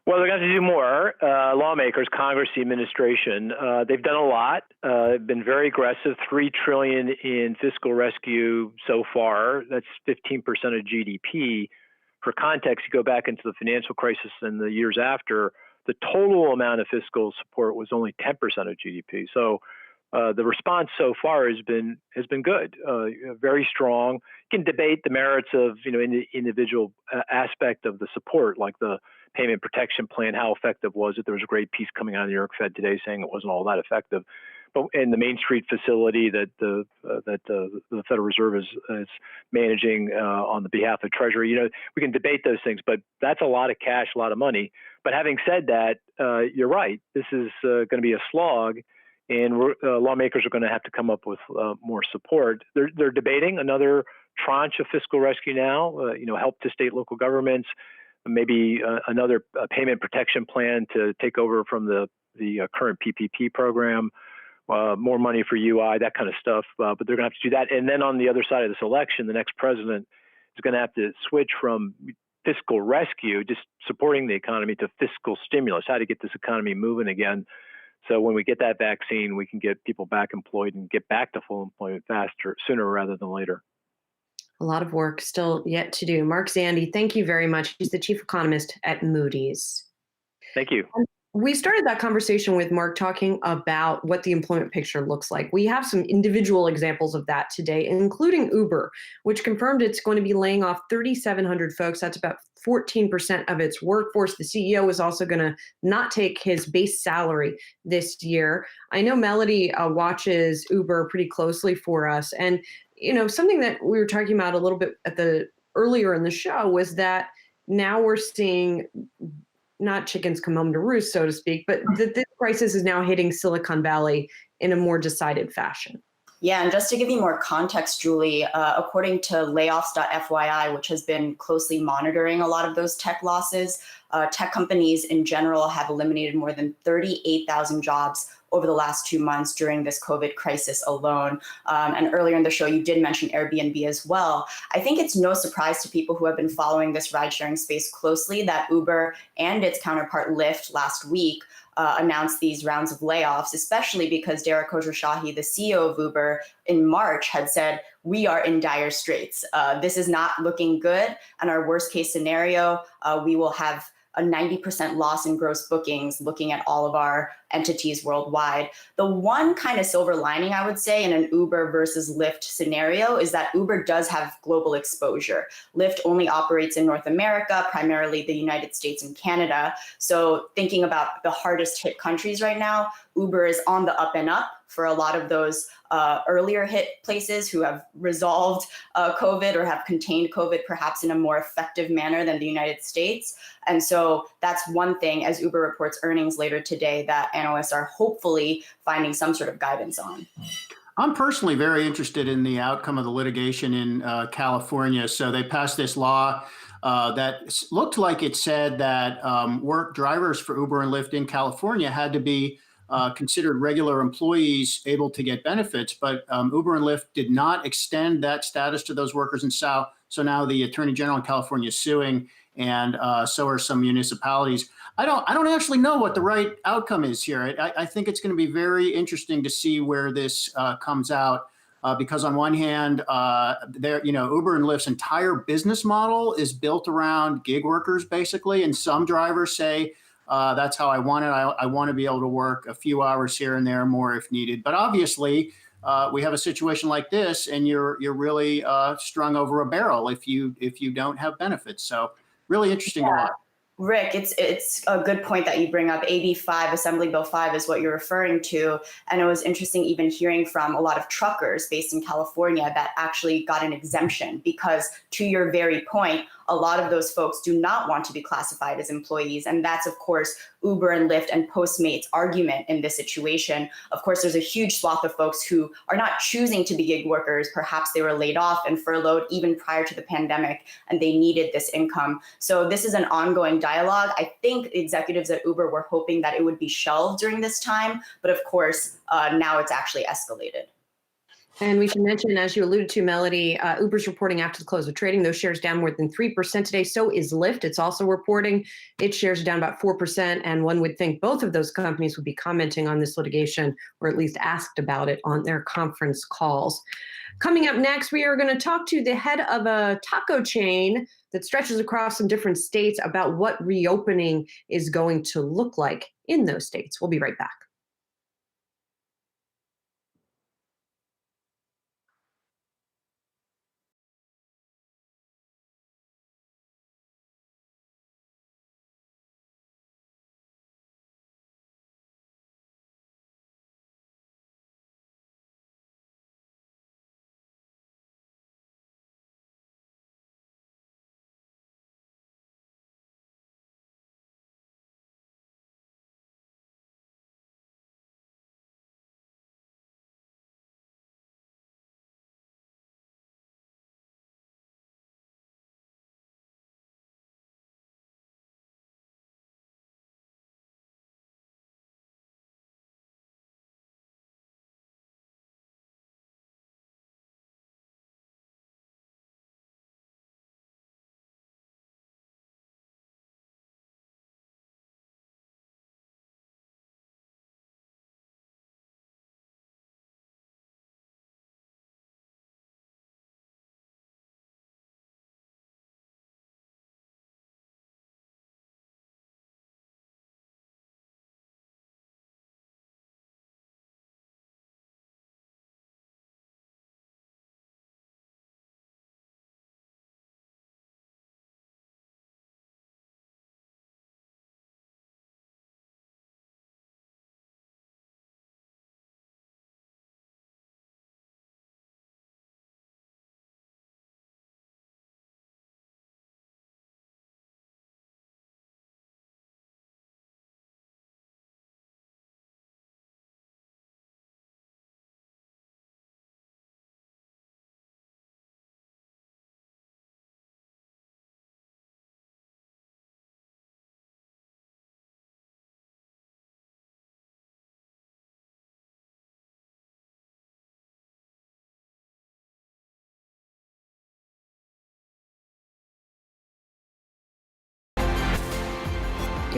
Well, they're going to do more. Lawmakers, Congress, the administration, they've done a lot. They've been very aggressive. $3 trillion in fiscal rescue so far. That's 15% of GDP. For context, you go back into the financial crisis and the years after, the total amount of fiscal support was only 10% of GDP. So the response so far has been good, very strong. You can debate the merits of in the individual aspect of the support, like the payment protection plan. How effective was it? There was a great piece coming out of the New York Fed today saying it wasn't all that effective. But in the Main Street facility that the Federal Reserve is managing on the behalf of Treasury, we can debate those things, but that's a lot of cash, a lot of money. But having said that, you're right. This is going to be a slog. and lawmakers are going to have to come up with more support. They're debating another tranche of fiscal rescue now, help to state local governments, maybe another payment protection plan to take over from the current PPP program, more money for UI, that kind of stuff. But they're going to have to do that. And then on the other side of this election, the next president is going to have to switch from fiscal rescue, just supporting the economy, to fiscal stimulus, how to get this economy moving again. So when we get that vaccine, we can get people back employed and get back to full employment sooner rather than later. A lot of work still yet to do. Mark Zandi, thank you very much. He's the chief economist at Moody's. Thank you. We started that conversation with Mark talking about what the employment picture looks like. We have some individual examples of that today, including Uber, which confirmed it's going to be laying off 3,700 folks. That's about 14% of its workforce. The CEO is also going to not take his base salary this year. I know Melody watches Uber pretty closely for us. And, something that we were talking about a little bit earlier in the show was that now we're seeing not chickens come home to roost, so to speak, but this crisis is now hitting Silicon Valley in a more decided fashion. Yeah, and just to give you more context, Julie, according to layoffs.fyi, which has been closely monitoring a lot of those tech losses, tech companies in general have eliminated more than 38,000 jobs over the last 2 months during this COVID crisis alone. And earlier in the show, you did mention Airbnb as well. I think it's no surprise to people who have been following this ride-sharing space closely that Uber and its counterpart Lyft last week announced these rounds of layoffs, especially because Derek Khosrowshahi, the CEO of Uber, in March had said, we are in dire straits. This is not looking good. And our worst case scenario, we will have a 90% loss in gross bookings looking at all of our entities worldwide. The one kind of silver lining, I would say, in an Uber versus Lyft scenario is that Uber does have global exposure. Lyft only operates in North America, primarily the United States and Canada. So thinking about the hardest hit countries right now, Uber is on the up and up for a lot of those earlier hit places who have resolved COVID or have contained COVID perhaps in a more effective manner than the United States. And so that's one thing, as Uber reports earnings later today, that analysts are hopefully finding some sort of guidance on. I'm personally very interested in the outcome of the litigation in California. So they passed this law that looked like it said that work drivers for Uber and Lyft in California had to be considered regular employees able to get benefits, but Uber and Lyft did not extend that status to those workers. And so now the Attorney General in California is suing, and so are some municipalities. I don't actually know what the right outcome is here. I think it's going to be very interesting to see where this comes out, because on one hand, Uber and Lyft's entire business model is built around gig workers, basically, and some drivers say, that's how I want it. I want to be able to work a few hours here and there, more if needed. But obviously, we have a situation like this, and you're really strung over a barrel if you don't have benefits. So really interesting to watch. Rick, it's a good point that you bring up. AB 5, Assembly Bill 5 is what you're referring to. And it was interesting even hearing from a lot of truckers based in California that actually got an exemption because, to your very point, a lot of those folks do not want to be classified as employees. And that's, of course, Uber and Lyft and Postmates' argument in this situation. Of course, there's a huge swath of folks who are not choosing to be gig workers. Perhaps they were laid off and furloughed even prior to the pandemic, and they needed this income. So this is an ongoing dialogue. I think executives at Uber were hoping that it would be shelved during this time. But of course, now it's actually escalated. And we should mention, as you alluded to, Melody, Uber's reporting after the close of trading. Those shares down more than 3% today. So is Lyft. It's also reporting its shares are down about 4%. And one would think both of those companies would be commenting on this litigation, or at least asked about it on their conference calls. Coming up next, we are going to talk to the head of a taco chain that stretches across some different states about what reopening is going to look like in those states. We'll be right back.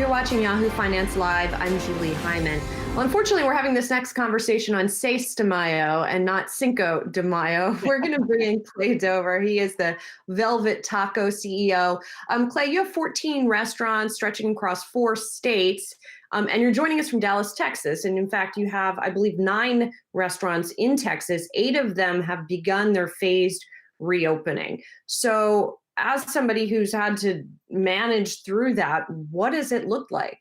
You're watching Yahoo Finance Live. I'm Julie Hyman. Well, unfortunately, we're having this next conversation on Seis de Mayo and not Cinco de Mayo. We're going to bring in Clay Dover. He is the Velvet Taco CEO. Clay, you have 14 restaurants stretching across 4 states, and you're joining us from Dallas, Texas. And in fact, you have, I believe, 9 restaurants in Texas. 8 of them have begun their phased reopening. So as somebody who's had to manage through that, what does it look like?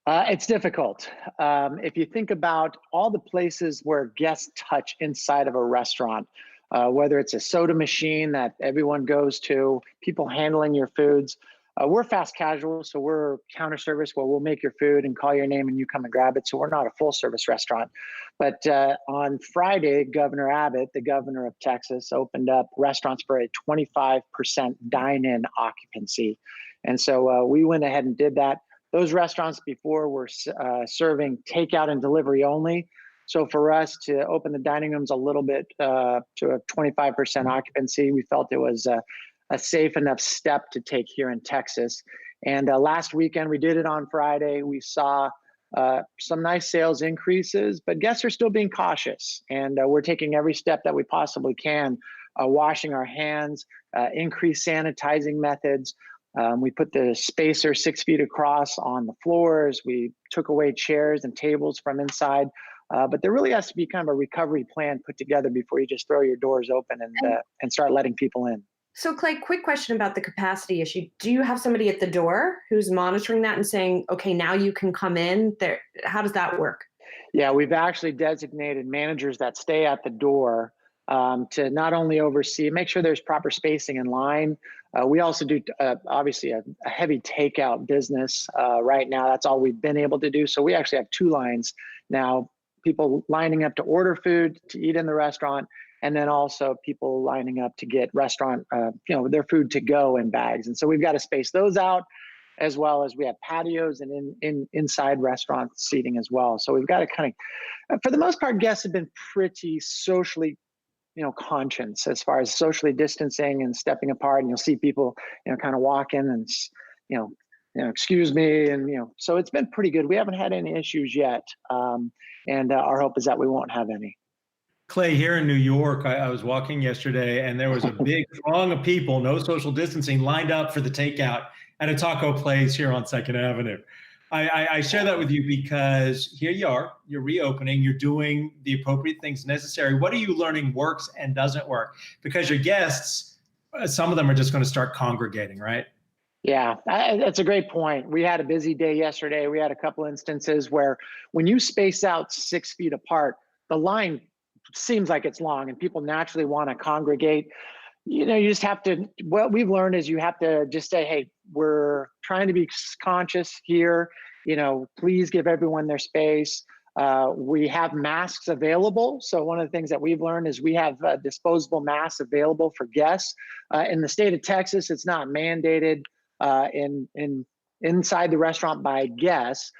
It's difficult. If you think about all the places where guests touch inside of a restaurant, whether it's a soda machine that everyone goes to, people handling your foods. We're fast casual, so we're counter service where we'll make your food and call your name and you come and grab it. So we're not a full service restaurant. But on Friday, Governor Abbott, the governor of Texas, opened up restaurants for a 25% dine-in occupancy. And so we went ahead and did that. Those restaurants before were serving takeout and delivery only. So for us to open the dining rooms a little bit to a 25% occupancy, we felt it was a safe enough step to take here in Texas. And last weekend, we did it on Friday. We saw some nice sales increases, but guests are still being cautious. And we're taking every step that we possibly can, washing our hands, increased sanitizing methods. We put the spacer 6 feet across on the floors. We took away chairs and tables from inside. But there really has to be kind of a recovery plan put together before you just throw your doors open and start letting people in. So Clay, quick question about the capacity issue. Do you have somebody at the door who's monitoring that and saying, okay, now you can come in there? How does that work? Yeah, we've actually designated managers that stay at the door to not only oversee, make sure there's proper spacing in line. We also do obviously a heavy takeout business right now. That's all we've been able to do. So we actually have 2 lines now, people lining up to order food to eat in the restaurant, and then also people lining up to get restaurant, their food to go in bags. And so we've got to space those out, as well as we have patios and inside restaurant seating as well. So we've got to kind of, for the most part, guests have been pretty socially conscious as far as socially distancing and stepping apart. And you'll see people, kind of walk in and, excuse me. And, so it's been pretty good. We haven't had any issues yet. And our hope is that we won't have any. Clay, here in New York, I was walking yesterday and there was a big throng of people, no social distancing, lined up for the takeout at a taco place here on 2nd Avenue. I share that with you because here you are, you're reopening, you're doing the appropriate things necessary. What are you learning works and doesn't work? Because your guests, some of them are just going to start congregating, right? Yeah, that's a great point. We had a busy day yesterday. We had a couple instances where when you space out 6 feet apart, the line seems like it's long and people naturally want to congregate. You just have to, what we've learned is you have to just say, hey, we're trying to be conscious here. Please give everyone their space. We have masks available. So one of the things that we've learned is we have disposable masks available for guests. In the state of Texas, it's not mandated inside the restaurant by guests.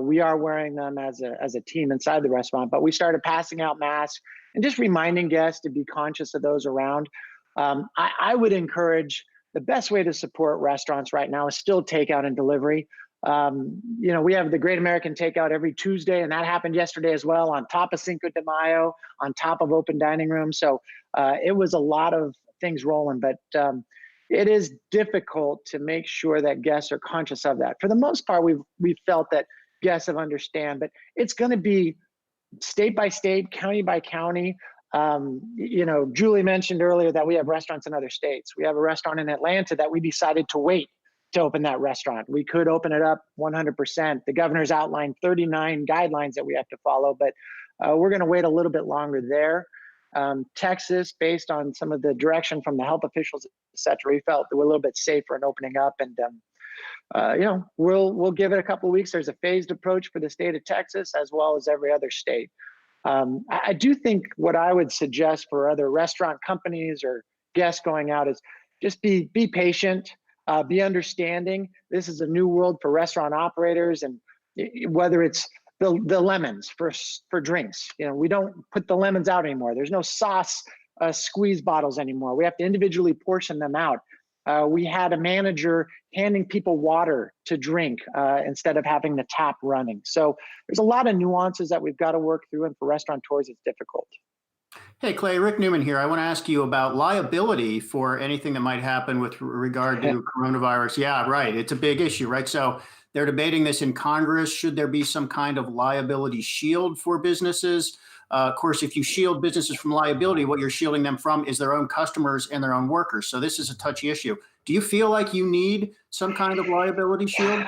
We are wearing them as a team inside the restaurant, but we started passing out masks and just reminding guests to be conscious of those around. I would encourage, the best way to support restaurants right now is still takeout and delivery. We have the Great American Takeout every Tuesday, and that happened yesterday as well, on top of Cinco de Mayo, on top of open dining rooms. So it was a lot of things rolling, but it is difficult to make sure that guests are conscious of that. For the most part, we've felt that guests have understand, but it's going to be state by state, county by county. Julie mentioned earlier that we have restaurants in other states. We have a restaurant in Atlanta that we decided to wait to open that restaurant. We could open it up 100%. The governor's outlined 39 guidelines that we have to follow, but we're going to wait a little bit longer there. Texas, based on some of the direction from the health officials, et cetera, we felt that we're a little bit safer in opening up, and we'll give it a couple of weeks. There's a phased approach for the state of Texas as well as every other state. I do think what I would suggest for other restaurant companies or guests going out is just be patient, be understanding. This is a new world for restaurant operators, and whether it's the lemons for drinks, we don't put the lemons out anymore. There's no sauce squeeze bottles anymore. We have to individually portion them out. We had a manager handing people water to drink instead of having the tap running. So there's a lot of nuances that we've got to work through, and for restaurateurs, it's difficult. Hey, Clay, Rick Newman here. I want to ask you about liability for anything that might happen with regard to coronavirus. Yeah, right. It's a big issue, right? So they're debating this in Congress. Should there be some kind of liability shield for businesses? Of course, if you shield businesses from liability, what you're shielding them from is their own customers and their own workers. So this is a touchy issue. Do you feel like you need some kind of liability shield?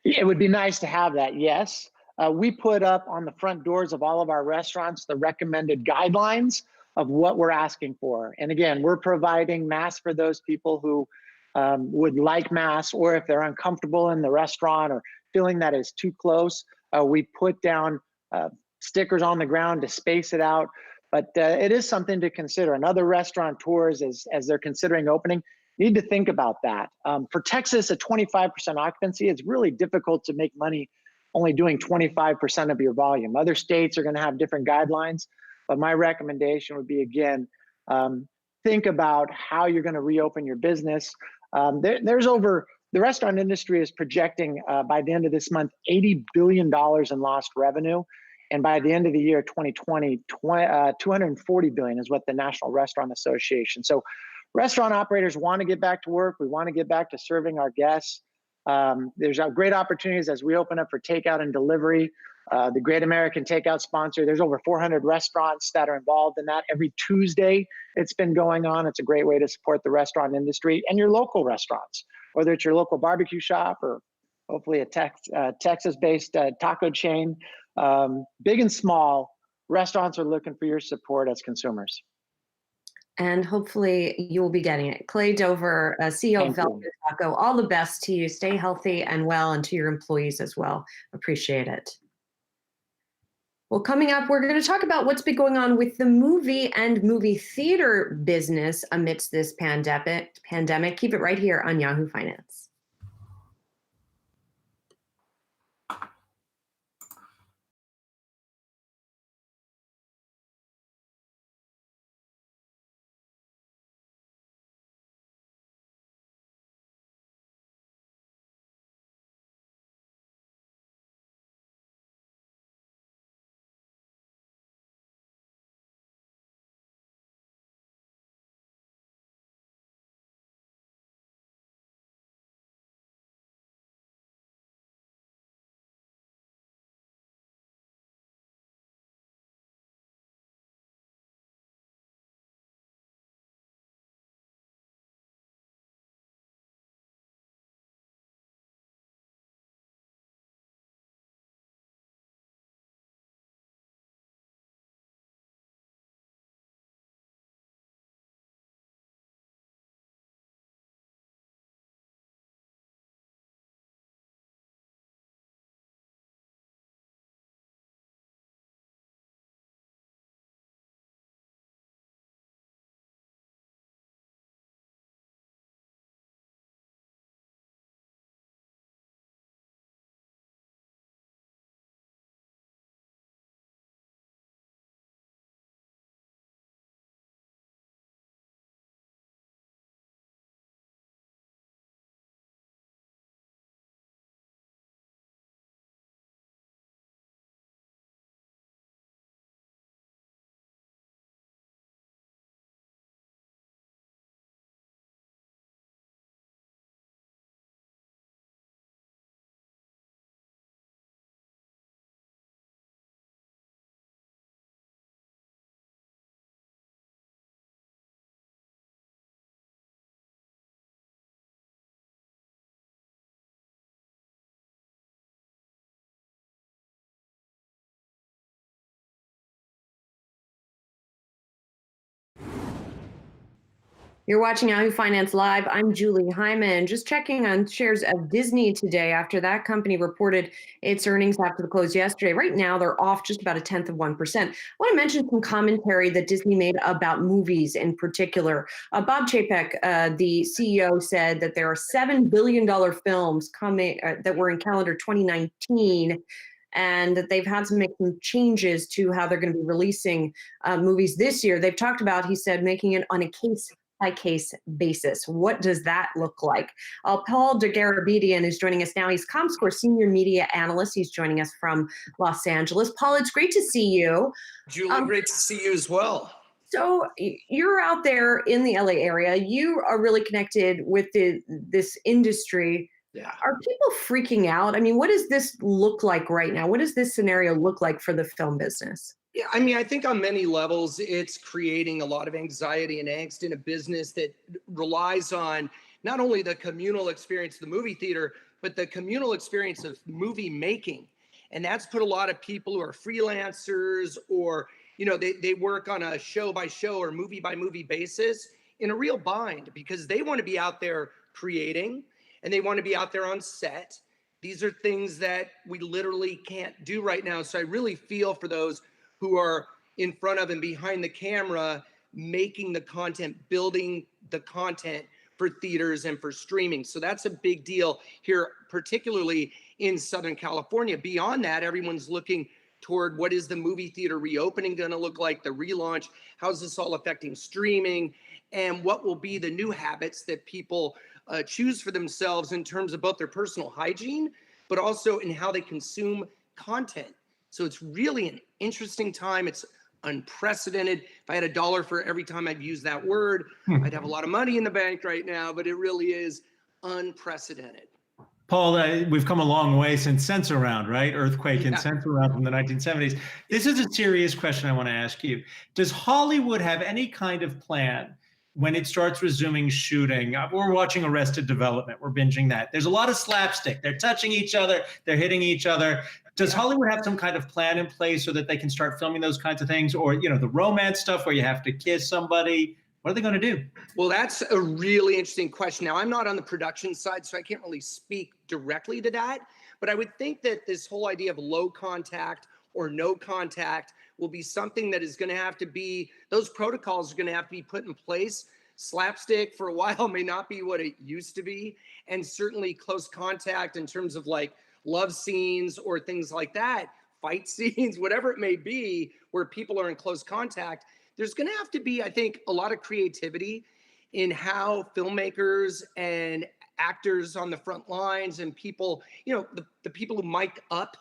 It would be nice to have that, yes. We put up on the front doors of all of our restaurants the recommended guidelines of what we're asking for. And again, we're providing masks for those people who would like masks, or if they're uncomfortable in the restaurant or feeling that it's too close, we put down stickers on the ground to space it out. But it is something to consider. And other restaurateurs, as they're considering opening, need to think about that. For Texas, at 25% occupancy, it's really difficult to make money only doing 25% of your volume. Other states are going to have different guidelines, but my recommendation would be, again, think about how you're going to reopen your business. The restaurant industry is projecting by the end of this month, $80 billion in lost revenue. And by the end of the year 2020, $240 billion is what the National Restaurant Association. So restaurant operators want to get back to work. We want to get back to serving our guests. There's great opportunities as we open up for takeout and delivery. The Great American Takeout sponsor, there's over 400 restaurants that are involved in that. Every Tuesday it's been going on. It's a great way to support the restaurant industry and your local restaurants, whether it's your local barbecue shop or hopefully a Texas-based taco chain. Big and small, restaurants are looking for your support as consumers. And hopefully you will be getting it. Clay Dover, CEO of Velvet Taco, all the best to you. Stay healthy and well, and to your employees as well. Appreciate it. Well, coming up, we're going to talk about what's been going on with the movie and movie theater business amidst this pandemic. Keep it right here on Yahoo Finance. You're watching Yahoo Finance Live. I'm Julie Hyman. Just checking on shares of Disney today after that company reported its earnings after the close yesterday. Right now, they're off just about 0.1%. I want to mention some commentary that Disney made about movies in particular. Bob Chapek, the CEO, said that there are $7 billion films coming that were in calendar 2019. And that they've had to make some changes to how they're going to be releasing movies this year. They've talked about, he said, making it on a case by case basis. What does that look like? Paul DeGarabedian is joining us now. He's ComScore senior media analyst. He's joining us from Los Angeles. Paul, it's great to see you. Julie, great to see you as well. So you're out there in the LA area. You are really connected with this industry. Yeah. Are people freaking out? I mean, what does this look like right now? What does this scenario look like for the film business? Yeah, I mean, I think on many levels, it's creating a lot of anxiety and angst in a business that relies on not only the communal experience of the movie theater, but the communal experience of movie making. And that's put a lot of people who are freelancers or, they work on a show by show or movie by movie basis in a real bind because they want to be out there creating and they want to be out there on set. These are things that we literally can't do right now. So I really feel for those who are in front of and behind the camera, making the content, building the content for theaters and for streaming. So that's a big deal here, particularly in Southern California. Beyond that, everyone's looking toward what is the movie theater reopening going to look like, the relaunch, how's this all affecting streaming, and what will be the new habits that people choose for themselves in terms of both their personal hygiene, but also in how they consume content. So it's really an interesting time. It's unprecedented. If I had $1 for every time I've used that word, I'd have a lot of money in the bank right now, but it really is unprecedented. Paul, we've come a long way since Sense-Around, right? Earthquake and Sense-Around from the 1970s. This is a serious question I want to ask you. Does Hollywood have any kind of plan when it starts resuming shooting? We're watching Arrested Development. We're binging that. There's a lot of slapstick. They're touching each other. They're hitting each other. Does Hollywood have some kind of plan in place so that they can start filming those kinds of things? Or, the romance stuff where you have to kiss somebody? What are they going to do? Well, that's a really interesting question. Now, I'm not on the production side, so I can't really speak directly to that. But I would think that this whole idea of low contact or no contact will be something that is going to have to be, those protocols are going to have to be put in place. Slapstick for a while may not be what it used to be. And certainly close contact in terms of like love scenes or things like that, fight scenes, whatever it may be, where people are in close contact, there's going to have to be, I think, a lot of creativity in how filmmakers and actors on the front lines and people, the people who mic up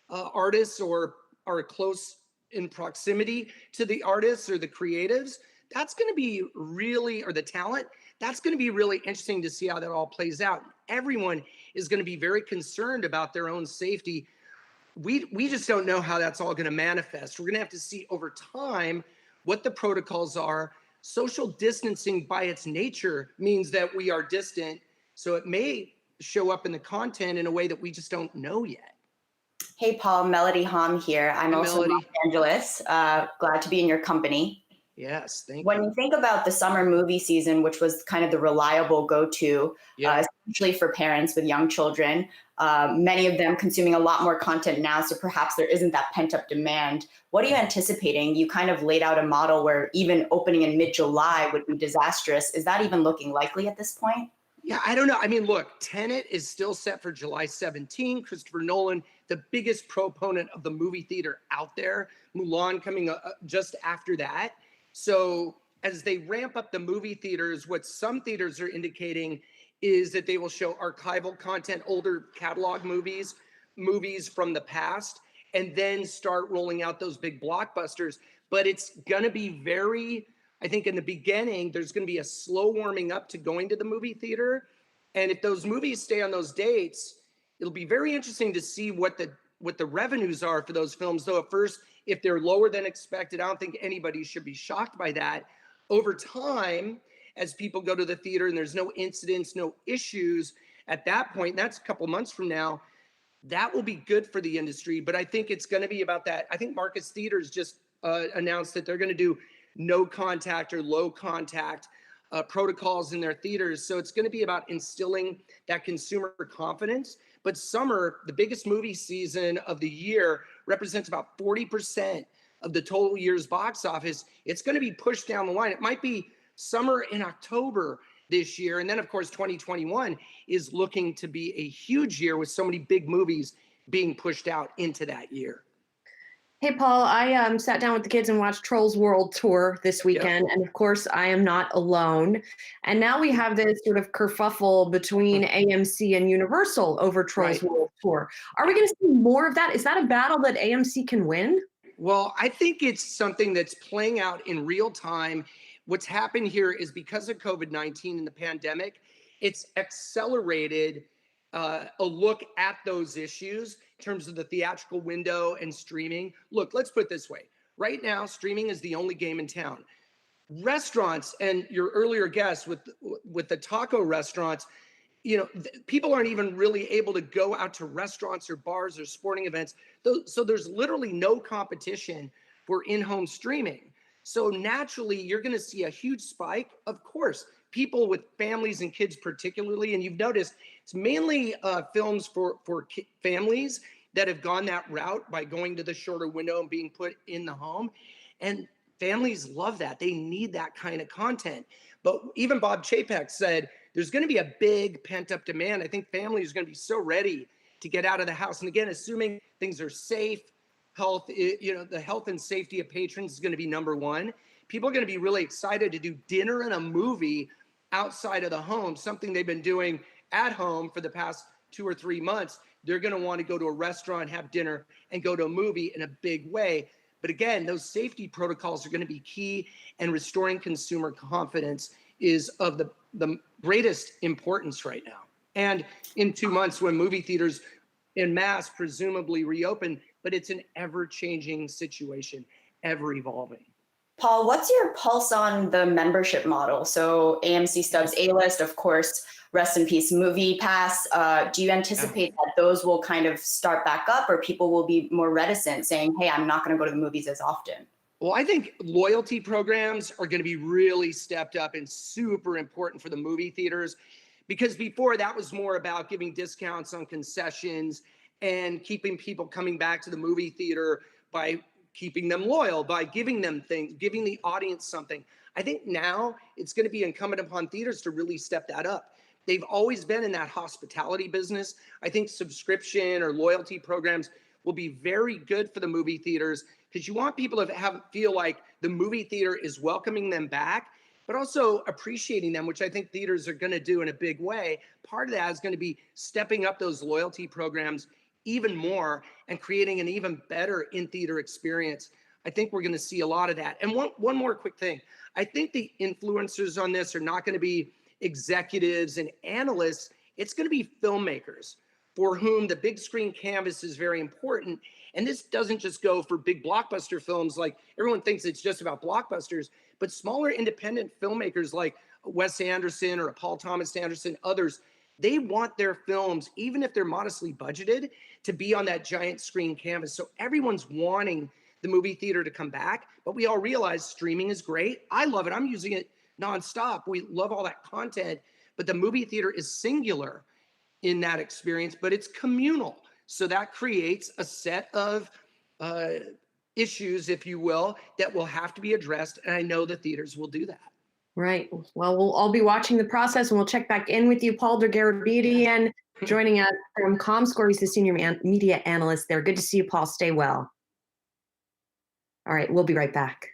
artists or are close in proximity to the artists or the creatives, that's going to be really, or the talent, that's going to be really interesting to see how that all plays out. Everyone is going to be very concerned about their own safety. We just don't know how that's all going to manifest. We're going to have to see over time what the protocols are. Social distancing by its nature means that we are distant. So it may show up in the content in a way that we just don't know yet. Hey, Paul, Melody Hom here. I'm also in Los Angeles. Glad to be in your company. Yes, thank you. When you think about the summer movie season, which was kind of the reliable go-to, especially for parents with young children, many of them consuming a lot more content now, so perhaps there isn't that pent-up demand. What are you anticipating? You kind of laid out a model where even opening in mid-July would be disastrous. Is that even looking likely at this point? Yeah, I don't know. I mean, look, Tenet is still set for July 17. Christopher Nolan, the biggest proponent of the movie theater out there. Mulan coming just after that. So as they ramp up the movie theaters, what some theaters are indicating is that they will show archival content, older catalog movies from the past, and then start rolling out those big blockbusters. But it's going to be I think in the beginning, there's going to be a slow warming up to going to the movie theater. And if those movies stay on those dates, it'll be very interesting to see what the revenues are for those films. Though at first, if they're lower than expected, I don't think anybody should be shocked by that. Over time, as people go to the theater and there's no incidents, no issues at that point, that's a couple months from now, that will be good for the industry. But I think it's going to be about that. I think Marcus Theaters just announced that they're going to do no contact or low contact protocols in their theaters. So it's going to be about instilling that consumer confidence. But summer, the biggest movie season of the year, represents about 40% of the total year's box office. It's going to be pushed down the line. It might be summer in October this year. And then, of course, 2021 is looking to be a huge year with so many big movies being pushed out into that year. Hey, Paul, I sat down with the kids and watched Trolls World Tour this weekend. And of course, I am not alone. And now we have this sort of kerfuffle between AMC and Universal over Trolls World Tour. Are we going to see more of that? Is that a battle that AMC can win? Well, I think it's something that's playing out in real time. What's happened here is because of COVID-19 and the pandemic, it's accelerated a look at those issues in terms of the theatrical window and streaming. Look, let's put it this way. Right now, streaming is the only game in town. Restaurants, and your earlier guest with the taco restaurants, people aren't even really able to go out to restaurants or bars or sporting events. So there's literally no competition for in-home streaming. So naturally, you're going to see a huge spike. Of course, people with families and kids particularly, and you've noticed it's mainly films for families that have gone that route by going to the shorter window and being put in the home. And families love that. They need that kind of content. But even Bob Chapek said there's going to be a big pent-up demand. I think families are going to be so ready to get out of the house. And again, assuming things are safe, the health and safety of patrons is going to be number one. People are going to be really excited to do dinner and a movie outside of the home, something they've been doing at home for the past 2 or 3 months. They're going to want to go to a restaurant, have dinner, and go to a movie in a big way. But again, those safety protocols are going to be key, and restoring consumer confidence is of the greatest importance right now. And in 2 months, when movie theaters en masse presumably reopen, but it's an ever-changing situation, ever evolving. Paul, what's your pulse on the membership model? So AMC Stubs A-List, of course, rest in peace Movie Pass. Do you anticipate that those will kind of start back up, or people will be more reticent saying, hey, I'm not going to go to the movies as often? Well, I think loyalty programs are going to be really stepped up and super important for the movie theaters, because before that was more about giving discounts on concessions and keeping people coming back to the movie theater by keeping them loyal, by giving them things, giving the audience something. I think now it's going to be incumbent upon theaters to really step that up. They've always been in that hospitality business. I think subscription or loyalty programs will be very good for the movie theaters, because you want people to feel like the movie theater is welcoming them back, but also appreciating them, which I think theaters are going to do in a big way. Part of that is going to be stepping up those loyalty programs even more and creating an even better in-theater experience. I think we're going to see a lot of that. And one more quick thing. I think the influencers on this are not going to be executives and analysts. It's going to be filmmakers for whom the big screen canvas is very important. And this doesn't just go for big blockbuster films, like everyone thinks it's just about blockbusters, but smaller independent filmmakers like Wes Anderson or Paul Thomas Anderson, others, they want their films, even if they're modestly budgeted, to be on that giant screen canvas. So everyone's wanting the movie theater to come back, but we all realize streaming is great. I love it. I'm using it nonstop. We love all that content, but the movie theater is singular in that experience, but it's communal. So that creates a set of issues, if you will, that will have to be addressed. And I know the theaters will do that. Right. Well, we'll all be watching the process, and we'll check back in with you, Paul Dergarabedian, joining us from Comscore. He's the senior media analyst there. Good to see you, Paul. Stay well. All right. We'll be right back.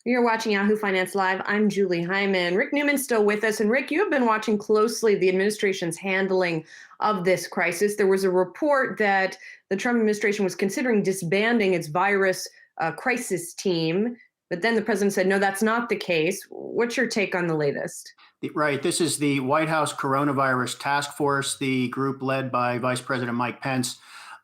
You're watching Yahoo Finance Live. I'm Julie Hyman. Rick Newman's still with us. And Rick, you have been watching closely the administration's handling of this crisis. There was a report that the Trump administration was considering disbanding its virus crisis team. But then the president said, no, that's not the case. What's your take on the latest? Right. This is the White House Coronavirus Task Force, the group led by Vice President Mike Pence.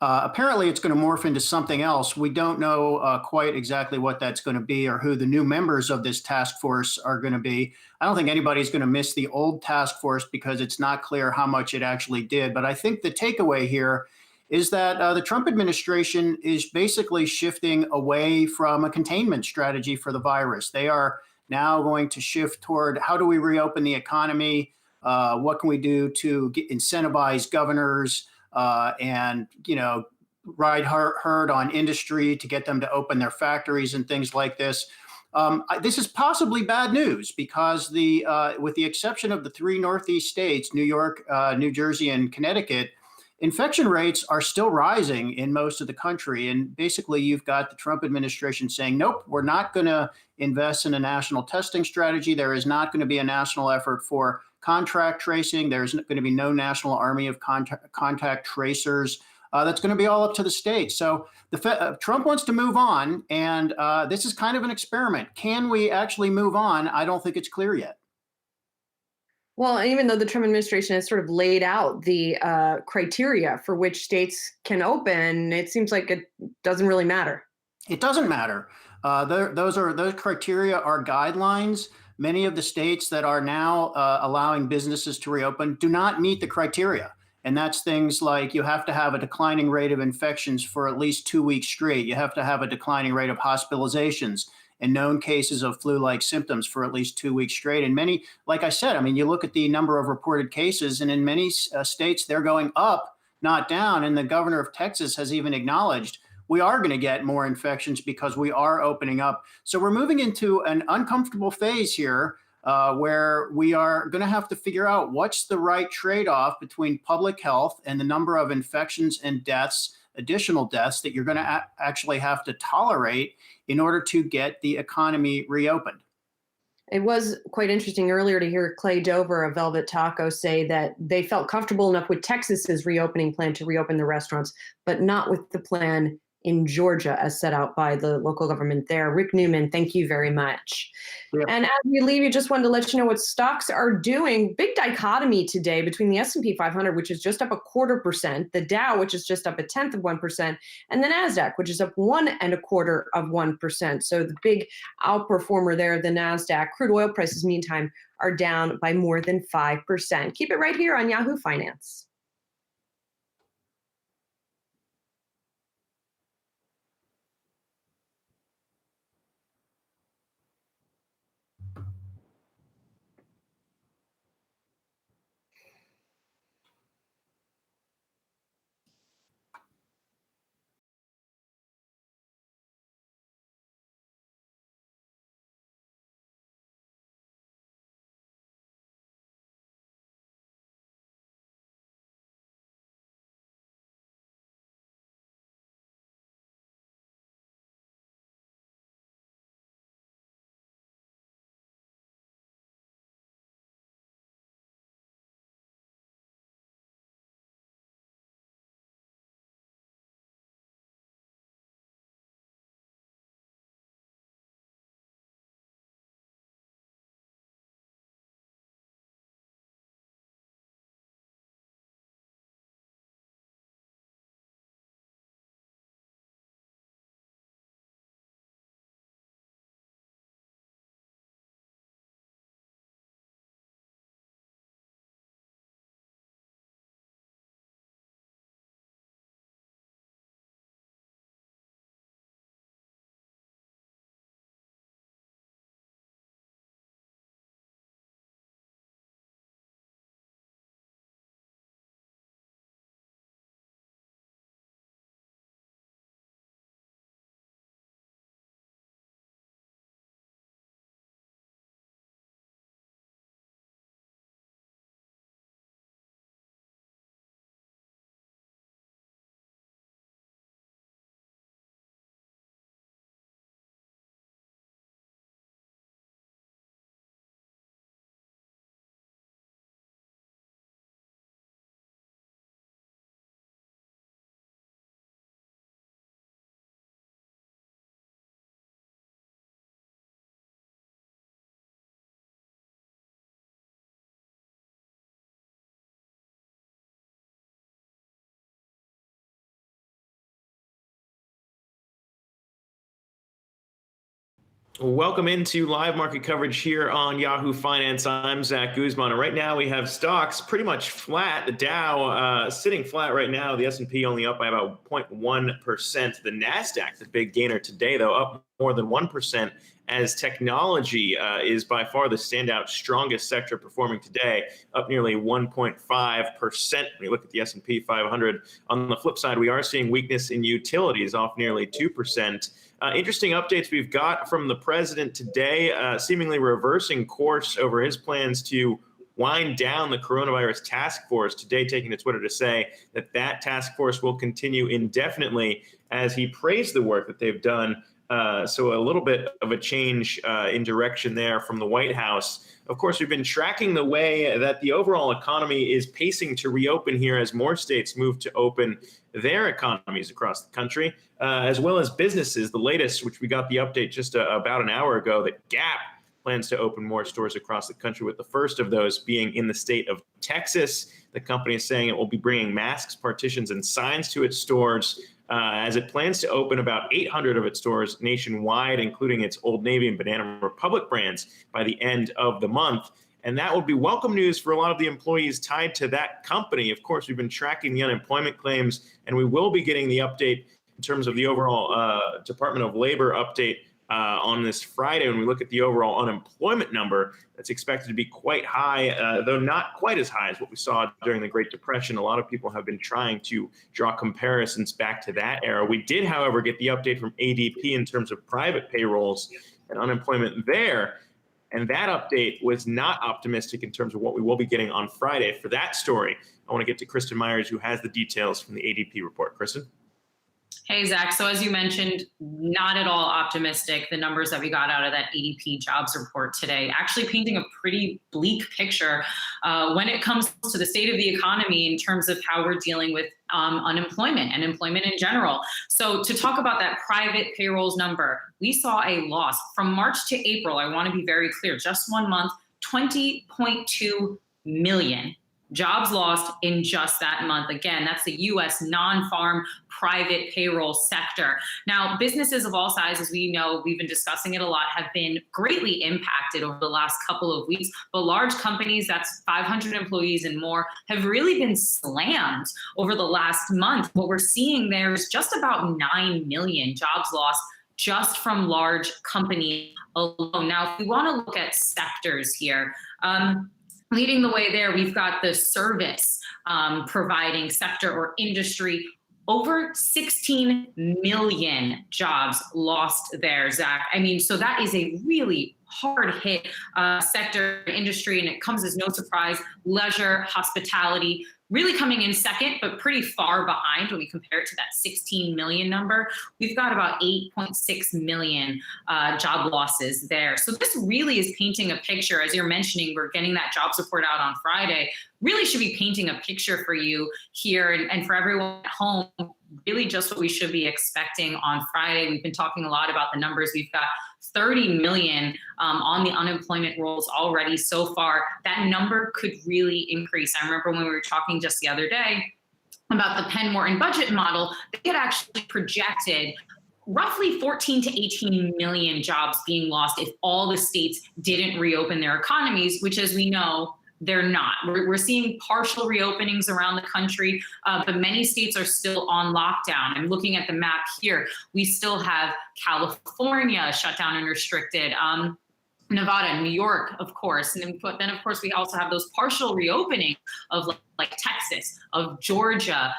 Apparently, it's going to morph into something else. We don't know quite exactly what that's going to be or who the new members of this task force are going to be. I don't think anybody's going to miss the old task force because it's not clear how much it actually did. But I think the takeaway here is that the Trump administration is basically shifting away from a containment strategy for the virus. They are now going to shift toward how do we reopen the economy? What can we do to incentivize governors? And, ride herd on industry to get them to open their factories and things like this. This is possibly bad news because with the exception of the three Northeast states, New York, New Jersey, and Connecticut, infection rates are still rising in most of the country. And basically, you've got the Trump administration saying, nope, we're not going to invest in a national testing strategy. There is not going to be a national effort for contract tracing. There's going to be no national army of contact tracers. That's going to be all up to the states. So Trump wants to move on, and this is kind of an experiment. Can we actually move on? I don't think it's clear yet. Well, even though the Trump administration has sort of laid out the criteria for which states can open, it seems like it doesn't really matter. It doesn't matter. Those criteria are guidelines. Many of the states that are now allowing businesses to reopen do not meet the criteria. And that's things like you have to have a declining rate of infections for at least 2 weeks straight. You have to have a declining rate of hospitalizations and known cases of flu-like symptoms for at least 2 weeks straight. And many, like I said, I mean, you look at the number of reported cases, and in many states, they're going up, not down. And the governor of Texas has even acknowledged we are going to get more infections because we are opening up. So we're moving into an uncomfortable phase here where we are going to have to figure out what's the right trade-off between public health and the number of infections and deaths, additional deaths that you're going to actually have to tolerate in order to get the economy reopened. It was quite interesting earlier to hear Clay Dover of Velvet Taco say that they felt comfortable enough with Texas's reopening plan to reopen the restaurants, but not with the plan in Georgia as set out by the local government there. Rick Newman, thank you very much. Yeah. And as we leave, you just wanted to let you know what stocks are doing. Big dichotomy today between the S&P 500, which is just up 0.25%, the Dow, which is just up 0.1%, and the NASDAQ, which is up 1.25%. So the big outperformer there, the NASDAQ. Crude oil prices, meantime, are down by more than 5%. Keep it right here on Yahoo Finance. Welcome into live market coverage here on Yahoo Finance. I'm Zach Guzman, and right now we have stocks pretty much flat. The Dow sitting flat right now. The S&P only up by about 0.1%. The Nasdaq, the big gainer today, though, up more than 1%. As technology is by far the standout strongest sector performing today, up nearly 1.5% when you look at the S&P 500. On the flip side, we are seeing weakness in utilities, off nearly 2%. Interesting updates we've got from the president today, seemingly reversing course over his plans to wind down the coronavirus task force, today taking to Twitter to say that that task force will continue indefinitely, as he praised the work that they've done. So a little bit of a change in direction there from the White House. Of course, we've been tracking the way that the overall economy is pacing to reopen here as more states move to open their economies across the country, as well as businesses. The latest, which we got the update just about an hour ago, that Gap plans to open more stores across the country, with the first of those being in the state of Texas. The company is saying it will be bringing masks, partitions, and signs to its stores, as it plans to open about 800 of its stores nationwide, including its Old Navy and Banana Republic brands, by the end of the month. And that will be welcome news for a lot of the employees tied to that company. Of course, we've been tracking the unemployment claims, and we will be getting the update in terms of the overall Department of Labor update on this Friday. When we look at the overall unemployment number, that's expected to be quite high, though not quite as high as what we saw during the Great Depression. A lot of people have been trying to draw comparisons back to that era. We did, however, get the update from ADP in terms of private payrolls and unemployment there. And that update was not optimistic in terms of what we will be getting on Friday. For that story, I want to get to Kristen Myers, who has the details from the ADP report. Kristen? Hey, Zach. So as you mentioned, not at all optimistic. The numbers that we got out of that ADP jobs report today, actually painting a pretty bleak picture when it comes to the state of the economy in terms of how we're dealing with unemployment and employment in general. So to talk about that private payrolls number, we saw a loss from March to April. I want to be very clear, just 1 month, 20.2 million. Jobs lost in just that month. Again, that's the U.S. non-farm private payroll sector. Now, businesses of all sizes, we know, we've been discussing it a lot, have been greatly impacted over the last couple of weeks. But large companies, that's 500 employees and more, have really been slammed over the last month. What we're seeing there is just about 9 million jobs lost just from large companies alone. Now, if we want to look at sectors here, leading the way there, we've got the service providing sector or industry. Over 16 million jobs lost there, Zach. I mean, so that is a really hard hit sector industry, and it comes as no surprise. Leisure, hospitality, really coming in second, but pretty far behind when we compare it to that 16 million number. We've got about 8.6 million job losses there. So this really is painting a picture. As you're mentioning, we're getting that jobs report out on Friday. Really should be painting a picture for you here and for everyone at home, really just what we should be expecting on Friday. We've been talking a lot about the numbers. We've got 30 million on the unemployment rolls already so far. That number could really increase. I remember when we were talking just the other day about the Penn Morton budget model, they had actually projected roughly 14 to 18 million jobs being lost if all the states didn't reopen their economies, which, as we know, they're not. We're seeing partial reopenings around the country, but many states are still on lockdown. I'm looking at the map here. We still have California shut down and restricted, Nevada, New York, of course. And then, of course, we also have those partial reopening of like Texas, of Georgia,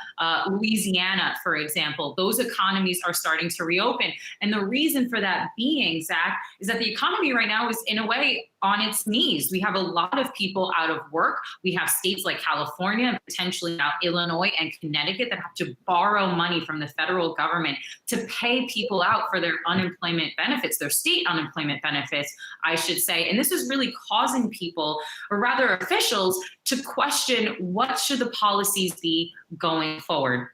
Louisiana, for example. Those economies are starting to reopen. And the reason for that being, Zach, is that the economy right now is, in a way, on its knees. We have a lot of people out of work. We have states like California, and potentially now Illinois and Connecticut, that have to borrow money from the federal government to pay people out for their unemployment benefits, their state unemployment benefits, I should say. And this is really causing people, or rather officials, to question, what should the policies be going forward?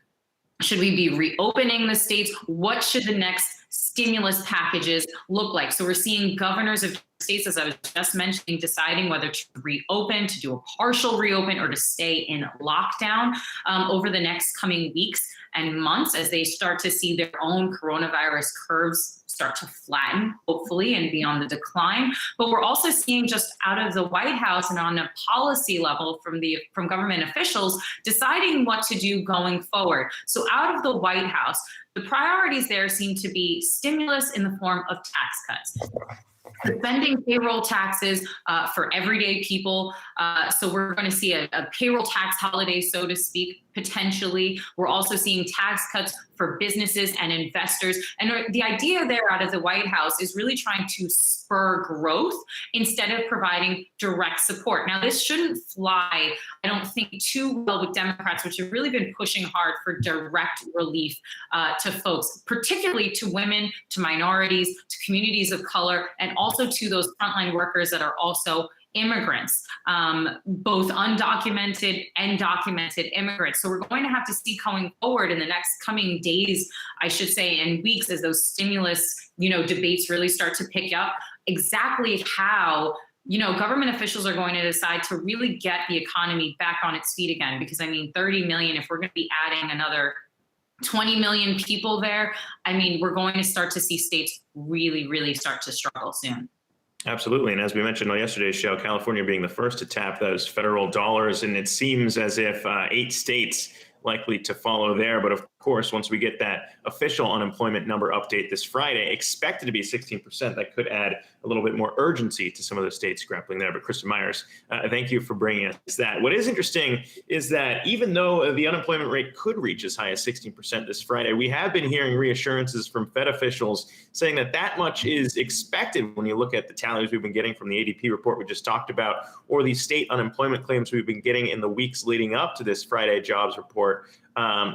Should we be reopening the states? What should the next stimulus packages look like? So we're seeing governors of states, as I was just mentioning, deciding whether to reopen, to do a partial reopen, or to stay in lockdown over the next coming weeks and months as they start to see their own coronavirus curves start to flatten, hopefully, and be on the decline. But we're also seeing just out of the White House and on a policy level from government officials deciding what to do going forward. So out of the White House, the priorities there seem to be stimulus in the form of tax cuts, suspending payroll taxes for everyday people. So we're going to see a payroll tax holiday, so to speak, potentially. We're also seeing tax cuts for businesses and investors. And the idea there out of the White House is really trying to spur growth instead of providing direct support. Now, this shouldn't fly, I don't think, too well with Democrats, which have really been pushing hard for direct relief to folks, particularly to women, to minorities, to communities of color, and also to those frontline workers that are also immigrants, both undocumented and documented immigrants. So we're going to have to see going forward in the next coming days, I should say, and weeks, as those stimulus, debates really start to pick up, exactly how government officials are going to decide to really get the economy back on its feet again. Because 30 million, if we're going to be adding another 20 million people there, we're going to start to see states really, really start to struggle soon. Absolutely. And as we mentioned on yesterday's show, California being the first to tap those federal dollars. And it seems as if 8 states likely to follow there. But of course, once we get that official unemployment number update this Friday, expected to be 16%, that could add a little bit more urgency to some of those states grappling there. But Kristen Myers, thank you for bringing us that. What is interesting is that even though the unemployment rate could reach as high as 16% this Friday, we have been hearing reassurances from Fed officials saying that much is expected when you look at the tallies we've been getting from the ADP report we just talked about, or the state unemployment claims we've been getting in the weeks leading up to this Friday jobs report.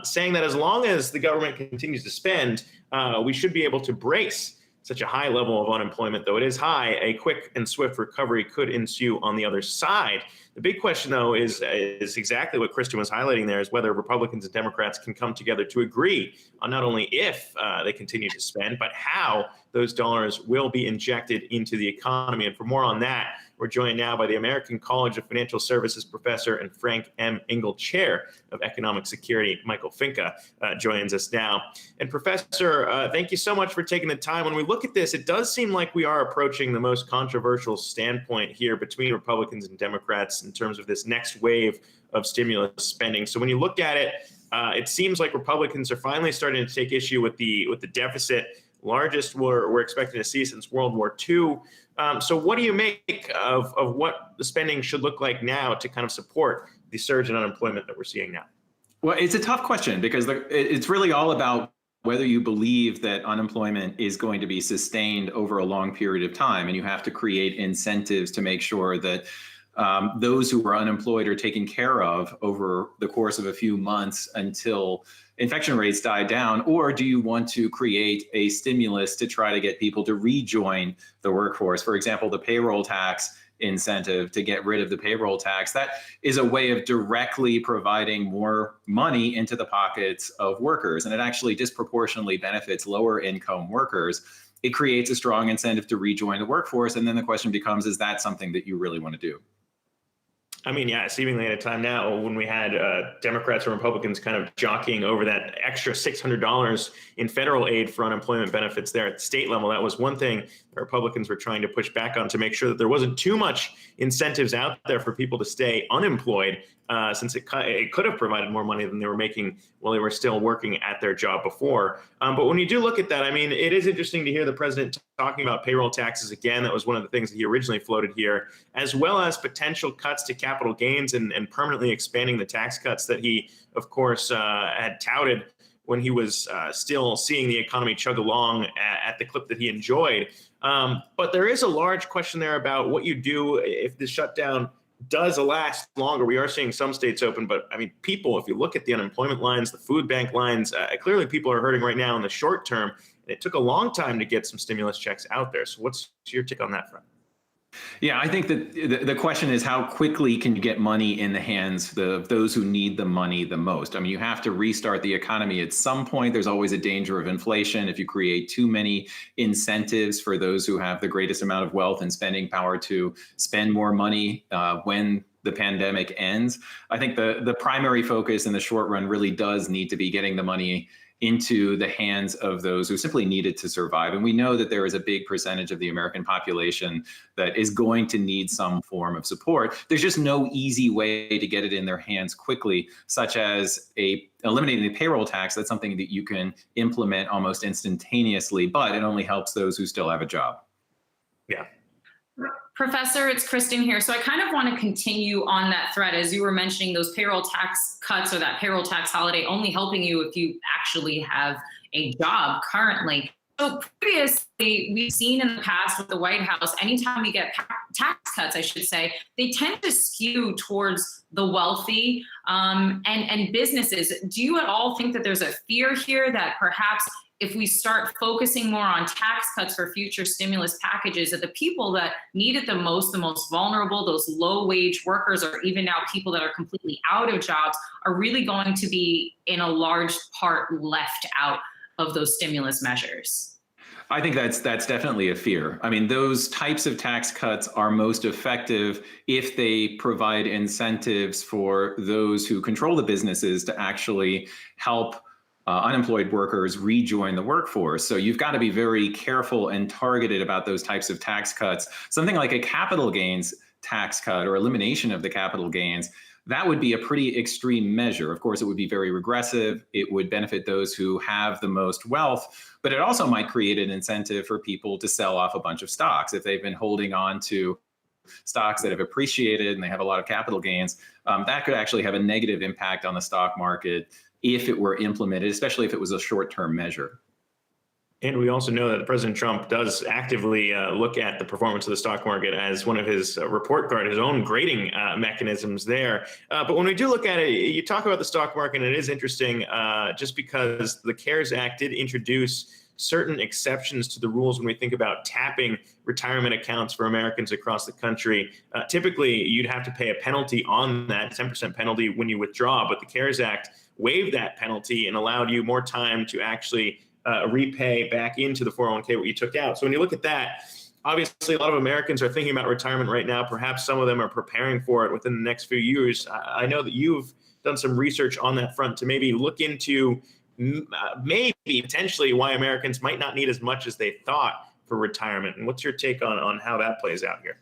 Saying that as long as the government continues to spend, we should be able to brace such a high level of unemployment. Though it is high, a quick and swift recovery could ensue on the other side. The big question, though, is exactly what Kristen was highlighting there, is whether Republicans and Democrats can come together to agree on not only if they continue to spend, but how those dollars will be injected into the economy. And for more on that, we're joined now by the American College of Financial Services professor and Frank M. Engel Chair of Economic Security, Michael Finca, joins us now. And Professor, thank you so much for taking the time. When we look at this, it does seem like we are approaching the most controversial standpoint here between Republicans and Democrats in terms of this next wave of stimulus spending. So when you look at it, it seems like Republicans are finally starting to take issue with the deficit, largest we're expecting to see since World War II. So what do you make of what the spending should look like now to kind of support the surge in unemployment that we're seeing now? Well, it's a tough question because it's really all about whether you believe that unemployment is going to be sustained over a long period of time. And you have to create incentives to make sure that those who are unemployed are taken care of over the course of a few months until infection rates die down. Or do you want to create a stimulus to try to get people to rejoin the workforce? For example, the payroll tax incentive to get rid of the payroll tax. That is a way of directly providing more money into the pockets of workers. And it actually disproportionately benefits lower income workers. It creates a strong incentive to rejoin the workforce. And then the question becomes, is that something that you really want to do? Yeah, seemingly at a time now when we had Democrats and Republicans kind of jockeying over that extra $600 in federal aid for unemployment benefits there at the state level. That was one thing the Republicans were trying to push back on to make sure that there wasn't too much incentives out there for people to stay unemployed, since it could have provided more money than they were making while they were still working at their job before. But when you do look at that, it is interesting to hear the president talking about payroll taxes again. That was one of the things that he originally floated here, as well as potential cuts to capital gains and permanently expanding the tax cuts that he, of course, had touted when he was still seeing the economy chug along at the clip that he enjoyed. But there is a large question there about what you do if the shutdown does last longer. We are seeing some states open, but people, if you look at the unemployment lines, the food bank lines, clearly people are hurting right now in the short term. And it took a long time to get some stimulus checks out there. So what's your take on that front? Yeah, I think that the question is how quickly can you get money in the hands of those who need the money the most? I mean, you have to restart the economy at some point. There's always a danger of inflation if you create too many incentives for those who have the greatest amount of wealth and spending power to spend more money when the pandemic ends. I think the primary focus in the short run really does need to be getting the money into the hands of those who simply need it to survive. And we know that there is a big percentage of the American population that is going to need some form of support. There's just no easy way to get it in their hands quickly, such as eliminating the payroll tax. That's something that you can implement almost instantaneously, but it only helps those who still have a job. Yeah. Professor, it's Kristen here. So I kind of want to continue on that thread as you were mentioning those payroll tax cuts or that payroll tax holiday only helping you if you actually have a job currently. So previously, we've seen in the past with the White House, anytime we get tax cuts, I should say, they tend to skew towards the wealthy and businesses. Do you at all think that there's a fear here that perhaps if we start focusing more on tax cuts for future stimulus packages, that the people that need it the most vulnerable, those low-wage workers, or even now people that are completely out of jobs, are really going to be in a large part left out of those stimulus measures? I think that's definitely a fear. I mean, those types of tax cuts are most effective if they provide incentives for those who control the businesses to actually help unemployed workers rejoin the workforce. So you've got to be very careful and targeted about those types of tax cuts. Something like a capital gains tax cut or elimination of the capital gains, that would be a pretty extreme measure. Of course, it would be very regressive. It would benefit those who have the most wealth, but it also might create an incentive for people to sell off a bunch of stocks. If they've been holding on to stocks that have appreciated and they have a lot of capital gains, that could actually have a negative impact on the stock market if it were implemented, especially if it was a short-term measure. And we also know that President Trump does actively look at the performance of the stock market as one of his report card, his own grading mechanisms there. But when we do look at it, you talk about the stock market, and it is interesting just because the CARES Act did introduce certain exceptions to the rules when we think about tapping retirement accounts for Americans across the country. Typically, you'd have to pay a penalty on that, 10% penalty when you withdraw, but the CARES Act waived that penalty and allowed you more time to actually repay back into the 401k what you took out. So when you look at that, obviously a lot of Americans are thinking about retirement right now. Perhaps some of them are preparing for it within the next few years. I know that you've done some research on that front to maybe look into maybe potentially why Americans might not need as much as they thought for retirement. And what's your take on how that plays out here?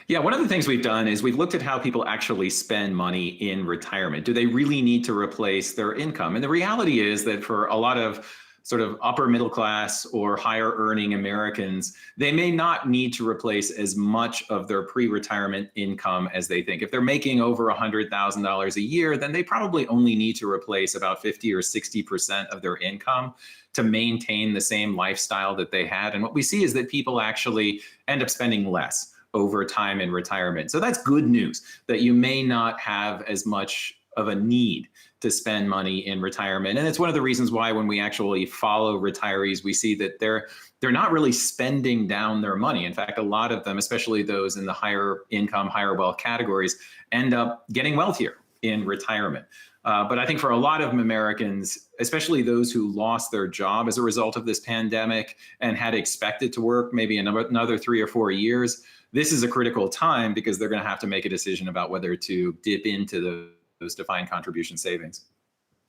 Yeah, one of the things we've done is we've looked at how people actually spend money in retirement. Do they really need to replace their income? And the reality is that for a lot of sort of upper middle class or higher earning Americans, they may not need to replace as much of their pre-retirement income as they think. If they're making over $100,000 a year, then they probably only need to replace about 50 or 60% of their income to maintain the same lifestyle that they had. And what we see is that people actually end up spending less over time in retirement. So that's good news, that you may not have as much of a need to spend money in retirement. And it's one of the reasons why when we actually follow retirees, we see that they're not really spending down their money. In fact, a lot of them, especially those in the higher income, higher wealth categories, end up getting wealthier in retirement. But I think for a lot of Americans, especially those who lost their job as a result of this pandemic and had expected to work maybe another 3 or 4 years, this is a critical time because they're going to have to make a decision about whether to dip into those defined contribution savings.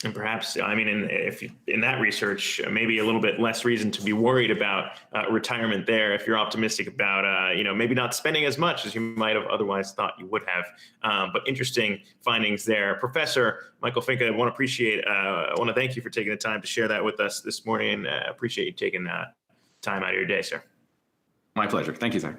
And perhaps, I mean, if in that research, maybe a little bit less reason to be worried about retirement there if you're optimistic about, maybe not spending as much as you might have otherwise thought you would have. But interesting findings there. Professor Michael Finke, I want to thank you for taking the time to share that with us this morning. Appreciate you taking time out of your day, sir. My pleasure. Thank you, Zach.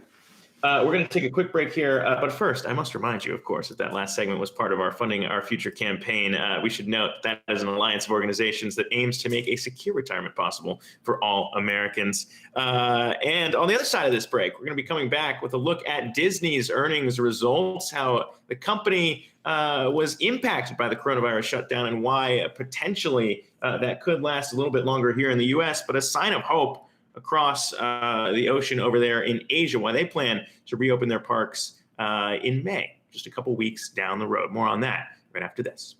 We're going to take a quick break here. But first, I must remind you, of course, that last segment was part of our Funding Our Future campaign. We should note that is an alliance of organizations that aims to make a secure retirement possible for all Americans. And on the other side of this break, we're going to be coming back with a look at Disney's earnings results, how the company was impacted by the coronavirus shutdown, and why potentially that could last a little bit longer here in the U.S., but a sign of hope across the ocean over there in Asia, why they plan to reopen their parks in May, just a couple weeks down the road. More on that right after this.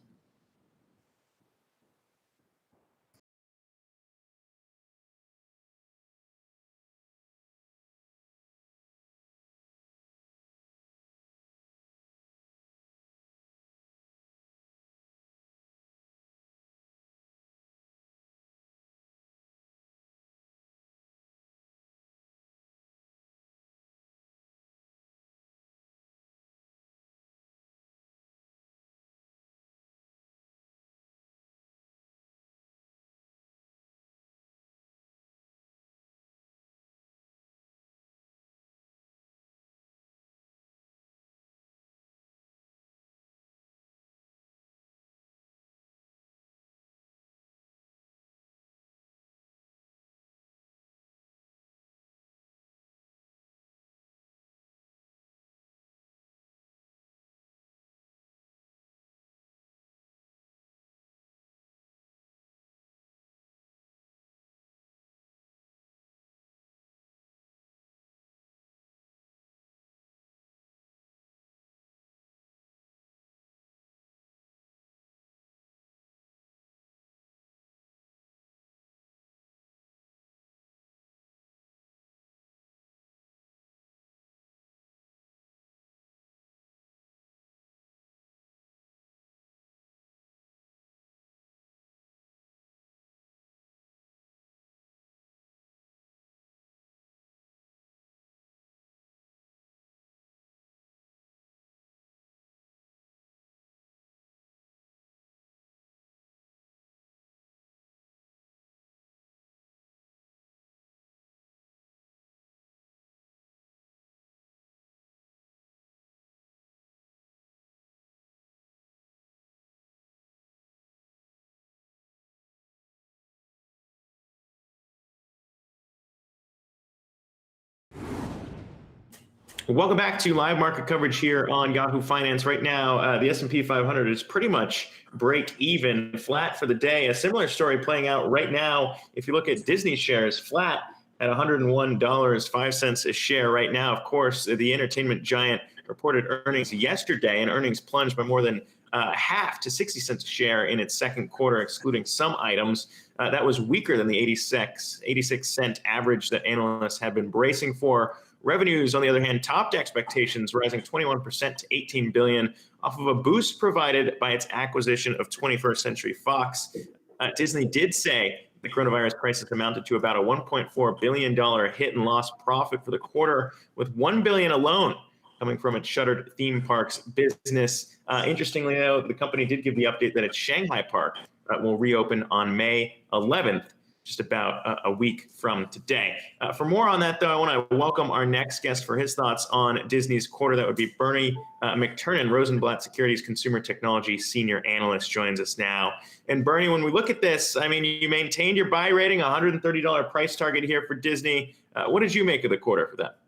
Welcome back to live market coverage here on Yahoo Finance. Right now, the S&P 500 is pretty much break even, flat for the day. A similar story playing out right now. If you look at Disney shares, flat at $101.05 a share right now. Of course, the entertainment giant reported earnings yesterday, and earnings plunged by more than half to 60 cents a share in its second quarter, excluding some items. That was weaker than the 86 cent average that analysts had been bracing for. Revenues, on the other hand, topped expectations, rising 21% to $18 billion off of a boost provided by its acquisition of 21st Century Fox. Disney did say the coronavirus crisis amounted to about a $1.4 billion hit and loss profit for the quarter, with $1 billion alone coming from its shuttered theme parks business. Interestingly, though, the company did give the update that its Shanghai park will reopen on May 11th. Just about a week from today. For more on that, though, I want to welcome our next guest for his thoughts on Disney's quarter. That would be Bernie McTernan, Rosenblatt Securities Consumer Technology Senior Analyst, joins us now. And Bernie, when we look at this, I mean, you maintained your buy rating, $130 price target here for Disney. What did you make of the quarter for that?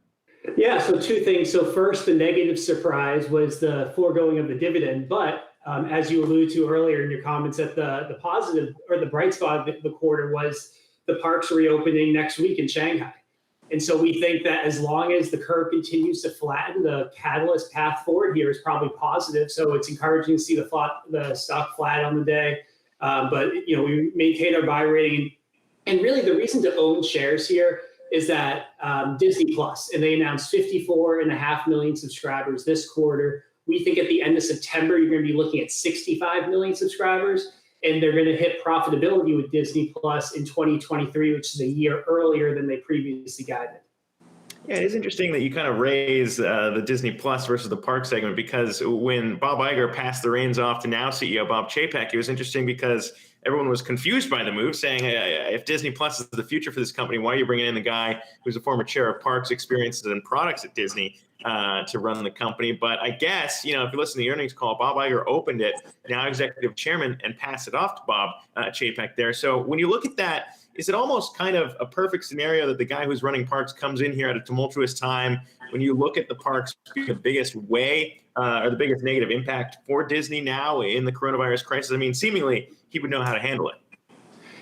Yeah, so two things. So first, the negative surprise was the foregoing of the dividend, but as you alluded to earlier in your comments, that the positive or the bright spot of the quarter was the parks reopening next week in Shanghai. And so we think that as long as the curve continues to flatten, the catalyst path forward here is probably positive. So it's encouraging to see the stock flat on the day. But we maintain our buy rating, and really the reason to own shares here is that Disney Plus, and they announced 54.5 million subscribers this quarter. We think at the end of September, you're going to be looking at 65 million subscribers, and they're going to hit profitability with Disney Plus in 2023, which is a year earlier than they previously guided. Yeah, it is interesting that you kind of raise the Disney Plus versus the park segment, because when Bob Iger passed the reins off to now CEO Bob Chapek, it was interesting because everyone was confused by the move, saying, if Disney Plus is the future for this company, why are you bringing in the guy who's a former chair of parks, experiences, and products at Disney to run the company? But I guess, if you listen to the earnings call, Bob Iger opened it, now executive chairman, and passed it off to Bob Chapek there. So when you look at that, is it almost kind of a perfect scenario that the guy who's running parks comes in here at a tumultuous time when you look at the parks being the biggest way or the biggest negative impact for Disney now in the coronavirus crisis? I mean, seemingly he would know how to handle it.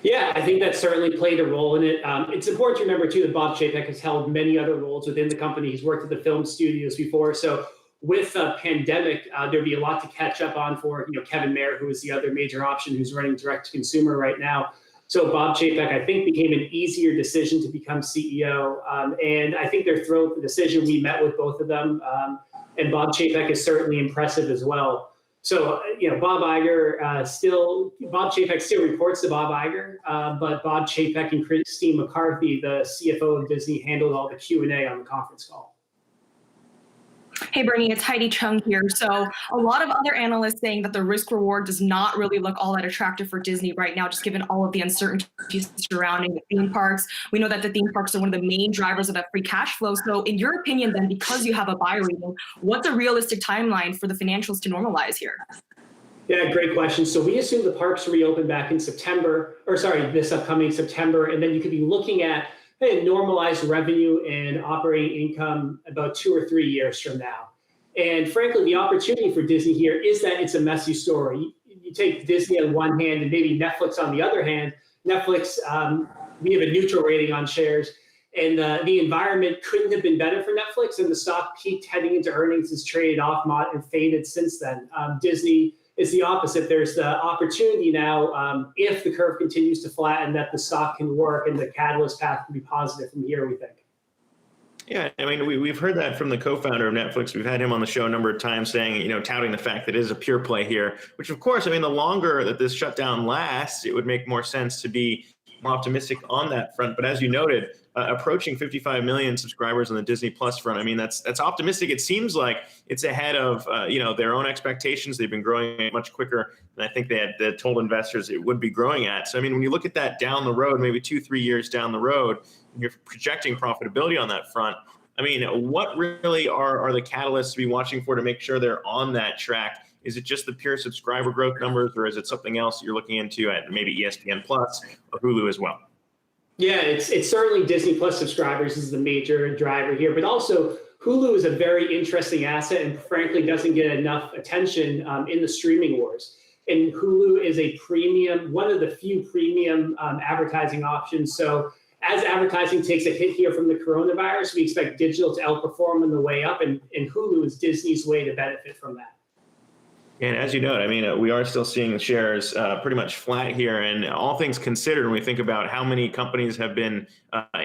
Yeah, I think that certainly played a role in it. It's important to remember too that Bob Chapek has held many other roles within the company. He's worked at the film studios before, so with a pandemic, there'd be a lot to catch up on for Kevin Mayer, who is the other major option who's running direct to consumer right now. So Bob Chapek, I think, became an easier decision to become CEO, and I think they're thrilled with the decision. We met with both of them, and Bob Chapek is certainly impressive as well. So, Bob Chapek still reports to Bob Iger, but Bob Chapek and Christine McCarthy, the CFO of Disney, handled all the Q&A on the conference call. Hey, Bernie, it's Heidi Chung here. So a lot of other analysts saying that the risk reward does not really look all that attractive for Disney right now, just given all of the uncertainties surrounding the theme parks. We know that the theme parks are one of the main drivers of that free cash flow. So in your opinion, then, because you have a buy rating, what's a realistic timeline for the financials to normalize here? Yeah, great question. So we assume the parks reopen back in this upcoming September, and then you could be looking at normalized revenue and operating income about 2 or 3 years from now. And frankly, the opportunity for Disney here is that it's a messy story. You take Disney on one hand and maybe Netflix on the other hand. Netflix, we have a neutral rating on shares, and the environment couldn't have been better for Netflix, and the stock peaked heading into earnings, has traded off and faded since then. Disney is the opposite. There's the opportunity now, if the curve continues to flatten, that the stock can work and the catalyst path can be positive from here, we think. Yeah, I mean, we've heard that from the co-founder of Netflix. We've had him on the show a number of times saying, touting the fact that it is a pure play here, which of course, I mean, the longer that this shutdown lasts, it would make more sense to be more optimistic on that front. But as you noted, approaching 55 million subscribers on the Disney Plus front, I mean, that's optimistic. It seems like it's ahead of, their own expectations. They've been growing much quicker than I think they had told investors it would be growing at. So, I mean, when you look at that down the road, maybe 2-3 years down the road, and you're projecting profitability on that front, I mean, what really are the catalysts to be watching for to make sure they're on that track? Is it just the pure subscriber growth numbers, or is it something else you're looking into at maybe ESPN Plus or Hulu as well? Yeah, it's certainly Disney Plus subscribers is the major driver here, but also Hulu is a very interesting asset and frankly doesn't get enough attention in the streaming wars. And Hulu is a premium, one of the few premium advertising options. So as advertising takes a hit here from the coronavirus, we expect digital to outperform on the way up, and Hulu is Disney's way to benefit from that. And as you note, I mean, we are still seeing shares pretty much flat here. And all things considered, when we think about how many companies have been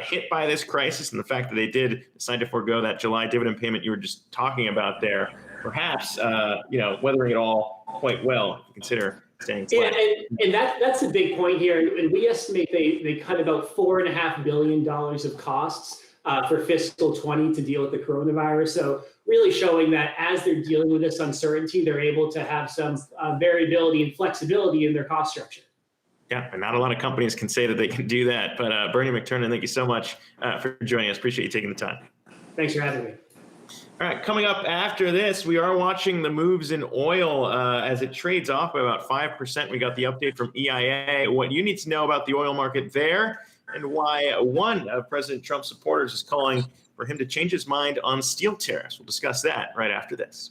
hit by this crisis and the fact that they did decide to forego that July dividend payment you were just talking about there, perhaps, weathering it all quite well, if you consider staying flat. Yeah, and that's a big point here. And we estimate they cut about $4.5 billion of costs for fiscal 20 to deal with the coronavirus. So really showing that as they're dealing with this uncertainty, they're able to have some variability and flexibility in their cost structure. Yeah, and not a lot of companies can say that they can do that. But Bernie McTernan, thank you so much for joining us. Appreciate you taking the time. Thanks for having me. All right, coming up after this, we are watching the moves in oil as it trades off by about 5%. We got the update from EIA, what you need to know about the oil market there, and why one of President Trump's supporters is calling for him to change his mind on steel tariffs. We'll discuss that right after this.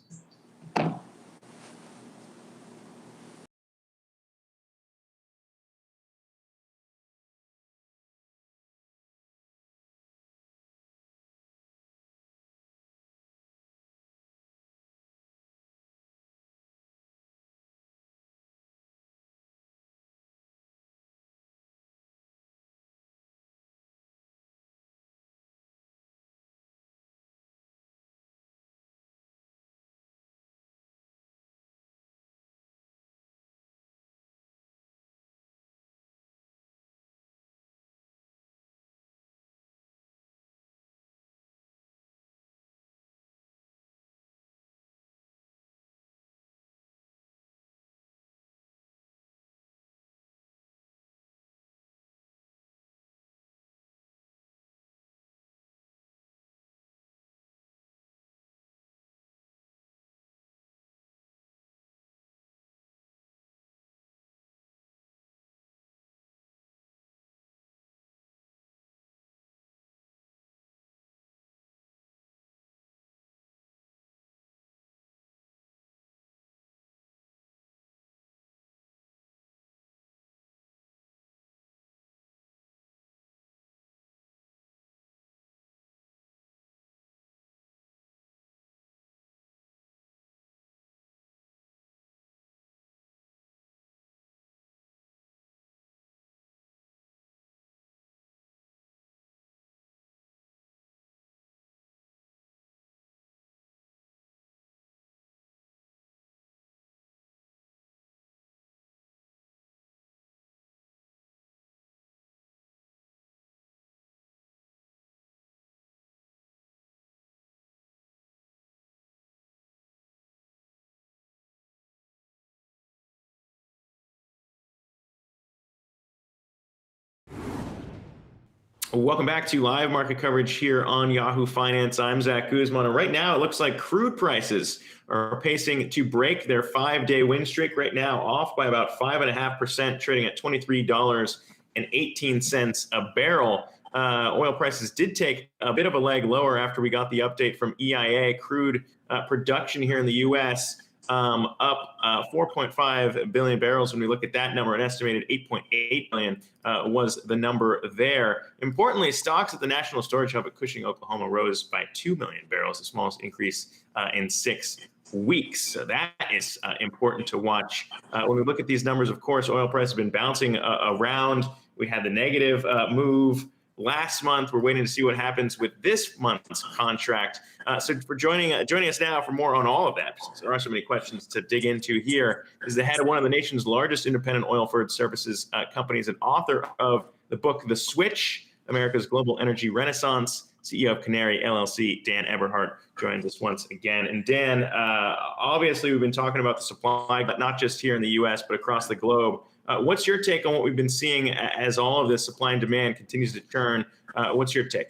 Welcome back to live market coverage here on Yahoo Finance. I'm Zach Guzman. And right now, it looks like crude prices are pacing to break their 5-day win streak right now, off by about 5.5%, trading at $23.18 a barrel. Oil prices did take a bit of a leg lower after we got the update from EIA. Crude production here in the U.S. Up 4.5 billion barrels. When we look at that number, an estimated 8.8 billion was the number there. Importantly, stocks at the National Storage Hub at Cushing, Oklahoma rose by 2 million barrels, the smallest increase in 6 weeks. So that is important to watch. When we look at these numbers, of course, oil price has been bouncing around. We had the negative move last month. We're waiting to see what happens with this month's contract. So for joining us now for more on all of that, because there are so many questions to dig into here, is the head of one of the nation's largest independent oilfield services companies and author of the book, The Switch, America's Global Energy Renaissance, CEO of Canary LLC, Dan Eberhardt, joins us once again. And Dan, obviously we've been talking about the supply, but not just here in the U.S., but across the globe. What's your take on what we've been seeing as all of this supply and demand continues to churn? What's your take?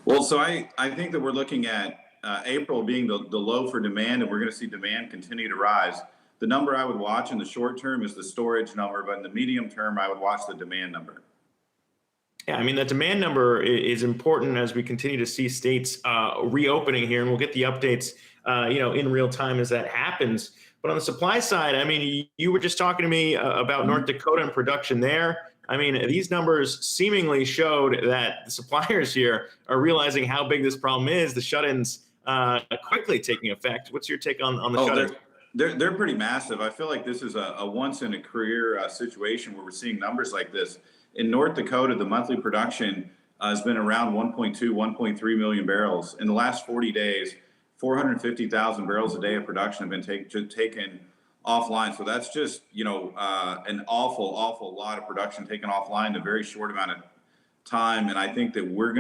Well, so I think that we're looking at April being the low for demand, and we're going to see demand continue to rise. The number I would watch in the short term is the storage number, but in the medium term, I would watch the demand number. Yeah, I mean, the demand number is important as we continue to see states reopening here, and we'll get the updates, in real time as that happens. But on the supply side, I mean, you were just talking to me about North Dakota and production there. I mean, these numbers seemingly showed that the suppliers here are realizing how big this problem is. The shut-ins quickly taking effect. What's your take on the shut-ins? They're pretty massive. I feel like this is a once-in-a-career situation where we're seeing numbers like this. In North Dakota, the monthly production has been around 1.2, 1.3 million barrels. In the last 40 days, 450,000 barrels a day of production have been taken offline. So that's just, an awful lot of production taken offline in a very short amount of time. And I think that we're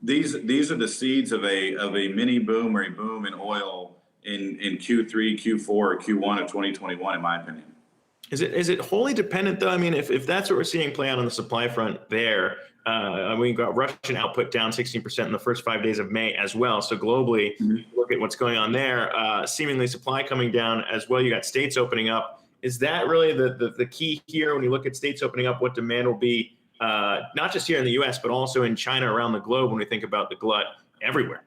these are the seeds of a mini boom or a boom in oil in Q3, Q4, or Q1 of 2021, in my opinion. Is it wholly dependent, though? I mean, if that's what we're seeing play out on the supply front there, we've got Russian output down 16% in the first 5 days of May as well. So globally, look at what's going on there. Seemingly supply coming down as well. You got states opening up. Is that really the key here when you look at states opening up, what demand will be, not just here in the U.S., but also in China, around the globe, when we think about the glut everywhere?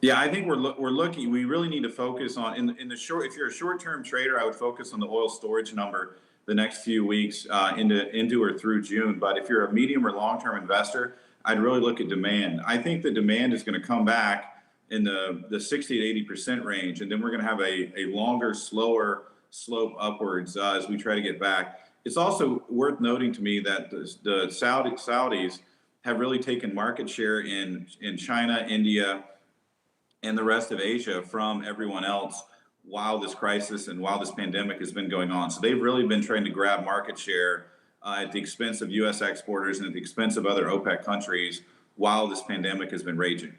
Yeah, I think we're looking. We really need to focus on in the short. If you're a short-term trader, I would focus on the oil storage number the next few weeks into or through June. But if you're a medium or long-term investor, I'd really look at demand. I think the demand is going to come back in the 60 to 80% range, and then we're going to have a longer, slower slope upwards as we try to get back. It's also worth noting to me that the Saudis have really taken market share in China, India, and the rest of Asia from everyone else while this crisis and while this pandemic has been going on. So they've really been trying to grab market share at the expense of U.S. exporters and at the expense of other OPEC countries while this pandemic has been raging.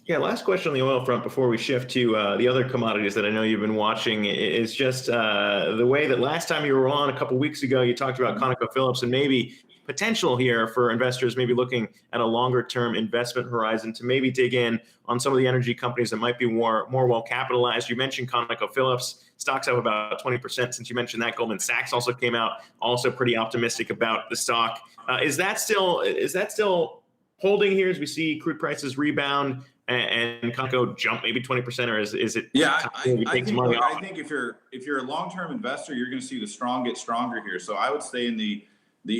Yeah, last question on the oil front before we shift to the other commodities that I know you've been watching is just the way that last time you were on a couple weeks ago, you talked about ConocoPhillips and maybe potential here for investors maybe looking at a longer term investment horizon to maybe dig in on some of the energy companies that might be more well capitalized. You mentioned ConocoPhillips. Stocks up about 20% since you mentioned that. Goldman Sachs also came out also pretty optimistic about the stock. Is that still holding here as we see crude prices rebound and Conoco jump maybe 20%, or is it? Yeah, I think if you're a long-term investor, you're going to see the strong get stronger here. So I would stay in the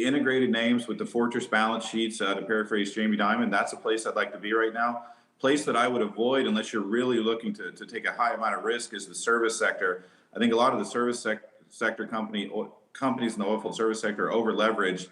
integrated names with the fortress balance sheets, to paraphrase Jamie Dimon. That's a place I'd like to be right now. Place that I would avoid unless you're really looking to take a high amount of risk is the service sector. I think a lot of the service sector companies in the oilfield service sector are over leveraged,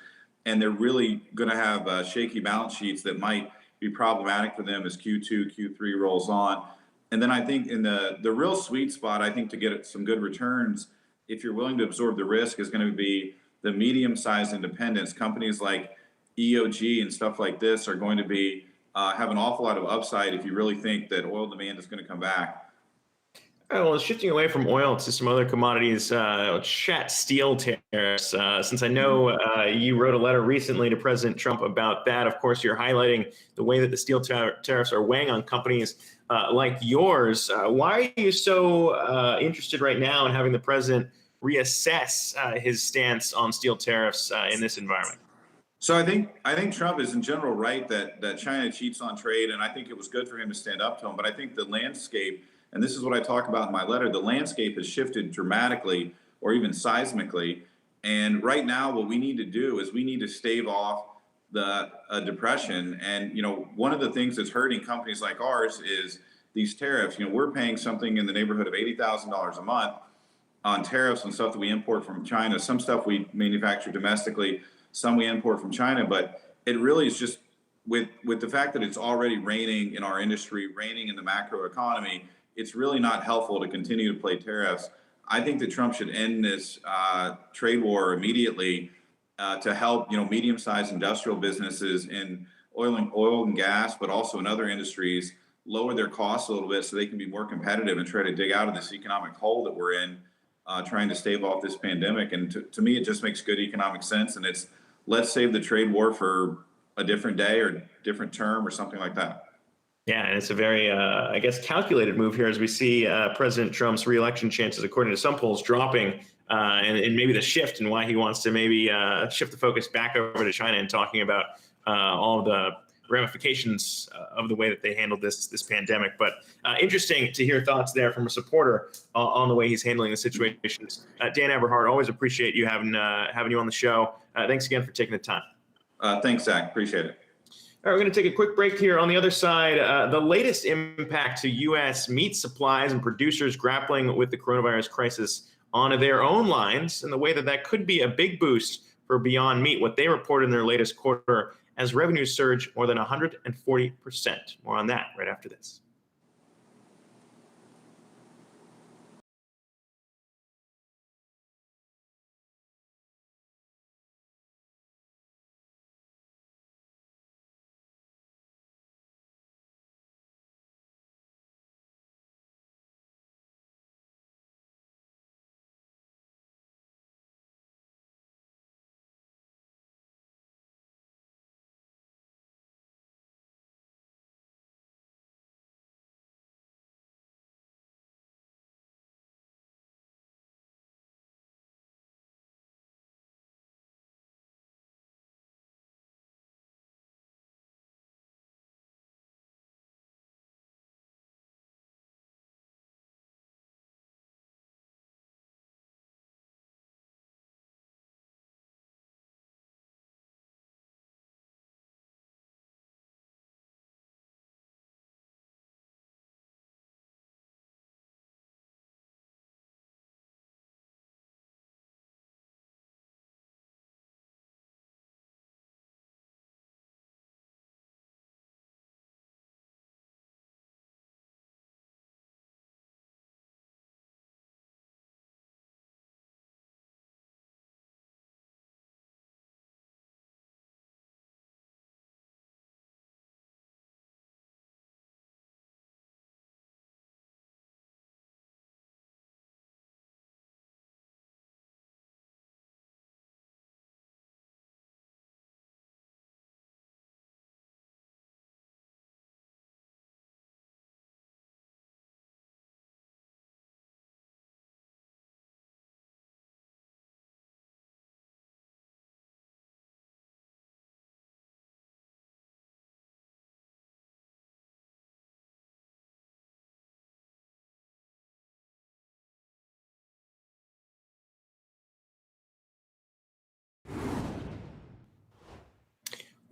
and they're really going to have shaky balance sheets that might be problematic for them as Q2, Q3 rolls on. And then I think in the real sweet spot, I think to get some good returns, if you're willing to absorb the risk, is going to be the medium-sized independents. Companies like EOG and stuff like this are going to be have an awful lot of upside if you really think that oil demand is going to come back. Well, shifting away from oil to some other commodities, chat steel tariffs. Since I know you wrote a letter recently to President Trump about that, of course, you're highlighting the way that the steel tariffs are weighing on companies like yours. Why are you so interested right now in having the president reassess his stance on steel tariffs in this environment? So I think Trump is in general right that China cheats on trade, and I think it was good for him to stand up to him. But I think the landscape, and this is what I talk about in my letter, the landscape has shifted dramatically or even seismically. And right now, what we need to do is we need to stave off the depression. And one of the things that's hurting companies like ours is these tariffs. We're paying something in the neighborhood of $80,000 a month on tariffs on stuff that we import from China. Some stuff we manufacture domestically, some we import from China, but it really is just with the fact that it's already raining in our industry, raining in the macro economy, it's really not helpful to continue to play tariffs. I think that Trump should end this trade war immediately to help medium-sized industrial businesses in oil and gas, but also in other industries, lower their costs a little bit so they can be more competitive and try to dig out of this economic hole that we're in, trying to stave off this pandemic. And to me, it just makes good economic sense. And it's, let's save the trade war for a different day or different term or something like that. Yeah, and it's a very, I guess, calculated move here as we see President Trump's reelection chances, according to some polls, dropping, and maybe the shift and why he wants to maybe shift the focus back over to China and talking about all of the ramifications of the way that they handled this pandemic. But interesting to hear thoughts there from a supporter on the way he's handling the situations. Dan Eberhard, always appreciate you having you on the show. Thanks again for taking the time. Thanks, Zach. Appreciate it. All right, we're going to take a quick break here. On the other side, the latest impact to U.S. meat supplies and producers grappling with the coronavirus crisis on their own lines, and the way that could be a big boost for Beyond Meat, what they reported in their latest quarter as revenues surge more than 140%. More on that right after this.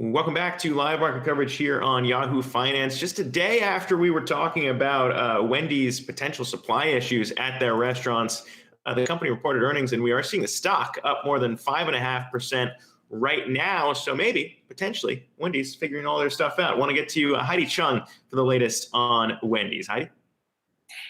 Welcome back to live market coverage here on Yahoo Finance. Just a day after we were talking about Wendy's potential supply issues at their restaurants, the company reported earnings, and we are seeing the stock up more than 5.5% right now. So maybe, potentially, Wendy's figuring all their stuff out. Want to get to Heidi Chung for the latest on Wendy's. Heidi?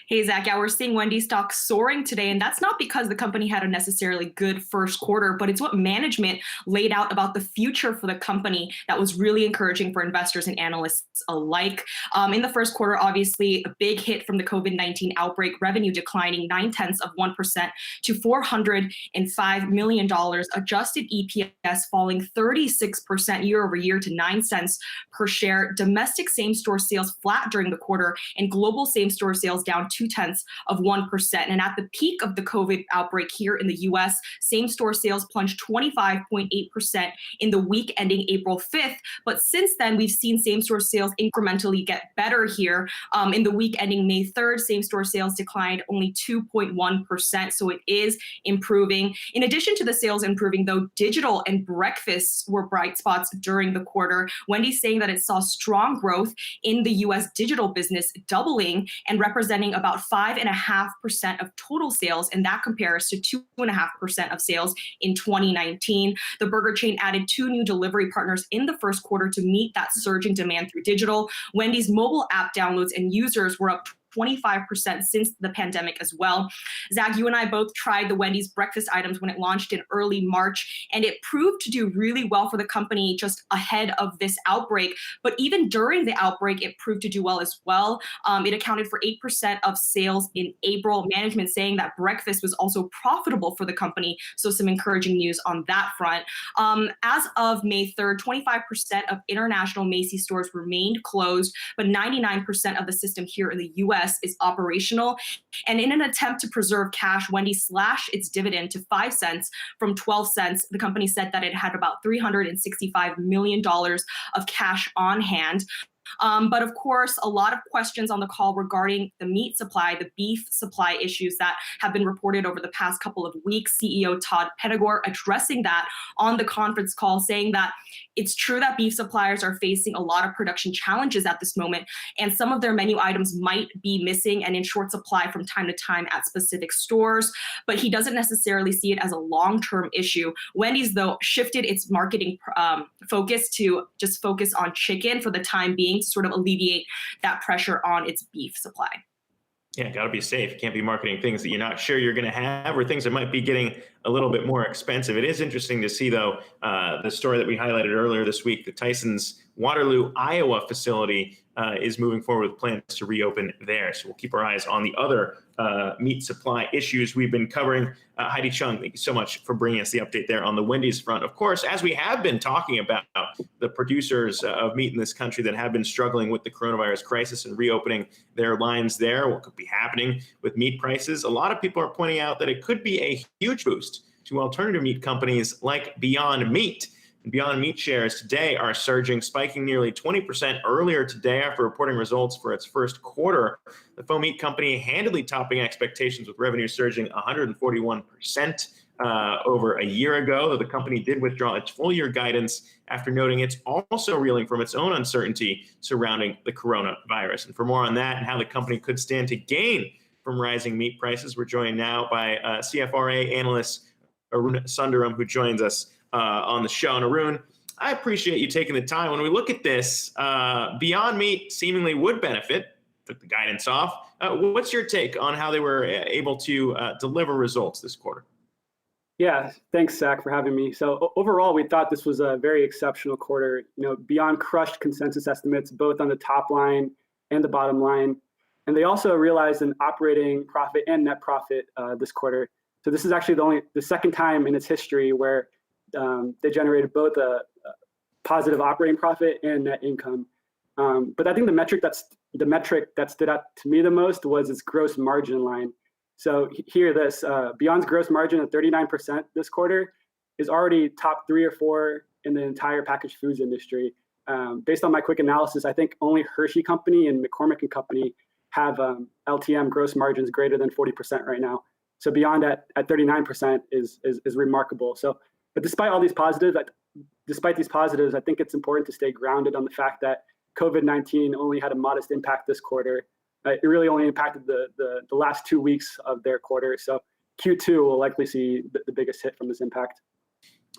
Hey, Zach. Yeah, we're seeing Wendy's stock soaring today, and that's not because the company had a necessarily good first quarter, but it's what management laid out about the future for the company that was really encouraging for investors and analysts alike. In the first quarter, obviously, a big hit from the COVID-19 outbreak, revenue declining 0.9% to $405 million, adjusted EPS falling 36% year over year to 9 cents per share, domestic same-store sales flat during the quarter, and global same-store sales down 0.2%. And at the peak of the COVID outbreak here in the US, same-store sales plunged 25.8% in the week ending April 5th. But since then, we've seen same-store sales incrementally get better here. In the week ending May 3rd, same-store sales declined only 2.1%. So it is improving. In addition to the sales improving, though, digital and breakfast were bright spots during the quarter. Wendy's saying that it saw strong growth in the US digital business, doubling and representing about 5.5% of total sales, and that compares to 2.5% of sales in 2019. The burger chain added 2 new delivery partners in the first quarter to meet that surging demand through digital. Wendy's mobile app downloads and users were up 25% since the pandemic as well. Zach, you and I both tried the Wendy's breakfast items when it launched in early March, and it proved to do really well for the company just ahead of this outbreak. But even during the outbreak, it proved to do well as well. It accounted for 8% of sales in April. Management saying that breakfast was also profitable for the company. So some encouraging news on that front. As of May 3rd, 25% of international Macy's stores remained closed, but 99% of the system here in the US is operational. And in an attempt to preserve cash, Wendy slashed its dividend to 5 cents from 12 cents. The company said that it had about $365 million of cash on hand. But of course, a lot of questions on the call regarding the meat supply, the beef supply issues that have been reported over the past couple of weeks. CEO Todd Pettigore addressing that on the conference call, saying that it's true that beef suppliers are facing a lot of production challenges at this moment, and some of their menu items might be missing and in short supply from time to time at specific stores, but he doesn't necessarily see it as a long-term issue. Wendy's, though, shifted its marketing focus to just focus on chicken for the time being to sort of alleviate that pressure on its beef supply. Yeah, got to be safe. You can't be marketing things that you're not sure you're going to have or things that might be getting a little bit more expensive. It is interesting to see, though, the story that we highlighted earlier this week, the Tyson's Waterloo, Iowa facility is moving forward with plans to reopen there. So we'll keep our eyes on the other meat supply issues we've been covering. Heidi Chung, thank you so much for bringing us the update there on the Wendy's front. Of course, as we have been talking about the producers of meat in this country that have been struggling with the coronavirus crisis and reopening their lines there, what could be happening with meat prices, a lot of people are pointing out that it could be a huge boost to alternative meat companies like Beyond Meat. Beyond Meat shares today are surging, spiking nearly 20% earlier today after reporting results for its first quarter. The faux meat company handily topping expectations with revenue surging 141% over a year ago, though the company did withdraw its full year guidance after noting it's also reeling from its own uncertainty surrounding the coronavirus. And for more on that and how the company could stand to gain from rising meat prices, we're joined now by CFRA analyst Arun Sundaram, who joins us on the show. And Arun, I appreciate you taking the time. When we look at this, Beyond Meat seemingly would benefit, took the guidance off. What's your take on how they were able to deliver results this quarter? Yeah, thanks, Zach, for having me. So overall, we thought this was a very exceptional quarter. Beyond crushed consensus estimates, both on the top line and the bottom line. And they also realized an operating profit and net profit this quarter. So this is actually the second time in its history where they generated both a positive operating profit and net income. But I think the metric that stood out to me the most was its gross margin line. So hear this, Beyond's gross margin of 39% this quarter is already top 3 or 4 in the entire packaged foods industry. Based on my quick analysis, I think only Hershey Company and McCormick & Company have LTM gross margins greater than 40% right now. So Beyond at 39% is remarkable. But despite these positives, I think it's important to stay grounded on the fact that COVID-19 only had a modest impact this quarter. It really only impacted the last 2 weeks of their quarter. So Q2 will likely see the biggest hit from this impact.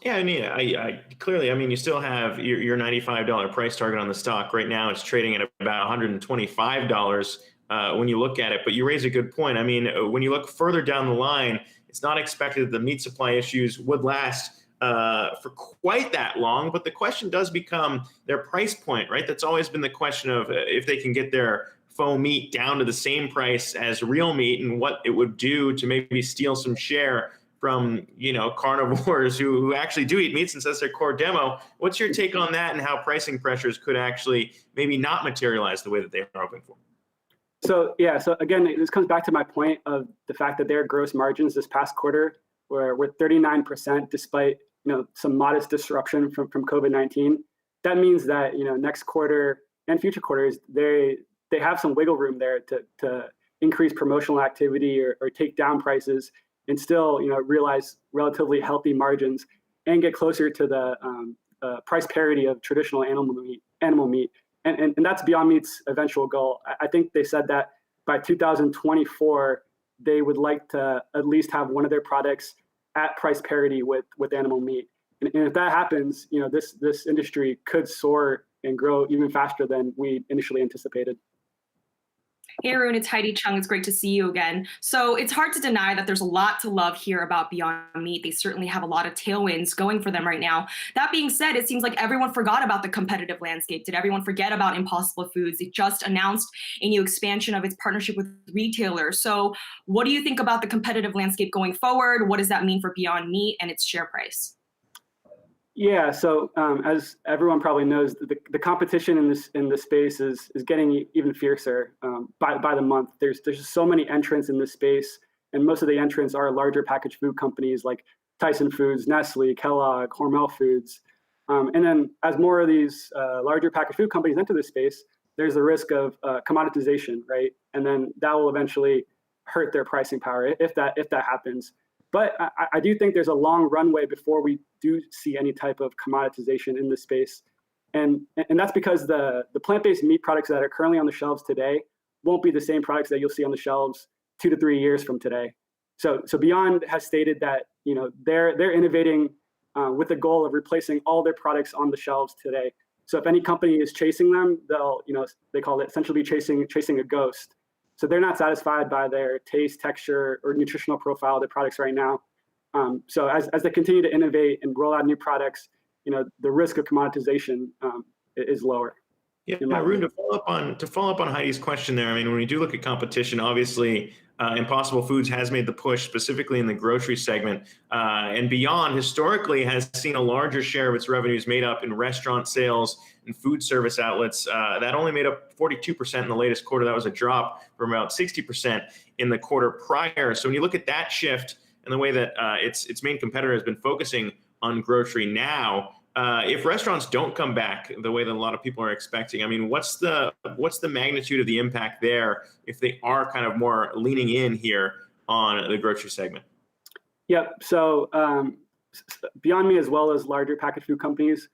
Yeah, I mean, I clearly, you still have your $95 price target on the stock. Right now, it's trading at about $125. when you look at it. But you raise a good point. I mean, when you look further down the line, it's not expected that the meat supply issues would last for quite that long. But the question does become their price point, right? That's always been the question of if they can get their faux meat down to the same price as real meat and what it would do to maybe steal some share from, carnivores who actually do eat meat since that's their core demo. What's your take on that and how pricing pressures could actually maybe not materialize the way that they are hoping for? So again, this comes back to my point of the fact that their gross margins this past quarter were 39%, despite some modest disruption from COVID-19. That means that next quarter and future quarters they have some wiggle room there to increase promotional activity or take down prices and still realize relatively healthy margins and get closer to the price parity of traditional animal meat. And that's Beyond Meat's eventual goal. I think they said that by 2024, they would like to at least have one of their products at price parity with animal meat. And if that happens, this industry could soar and grow even faster than we initially anticipated. Hey, Arun, it's Heidi Chung. It's great to see you again. So it's hard to deny that there's a lot to love here about Beyond Meat. They certainly have a lot of tailwinds going for them right now. That being said, it seems like everyone forgot about the competitive landscape. Did everyone forget about Impossible Foods? It just announced a new expansion of its partnership with retailers. So what do you think about the competitive landscape going forward? What does that mean for Beyond Meat and its share price? Yeah, so as everyone probably knows, the competition in this space is getting even fiercer by the month. There's just so many entrants in this space, and most of the entrants are larger packaged food companies like Tyson Foods, Nestle, Kellogg, Hormel Foods. And then as more of these larger packaged food companies enter this space, there's the risk of commoditization, right? And then that will eventually hurt their pricing power if that happens. But I do think there's a long runway before we do see any type of commoditization in this space. And that's because the plant-based meat products that are currently on the shelves today won't be the same products that you'll see on the shelves 2 to 3 years from today. So Beyond has stated that they're innovating with the goal of replacing all their products on the shelves today. So if any company is chasing them, they call it essentially chasing a ghost. So they're not satisfied by their taste, texture, or nutritional profile of their products right now. So as they continue to innovate and roll out new products, the risk of commoditization is lower. Yeah, Arun, to follow up on Heidi's question there. I mean, when we do look at competition, obviously Impossible Foods has made the push specifically in the grocery segment, and Beyond historically has seen a larger share of its revenues made up in restaurant sales and food service outlets. That only made up 42% in the latest quarter. That was a drop from about 60% in the quarter prior. So when you look at that shift and the way that its main competitor has been focusing on grocery now, if restaurants don't come back the way that a lot of people are expecting, I mean, what's the magnitude of the impact there if they are kind of more leaning in here on the grocery segment? Yep. So Beyond Meat, as well as larger packaged food companies,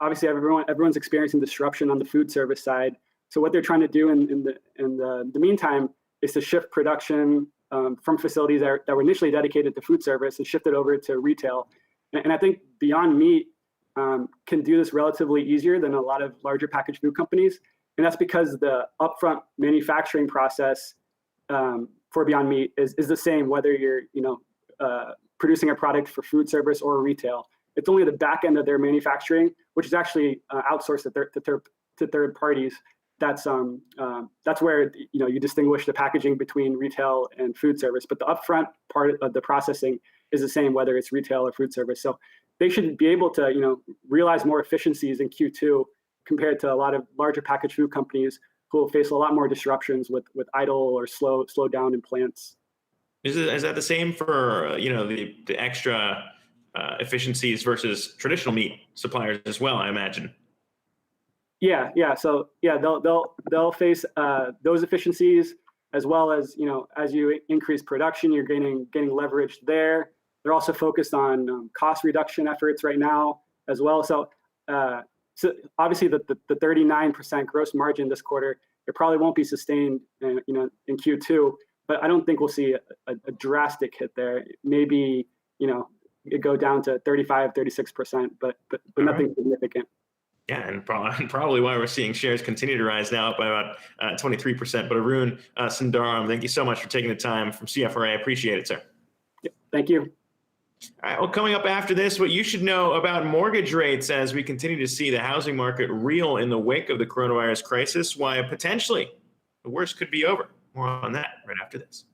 obviously everyone's experiencing disruption on the food service side. So what they're trying to do in the meantime is to shift production from facilities that were initially dedicated to food service and shift it over to retail. And I think Beyond Meat can do this relatively easier than a lot of larger packaged food companies. And that's because the upfront manufacturing process for Beyond Meat is the same, whether you're producing a product for food service or retail. It's only the back end of their manufacturing, which is actually outsourced to third parties. That's where you distinguish the packaging between retail and food service. But the upfront part of the processing is the same, whether it's retail or food service. So they should be able to realize more efficiencies in Q2 compared to a lot of larger packaged food companies who will face a lot more disruptions with idle or slow down in plants. Is that the same for the extra efficiencies versus traditional meat suppliers as well, I imagine? Yeah. So they'll face those efficiencies as well as as you increase production, you're gaining leverage there. They're also focused on cost reduction efforts right now as well. So obviously the 39% gross margin this quarter, it probably won't be sustained in Q2, but I don't think we'll see a drastic hit there. Maybe it go down to 35, 36%, but nothing significant. Yeah, and probably why we're seeing shares continue to rise now, up by about 23%. But Arun Sundaram, thank you so much for taking the time from CFRA. I appreciate it, sir. Thank you. All right, well, coming up after this, what you should know about mortgage rates as we continue to see the housing market reel in the wake of the coronavirus crisis, why potentially the worst could be over. More on that right after this.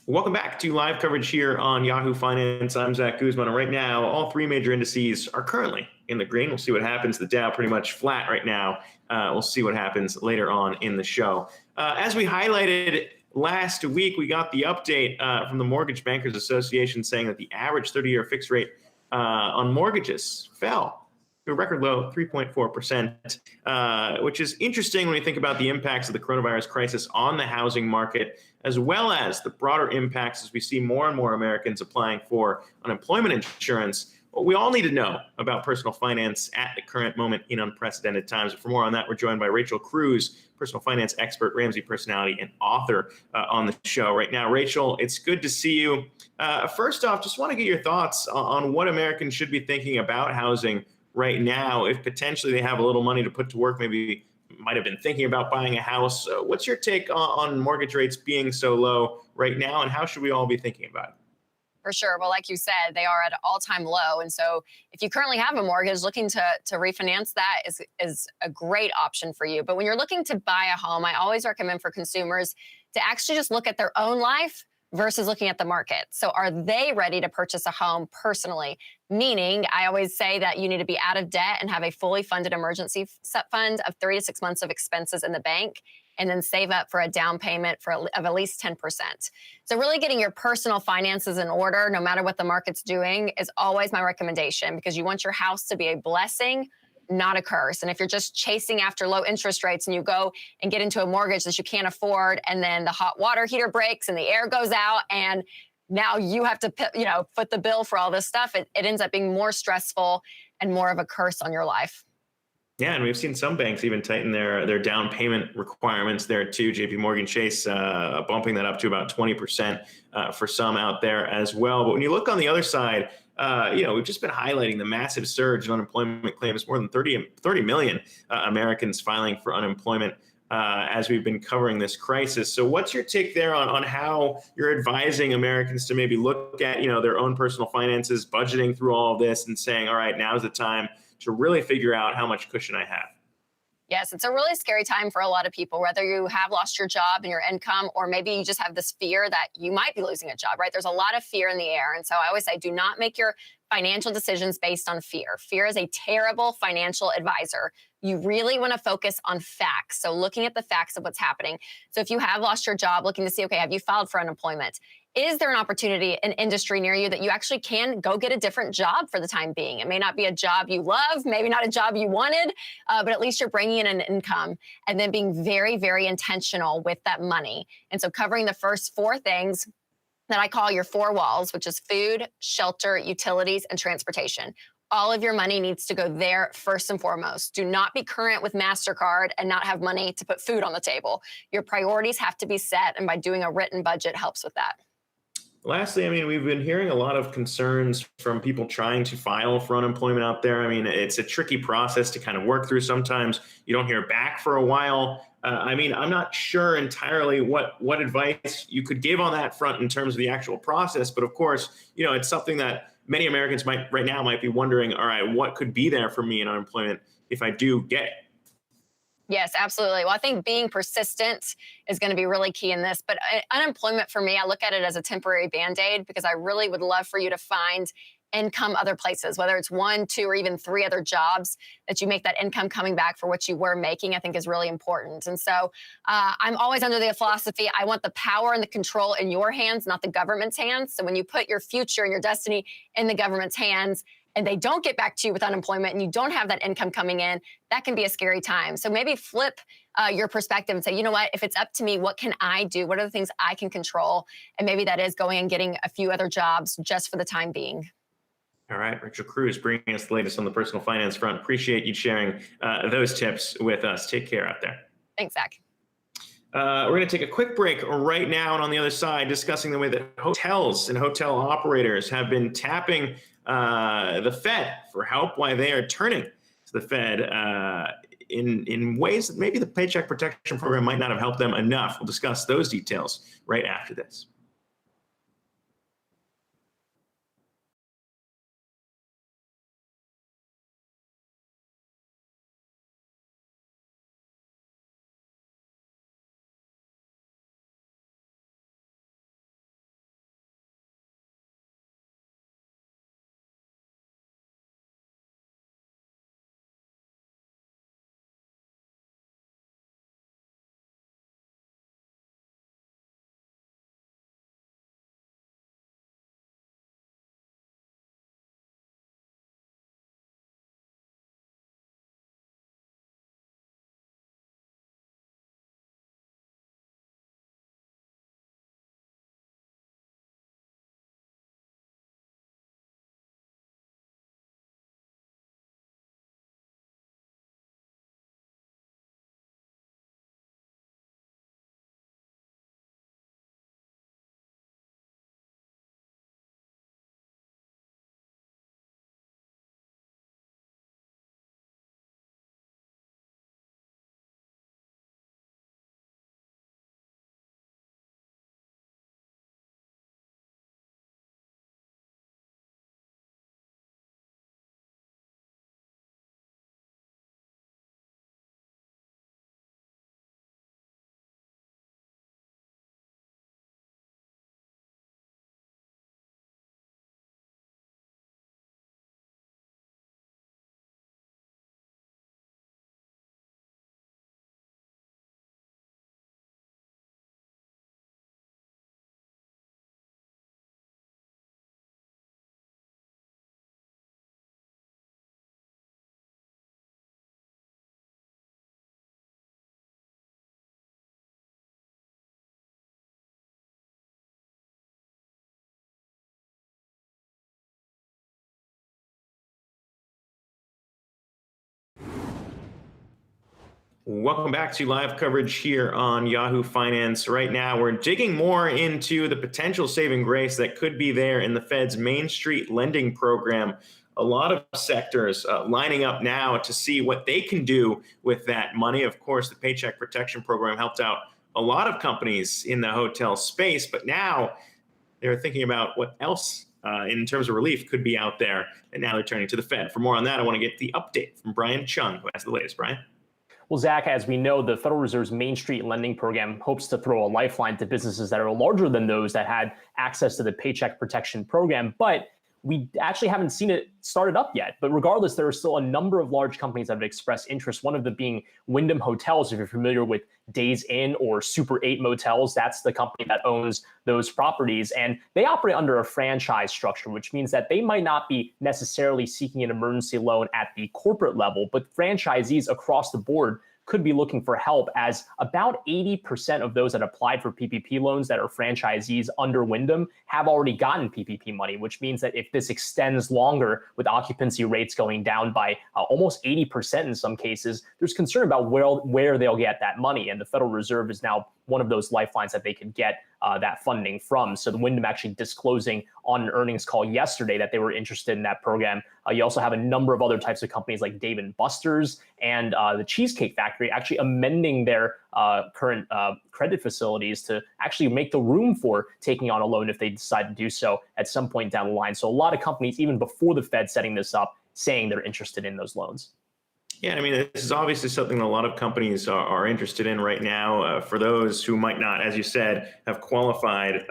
Welcome back to live coverage here on Yahoo Finance. I'm Zach Guzman, and right now, all three major indices are currently in the green. We'll see what happens. The Dow pretty much flat right now. We'll see what happens later on in the show. As we highlighted last week, we got the update from the Mortgage Bankers Association saying that the average 30-year fixed rate on mortgages fell to a record low 3.4%, which is interesting when you think about the impacts of the coronavirus crisis on the housing market, as well as the broader impacts as we see more and more Americans applying for unemployment insurance. What we all need to know about personal finance at the current moment in unprecedented times. For more on that, we're joined by Rachel Cruz, personal finance expert, Ramsey personality, and author on the show right now. Rachel, it's good to see you. First off, just want to get your thoughts on what Americans should be thinking about housing right now, if potentially they have a little money to put to work, maybe might have been thinking about buying a house. What's your take on mortgage rates being so low right now, and how should we all be thinking about it? For sure. Well, like you said, they are at an all-time low. And so if you currently have a mortgage, looking to refinance that is a great option for you. But when you're looking to buy a home, I always recommend for consumers to actually just look at their own life versus looking at the market. So are they ready to purchase a home personally? Meaning, I always say that you need to be out of debt and have a fully funded emergency fund of 3 to 6 months of expenses in the bank, and then save up for a down payment of at least 10%. So really getting your personal finances in order, no matter what the market's doing, is always my recommendation, because you want your house to be a blessing, not a curse. And if you're just chasing after low interest rates and you go and get into a mortgage that you can't afford, and then the hot water heater breaks and the air goes out, and now you have to foot the bill for all this stuff, it ends up being more stressful and more of a curse on your life. Yeah, and we've seen some banks even tighten their down payment requirements there too. JPMorgan Chase bumping that up to about 20% for some out there as well. But when you look on the other side, we've just been highlighting the massive surge in unemployment claims, more than 30 million Americans filing for unemployment as we've been covering this crisis. So what's your take there on how you're advising Americans to maybe look at, their own personal finances, budgeting through all of this and saying, all right, now's the time to really figure out how much cushion I have? Yes, it's a really scary time for a lot of people, whether you have lost your job and your income, or maybe you just have this fear that you might be losing a job, right? There's a lot of fear in the air. And so I always say, do not make your financial decisions based on fear. Fear is a terrible financial advisor. You really want to focus on facts. So looking at the facts of what's happening. So if you have lost your job, looking to see, okay, have you filed for unemployment? Is there an opportunity, an industry near you that you actually can go get a different job for the time being? It may not be a job you love, maybe not a job you wanted, but at least you're bringing in an income, and then being very, very intentional with that money. And so covering the first four things that I call your four walls, which is food, shelter, utilities, and transportation. All of your money needs to go there first and foremost. Do not be current with MasterCard and not have money to put food on the table. Your priorities have to be set, and by doing a written budget helps with that. Lastly, I mean, we've been hearing a lot of concerns from people trying to file for unemployment out there. I mean, it's a tricky process to kind of work through. Sometimes you don't hear back for a while. I mean, I'm not sure entirely what advice you could give on that front in terms of the actual process. But of course, you know, it's something that many Americans might be wondering, all right, what could be there for me in unemployment if I do get it? Yes, absolutely. Well, I think being persistent is going to be really key in this. But unemployment for me, I look at it as a temporary Band-Aid, because I really would love for you to find income other places, whether it's 1, 2, or even 3 other jobs, that you make that income coming back for what you were making, I think is really important. And so I'm always under the philosophy, I want the power and the control in your hands, not the government's hands. So when you put your future and your destiny in the government's hands, and they don't get back to you with unemployment, and you don't have that income coming in, that can be a scary time. So maybe flip your perspective and say, you know what, if it's up to me, what can I do? What are the things I can control? And maybe that is going and getting a few other jobs just for the time being. All right, Rachel Cruz bringing us the latest on the personal finance front. Appreciate you sharing those tips with us. Take care out there. Thanks, Zach. We're going to take a quick break right now, and on the other side, discussing the way that hotels and hotel operators have been tapping the Fed for help while they are turning to the Fed in ways that maybe the Paycheck Protection Program might not have helped them enough. We'll discuss those details right after this. Welcome back to live coverage here on Yahoo Finance. Right now, we're digging more into the potential saving grace that could be there in the Fed's Main Street lending program. A lot of sectors lining up now to see what they can do with that money. Of course, the Paycheck Protection Program helped out a lot of companies in the hotel space, but now they're thinking about what else in terms of relief could be out there, and now they're turning to the Fed. For more on that, I want to get the update from Brian Chung, who has the latest. Brian? Well, Zach, as we know, the Federal Reserve's Main Street lending program hopes to throw a lifeline to businesses that are larger than those that had access to the Paycheck Protection Program. But we actually haven't seen it started up yet. But regardless, there are still a number of large companies that have expressed interest, one of them being Wyndham Hotels. If you're familiar with Days Inn or Super 8 Motels, that's the company that owns those properties. And they operate under a franchise structure, which means that they might not be necessarily seeking an emergency loan at the corporate level, but franchisees across the board could be looking for help, as about 80% of those that applied for PPP loans that are franchisees under Wyndham have already gotten PPP money, which means that if this extends longer with occupancy rates going down by almost 80% in some cases, there's concern about where they'll get that money. And the Federal Reserve is now one of those lifelines that they could get that funding from. So the Wyndham actually disclosing on an earnings call yesterday that they were interested in that program. You also have a number of other types of companies like Dave & Buster's and the Cheesecake Factory actually amending their current credit facilities to actually make the room for taking on a loan if they decide to do so at some point down the line. So a lot of companies, even before the Fed setting this up, saying they're interested in those loans. Yeah, I mean, this is obviously something a lot of companies are interested in right now. For those who might not, as you said, have qualified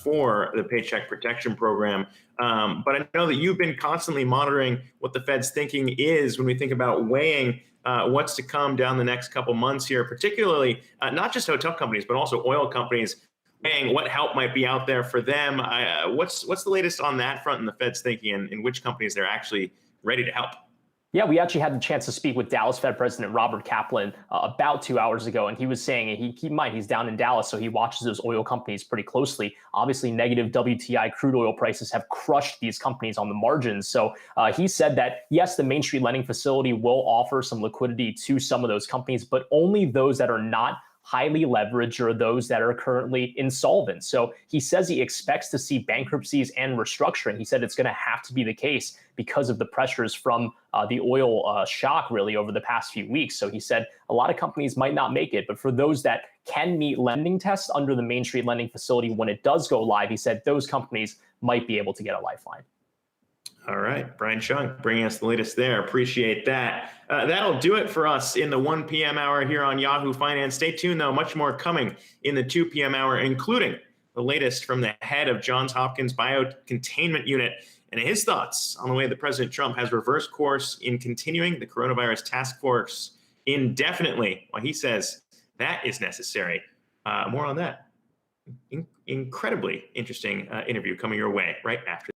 for the Paycheck Protection Program. But I know that you've been constantly monitoring what the Fed's thinking is when we think about weighing what's to come down the next couple months here, particularly not just hotel companies, but also oil companies, weighing what help might be out there for them. What's the latest on that front in the Fed's thinking, and which companies they're actually ready to help? Yeah, we actually had the chance to speak with Dallas Fed President Robert Kaplan about 2 hours ago, and he was saying, and keep in mind, he's down in Dallas, so he watches those oil companies pretty closely. Obviously, negative WTI crude oil prices have crushed these companies on the margins. So he said that, yes, the Main Street lending facility will offer some liquidity to some of those companies, but only those that are not highly leveraged or those that are currently insolvent. So he says he expects to see bankruptcies and restructuring. He said it's going to have to be the case because of the pressures from the oil shock really over the past few weeks. So he said a lot of companies might not make it, but for those that can meet lending tests under the Main Street lending facility when it does go live, he said those companies might be able to get a lifeline. All right, Brian Chung bringing us the latest there. Appreciate that. That'll do it for us in the 1 p.m. hour here on Yahoo Finance. Stay tuned, though. Much more coming in the 2 p.m. hour, including the latest from the head of Johns Hopkins Biocontainment Unit and his thoughts on the way that President Trump has reversed course in continuing the coronavirus task force indefinitely. Well, he says that is necessary. More on that. Incredibly interesting interview coming your way right after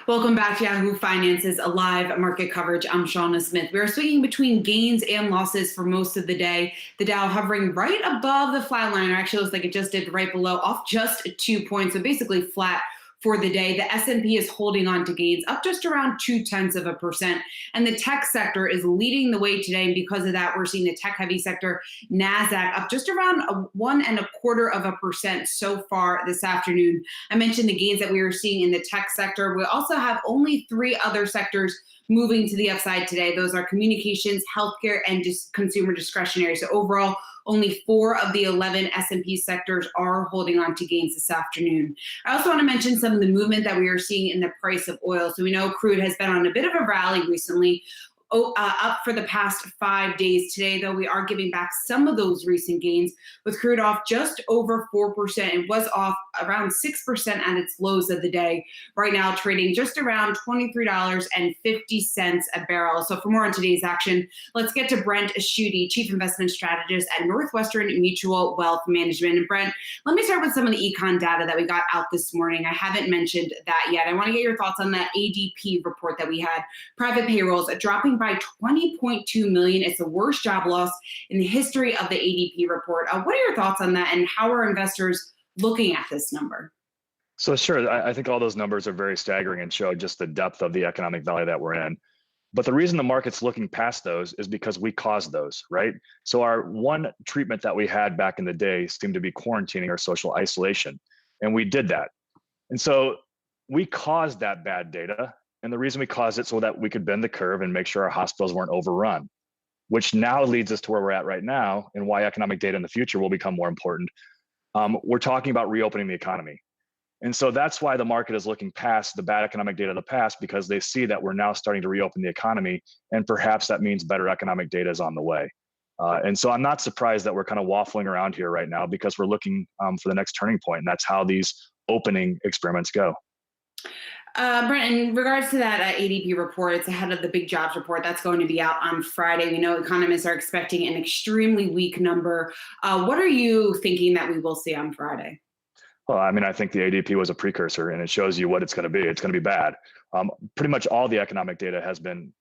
Welcome back to Yahoo Finance's live market coverage. I'm Shauna Smith. We are swinging between gains and losses for most of the day. The Dow hovering right above the flat line, or actually looks like it just did right below, off just 2 points, so basically flat for the day. The S&P is holding on to gains, up just around 0.2%. And the tech sector is leading the way today. And because of that, we're seeing the tech-heavy sector, NASDAQ, up just around 1.25% so far this afternoon. I mentioned the gains that we were seeing in the tech sector. We also have only 3 other sectors moving to the upside today. Those are communications, healthcare, and just consumer discretionary. So overall, only 4 of the 11 S&P sectors are holding on to gains this afternoon. I also want to mention some of the movement that we are seeing in the price of oil. So we know crude has been on a bit of a rally recently, up for the past 5 days. Today, though, we are giving back some of those recent gains, with crude off just over 4%. It was off around 6% at its lows of the day. Right now, trading just around $23.50 a barrel. So for more on today's action, let's get to Brent Schutte, Chief Investment Strategist at Northwestern Mutual Wealth Management. And Brent, let me start with some of the econ data that we got out this morning. I haven't mentioned that yet. I want to get your thoughts on that ADP report that we had. Private payrolls dropping by 20.2 million. It's the worst job loss in the history of the ADP report. What are your thoughts on that, and how are investors looking at this number? So sure, I think all those numbers are very staggering and show just the depth of the economic valley that we're in. But the reason the market's looking past those is because we caused those, right? So our one treatment that we had back in the day seemed to be quarantining or social isolation, and we did that. And so we caused that bad data. And the reason we caused it so that we could bend the curve and make sure our hospitals weren't overrun, which now leads us to where we're at right now and why economic data in the future will become more important. We're talking about reopening the economy. And so that's why the market is looking past the bad economic data of the past, because they see that we're now starting to reopen the economy, and perhaps that means better economic data is on the way. And so I'm not surprised that we're kind of waffling around here right now, because we're looking for the next turning point, and that's how these opening experiments go. Brent, in regards to that ADP report, it's ahead of the big jobs report that's going to be out on Friday. We know economists are expecting an extremely weak number. What are you thinking that we will see on Friday? Well, I mean, I think the ADP was a precursor, and it shows you what it's going to be. It's going to be bad. Pretty much all the economic data has been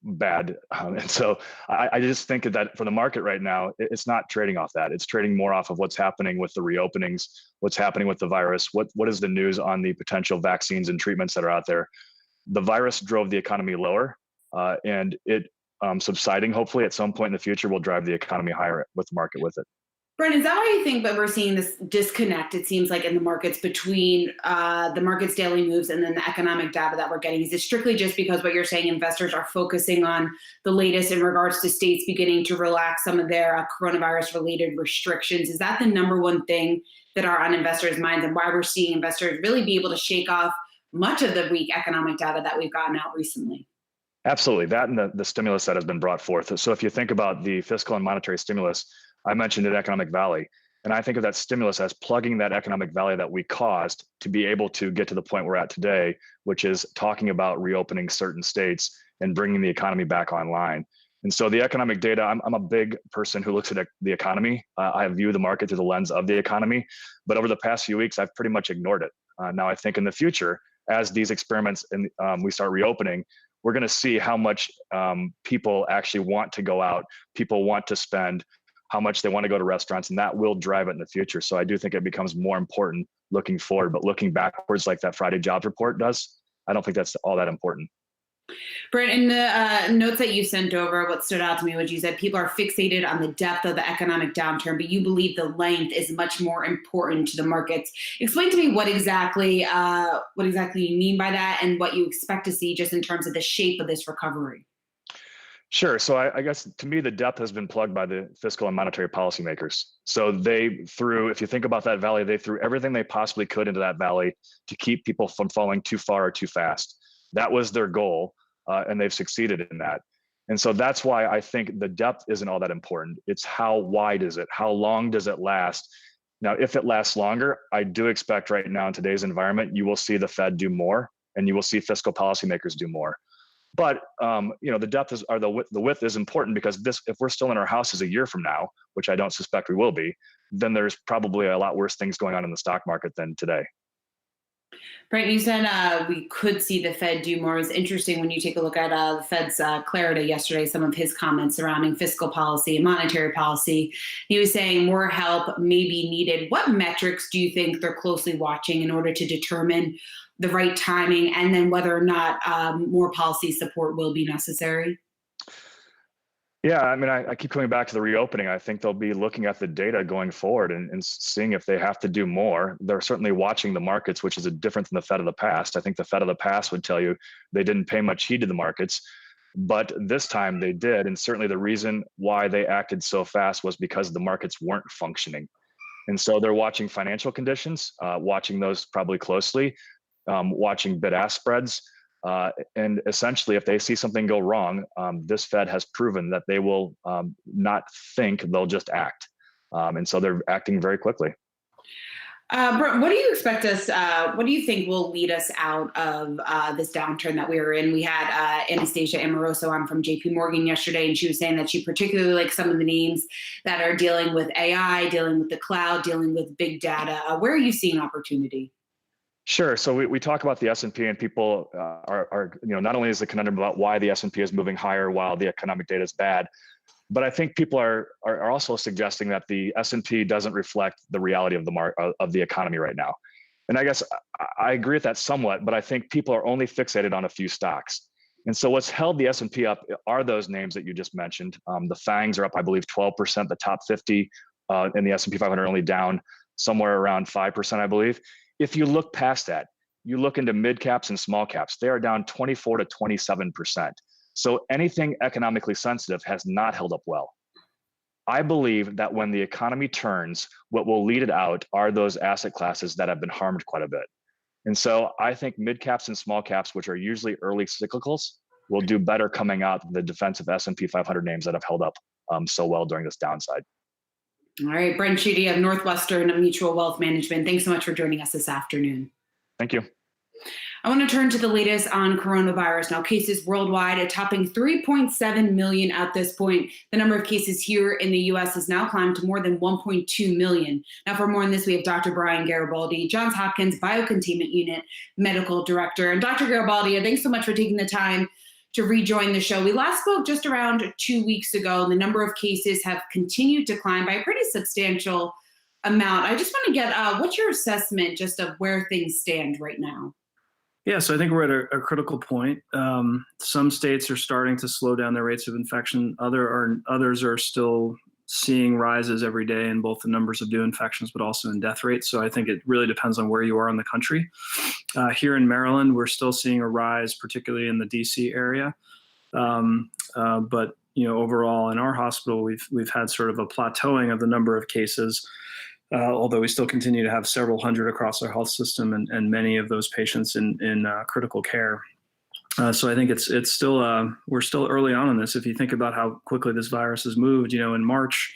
bad. And so I just think that for the market right now, it's not trading off that. It's trading more off of what's happening with the reopenings, what's happening with the virus, what is the news on the potential vaccines and treatments that are out there. The virus drove the economy lower, and it subsiding, hopefully at some point in the future, will drive the economy higher with the market with it. Brent, is that why you think that we're seeing this disconnect, it seems like, in the markets between the market's daily moves and then the economic data that we're getting? Is it strictly just because what you're saying, investors are focusing on the latest in regards to states beginning to relax some of their coronavirus-related restrictions? Is that the number one thing that are on investors' minds, and why we're seeing investors really be able to shake off much of the weak economic data that we've gotten out recently? Absolutely. That and the stimulus that has been brought forth. So if you think about the fiscal and monetary stimulus, I mentioned an economic valley, and I think of that stimulus as plugging that economic valley that we caused to be able to get to the point we're at today, which is talking about reopening certain states and bringing the economy back online. And so the economic data, I'm a big person who looks at the economy. I view the market through the lens of the economy, but over the past few weeks, I've pretty much ignored it. Now I think in the future, as these experiments and we start reopening, we're going to see how much people actually want to go out, people want to spend, how much they want to go to restaurants, and that will drive it in the future. So I do think it becomes more important looking forward, but looking backwards like that Friday jobs report does, I don't think that's all that important. Brent, in the notes that you sent over, what stood out to me was you said people are fixated on the depth of the economic downturn, but you believe the length is much more important to the markets. Explain to me what exactly you mean by that, and what you expect to see just in terms of the shape of this recovery. Sure. So I guess to me, the depth has been plugged by the fiscal and monetary policymakers. So they threw, if you think about that valley, they threw everything they possibly could into that valley to keep people from falling too far or too fast. That was their goal, and they've succeeded in that. And so that's why I think the depth isn't all that important. It's how wide is it? How long does it last? Now, if it lasts longer, I do expect right now in today's environment, you will see the Fed do more, and you will see fiscal policymakers do more. But the depth is, or the width is important, because if we're still in our houses a year from now, which I don't suspect we will be, then there's probably a lot worse things going on in the stock market than today. Brent, you said we could see the Fed do more. It's interesting when you take a look at the Fed's clarity yesterday, some of his comments surrounding fiscal policy and monetary policy. He was saying more help may be needed. What metrics do you think they're closely watching in order to determine the right timing and then whether or not more policy support will be necessary? Yeah, I mean, I keep coming back to the reopening. I think they'll be looking at the data going forward and seeing if they have to do more. They're certainly watching the markets, which is different than the Fed of the past. I think the Fed of the past would tell you they didn't pay much heed to the markets, but this time they did. And certainly the reason why they acted so fast was because the markets weren't functioning. And so they're watching financial conditions, watching those probably closely, watching bid-ask spreads. And essentially, if they see something go wrong, this Fed has proven that they will not think, they'll just act. And so they're acting very quickly. Brent, what do you expect us, what do you think will lead us out of this downturn that we were in? We had Anastasia Amoroso on from JPMorgan yesterday, and she was saying that she particularly likes some of the names that are dealing with AI, dealing with the cloud, dealing with big data. Where are you seeing opportunity? Sure. So we talk about the S&P, and people are not only is the conundrum about why the S&P is moving higher while the economic data is bad, but I think people are also suggesting that the S&P doesn't reflect the reality of the economy right now. And I guess I agree with that somewhat, but I think people are only fixated on a few stocks. And so what's held the S&P up are those names that you just mentioned. The FANGs are up, I believe, 12%. The top 50 in the S&P 500 only down somewhere around 5%, I believe. If you look past that, you look into mid caps and small caps, they are down 24 to 27%. So anything economically sensitive has not held up well. I believe that when the economy turns, what will lead it out are those asset classes that have been harmed quite a bit. And so I think mid caps and small caps, which are usually early cyclicals, will do better coming out than the defensive S&P 500 names that have held up so well during this downside. All right, Brent Sheedy of Northwestern Mutual Wealth Management. Thanks so much for joining us this afternoon. Thank you. I want to turn to the latest on coronavirus. Now, cases worldwide are topping 3.7 million at this point. The number of cases here in the U.S. has now climbed to more than 1.2 million. Now, for more on this, we have Dr. Brian Garibaldi, Johns Hopkins Biocontainment Unit Medical Director. And Dr. Garibaldi, thanks so much for taking the time to rejoin the show. We last spoke just around 2 weeks ago, and the number of cases have continued to climb by a pretty substantial amount. I just want to get what's your assessment just of where things stand right now? Yeah, so I think we're at a critical point. Some states are starting to slow down their rates of infection. Others are still seeing rises every day in both the numbers of new infections, but also in death rates. So I think it really depends on where you are in the country. Here in Maryland, we're still seeing a rise, particularly in the DC area. But overall in our hospital, we've had sort of a plateauing of the number of cases. Although we still continue to have several hundred across our health system and many of those patients in critical care. So I think it's still we're still early on in this. If you think about how quickly this virus has moved, in March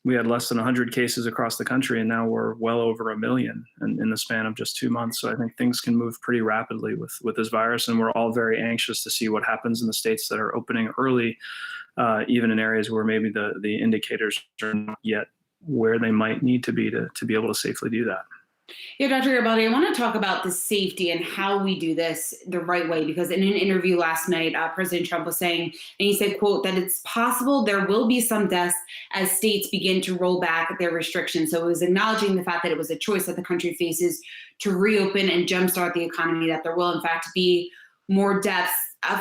we had less than 100 cases across the country, and now we're well over 1 million in the span of just 2 months. So I think things can move pretty rapidly with this virus, and we're all very anxious to see what happens in the states that are opening early, even in areas where maybe the indicators are not yet where they might need to be able to safely do that. Yeah, Dr. Garibaldi, I want to talk about the safety and how we do this the right way, because in an interview last night, President Trump was saying, and he said, quote, that it's possible there will be some deaths as states begin to roll back their restrictions. So it was acknowledging the fact that it was a choice that the country faces to reopen and jumpstart the economy, that there will in fact be more deaths.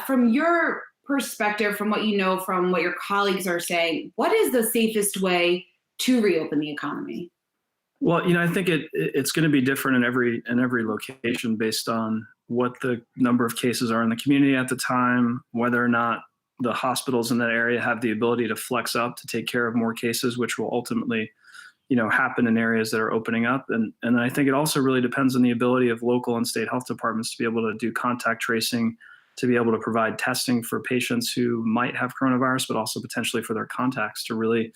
From your perspective, from what you know, from what your colleagues are saying, what is the safest way to reopen the economy? Well, I think it's going to be different in every location based on what the number of cases are in the community at the time, whether or not the hospitals in that area have the ability to flex up to take care of more cases, which will ultimately, happen in areas that are opening up. And I think it also really depends on the ability of local and state health departments to be able to do contact tracing, to be able to provide testing for patients who might have coronavirus, but also potentially for their contacts to really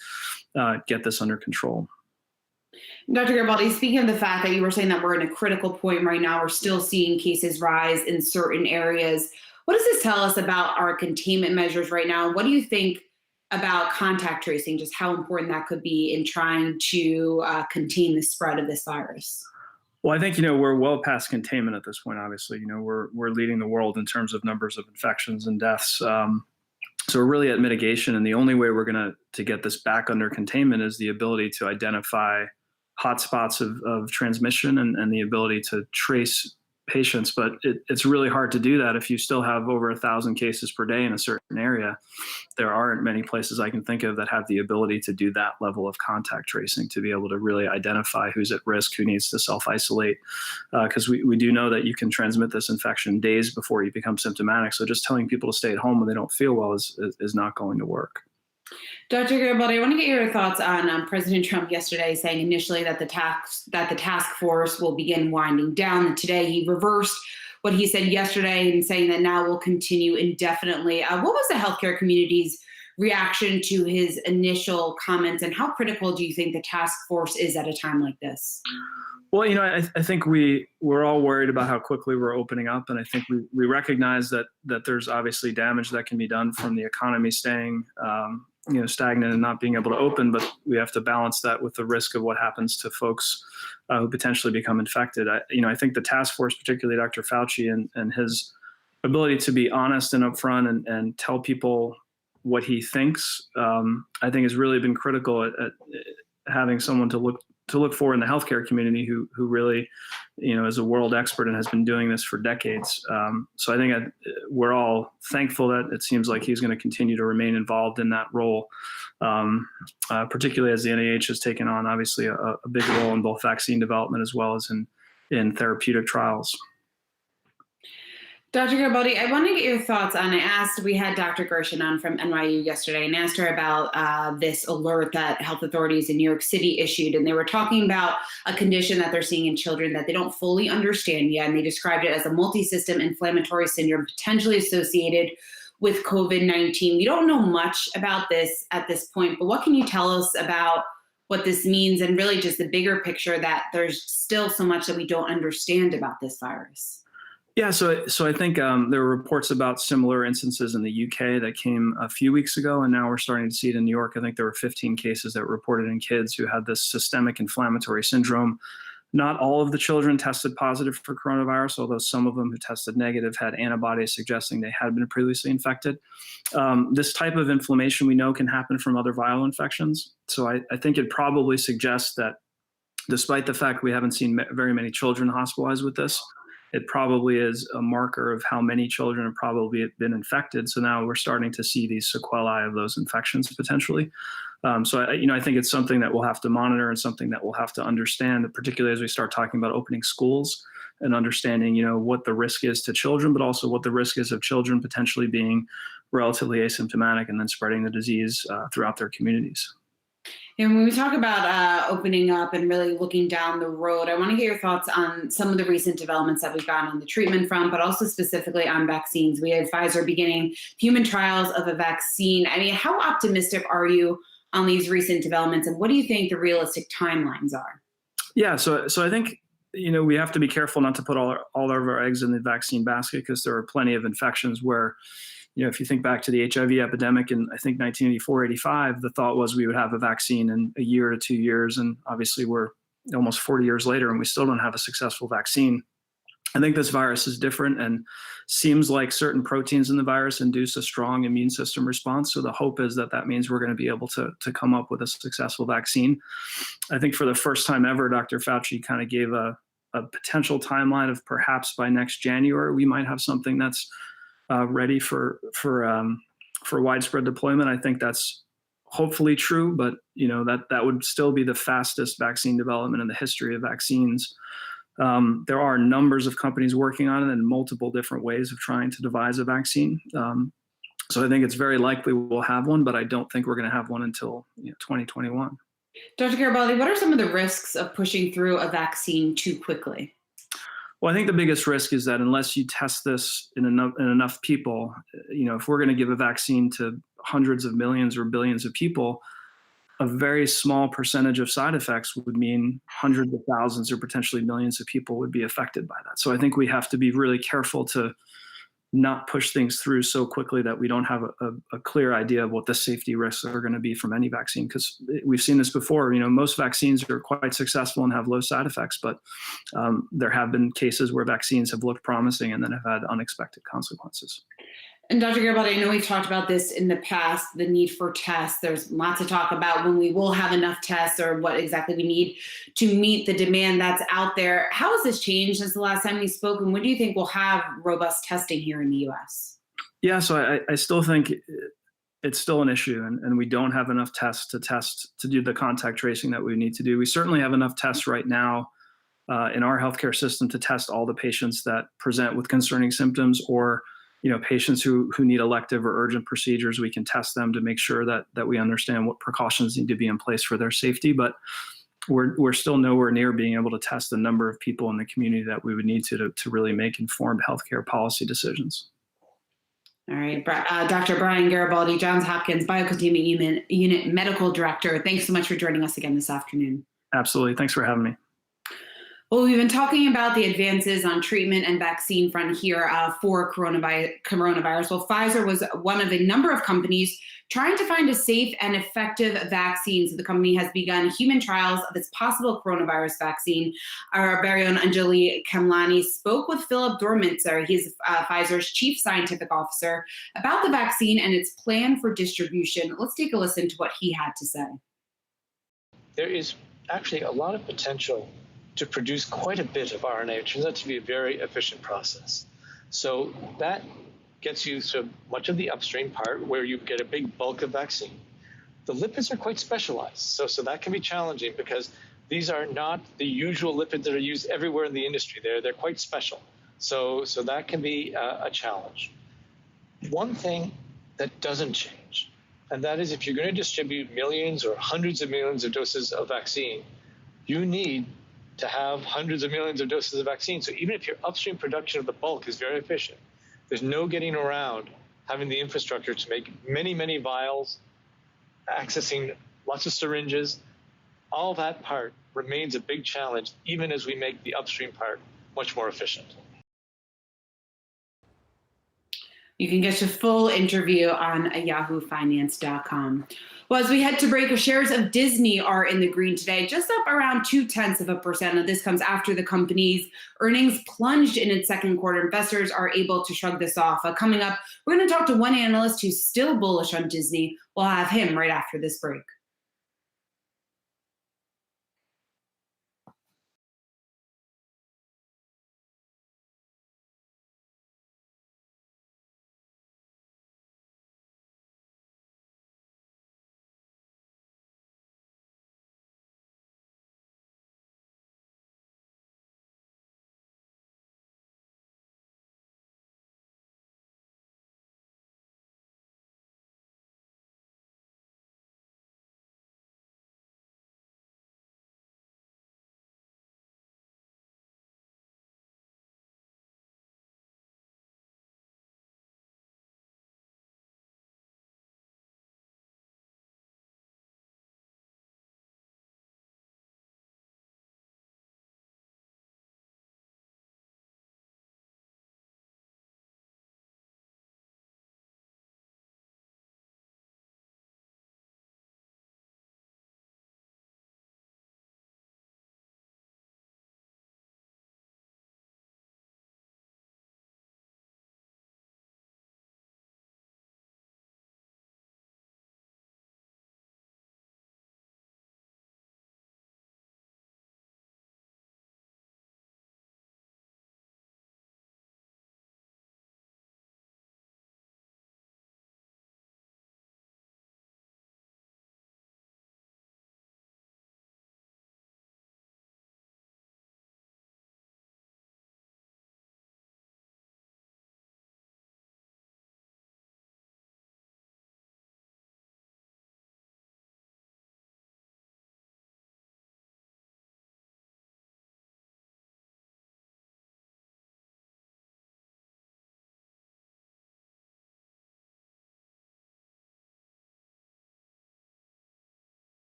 get this under control. Dr. Garibaldi, speaking of the fact that you were saying that we're in a critical point right now, we're still seeing cases rise in certain areas. What does this tell us about our containment measures right now? What do you think about contact tracing, just how important that could be in trying to contain the spread of this virus? Well, I think, we're well past containment at this point, obviously. We're leading the world in terms of numbers of infections and deaths. So we're really at mitigation. And the only way we're going to get this back under containment is the ability to identify hotspots of transmission and the ability to trace patients. But it's really hard to do that if you still have over 1,000 cases per day in a certain area. There aren't many places I can think of that have the ability to do that level of contact tracing, to be able to really identify who's at risk, who needs to self-isolate. Because we do know that you can transmit this infection days before you become symptomatic. So just telling people to stay at home when they don't feel well is not going to work. Dr. Garibaldi, I want to get your thoughts on President Trump yesterday saying initially that the task force will begin winding down. And today he reversed what he said yesterday and saying that now will continue indefinitely. What was the healthcare community's reaction to his initial comments, and how critical do you think the task force is at a time like this? Well, I think we're all worried about how quickly we're opening up, and I think we recognize that there's obviously damage that can be done from the economy staying stagnant and not being able to open, but we have to balance that with the risk of what happens to folks who potentially become infected. I think the task force, particularly Dr. Fauci and his ability to be honest and upfront and tell people what he thinks, I think has really been critical at having someone to look for in the healthcare community who really, is a world expert and has been doing this for decades. So I think we're all thankful that it seems like he's going to continue to remain involved in that role, particularly as the NIH has taken on, obviously, a big role in both vaccine development as well as in therapeutic trials. Dr. Garibaldi, I want to get your thoughts on, we had Dr. Gershon on from NYU yesterday and asked her about this alert that health authorities in New York City issued. And they were talking about a condition that they're seeing in children that they don't fully understand yet. And they described it as a multi-system inflammatory syndrome potentially associated with COVID-19. We don't know much about this at this point, but what can you tell us about what this means and really just the bigger picture that there's still so much that we don't understand about this virus? Yeah, so I think there were reports about similar instances in the UK that came a few weeks ago, and now we're starting to see it in New York. I think there were 15 cases that were reported in kids who had this systemic inflammatory syndrome. Not all of the children tested positive for coronavirus, although some of them who tested negative had antibodies suggesting they had been previously infected. This type of inflammation we know can happen from other viral infections. So I think it probably suggests that despite the fact we haven't seen very many children hospitalized with this, it probably is a marker of how many children have probably been infected. So now we're starting to see these sequelae of those infections potentially. So I think it's something that we'll have to monitor and something that we'll have to understand, particularly as we start talking about opening schools and understanding, what the risk is to children, but also what the risk is of children potentially being relatively asymptomatic and then spreading the disease throughout their communities. And when we talk about opening up and really looking down the road, I want to get your thoughts on some of the recent developments that we've gotten on the treatment front, but also specifically on vaccines. We had Pfizer beginning human trials of a vaccine. I mean, how optimistic are you on these recent developments, and what do you think the realistic timelines are? Yeah, so I think we have to be careful not to put all of our eggs in the vaccine basket, because there are plenty of infections where, if you think back to the HIV epidemic in, I think, 1984, 85, the thought was we would have a vaccine in a year to 2 years. And obviously we're almost 40 years later and we still don't have a successful vaccine. I think this virus is different and seems like certain proteins in the virus induce a strong immune system response. So the hope is that means we're going to be able to come up with a successful vaccine. I think for the first time ever, Dr. Fauci kind of gave a potential timeline of perhaps by next January, we might have something that's ready for widespread deployment. I think that's hopefully true, but that would still be the fastest vaccine development in the history of vaccines. There are numbers of companies working on it in multiple different ways of trying to devise a vaccine. So I think it's very likely we'll have one, but I don't think we're going to have one until 2021. Dr. Garibaldi, what are some of the risks of pushing through a vaccine too quickly? Well, I think the biggest risk is that unless you test this in enough people, if we're going to give a vaccine to hundreds of millions or billions of people, a very small percentage of side effects would mean hundreds of thousands or potentially millions of people would be affected by that. So I think we have to be really careful to not push things through so quickly that we don't have a clear idea of what the safety risks are going to be from any vaccine. Because we've seen this before. Most vaccines are quite successful and have low side effects, but there have been cases where vaccines have looked promising and then have had unexpected consequences. And Dr. Garibaldi, I know we've talked about this in the past, the need for tests. There's lots to talk about when we will have enough tests or what exactly we need to meet the demand that's out there. How has this changed since the last time we spoke? And when do you think we'll have robust testing here in the U.S.? Yeah, so I still think it's still an issue, and we don't have enough tests to do the contact tracing that we need to do. We certainly have enough tests right now in our healthcare system to test all the patients that present with concerning symptoms, or patients who need elective or urgent procedures. We can test them to make sure that we understand what precautions need to be in place for their safety. But we're still nowhere near being able to test the number of people in the community that we would need to really make informed healthcare policy decisions. All right, Dr. Brian Garibaldi, Johns Hopkins Biocontainment Unit Medical Director. Thanks so much for joining us again this afternoon. Absolutely. Thanks for having me. Well, we've been talking about the advances on treatment and vaccine front here for coronavirus. Well, Pfizer was one of a number of companies trying to find a safe and effective vaccine. So the company has begun human trials of its possible coronavirus vaccine. Our very own Anjali Kamlani spoke with Philip Dormitzer, he's Pfizer's chief scientific officer, about the vaccine and its plan for distribution. Let's take a listen to what he had to say. There is actually a lot of potential to produce quite a bit of RNA. It turns out to be a very efficient process. So that gets you to much of the upstream part where you get a big bulk of vaccine. The lipids are quite specialized, so that can be challenging because these are not the usual lipids that are used everywhere in the industry. They're quite special. So that can be a challenge. One thing that doesn't change, and that is if you're going to distribute millions or hundreds of millions of doses of vaccine, you need to have hundreds of millions of doses of vaccine. So even if your upstream production of the bulk is very efficient, there's no getting around having the infrastructure to make many, many vials, accessing lots of syringes. All that part remains a big challenge, even as we make the upstream part much more efficient. You can get your full interview on yahoofinance.com. Well, as we head to break, shares of Disney are in the green today, just up around 0.2%. And this comes after the company's earnings plunged in its second quarter. Investors are able to shrug this off. Coming up, we're going to talk to one analyst who's still bullish on Disney. We'll have him right after this break.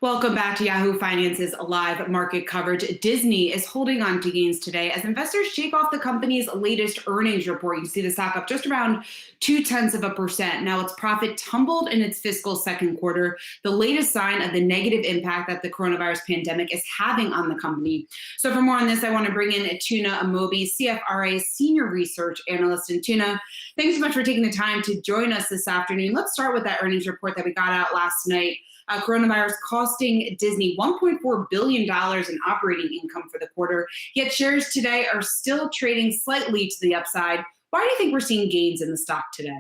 Welcome back to Yahoo Finance's live market coverage. Disney is holding on to gains today as investors shake off the company's latest earnings report. You see the stock up just around 0.2%. Now its profit tumbled in its fiscal second quarter, the latest sign of the negative impact that the coronavirus pandemic is having on the company. So for more on this, I want to bring in Tuna Amobi, CFRA Senior Research Analyst. And Tuna, thanks so much for taking the time to join us this afternoon. Let's start with that earnings report that we got out last night. Coronavirus costing Disney $1.4 billion in operating income for the quarter, yet shares today are still trading slightly to the upside. Why do you think we're seeing gains in the stock today?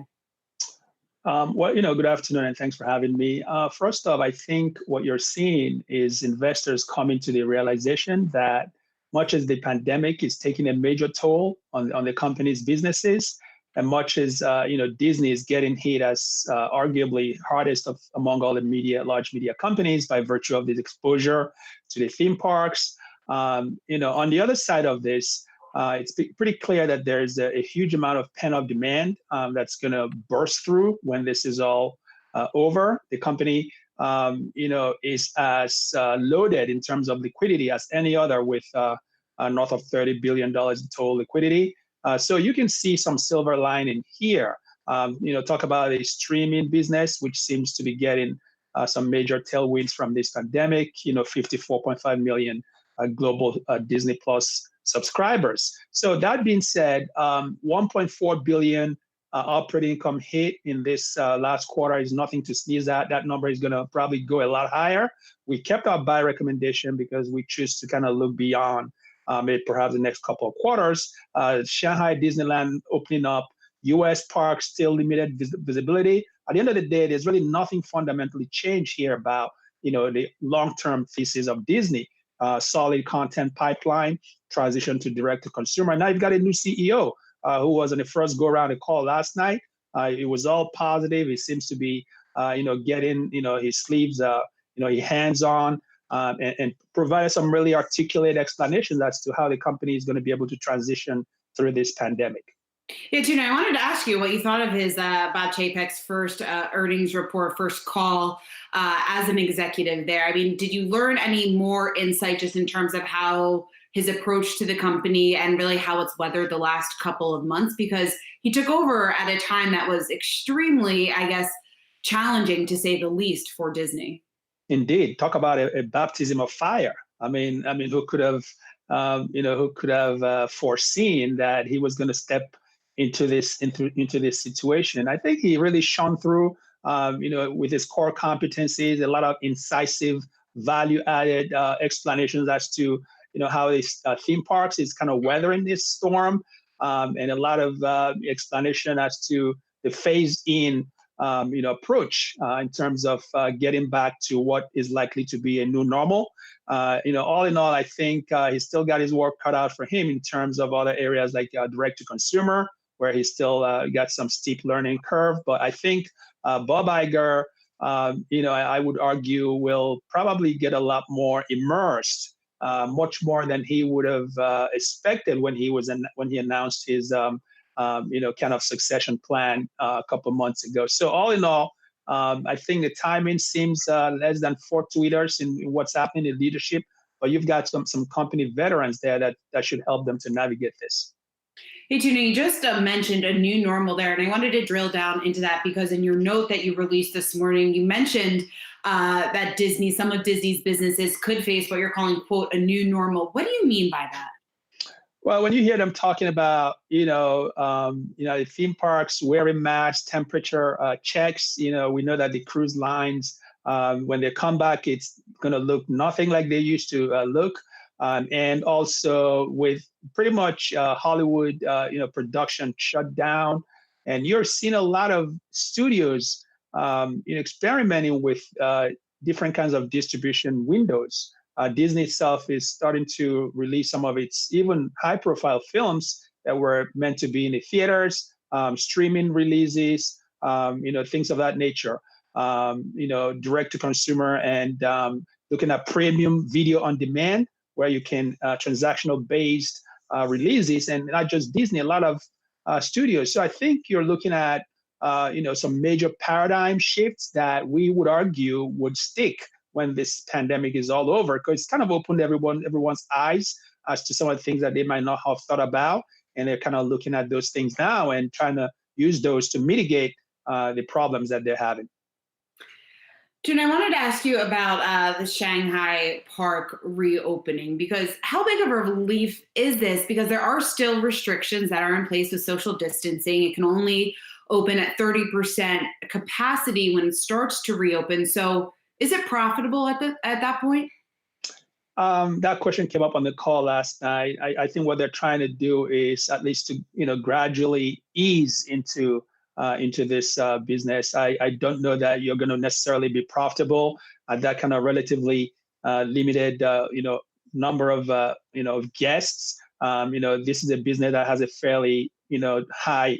Well, good afternoon and thanks for having me. First off, I think what you're seeing is investors coming to the realization that much as the pandemic is taking a major toll on the company's businesses, and much as Disney is getting hit as arguably hardest among all the large media companies by virtue of this exposure to the theme parks. On the other side of this, it's pretty clear that there's a huge amount of pent-up demand that's going to burst through when this is all over. The company, is as loaded in terms of liquidity as any other with north of $30 billion in total liquidity. So you can see some silver lining here. Talk about a streaming business, which seems to be getting some major tailwinds from this pandemic. 54.5 million global Disney Plus subscribers. So that being said, 1.4 billion operating income hit in this last quarter is nothing to sneeze at. That number is going to probably go a lot higher. We kept our buy recommendation because we choose to kind of look beyond perhaps the next couple of quarters. Shanghai Disneyland opening up, US parks still limited visibility. At the end of the day, there's really nothing fundamentally changed here about the long-term thesis of Disney. Solid content pipeline, transition to direct to consumer. Now you've got a new CEO who was on the first go around the call last night. It was all positive. He seems to be getting his sleeves hands on. And provide some really articulate explanations as to how the company is going to be able to transition through this pandemic. Yeah, Tuna, I wanted to ask you what you thought of his Bob Chapek's first earnings report, first call as an executive there. I mean, did you learn any more insight just in terms of how his approach to the company and really how it's weathered the last couple of months? Because he took over at a time that was extremely, I guess, challenging to say the least for Disney. Indeed, talk about a baptism of fire. I mean, who could have, foreseen that he was going to step into this situation? I think he really shone through, with his core competencies, a lot of incisive, value-added explanations as to, how this theme parks is kind of weathering this storm, and a lot of explanation as to the phased-in approach in terms of getting back to what is likely to be a new normal. All in all, I think he's still got his work cut out for him in terms of other areas like direct to consumer, where he's still got some steep learning curve. But I think Bob Iger, I would argue, will probably get a lot more immersed, much more than he would have expected when he announced his kind of succession plan a couple of months ago. So all in all, I think the timing seems less than fortuitous in what's happening in leadership, but you've got some company veterans there that should help them to navigate this. Hey, Tuna, you just mentioned a new normal there, and I wanted to drill down into that because in your note that you released this morning, you mentioned that some of Disney's businesses could face what you're calling, quote, a new normal. What do you mean by that? Well, when you hear them talking about, the theme parks wearing masks, temperature checks, we know that the cruise lines, when they come back, it's going to look nothing like they used to look. And also with pretty much Hollywood, production shut down, and you're seeing a lot of studios, experimenting with different kinds of distribution windows. Disney itself is starting to release some of its even high-profile films that were meant to be in the theaters, streaming releases, things of that nature, direct to consumer, and looking at premium video on demand, where you can transactional-based releases, and not just Disney, a lot of studios. So I think you're looking at some major paradigm shifts that we would argue would stick when this pandemic is all over, because it's kind of opened everyone's eyes as to some of the things that they might not have thought about, and they're kind of looking at those things now and trying to use those to mitigate the problems that they're having. June, I wanted to ask you about the Shanghai park reopening, because how big of a relief is this? Because there are still restrictions that are in place with social distancing. It can only open at 30% capacity when it starts to reopen. So is it profitable at that point? That question came up on the call last night. I think what they're trying to do is at least to gradually ease into this business. I don't know that you're going to necessarily be profitable at that kind of relatively limited number of guests. This is a business that has a fairly high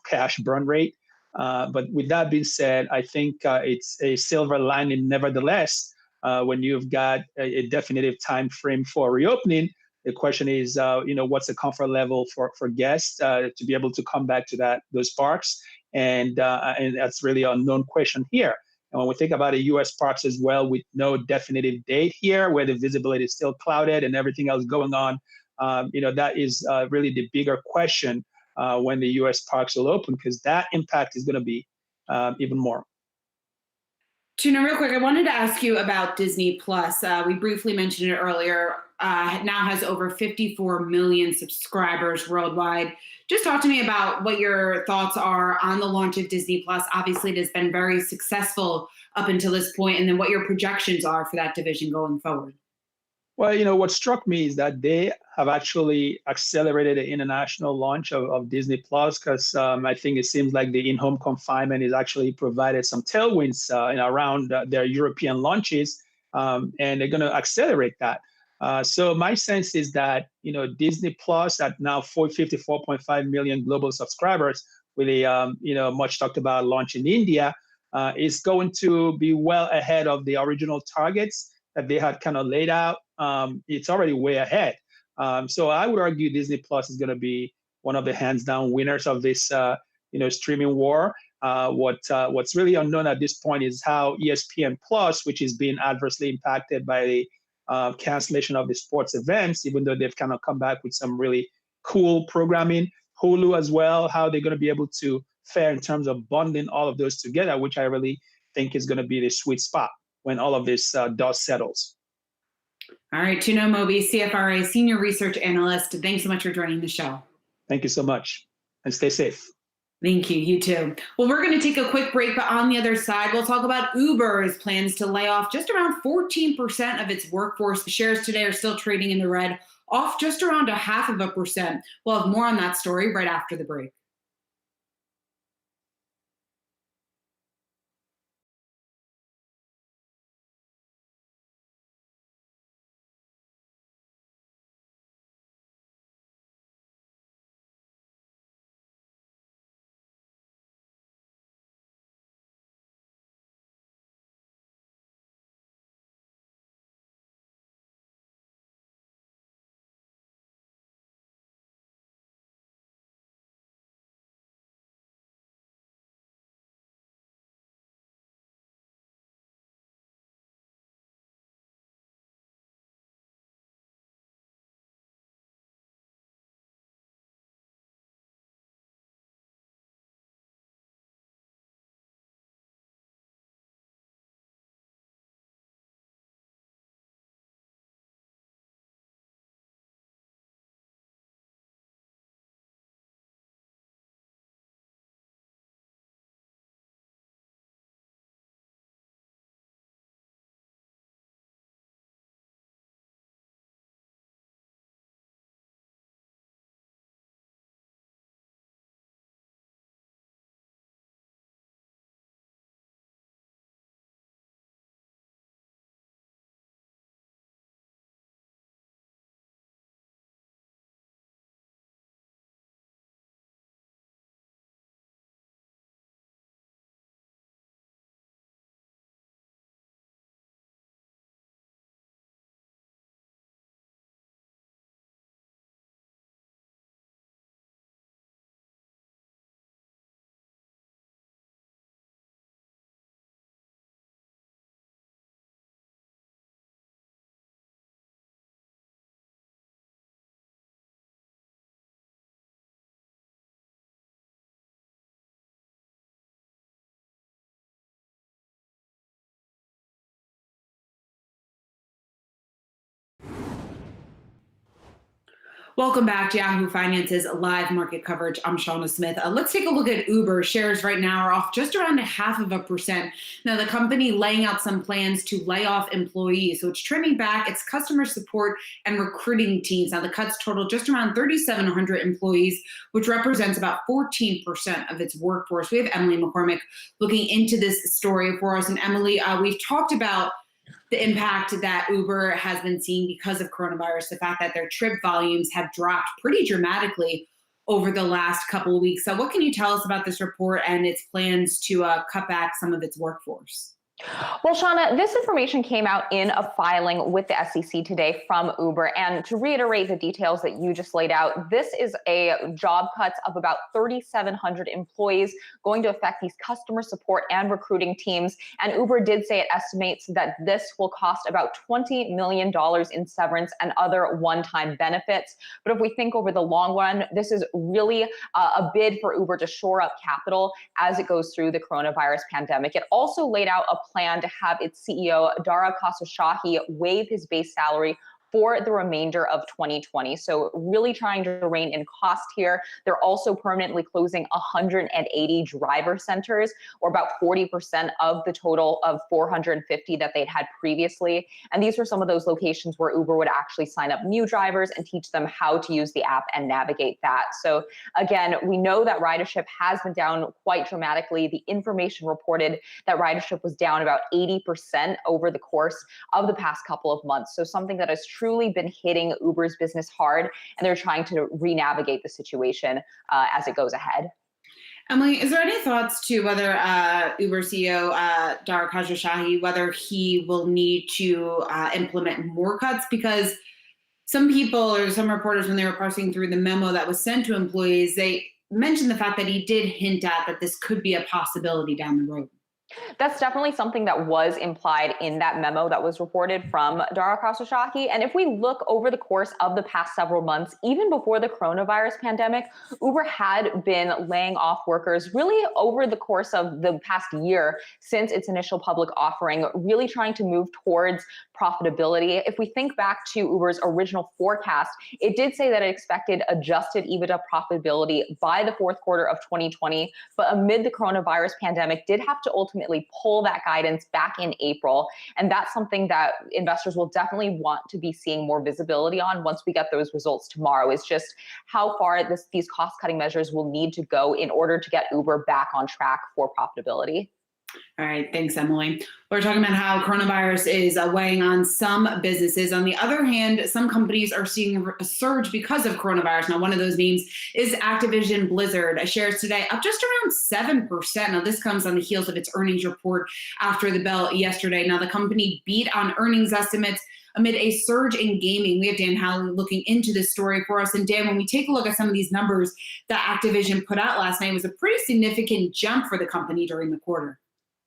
cash burn rate. But with that being said, I think it's a silver lining nevertheless. When you've got a definitive time frame for reopening, the question is, what's the comfort level for guests to be able to come back to those parks, and that's really an unknown question here. And when we think about the U.S. parks as well, with no definitive date here, where the visibility is still clouded and everything else going on, that is really the bigger question when the U.S. parks will open, because that impact is going to be even more. Tuna, real quick, I wanted to ask you about Disney Plus. We briefly mentioned it earlier. It now has over 54 million subscribers worldwide. Just talk to me about what your thoughts are on the launch of Disney Plus. Obviously, it has been very successful up until this point, and then what your projections are for that division going forward. Well, what struck me is that they have actually accelerated the international launch of Disney Plus, because I think it seems like the in-home confinement has actually provided some tailwinds around their European launches, and they're going to accelerate that. So my sense is that Disney Plus at now 54.5 million global subscribers, with a much talked about launch in India, is going to be well ahead of the original targets that they had kind of laid out. It's already way ahead. So I would argue Disney Plus is going to be one of the hands down winners of this streaming war. What's really unknown at this point is how ESPN Plus, which is being adversely impacted by the cancellation of the sports events, even though they've kind of come back with some really cool programming, Hulu as well, how they're going to be able to fare in terms of bundling all of those together, which I really think is going to be the sweet spot when all of this dust settles. All right, Tuna Moby, CFRA Senior Research Analyst. Thanks so much for joining the show. Thank you so much, and stay safe. Thank you. You too. Well, we're going to take a quick break, but on the other side, we'll talk about Uber's plans to lay off just around 14% of its workforce. The shares today are still trading in the red, off just around 0.5%. We'll have more on that story right after the break. Welcome back to Yahoo Finance's live market coverage. I'm Shauna Smith. Let's take a look at Uber. Shares right now are off just around 0.5%. Now, the company laying out some plans to lay off employees. So it's trimming back its customer support and recruiting teams. Now, the cuts total just around 3,700 employees, which represents about 14% of its workforce. We have Emily McCormick looking into this story for us. And Emily, we've talked about the impact that Uber has been seeing because of coronavirus, the fact that their trip volumes have dropped pretty dramatically over the last couple of weeks. So what can you tell us about this report and its plans to cut back some of its workforce? Well, Shauna, this information came out in a filing with the SEC today from Uber. And to reiterate the details that you just laid out, this is a job cuts of about 3,700 employees going to affect these customer support and recruiting teams. And Uber did say it estimates that this will cost about $20 million in severance and other one-time benefits. But if we think over the long run, this is really a bid for Uber to shore up capital as it goes through the coronavirus pandemic. It also laid out a plan to have its CEO, Dara Khosrowshahi, waive his base salary for the remainder of 2020. So really trying to rein in cost here. They're also permanently closing 180 driver centers, or about 40% of the total of 450 that they'd had previously. And these were some of those locations where Uber would actually sign up new drivers and teach them how to use the app and navigate that. So again, we know that ridership has been down quite dramatically. The information reported that ridership was down about 80% over the course of the past couple of months. So something that has truly been hitting Uber's business hard, and they're trying to re-navigate the situation as it goes ahead. Emily, is there any thoughts to whether Uber CEO Dara Khosrowshahi, whether he will need to implement more cuts? Because some people or some reporters, when they were parsing through the memo that was sent to employees, they mentioned the fact that he did hint at that this could be a possibility down the road. That's definitely something that was implied in that memo that was reported from Dara Khosrowshahi. And if we look over the course of the past several months, even before the coronavirus pandemic, Uber had been laying off workers really over the course of the past year since its initial public offering, really trying to move towards profitability. If we think back to Uber's original forecast, it did say that it expected adjusted EBITDA profitability by the fourth quarter of 2020, but amid the coronavirus pandemic, did have to ultimately pull that guidance back in April. And that's something that investors will definitely want to be seeing more visibility on once we get those results tomorrow, is just how far these cost-cutting measures will need to go in order to get Uber back on track for profitability. All right, thanks, Emily. We're talking about how coronavirus is weighing on some businesses. On the other hand, some companies are seeing a surge because of coronavirus. Now, one of those names is Activision Blizzard. Shares today up just around 7%. Now, this comes on the heels of its earnings report after the bell yesterday. Now, the company beat on earnings estimates amid a surge in gaming. We have Dan Howley looking into this story for us. And Dan, when we take a look at some of these numbers that Activision put out last night, it was a pretty significant jump for the company during the quarter.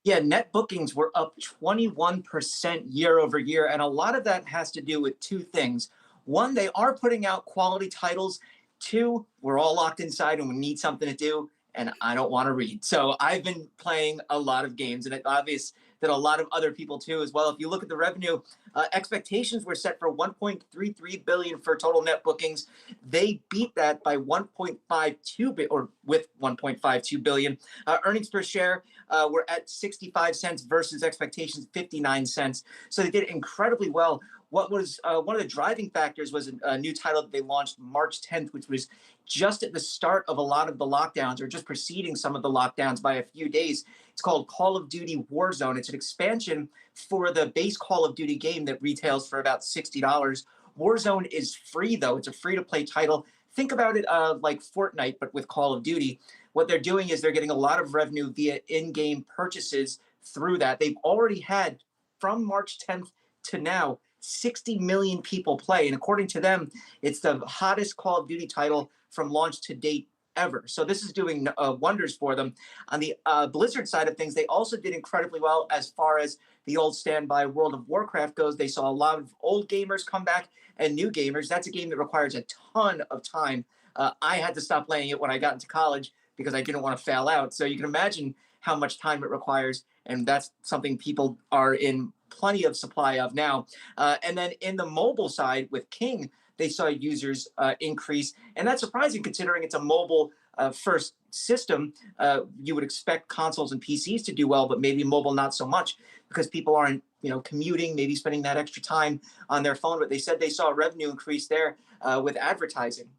Yeah, net bookings were up 21% year over year. And a lot of that has to do with two things. One, they are putting out quality titles. Two, we're all locked inside and we need something to do. And I don't want to read. So I've been playing a lot of games, and it's obvious that a lot of other people too as well. If you look at the revenue, expectations were set for 1.33 billion for total net bookings. They beat that by 1.52 or with 1.52 billion. Earnings per share were at 65 cents versus expectations 59 cents. So they did incredibly well. What was one of the driving factors was a new title that they launched March 10th, which was just at the start of a lot of the lockdowns, or just preceding some of the lockdowns by a few days. It's called Call of Duty Warzone. It's an expansion for the base Call of Duty game that retails for about $60. Warzone is free, though. It's a free-to-play title. Think about it like Fortnite, but with Call of Duty. What they're doing is they're getting a lot of revenue via in-game purchases through that. They've already had, from March 10th to now, 60 million people play. And according to them, it's the hottest Call of Duty title from launch to date ever. So this is doing wonders for them. On the Blizzard side of things, they also did incredibly well as far as the old standby World of Warcraft goes. They saw a lot of old gamers come back and new gamers. That's a game that requires a ton of time. I had to stop playing it when I got into college because I didn't want to fail out. So you can imagine how much time it requires. And that's something people are in plenty of supply of now. And then in the mobile side with King, they saw users increase. And that's surprising considering it's a mobile first system. You would expect consoles and PCs to do well, but maybe mobile not so much because people aren't, commuting, maybe spending that extra time on their phone. But they said they saw a revenue increase there with advertising.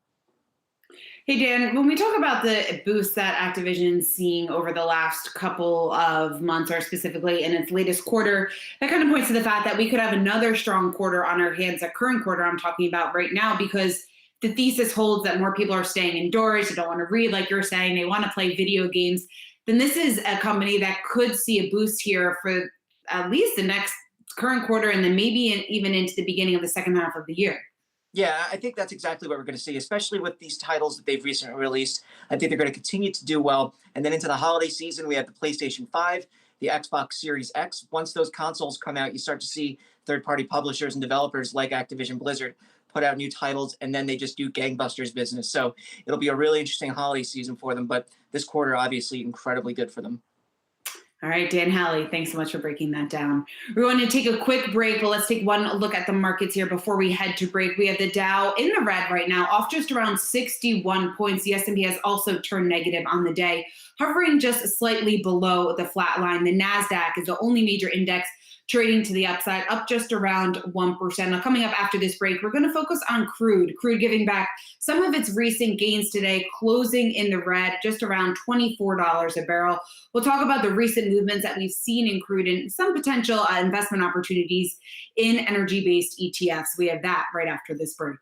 Hey, Dan, when we talk about the boost that Activision's seeing over the last couple of months, or specifically in its latest quarter, that kind of points to the fact that we could have another strong quarter on our hands, that current quarter I'm talking about right now, because the thesis holds that more people are staying indoors, they don't want to read, like you're saying, they want to play video games. Then this is a company that could see a boost here for at least the next current quarter, and then maybe even into the beginning of the second half of the year. Yeah, I think that's exactly what we're going to see, especially with these titles that they've recently released. I think they're going to continue to do well. And then into the holiday season, we have the PlayStation 5, the Xbox Series X. Once those consoles come out, you start to see third-party publishers and developers like Activision Blizzard put out new titles, and then they just do gangbusters business. So it'll be a really interesting holiday season for them. But this quarter, obviously, incredibly good for them. All right, Dan Halley, thanks so much for breaking that down. We're going to take a quick break, but let's take one look at the markets here before we head to break. We have the Dow in the red right now, off just around 61 points. The S&P has also turned negative on the day, hovering just slightly below the flat line. The NASDAQ is the only major index trading to the upside, up just around 1%. Now, coming up after this break, we're going to focus on crude giving back some of its recent gains today, closing in the red, just around $24 a barrel. We'll talk about the recent movements that we've seen in crude and some potential investment opportunities in energy-based ETFs. We have that right after this break.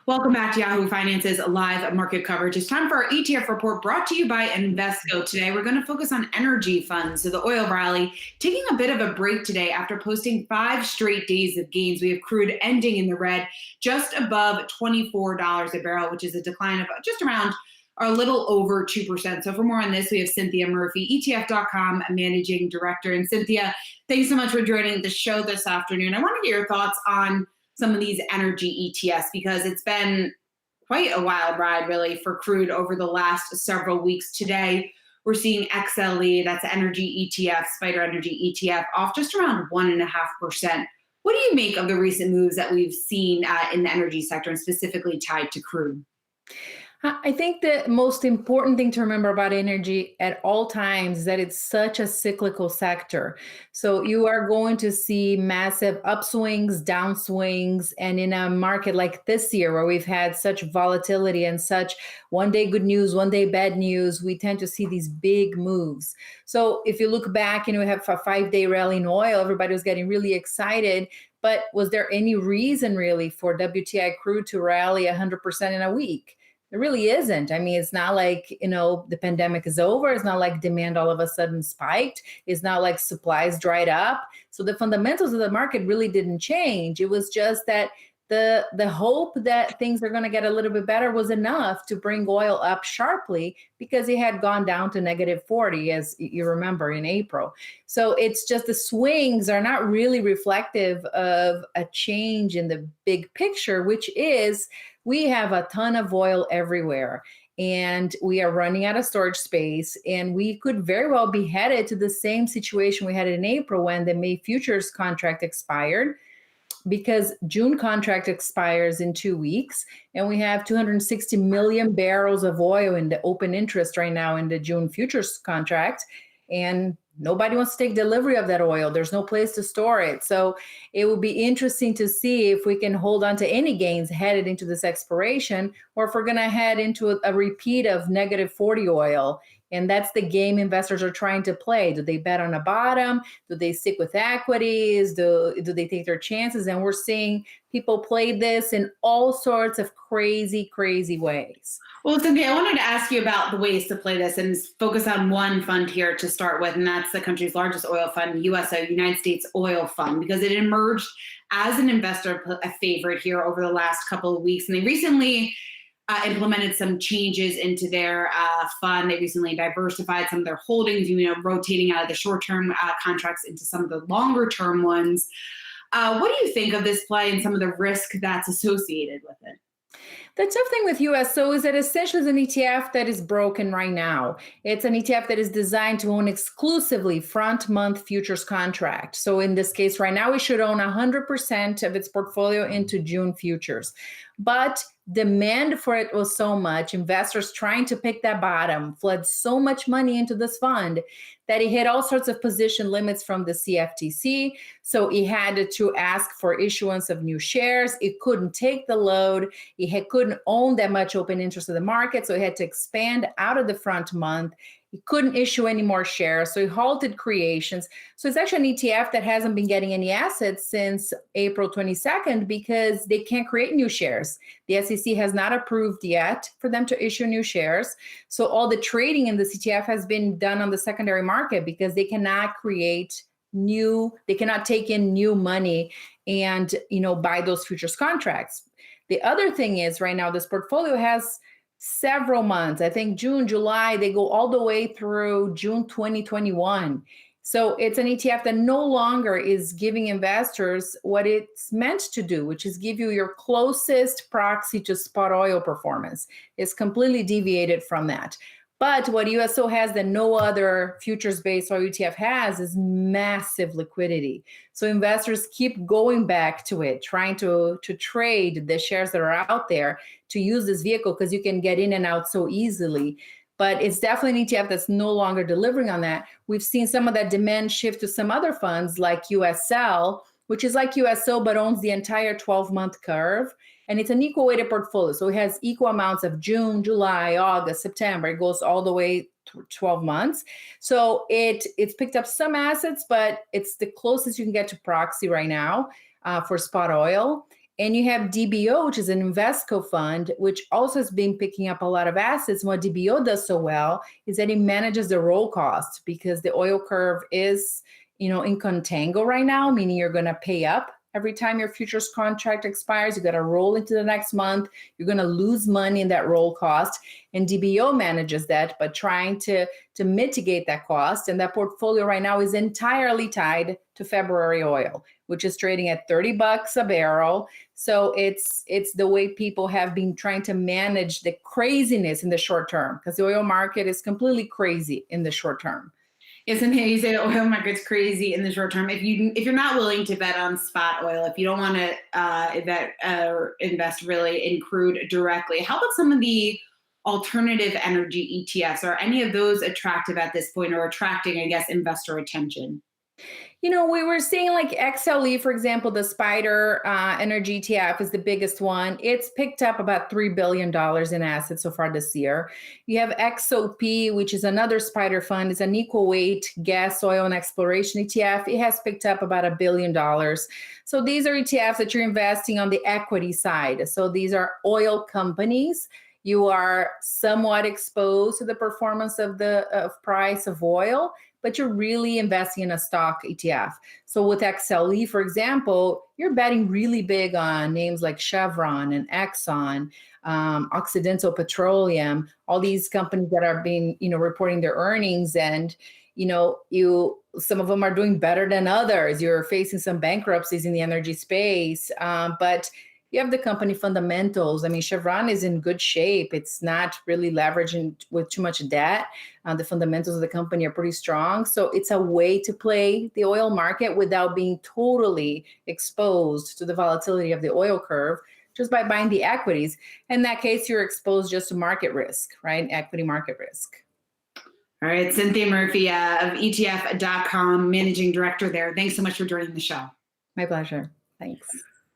Welcome back to Yahoo Finance's live market coverage. It's time for our ETF report brought to you by Invesco. Today, we're going to focus on energy funds. So the oil rally taking a bit of a break today after posting 5 straight days of gains. We have crude ending in the red, just above $24 a barrel, which is a decline of just around or a little over 2%. So for more on this, we have Cynthia Murphy, ETF.com managing director. And Cynthia, thanks so much for joining the show this afternoon. I want to get your thoughts on some of these energy ETFs, because it's been quite a wild ride really for crude over the last several weeks. Today, we're seeing XLE, that's energy ETF, Spider Energy ETF, off just around 1.5%. What do you make of the recent moves that we've seen in the energy sector and specifically tied to crude? I think the most important thing to remember about energy at all times is that it's such a cyclical sector. So you are going to see massive upswings, downswings, and in a market like this year where we've had such volatility and such one day good news, one day bad news, we tend to see these big moves. So if you look back and we have a 5-day rally in oil, everybody was getting really excited. But was there any reason really for WTI crude to rally 100% in a week? There really isn't. I mean, it's not like, the pandemic is over. It's not like demand all of a sudden spiked. It's not like supplies dried up. So the fundamentals of the market really didn't change. It was just that the hope that things are going to get a little bit better was enough to bring oil up sharply because it had gone down to -40, as you remember, in April. So it's just the swings are not really reflective of a change in the big picture, which is we have a ton of oil everywhere and we are running out of storage space, and we could very well be headed to the same situation we had in April when the May futures contract expired, because June contract expires in 2 weeks, and we have 260 million barrels of oil in the open interest right now in the June futures contract, and nobody wants to take delivery of that oil. There's no place to store it. So it will be interesting to see if we can hold on to any gains headed into this expiration, or if we're going to head into a repeat of -40 oil. And that's the game investors are trying to play. Do they bet on a bottom? Do they stick with equities? Do they take their chances? And we're seeing people play this in all sorts of crazy, crazy ways. Well, Cynthia, I wanted to ask you about the ways to play this and focus on one fund here to start with, and that's the country's largest oil fund, USO, United States Oil Fund, because it emerged as an investor a favorite here over the last couple of weeks. And they recently implemented some changes into their fund. They recently diversified some of their holdings, rotating out of the short-term contracts into some of the longer-term ones. What do you think of this play and some of the risk that's associated with it? The tough thing with USO is that essentially it's an ETF that is broken right now. It's an ETF that is designed to own exclusively front month futures contract. So in this case, right now, we should own 100% of its portfolio into June futures. But demand for it was so much, investors trying to pick that bottom, flood so much money into this fund that it hit all sorts of position limits from the CFTC. So it had to ask for issuance of new shares. It couldn't take the load. It couldn't own that much open interest in the market. So it had to expand out of the front month. It couldn't issue any more shares. So it halted creations. So it's actually an ETF that hasn't been getting any assets since April 22nd because they can't create new shares. The SEC has not approved yet for them to issue new shares. So all the trading in this ETF has been done on the secondary market because they cannot they cannot take in new money and, buy those futures contracts. The other thing is right now, this portfolio has several months. I think June, July, they go all the way through June 2021. So it's an ETF that no longer is giving investors what it's meant to do, which is give you your closest proxy to spot oil performance. It's completely deviated from that. But what USO has that no other futures-based oil ETF has is massive liquidity. So investors keep going back to it, trying to trade the shares that are out there to use this vehicle because you can get in and out so easily. But it's definitely an ETF that's no longer delivering on that. We've seen some of that demand shift to some other funds like USL, which is like USO but owns the entire 12-month curve. And it's an equal weighted portfolio. So it has equal amounts of June, July, August, September. It goes all the way to 12 months. So it's picked up some assets, but it's the closest you can get to proxy right now for spot oil. And you have DBO, which is an Invesco fund, which also has been picking up a lot of assets. And what DBO does so well is that it manages the roll cost because the oil curve is, in contango right now, meaning you're going to pay up every time your futures contract expires. You got to roll into the next month. You're going to lose money in that roll cost. And DBO manages that, but trying to mitigate that cost. And that portfolio right now is entirely tied to February oil, which is trading at $30 a barrel. So it's the way people have been trying to manage the craziness in the short term, because the oil market is completely crazy in the short term. Isn't it? You say the oil market's crazy in the short term. If you're not willing to bet on spot oil, if you don't want to invest really in crude directly, how about some of the alternative energy ETFs? Are any of those attractive at this point or attracting, I guess, investor attention? You know, we were seeing like XLE, for example, the Spider Energy ETF is the biggest one. It's picked up about $3 billion in assets so far this year. You have XOP, which is another Spider fund. It's an equal weight gas, oil, and exploration ETF. It has picked up about $1 billion. So these are ETFs that you're investing on the equity side. So these are oil companies. You are somewhat exposed to the performance of the price of oil, but you're really investing in a stock ETF. So with XLE, for example, you're betting really big on names like Chevron and Exxon, Occidental Petroleum, all these companies that are being, reporting their earnings, and some of them are doing better than others. You're facing some bankruptcies in the energy space, but you have the company fundamentals. I mean, Chevron is in good shape. It's not really leveraging with too much debt. The fundamentals of the company are pretty strong. So it's a way to play the oil market without being totally exposed to the volatility of the oil curve, just by buying the equities. In that case, you're exposed just to market risk, right? Equity market risk. All right, Cynthia Murphy of ETF.com, managing director there. Thanks so much for joining the show. My pleasure. Thanks.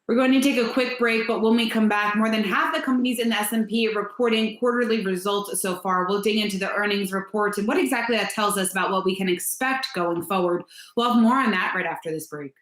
We're going to take a quick break, but when we come back, more than half the companies in the S&P are reporting quarterly results so far. We'll dig into the earnings reports and what exactly that tells us about what we can expect going forward. We'll have more on that right after this break.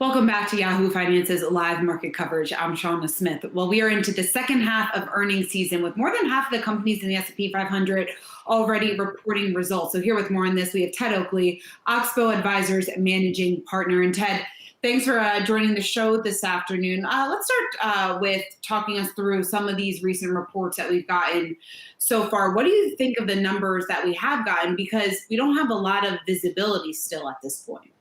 Welcome back to Yahoo Finance's live market coverage. I'm Shauna Smith. Well, we are into the second half of earnings season with more than half of the companies in the S&P 500 already reporting results. So here with more on this, we have Ted Oakley, Oxbow Advisors Managing Partner. And Ted, thanks for joining the show this afternoon. Let's start with talking us through some of these recent reports that we've gotten so far. What do you think of the numbers that we have gotten? Because we don't have a lot of visibility still at this point.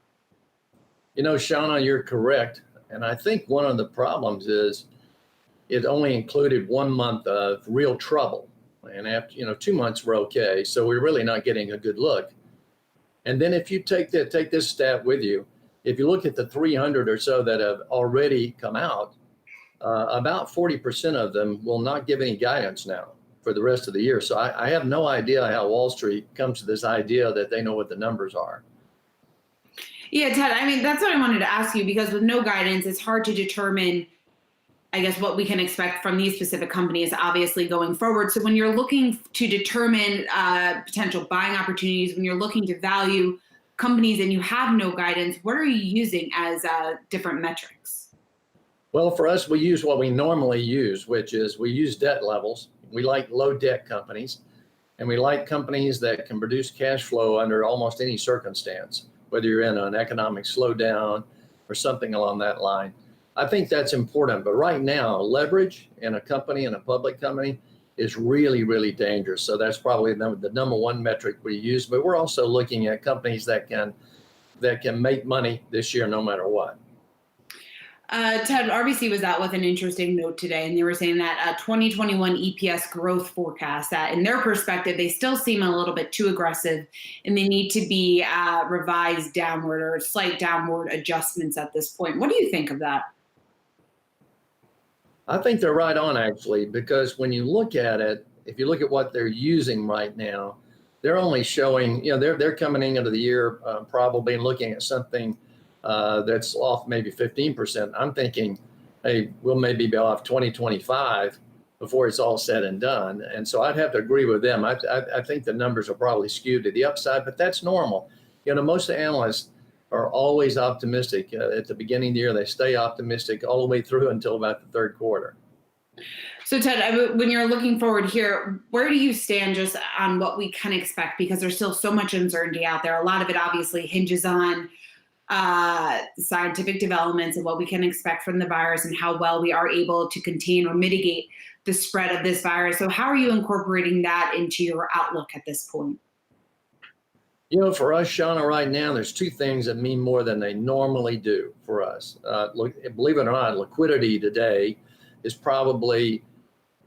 Shauna, you're correct. And I think one of the problems is it only included 1 month of real trouble. And after, 2 months were okay. So we're really not getting a good look. And then if you take this stat with you, if you look at the 300 or so that have already come out, about 40% of them will not give any guidance now for the rest of the year. So I have no idea how Wall Street comes to this idea that they know what the numbers are. Yeah, Ted, I mean, that's what I wanted to ask you, because with no guidance, it's hard to determine, I guess, what we can expect from these specific companies, obviously, going forward. So when you're looking to determine potential buying opportunities, when you're looking to value companies and you have no guidance, what are you using as different metrics? Well, for us, we use what we normally use, which is we use debt levels. We like low debt companies, and we like companies that can produce cash flow under almost any circumstance, whether you're in an economic slowdown or something along that line. I think that's important. But right now, leverage in a company, in a public company, is really, really dangerous. So that's probably the number one metric we use. But we're also looking at companies that can make money this year no matter what. Ted, RBC was out with an interesting note today, and they were saying that 2021 EPS growth forecast, that in their perspective, they still seem a little bit too aggressive, and they need to be revised downward or slight downward adjustments at this point. What do you think of that? I think they're right on, actually, because when you look at it, if you look at what they're using right now, they're only showing, they're coming into the year probably looking at something that's off maybe 15%. I'm thinking, hey, we'll maybe be off 2025 before it's all said and done. And so I'd have to agree with them. I think the numbers are probably skewed to the upside, but that's normal. Most analysts are always optimistic. At the beginning of the year, they stay optimistic all the way through until about the third quarter. So Ted, when you're looking forward here, where do you stand just on what we can expect? Because there's still so much uncertainty out there. A lot of it obviously hinges on scientific developments and what we can expect from the virus and how well we are able to contain or mitigate the spread of this virus. So how are you incorporating that into your outlook at this point? For us, Shauna, right now, there's two things that mean more than they normally do for us. Look, believe it or not, liquidity today is probably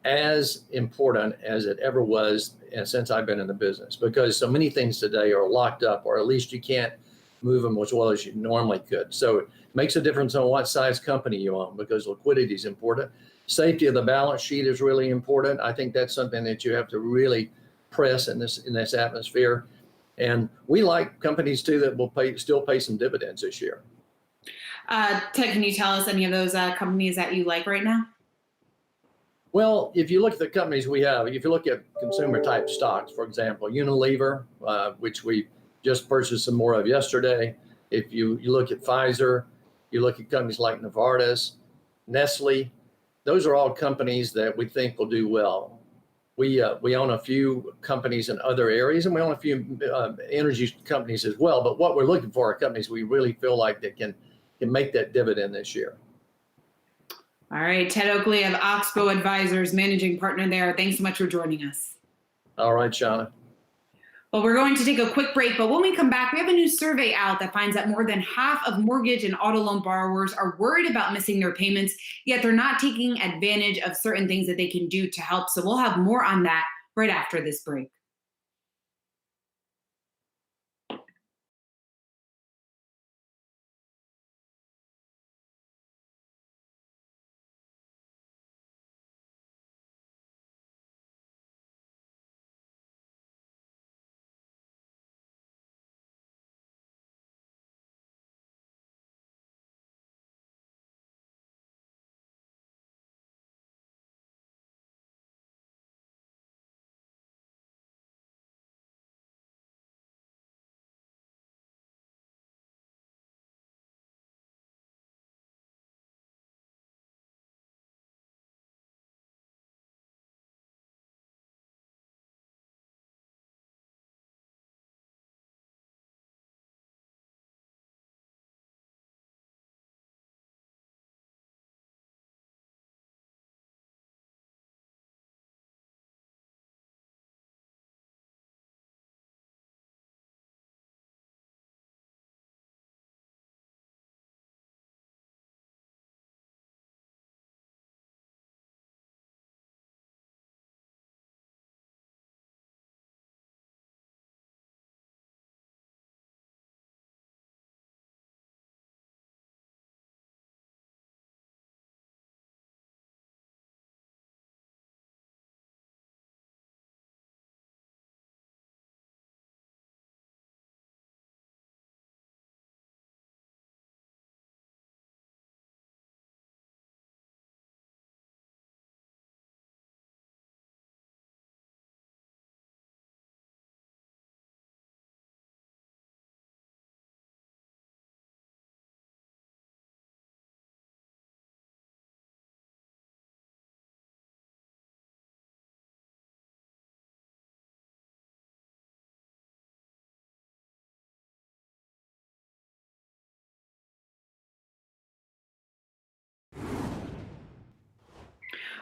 as important as it ever was since I've been in the business, because so many things today are locked up, or at least you can't move them as well as you normally could. So it makes a difference on what size company you own, because liquidity is important. Safety of the balance sheet is really important. I think that's something that you have to really press in this atmosphere. And we like companies too that will still pay some dividends this year. Ted, can you tell us any of those companies that you like right now? Well, if you look at the companies we have, if you look at consumer type stocks, for example, Unilever, which we just purchased some more of yesterday. If you look at Pfizer, you look at companies like Novartis, Nestle, those are all companies that we think will do well. We own a few companies in other areas, and we own a few energy companies as well. But what we're looking for are companies we really feel like that can make that dividend this year. All right, Ted Oakley of Oxbow Advisors, managing partner there. Thanks so much for joining us. All right, Shauna. Well, we're going to take a quick break, but when we come back, we have a new survey out that finds that more than half of mortgage and auto loan borrowers are worried about missing their payments, yet they're not taking advantage of certain things that they can do to help. So we'll have more on that right after this break.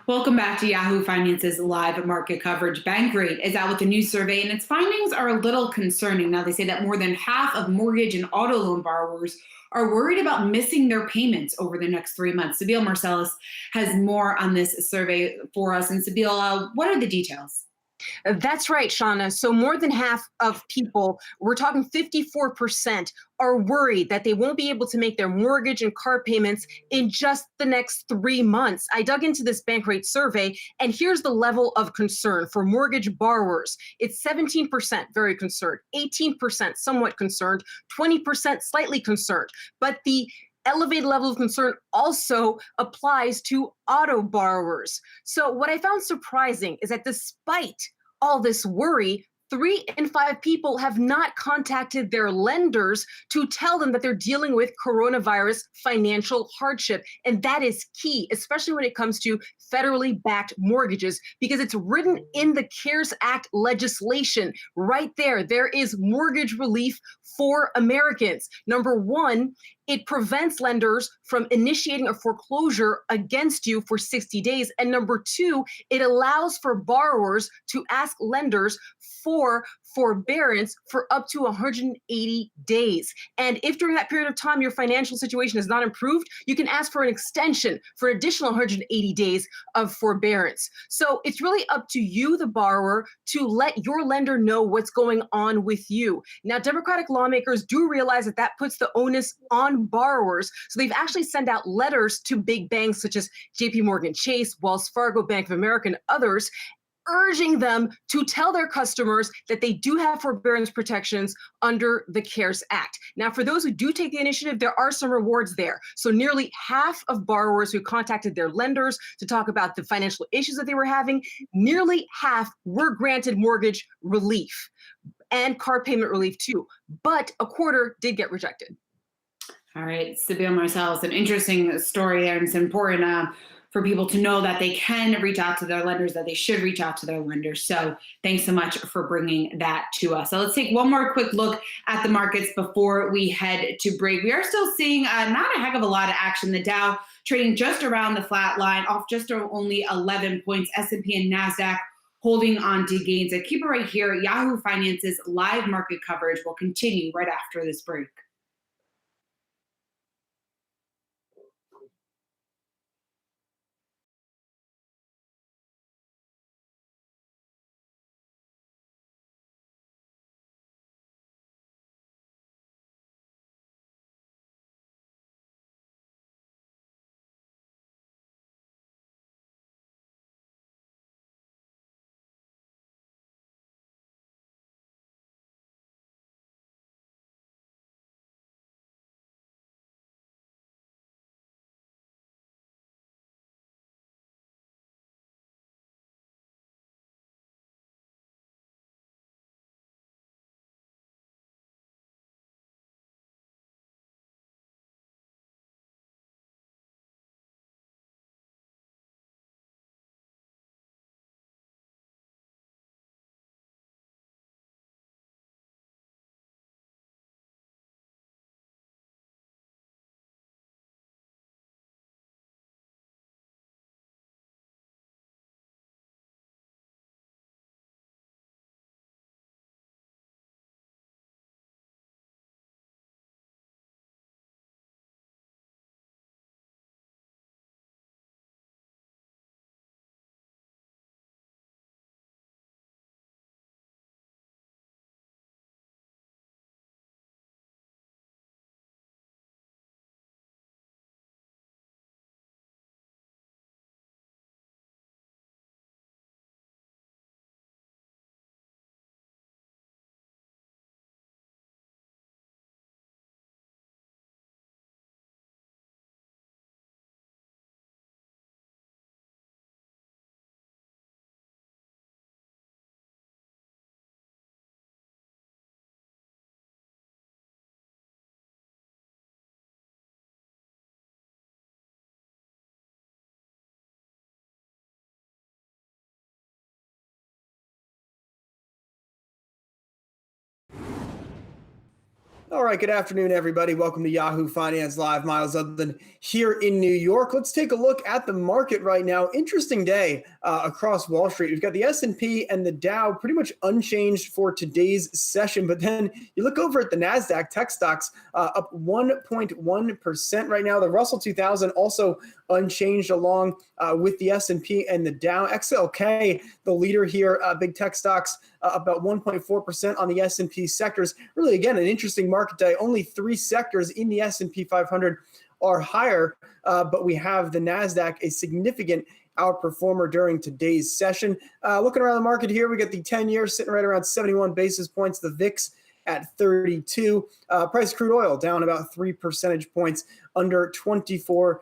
Welcome back to Yahoo Finance's live market coverage. Bankrate is out with a new survey, and its findings are a little concerning. Now, they say that more than half of mortgage and auto loan borrowers are worried about missing their payments over the next 3 months. Sabeel Marcellus has more on this survey for us. And Sabeel, what are the details? That's right, Shauna. So more than half of people, we're talking 54%, are worried that they won't be able to make their mortgage and car payments in just the next 3 months. I dug into this Bankrate survey, and here's the level of concern for mortgage borrowers. It's 17% very concerned, 18% somewhat concerned, 20% slightly concerned. But the elevated level of concern also applies to auto borrowers. So what I found surprising is that despite all this worry, 3 in 5 people have not contacted their lenders to tell them that they're dealing with coronavirus financial hardship. And that is key, especially when it comes to federally backed mortgages, because it's written in the CARES Act legislation right there. There is mortgage relief for Americans. Number one, it prevents lenders from initiating a foreclosure against you for 60 days. And number two, it allows for borrowers to ask lenders for forbearance for up to 180 days. And if during that period of time your financial situation is not improved, you can ask for an extension for an additional 180 days of forbearance. So it's really up to you, the borrower, to let your lender know what's going on with you. Now, Democratic lawmakers do realize that that puts the onus on borrowers. So they've actually sent out letters to big banks such as JPMorgan Chase, Wells Fargo, Bank of America, and others, urging them to tell their customers that they do have forbearance protections under the CARES Act. Now, for those who do take the initiative, there are some rewards there. So nearly half of borrowers who contacted their lenders to talk about the financial issues that they were having, nearly half were granted mortgage relief and car payment relief too. But a quarter did get rejected. All right, Sabeel Marcellus, an interesting story there, and it's important for people to know that they can reach out to their lenders, that they should reach out to their lenders. So thanks so much for bringing that to us. So let's take one more quick look at the markets before we head to break. We are still seeing not a heck of a lot of action. The Dow trading just around the flat line, off just only 11 points. S&P and NASDAQ holding on to gains. And keep it right here. Yahoo Finance's live market coverage will continue right after this break. All right, good afternoon, everybody. Welcome to Yahoo Finance Live. Miles Udland here in New York. Let's take a look at the market right now. Interesting day across Wall Street. We've got the S&P and the Dow pretty much unchanged for today's session. But then you look over at the NASDAQ, tech stocks up 1.1% right now. The Russell 2000 also unchanged along with the S&P and the Dow. XLK, the leader here, big tech stocks about 1.4% on the S&P sectors. Really, again, an interesting market day. Only 3 sectors in the S&P 500 are higher, but we have the NASDAQ, a significant outperformer during today's session. Looking around the market here, we got the 10-year sitting right around 71 basis points, the VIX at 32. Price of crude oil down about 3 percentage points, under $24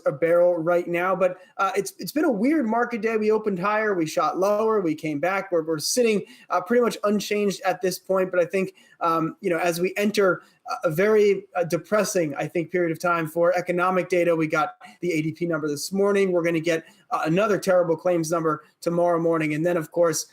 a barrel right now. But it's been a weird market day. We opened higher, we shot lower, we came back. We're sitting pretty much unchanged at this point. But I think as we enter a very depressing, I think, period of time for economic data. We got the ADP number this morning. We're going to get another terrible claims number tomorrow morning. And then, of course,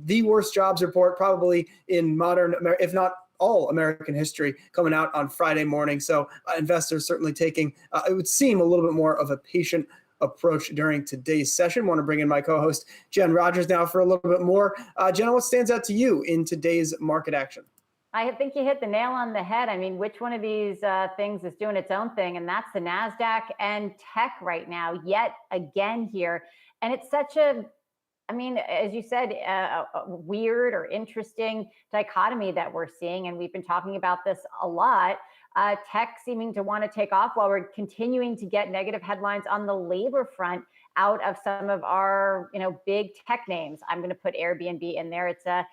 the worst jobs report probably in modern, if not all American history, coming out on Friday morning. So investors certainly taking, it would seem, a little bit more of a patient approach during today's session. Want to bring in my co-host, Jen Rogers, now for a little bit more. Jen, what stands out to you in today's market action? I think you hit the nail on the head. I mean, which one of these things is doing its own thing? And that's the NASDAQ and tech right now, yet again here. And it's such a, I mean, as you said, a weird or interesting dichotomy that we're seeing. And we've been talking about this a lot. Tech seeming to want to take off while we're continuing to get negative headlines on the labor front out of some of our, big tech names. I'm going to put Airbnb in there. It's a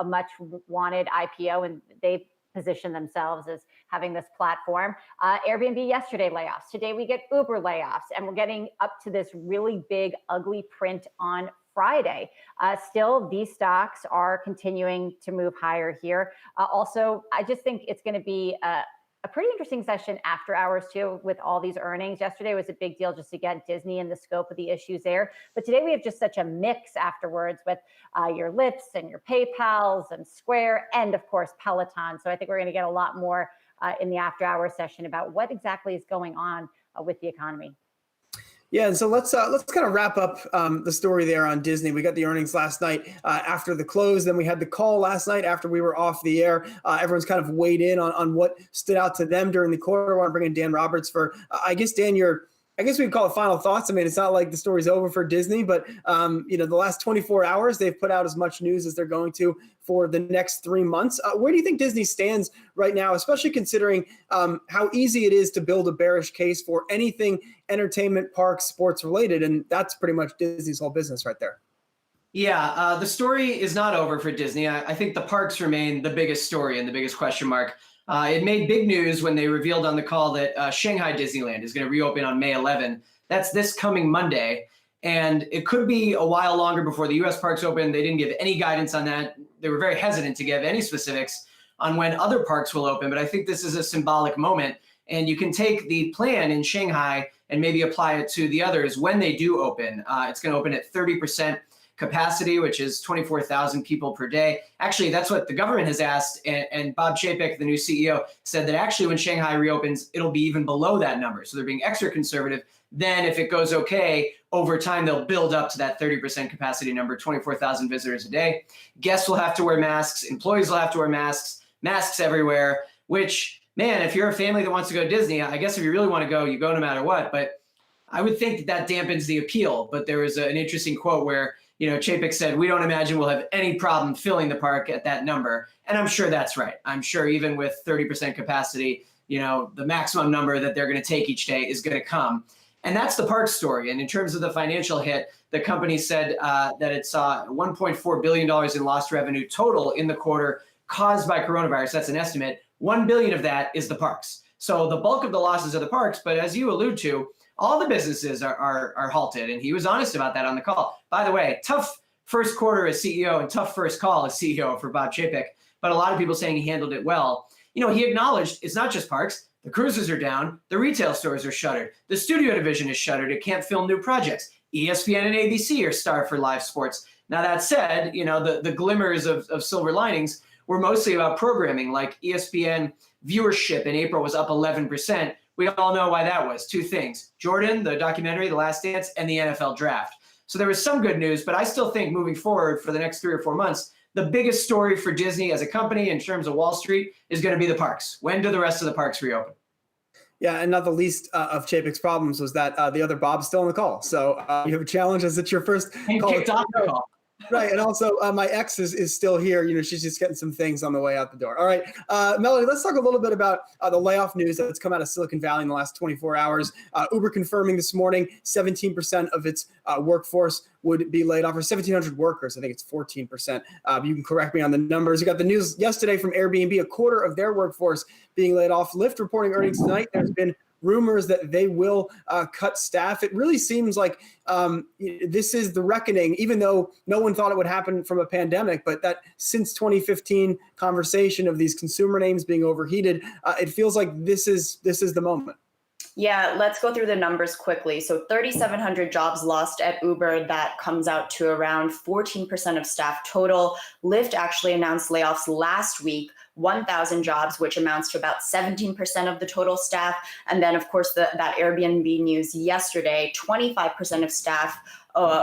much wanted IPO, and they've positioned themselves as having this platform. Airbnb yesterday layoffs. Today we get Uber layoffs, and we're getting up to this really big, ugly print on Friday. Still, these stocks are continuing to move higher here. Also, I just think it's going to be a pretty interesting session after hours too, with all these earnings. Yesterday was a big deal just to get Disney and the scope of the issues there. But today we have just such a mix afterwards with your Lyfts and your PayPals and Square, and of course Peloton. So I think we're going to get a lot more in the after hours session about what exactly is going on with the economy. Yeah, and so let's kind of wrap up the story there on Disney. We got the earnings last night after the close. Then we had the call last night after we were off the air. Everyone's kind of weighed in on what stood out to them during the quarter. I want to bring in Dan Roberts for, I guess, Dan, I guess we'd call it final thoughts. I mean, it's not like the story's over for Disney, but the last 24 hours, they've put out as much news as they're going to for the next 3 months. Where do you think Disney stands right now, especially considering how easy it is to build a bearish case for anything entertainment, parks, sports related? And that's pretty much Disney's whole business right there. Yeah, the story is not over for Disney. I think the parks remain the biggest story and the biggest question mark. It made big news when they revealed on the call that Shanghai Disneyland is going to reopen on May 11. That's this coming Monday. And it could be a while longer before the U.S. parks open. They didn't give any guidance on that. They were very hesitant to give any specifics on when other parks will open. But I think this is a symbolic moment. And you can take the plan in Shanghai and maybe apply it to the others when they do open. It's going to open at 30% capacity, which is 24,000 people per day. Actually, that's what the government has asked. And Bob Chapek, the new CEO, said that actually when Shanghai reopens, it'll be even below that number. So they're being extra conservative. Then if it goes okay, over time, they'll build up to that 30% capacity number, 24,000 visitors a day. Guests will have to wear masks. Employees will have to wear masks everywhere, which, man, if you're a family that wants to go to Disney, I guess if you really want to go, you go no matter what. But I would think that dampens the appeal. But there was an interesting quote where Chapek said, we don't imagine we'll have any problem filling the park at that number. And I'm sure that's right. I'm sure even with 30% capacity, the maximum number that they're going to take each day is going to come. And that's the park story. And in terms of the financial hit, the company said that it saw $1.4 billion in lost revenue total in the quarter caused by coronavirus. That's an estimate. $1 billion of that is the parks. So the bulk of the losses are the parks. But as you allude to, all the businesses are halted. And he was honest about that on the call. By the way, tough first quarter as CEO and tough first call as CEO for Bob Chapek. But a lot of people saying he handled it well. He acknowledged it's not just parks. The cruises are down. The retail stores are shuttered. The studio division is shuttered. It can't film new projects. ESPN and ABC are starved for live sports. Now, that said, the glimmers of silver linings were mostly about programming, like ESPN viewership in April was up 11%. We all know why that was. Two things: Jordan, the documentary, The Last Dance, and the NFL draft. So there was some good news, but I still think moving forward for the next 3 or 4 months, the biggest story for Disney as a company in terms of Wall Street is going to be the parks. When do the rest of the parks reopen? Yeah, and not the least of Chapek's problems was that the other Bob's still on the call. So you have a challenge as it's your first call. Kicked off the call. Right, and also my ex is still here. You know, she's just getting some things on the way out the door. All right, Melody, let's talk a little bit about the layoff news that's come out of Silicon Valley in the last 24 hours. Uber confirming this morning 17% of its workforce would be laid off, or 1,700 workers. I think it's 14%. You can correct me on the numbers. You got the news yesterday from Airbnb, a quarter of their workforce being laid off. Lyft reporting earnings tonight. There's been rumors that they will cut staff. It really seems like this is the reckoning, even though no one thought it would happen from a pandemic, but that since 2015 conversation of these consumer names being overheated, it feels like this is the moment. Yeah, let's go through the numbers quickly. So 3,700 jobs lost at Uber. That comes out to around 14% of staff total. Lyft actually announced layoffs last week, 1,000 jobs, which amounts to about 17% of the total staff. And then, of course, that Airbnb news yesterday, 25% of staff,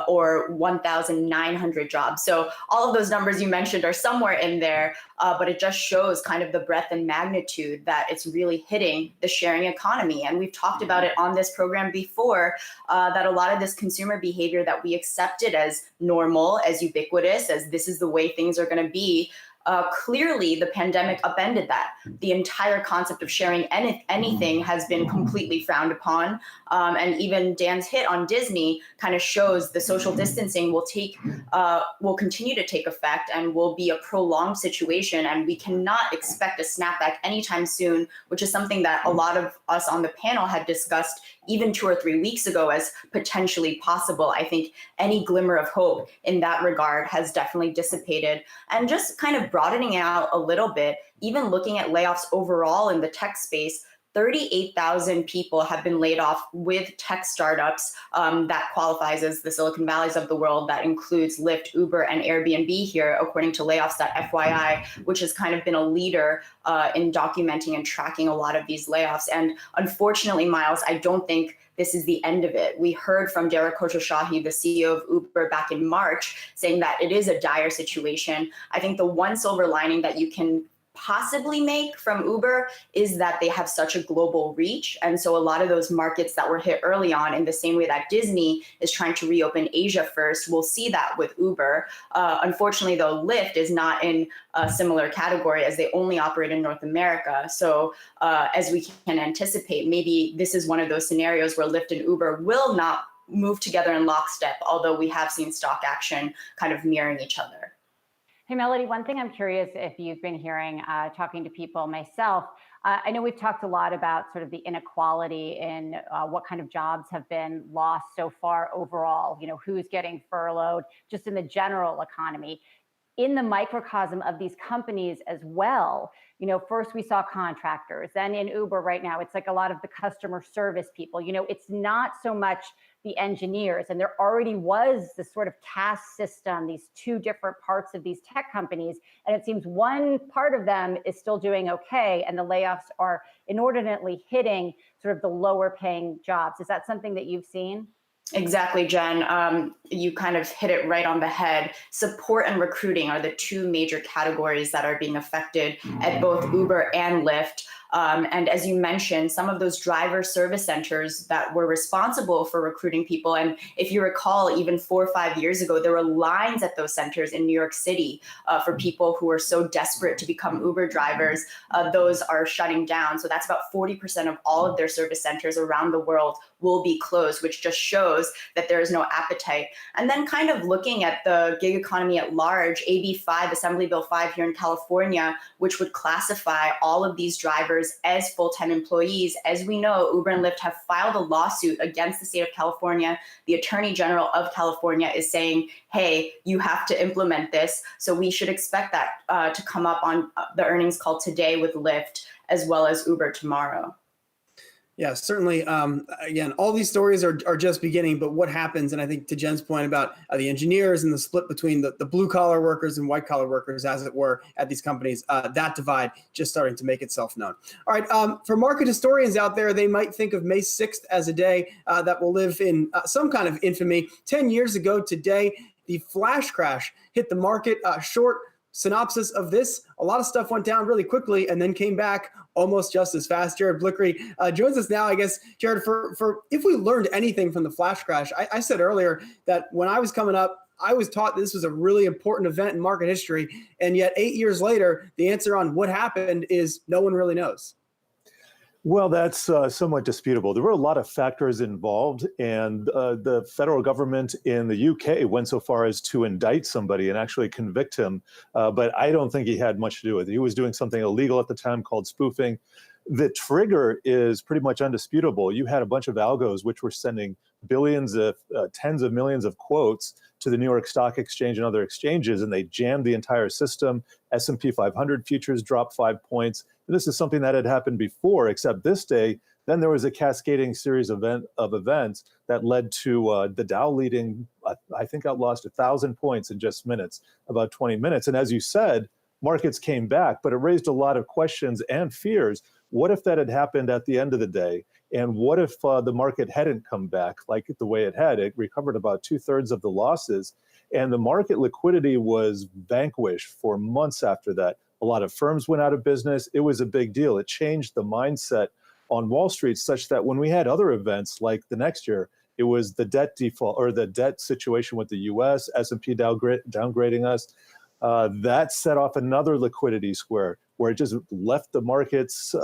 or 1,900 jobs. So all of those numbers you mentioned are somewhere in there, but it just shows kind of the breadth and magnitude that it's really hitting the sharing economy. And we've talked about it on this program before, that a lot of this consumer behavior that we accepted as normal, as ubiquitous, as this is the way things are going to be, clearly the pandemic upended that. The entire concept of sharing anything has been completely frowned upon. And even Dan's hit on Disney kind of shows the social distancing will continue to take effect and will be a prolonged situation. And we cannot expect a snapback anytime soon, which is something that a lot of us on the panel had discussed even 2 or 3 weeks ago as potentially possible. I think any glimmer of hope in that regard has definitely dissipated. And just kind of broadening out a little bit, even looking at layoffs overall in the tech space, 38,000 people have been laid off with tech startups. That qualifies as the Silicon Valleys of the world. That includes Lyft, Uber, and Airbnb here, according to layoffs.fyi, which has kind of been a leader in documenting and tracking a lot of these layoffs. And unfortunately, Miles, I don't think this is the end of it. We heard from Derek Khosrowshahi, the CEO of Uber, back in March, saying that it is a dire situation. I think the one silver lining that you can possibly make from Uber is that they have such a global reach. And so a lot of those markets that were hit early on, in the same way that Disney is trying to reopen Asia first, we'll see that with Uber. Unfortunately, though, Lyft is not in a similar category as they only operate in North America. So as we can anticipate, maybe this is one of those scenarios where Lyft and Uber will not move together in lockstep, although we have seen stock action kind of mirroring each other. Hey, Melody, one thing I'm curious if you've been hearing, talking to people myself, I know we've talked a lot about sort of the inequality in what kind of jobs have been lost so far overall, you know, who's getting furloughed, just in the general economy. In the microcosm of these companies as well, you know, first we saw contractors, then in Uber right now, it's like a lot of the customer service people, you know, it's not so much the engineers. And there already was this sort of caste system, these two different parts of these tech companies. And it seems one part of them is still doing okay, and the layoffs are inordinately hitting sort of the lower paying jobs. Is that something that you've seen? Exactly, Jen. You kind of hit it right on the head. Support and recruiting are the two major categories that are being affected at both Uber and Lyft. And as you mentioned, some of those driver service centers that were responsible for recruiting people. And if you recall, even 4 or 5 years ago, there were lines at those centers in New York City for people who were so desperate to become Uber drivers. Those are shutting down. So that's about 40% of all of their service centers around the world will be closed, which just shows that there is no appetite. And then kind of looking at the gig economy at large, AB 5, Assembly Bill 5 here in California, which would classify all of these drivers as full-time employees. As we know, Uber and Lyft have filed a lawsuit against the state of California. The Attorney General of California is saying, hey, you have to implement this. So we should expect that to come up on the earnings call today with Lyft, as well as Uber tomorrow. Yeah, certainly. Again, all these stories are just beginning, but what happens, and I think to Jen's point about the engineers and the split between the blue collar workers and white collar workers, as it were, at these companies, that divide just starting to make itself known. All right, for market historians out there, they might think of May 6th as a day that will live in some kind of infamy. 10 years ago today, the flash crash hit the market. Short synopsis of this: a lot of stuff went down really quickly and then came back almost just as fast. Jared Blickery joins us now. I guess, Jared, for if we learned anything from the flash crash, I said earlier that when I was coming up, I was taught this was a really important event in market history, and yet 8 years later, the answer on what happened is no one really knows. Well, that's somewhat disputable. There were a lot of factors involved, and the federal government in the UK went so far as to indict somebody and actually convict him. But I don't think he had much to do with it. He was doing something illegal at the time called spoofing. The trigger is pretty much undisputable. You had a bunch of algos which were sending billions of tens of millions of quotes to the New York Stock Exchange and other exchanges, and they jammed the entire system. S&P 500 futures dropped 5 points. This is something that had happened before, except this day, then there was a cascading series of events that led to the Dow leading, I think, lost 1,000 points in just minutes, about 20 minutes. And as you said, markets came back, but it raised a lot of questions and fears. What if that had happened at the end of the day? And what if the market hadn't come back like the way it had? It recovered about 2/3 of the losses, and the market liquidity was vanquished for months after that. A lot of firms went out of business. It was a big deal. It changed the mindset on Wall Street such that when we had other events like the next year, it was the debt default or the debt situation with the US, S&P downgrading us. That set off another liquidity square where it just left the markets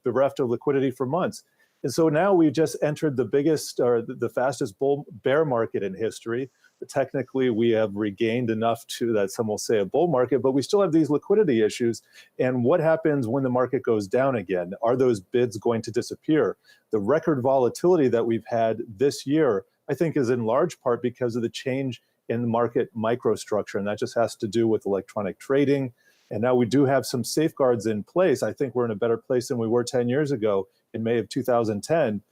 bereft of liquidity for months. And so now we've just entered the biggest or the fastest bear market in history. Technically, we have regained enough to that some will say a bull market, but we still have these liquidity issues. And what happens when the market goes down again? Are those bids going to disappear? The record volatility that we've had this year, I think, is in large part because of the change in the market microstructure. And that just has to do with electronic trading. And now we do have some safeguards in place. I think we're in a better place than we were 10 years ago in May of 2010.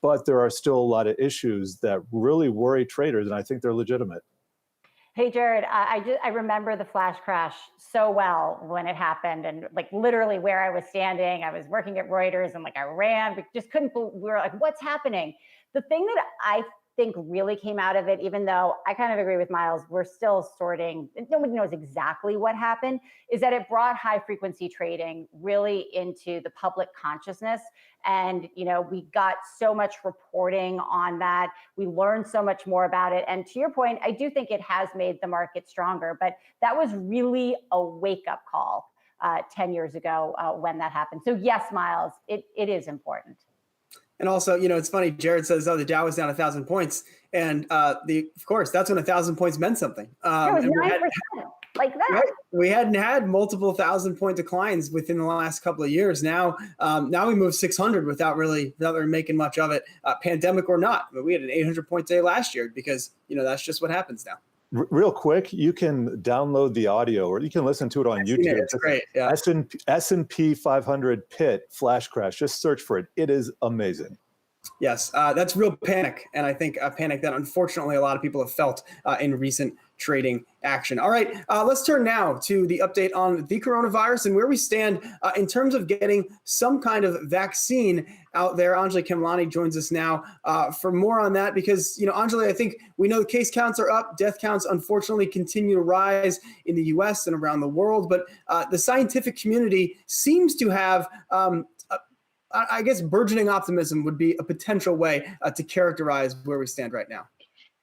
But there are still a lot of issues that really worry traders, and I think they're legitimate. Hey, Jared, I remember the flash crash so well when it happened, and like literally where I was standing. I was working at Reuters, and like I ran, but just couldn't. We were like, "What's happening?" The thing that I think really came out of it, even though I kind of agree with Miles, we're still sorting, nobody knows exactly what happened, is that it brought high frequency trading really into the public consciousness. And, we got so much reporting on that. We learned so much more about it. And to your point, I do think it has made the market stronger, but that was really a wake-up call 10 years ago when that happened. So yes, Miles, it is important. And also, it's funny, Jared says, the Dow was down 1,000 points. And of course, that's when 1,000 points meant something. It was 9%, like that. Right? We hadn't had multiple 1,000-point declines within the last couple of years. Now we moved 600 without really making much of it, pandemic or not. But we had an 800-point day last year because, that's just what happens now. Real quick, you can download the audio or you can listen to it on YouTube. It's great. Yeah. S&P 500 pit flash crash. Just search for it. It is amazing. Yes, that's real panic. And I think a panic that unfortunately a lot of people have felt in recent trading action. All right, let's turn now to the update on the coronavirus and where we stand in terms of getting some kind of vaccine out there. Anjali Khemlani joins us now for more on that because, Anjali, I think we know the case counts are up. Death counts, unfortunately, continue to rise in the U.S. and around the world. But the scientific community seems to have I guess burgeoning optimism would be a potential way to characterize where we stand right now.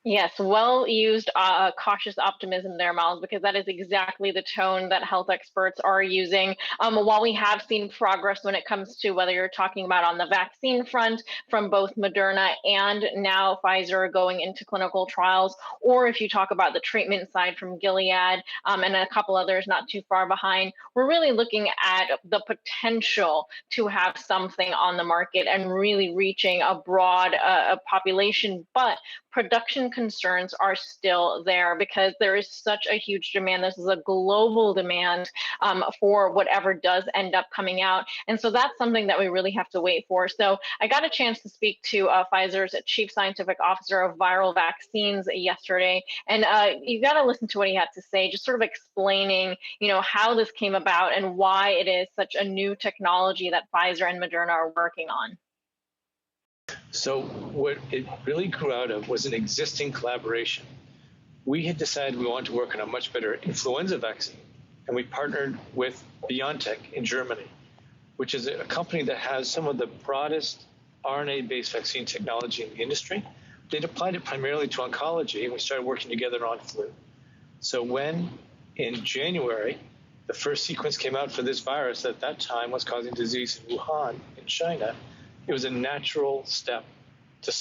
Yes, well used cautious optimism there, Miles, because that is exactly the tone that health experts are using. While we have seen progress when it comes to whether you're talking about on the vaccine front from both Moderna and now Pfizer going into clinical trials, or if you talk about the treatment side from Gilead and a couple others not too far behind, we're really looking at the potential to have something on the market and really reaching a broad population, but production concerns are still there because there is such a huge demand. This is a global demand for whatever does end up coming out. And so that's something that we really have to wait for. So I got a chance to speak to Pfizer's chief scientific officer of viral vaccines yesterday. And you got to listen to what he had to say, just sort of explaining, how this came about and why it is such a new technology that Pfizer and Moderna are working on. So what it really grew out of was an existing collaboration. We had decided we wanted to work on a much better influenza vaccine, and we partnered with BioNTech in Germany, which is a company that has some of the broadest RNA-based vaccine technology in the industry. They'd applied it primarily to oncology, and we started working together on flu. So when, in January, the first sequence came out for this virus that at that time was causing disease in Wuhan in China, it was a natural step to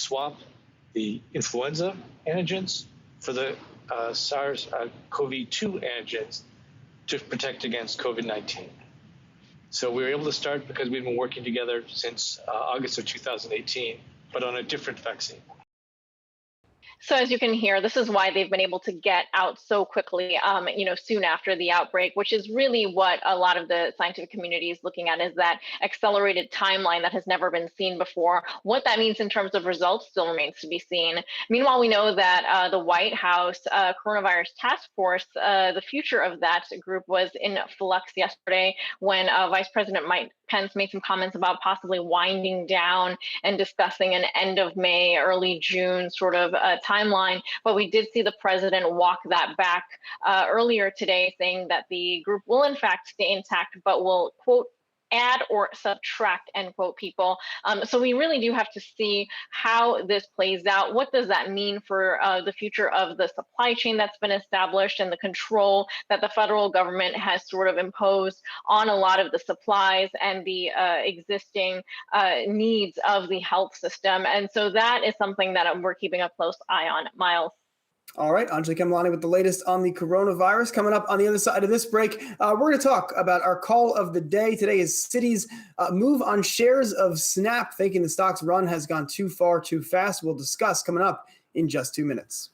the influenza antigens for the SARS-CoV-2 antigens to protect against COVID-19. So we were able to start because we've been working together since August of 2018, but on a different vaccine. So as you can hear, this is why they've been able to get out so quickly, soon after the outbreak, which is really what a lot of the scientific community is looking at, is that accelerated timeline that has never been seen before. What that means in terms of results still remains to be seen. Meanwhile, we know that the White House coronavirus task force, the future of that group was in flux yesterday when Vice President Mike Pence made some comments about possibly winding down and discussing an end of May, early June sort of timeline. But we did see the president walk that back earlier today, saying that the group will in fact stay intact, but will, quote, add or subtract, end quote, people. So we really do have to see how this plays out. What does that mean for the future of the supply chain that's been established and the control that the federal government has sort of imposed on a lot of the supplies and the existing needs of the health system? And so that is something that we're keeping a close eye on. Miles. All right, Anjali Kamlani with the latest on the coronavirus. Coming up on the other side of this break, we're going to talk about our call of the day. Today is Citi's move on shares of Snap, thinking the stock's run has gone too far, too fast. We'll discuss coming up in just 2 minutes.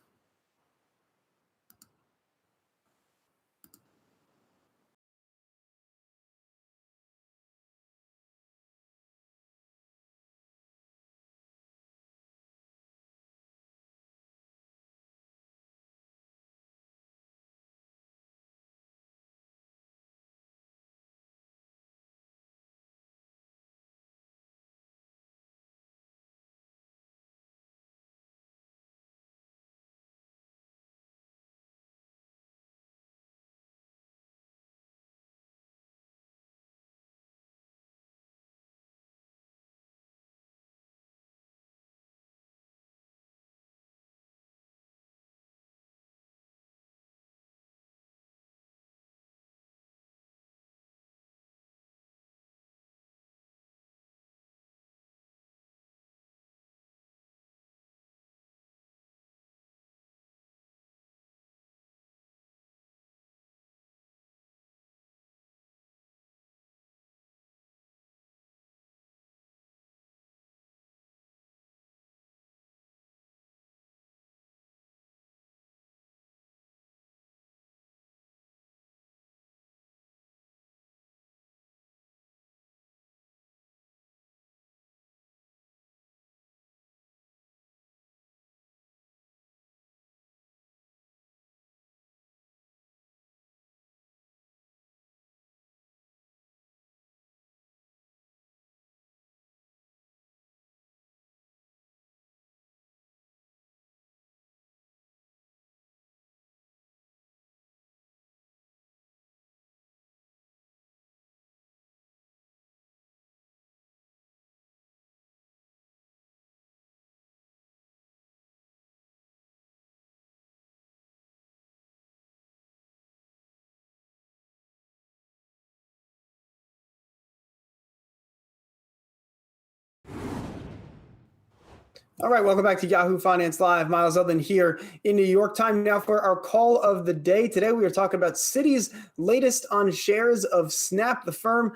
All right, welcome back to Yahoo Finance Live. Miles Udland here in New York. Time now for our call of the day. Today we are talking about Citi's latest on shares of Snap, the firm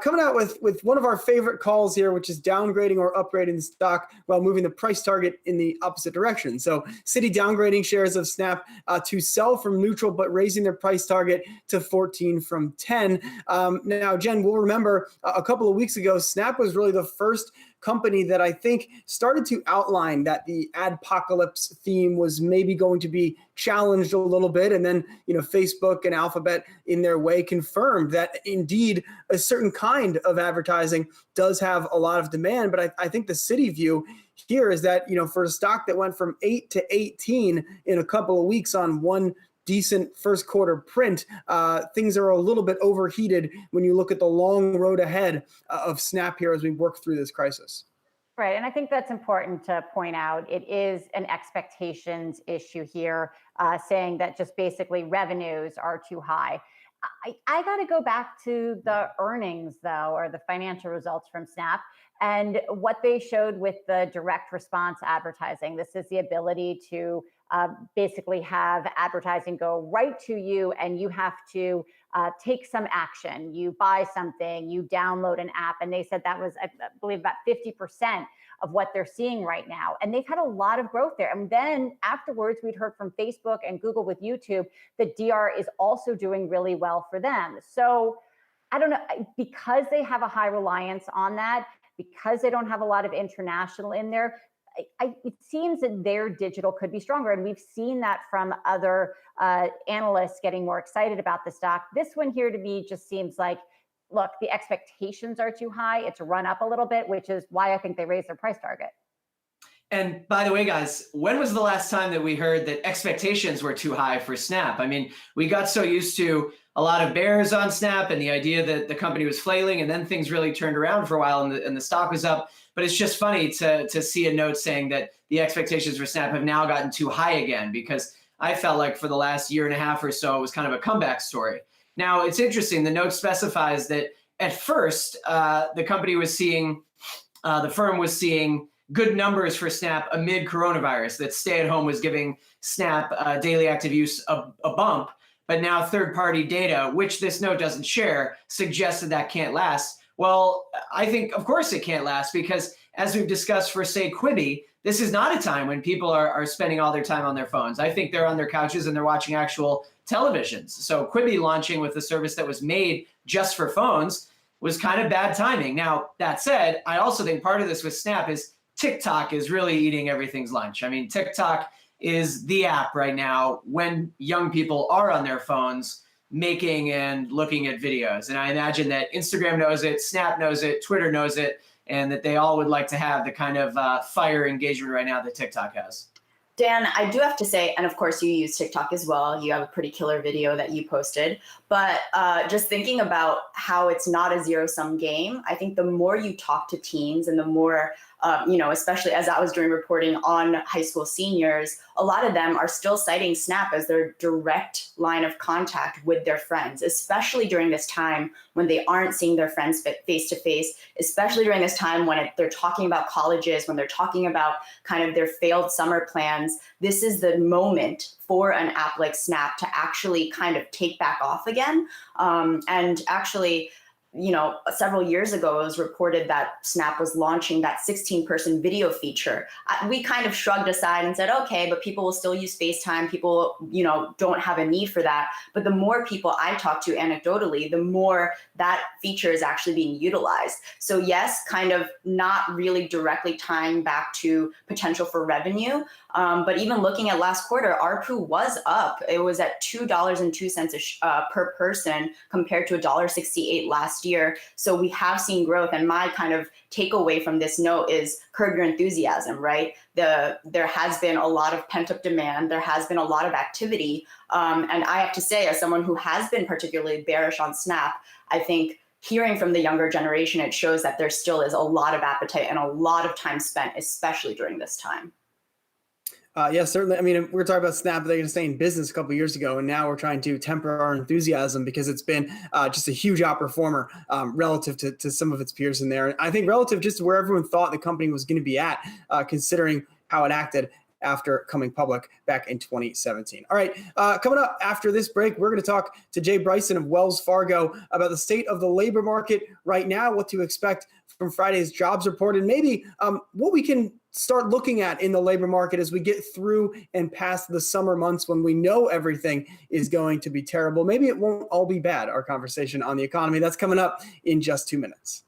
coming out with one of our favorite calls here, which is downgrading or upgrading the stock while moving the price target in the opposite direction. So Citi downgrading shares of Snap to sell from neutral, but raising their price target to 14 from 10. Now, Jen, we'll remember a couple of weeks ago, Snap was really the first company that I think started to outline that the adpocalypse theme was maybe going to be challenged a little bit. And then, Facebook and Alphabet in their way confirmed that indeed a certain kind of advertising does have a lot of demand. But I think the Citi view here is that, for a stock that went from 8 to 18 in a couple of weeks on one decent first quarter print, things are a little bit overheated when you look at the long road ahead of Snap here as we work through this crisis. Right, and I think that's important to point out. It is an expectations issue here, saying that just basically revenues are too high. I got to go back to the earnings, though, or the financial results from Snap and what they showed with the direct response advertising. This is the ability to basically have advertising go right to you, and you have to take some action. You buy something, you download an app, and they said that was, I believe, about 50% of what they're seeing right now. And they've had a lot of growth there. And then afterwards, we'd heard from Facebook and Google with YouTube that DR is also doing really well for them. So I don't know, because they have a high reliance on that, because they don't have a lot of international in there, it seems that their digital could be stronger. And we've seen that from other analysts getting more excited about the stock. This one here to me just seems like, look, the expectations are too high. It's run up a little bit, which is why I think they raised their price target. And by the way, guys, when was the last time that we heard that expectations were too high for Snap? I mean, we got so used to a lot of bears on Snap and the idea that the company was flailing, and then things really turned around for a while and the stock was up. But it's just funny to see a note saying that the expectations for Snap have now gotten too high again, because I felt like for the last year and a half or so, it was kind of a comeback story. Now, it's interesting. The note specifies that at first, the company was seeing, the firm was seeing good numbers for Snap amid coronavirus, that stay-at-home was giving Snap daily active use a bump. But now third-party data, which this note doesn't share, suggests that can't last. Well, I think, of course, it can't last, because as we've discussed for, say, Quibi, this is not a time when people are spending all their time on their phones. I think they're on their couches and they're watching actual televisions. So Quibi launching with a service that was made just for phones was kind of bad timing. Now, that said, I also think part of this with Snap is TikTok is really eating everything's lunch. I mean, TikTok is the app right now when young people are on their phones making and looking at videos. And I imagine that Instagram knows it, Snap knows it, Twitter knows it, and that they all would like to have the kind of fire engagement right now that TikTok has. Dan, I do have to say, and of course you use TikTok as well. You have a pretty killer video that you posted, but just thinking about how it's not a zero-sum game, I think the more you talk to teens and the more, especially as I was doing reporting on high school seniors, a lot of them are still citing Snap as their direct line of contact with their friends, especially during this time when they aren't seeing their friends face to face, especially during this time when they're talking about colleges, when they're talking about kind of their failed summer plans. This is the moment for an app like Snap to actually kind of take back off again. And actually, several years ago, it was reported that Snap was launching that 16-person video feature. We kind of shrugged aside and said, okay, but people will still use FaceTime. People, don't have a need for that. But the more people I talk to anecdotally, the more that feature is actually being utilized. So yes, kind of not really directly tying back to potential for revenue. But even looking at last quarter, ARPU was up. It was at $2.02 per person compared to $1.68 last year. So we have seen growth. And my kind of takeaway from this note is curb your enthusiasm, right? There has been a lot of pent up demand. There has been a lot of activity. And I have to say, as someone who has been particularly bearish on Snap, I think hearing from the younger generation, it shows that there still is a lot of appetite and a lot of time spent, especially during this time. Yeah, certainly. I mean, we were talking about Snap, they're going to stay in business a couple of years ago, and now we're trying to temper our enthusiasm because it's been just a huge outperformer relative to some of its peers in there. And I think relative just to where everyone thought the company was going to be at, considering how it acted after coming public back in 2017. All right, coming up after this break, we're going to talk to Jay Bryson of Wells Fargo about the state of the labor market right now, what to expect from Friday's jobs report, and maybe what we can start looking at in the labor market as we get through and past the summer months when we know everything is going to be terrible. Maybe it won't all be bad, our conversation on the economy. That's coming up in just 2 minutes.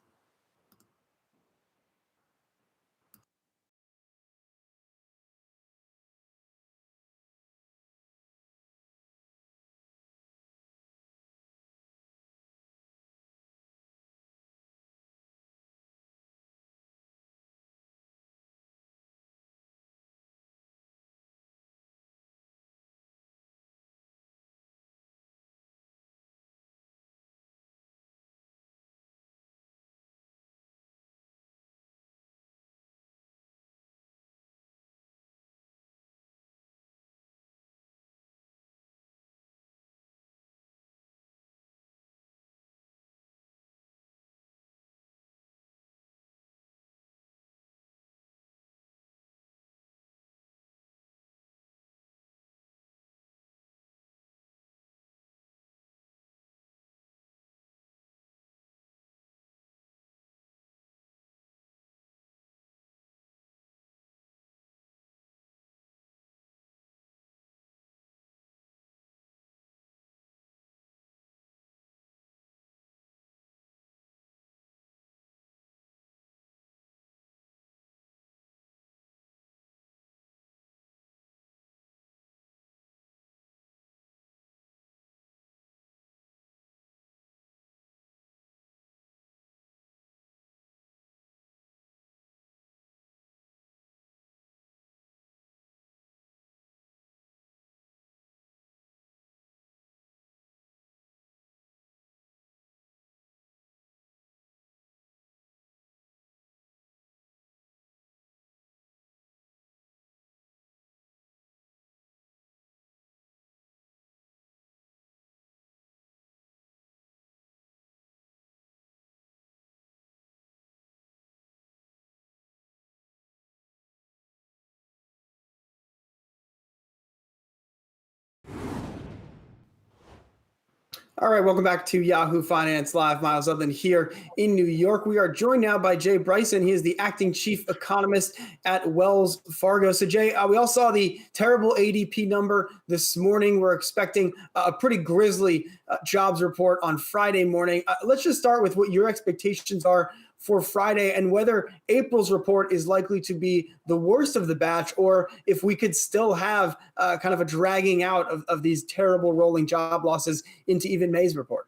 All right, welcome back to Yahoo Finance Live. Miles Upland here in New York. We are joined now by Jay Bryson. He is the acting chief economist at Wells Fargo. So Jay, we all saw the terrible ADP number this morning. We're expecting a pretty grisly jobs report on Friday morning. Let's just start with what your expectations are for Friday and whether April's report is likely to be the worst of the batch, or if we could still have kind of a dragging out of these terrible rolling job losses into even May's report.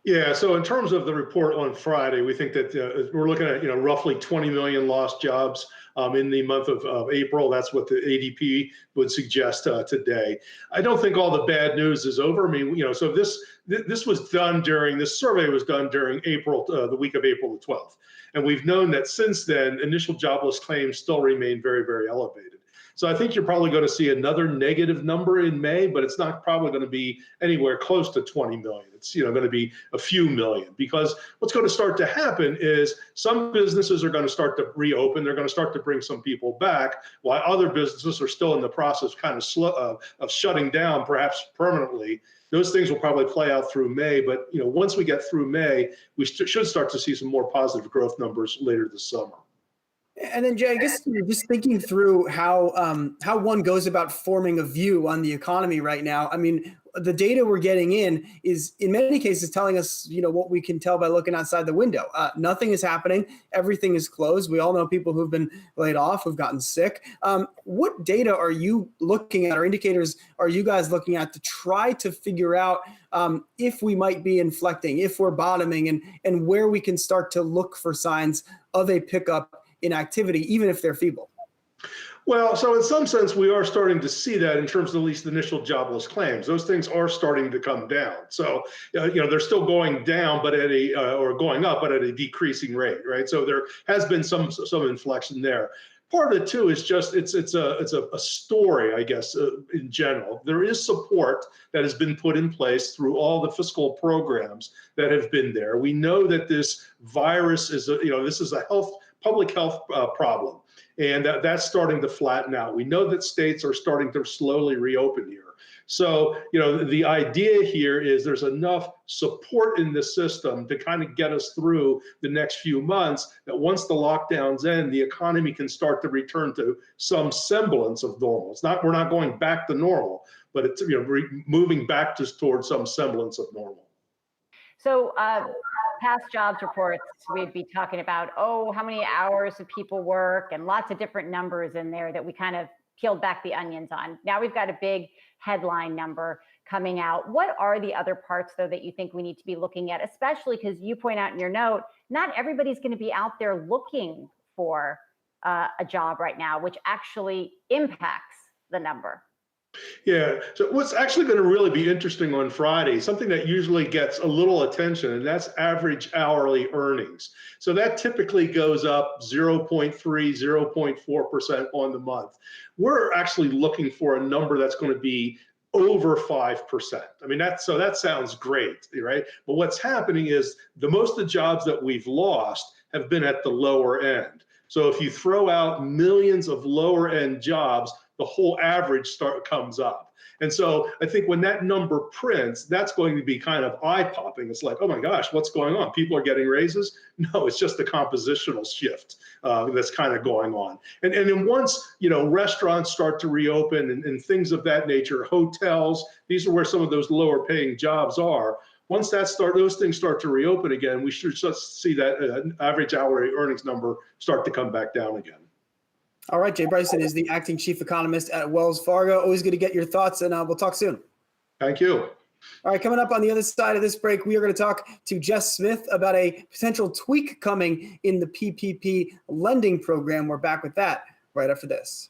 Yeah, so in terms of the report on Friday, we think that we're looking at roughly 20 million lost jobs in the month of April. That's what the ADP would suggest today. I don't think all the bad news is over. I mean, so this survey was done during April, the week of April the 12th, and we've known that since then initial jobless claims still remain very, very elevated. So I think you're probably going to see another negative number in May, but it's not probably going to be anywhere close to 20 million. It's going to be a few million, because what's going to start to happen is some businesses are going to start to reopen. They're going to start to bring some people back, while other businesses are still in the process kind of of shutting down, perhaps permanently. Those things will probably play out through May, but once we get through May, we should start to see some more positive growth numbers later this summer. And then, Jay, I guess just thinking through how one goes about forming a view on the economy right now. I mean, the data we're getting in is, in many cases, telling us, what we can tell by looking outside the window. Nothing is happening. Everything is closed. We all know people who've been laid off, who've gotten sick. What data are you looking at, or indicators are you guys looking at to try to figure out if we might be inflecting, if we're bottoming, and where we can start to look for signs of a pickup in activity, even if they're feeble? Well, so in some sense, we are starting to see that in terms of at least the initial jobless claims. Those things are starting to come down. So, they're still going down, but or going up, but at a decreasing rate, right? So there has been some inflection there. Part of it too is just it's a story, I guess, in general. There is support that has been put in place through all the fiscal programs that have been there. We know that this virus is this is a public health problem, and that's starting to flatten out. We know that states are starting to slowly reopen here. So, the idea here is there's enough support in the system to kind of get us through the next few months that once the lockdowns end, the economy can start to return to some semblance of normal. We're not going back to normal, but it's moving back towards some semblance of normal. So past jobs reports, we'd be talking about, how many hours do people work, and lots of different numbers in there that we kind of peeled back the onions on. Now we've got a big headline number coming out. What are the other parts, though, that you think we need to be looking at, especially because you point out in your note, not everybody's going to be out there looking for a job right now, which actually impacts the number. Yeah, so what's actually going to really be interesting on Friday, something that usually gets a little attention, and that's average hourly earnings. So that typically goes up 0.3, 0.4% on the month. We're actually looking for a number that's going to be over 5%. I mean, that sounds great, right? But what's happening is most of the jobs that we've lost have been at the lower end. So if you throw out millions of lower end jobs, the whole average comes up. And so I think when that number prints, that's going to be kind of eye-popping. It's like, oh my gosh, what's going on? People are getting raises? No, it's just a compositional shift that's kind of going on. And then once, restaurants start to reopen and things of that nature, hotels, these are where some of those lower paying jobs are. Once those things start to reopen again, we should just see that average hourly earnings number start to come back down again. All right, Jay Bryson is the acting chief economist at Wells Fargo. Always good to get your thoughts, and we'll talk soon. Thank you. All right, coming up on the other side of this break, we are going to talk to Jess Smith about a potential tweak coming in the PPP lending program. We're back with that right after this.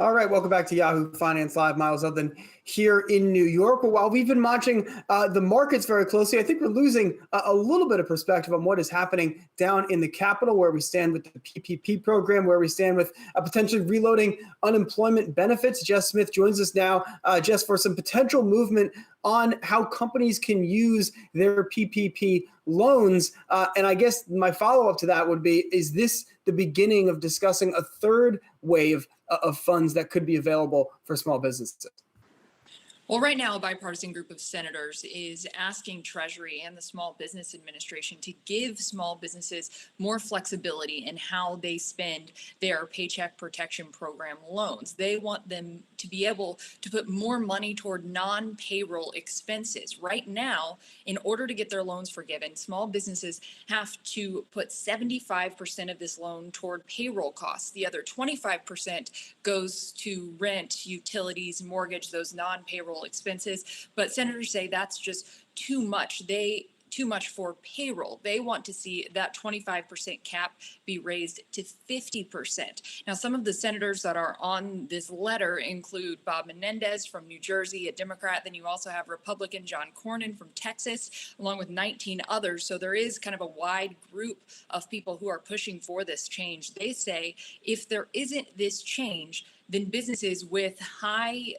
All right, welcome back to Yahoo Finance Live. Miles Upton here in New York. While we've been watching the markets very closely, I think we're losing a little bit of perspective on what is happening down in the Capitol, where we stand with the PPP program, where we stand with potentially reloading unemployment benefits. Jess Smith joins us now, Jess, for some potential movement on how companies can use their PPP loans. And I guess my follow-up to that would be, is this the beginning of discussing a third wave of funds that could be available for small businesses? Well, right now, a bipartisan group of senators is asking Treasury and the Small Business Administration to give small businesses more flexibility in how they spend their Paycheck Protection Program loans. They want them to be able to put more money toward non-payroll expenses. Right now, in order to get their loans forgiven, small businesses have to put 75% of this loan toward payroll costs. The other 25% goes to rent, utilities, mortgage, those non-payroll expenses. But senators say that's just too much. Too much for payroll. They want to see that 25% cap be raised to 50%. Now, some of the senators that are on this letter include Bob Menendez from New Jersey, a Democrat. Then you also have Republican John Cornyn from Texas, along with 19 others. So there is kind of a wide group of people who are pushing for this change. They say if there isn't this change, then businesses with high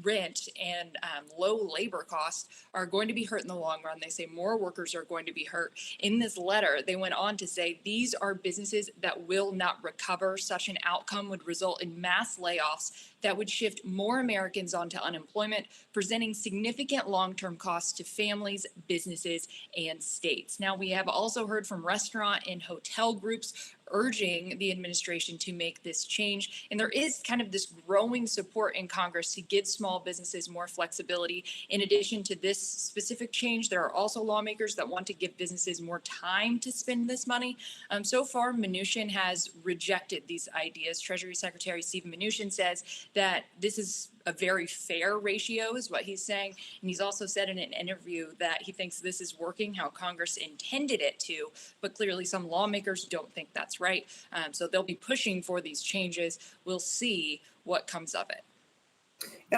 rent and low labor costs are going to be hurt in the long run. They say more workers are going to be hurt. In this letter, they went on to say these are businesses that will not recover. Such an outcome would result in mass layoffs that would shift more Americans onto unemployment, presenting significant long-term costs to families, businesses, and states. Now, we have also heard from restaurant and hotel groups urging the administration to make this change. And there is kind of this growing support in Congress to give small businesses more flexibility. In addition to this specific change, there are also lawmakers that want to give businesses more time to spend this money. So far, Mnuchin has rejected these ideas. Treasury Secretary Steven Mnuchin says that this is a very fair ratio is what he's saying. And he's also said in an interview that he thinks this is working how Congress intended it to, but clearly some lawmakers don't think that's right. So they'll be pushing for these changes. We'll see what comes of it.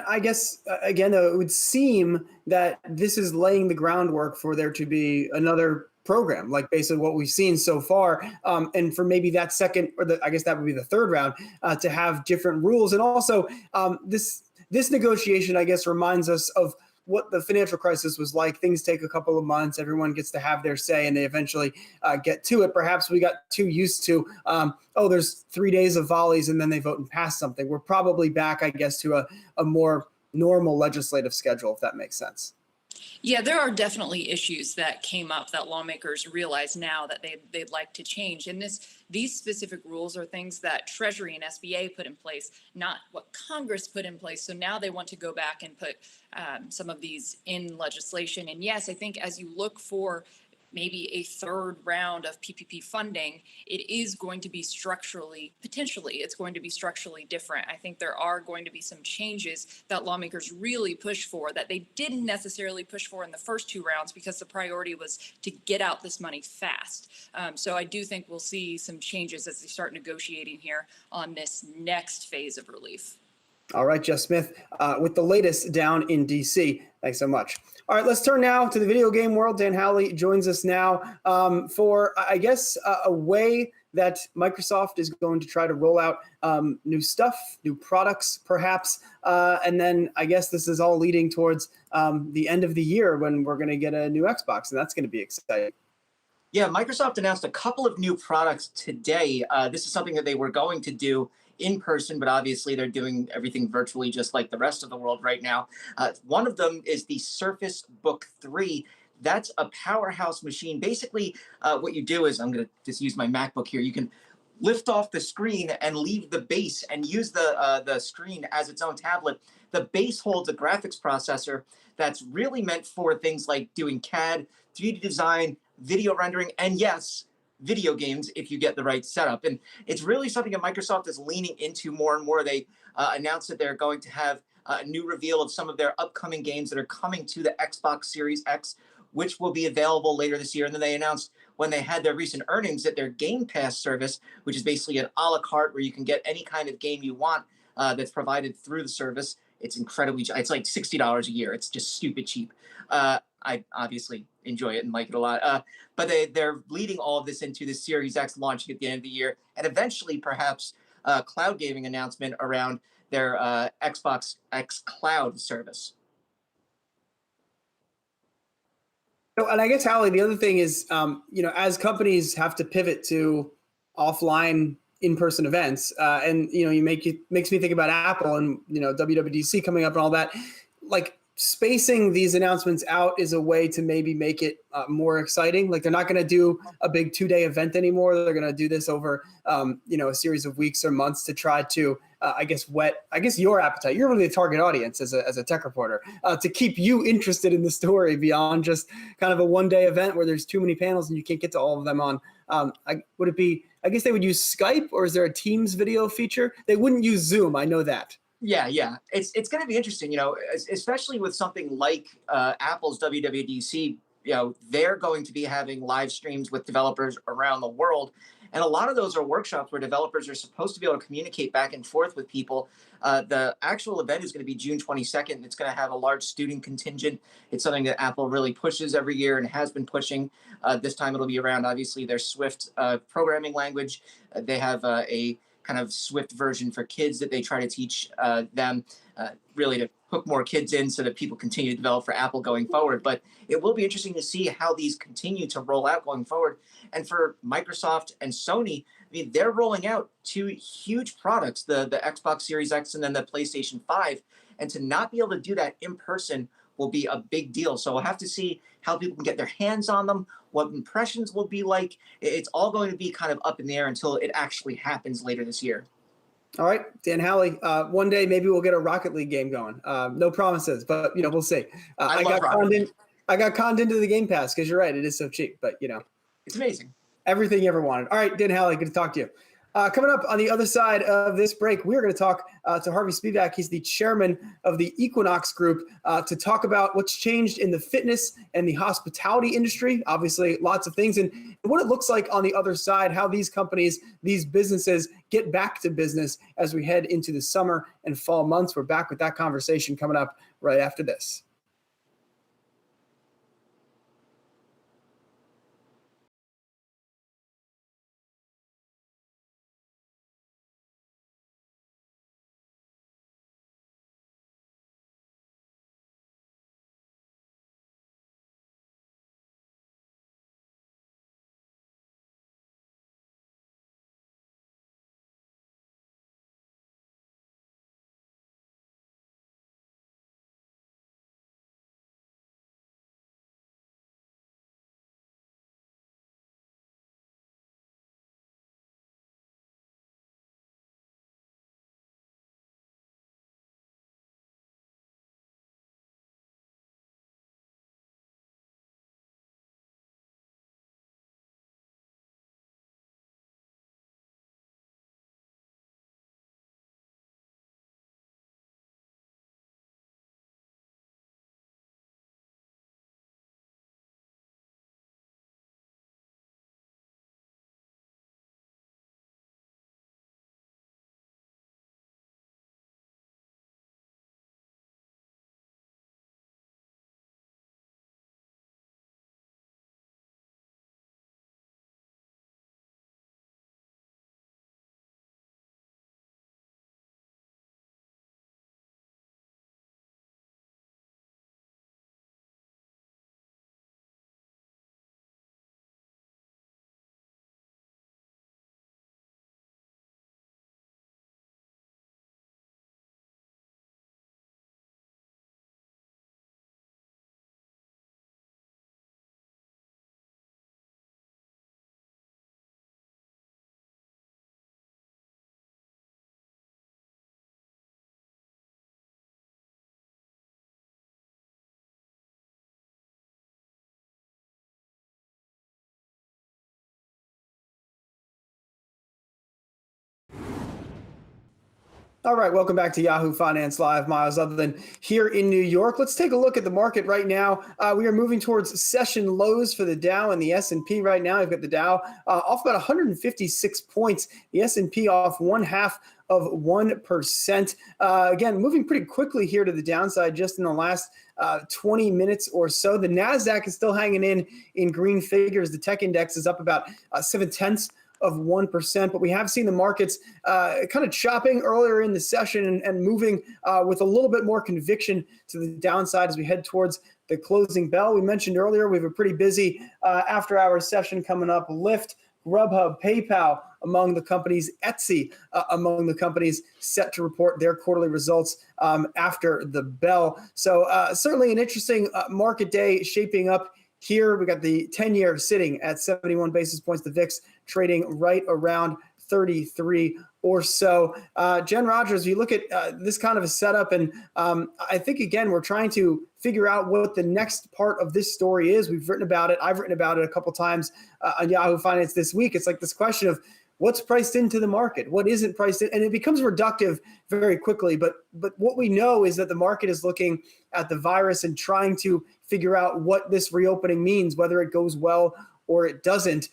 I guess, again, though, it would seem that this is laying the groundwork for there to be another program, like basically what we've seen so far. And for maybe that second, or I guess that would be the third round, to have different rules. And also this negotiation, I guess, reminds us of what the financial crisis was like. Things take a couple of months. Everyone gets to have their say, and they eventually get to it. Perhaps we got too used to, there's 3 days of volleys, and then they vote and pass something. We're probably back, I guess, to a more normal legislative schedule, if that makes sense. Yeah, there are definitely issues that came up that lawmakers realize now that they'd like to change. And these specific rules are things that Treasury and SBA put in place, not what Congress put in place. So now they want to go back and put some of these in legislation. And yes, I think as you look for maybe a third round of PPP funding, it is going to be potentially it's going to be structurally different. I think there are going to be some changes that lawmakers really push for that they didn't necessarily push for in the first two rounds because the priority was to get out this money fast. So I do think we'll see some changes as they start negotiating here on this next phase of relief. All right, Jeff Smith, with the latest down in DC. Thanks so much. All right, let's turn now to the video game world. Dan Howley joins us now for, I guess, a way that Microsoft is going to try to roll out new stuff, new products, perhaps. And then I guess this is all leading towards the end of the year when we're going to get a new Xbox, and that's going to be exciting. Yeah, Microsoft announced a couple of new products today. This is something that they were going to do in person, but obviously they're doing everything virtually just like the rest of the world right now. One of them is the Surface Book 3. That's a powerhouse machine. Basically, what you do is, I'm going to just use my MacBook here. You can lift off the screen and leave the base and use the screen as its own tablet. The base holds a graphics processor that's really meant for things like doing CAD, 3D design, video rendering, and yes, video games if you get the right setup. And it's really something that Microsoft is leaning into more and more. They announced that they're going to have a new reveal of some of their upcoming games that are coming to the Xbox Series X, which will be available later this year. And then they announced when they had their recent earnings that their Game Pass service, which is basically an a la carte where you can get any kind of game you want that's provided through the service. It's incredibly, it's like $60 a year. It's just stupid cheap. I obviously enjoy it and like it a lot. But they're leading all of this into the Series X launching at the end of the year, and eventually perhaps a cloud gaming announcement around their Xbox X Cloud service. So, and I guess, Hallie, the other thing is, as companies have to pivot to offline in-person events. And makes me think about Apple and WWDC coming up and all that. Like, spacing these announcements out is a way to maybe make it more exciting. Like, they're not going to do a big 2-day event anymore. They're going to do this over, a series of weeks or months to try to, whet your appetite. You're really the target audience as a tech reporter, to keep you interested in the story beyond just kind of a 1-day event where there's too many panels and you can't get to all of them on. Would it be? I guess they would use Skype, or is there a Teams video feature? They wouldn't use Zoom. I know that. Yeah. It's going to be interesting, especially with something like Apple's WWDC. They're going to be having live streams with developers around the world. And a lot of those are workshops where developers are supposed to be able to communicate back and forth with people. The actual event is going to be June 22nd. It's going to have a large student contingent. It's something that Apple really pushes every year and has been pushing. This time it'll be around, obviously, their Swift programming language. They have a kind of Swift version for kids that they try to teach them, really to hook more kids in so that people continue to develop for Apple going forward. But it will be interesting to see how these continue to roll out going forward. And for Microsoft and Sony, they're rolling out 2 huge products, the Xbox Series X and then the PlayStation 5. And to not be able to do that in person will be a big deal. So we'll have to see how people can get their hands on them, what impressions will be like. It's all going to be kind of up in the air until it actually happens later this year. All right, Dan Howley, one day maybe we'll get a Rocket League game going. No promises, but we'll see. I got conned into the Game Pass because you're right, it is so cheap, but it's amazing. Everything you ever wanted. All right, Dan Howley, good to talk to you. Coming up on the other side of this break, we're going to talk to Harvey Spivak. He's the chairman of the Equinox Group, to talk about what's changed in the fitness and the hospitality industry. Obviously, lots of things, and what it looks like on the other side, how these companies, these businesses get back to business as we head into the summer and fall months. We're back with that conversation coming up right after this. All right, welcome back to Yahoo Finance Live. Miles Upton here in New York. Let's take a look at the market right now. We are moving towards session lows for the Dow and the S&P right now. I've got the Dow off about 156 points. The S&P off 0.5%. Again, moving pretty quickly here to the downside just in the last 20 minutes or so. The NASDAQ is still hanging in green figures. The tech index is up about 0.7%. Of 1%, but we have seen the markets kind of chopping earlier in the session and moving with a little bit more conviction to the downside as we head towards the closing bell. We mentioned earlier we have a pretty busy after-hours session coming up. Lyft Grubhub, PayPal among the companies, Etsy among the companies set to report their quarterly results after the bell. So certainly an interesting market day shaping up here. We got the 10-year sitting at 71 basis points, the VIX trading right around 33 or so. Jen Rogers, you look at this kind of a setup, and I think, again, we're trying to figure out what the next part of this story is. We've written about it. I've written about it a couple times on Yahoo Finance this week. It's like this question of what's priced into the market, what isn't priced in, and it becomes reductive very quickly. But what we know is that the market is looking at the virus and trying to figure out what this reopening means, whether it goes well or it doesn't,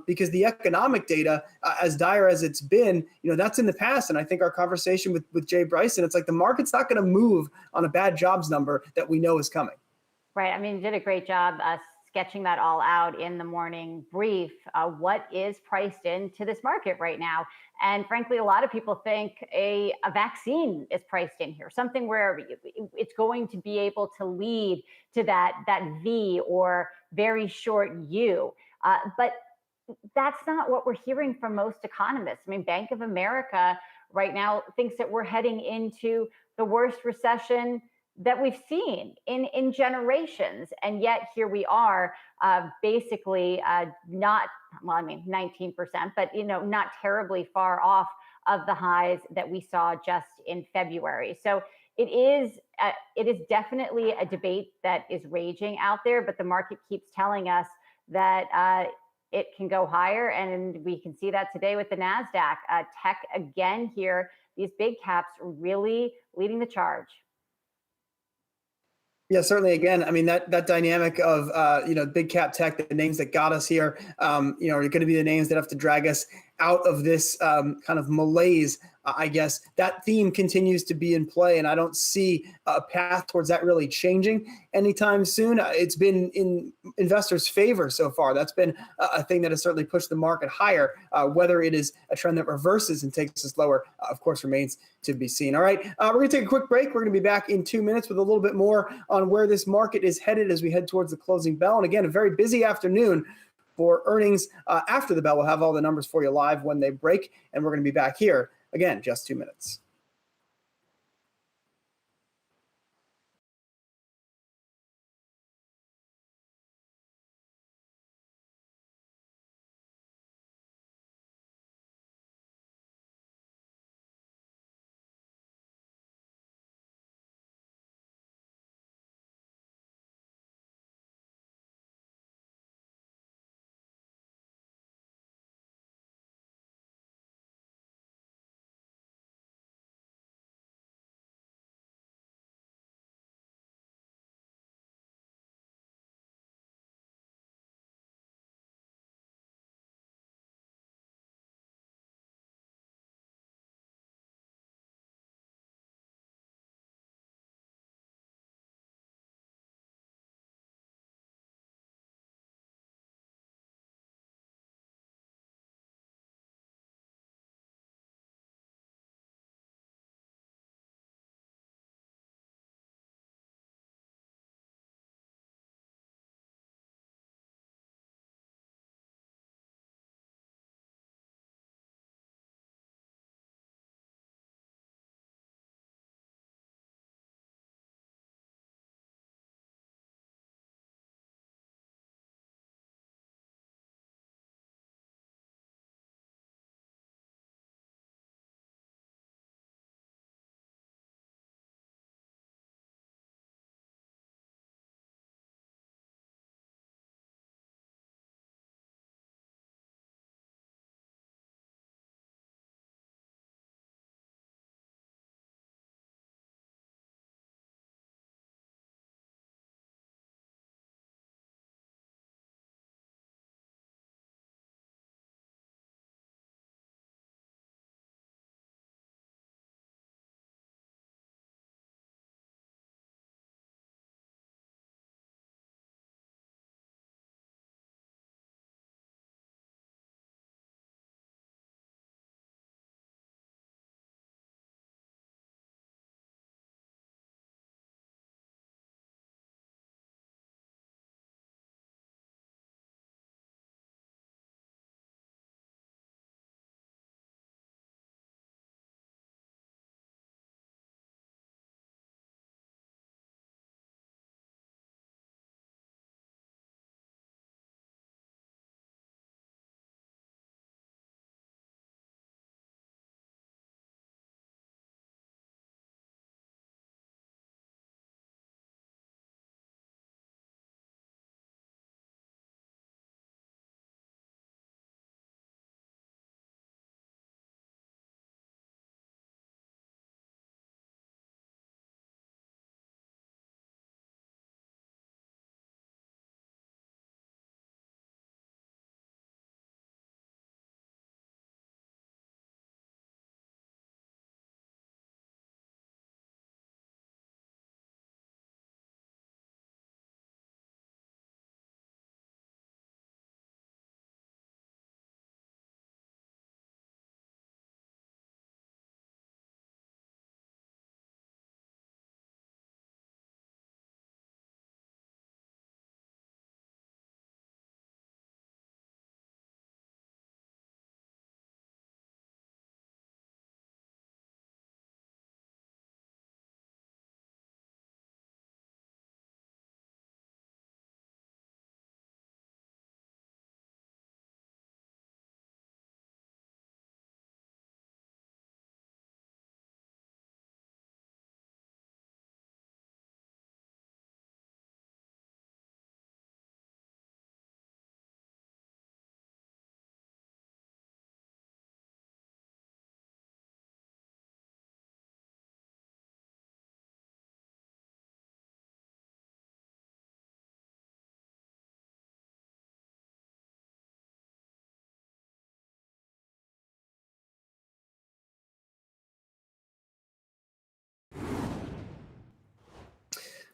because the economic data, as dire as it's been, that's in the past. And I think our conversation with Jay Bryson, it's like the market's not going to move on a bad jobs number that we know is coming. Right. I mean, you did a great job sketching that all out in the morning brief. What is priced into this market right now? And frankly, a lot of people think a vaccine is priced in here, something where it's going to be able to lead to that V or very short U. But that's not what we're hearing from most economists. I mean, Bank of America right now thinks that we're heading into the worst recession that we've seen in generations. And yet here we are, basically not, well, I mean, 19%, but, not terribly far off of the highs that we saw just in February. So it is definitely a debate that is raging out there, but the market keeps telling us that it can go higher. And we can see that today with the NASDAQ. Tech again here, these big caps really leading the charge. Yeah, certainly. Again, I mean, that dynamic of, big cap tech, the names that got us here, are going to be the names that have to drag us out of this kind of malaise, I guess. That theme continues to be in play, and I don't see a path towards that really changing anytime soon. It's been in investors' favor so far. That's been a thing that has certainly pushed the market higher. Whether it is a trend that reverses and takes us lower, of course, remains to be seen. All right, we're going to take a quick break. We're going to be back in 2 minutes with a little bit more on where this market is headed as we head towards the closing bell. And again, a very busy afternoon for earnings after the bell. We'll have all the numbers for you live when they break, and we're going to be back here again, just 2 minutes.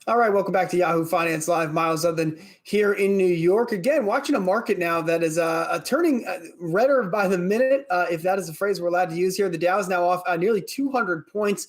All right, welcome back to Yahoo Finance Live. Miles Udland here in New York. Again, watching a market now that is turning redder by the minute, if that is a phrase we're allowed to use here. The Dow is now off nearly 200 points,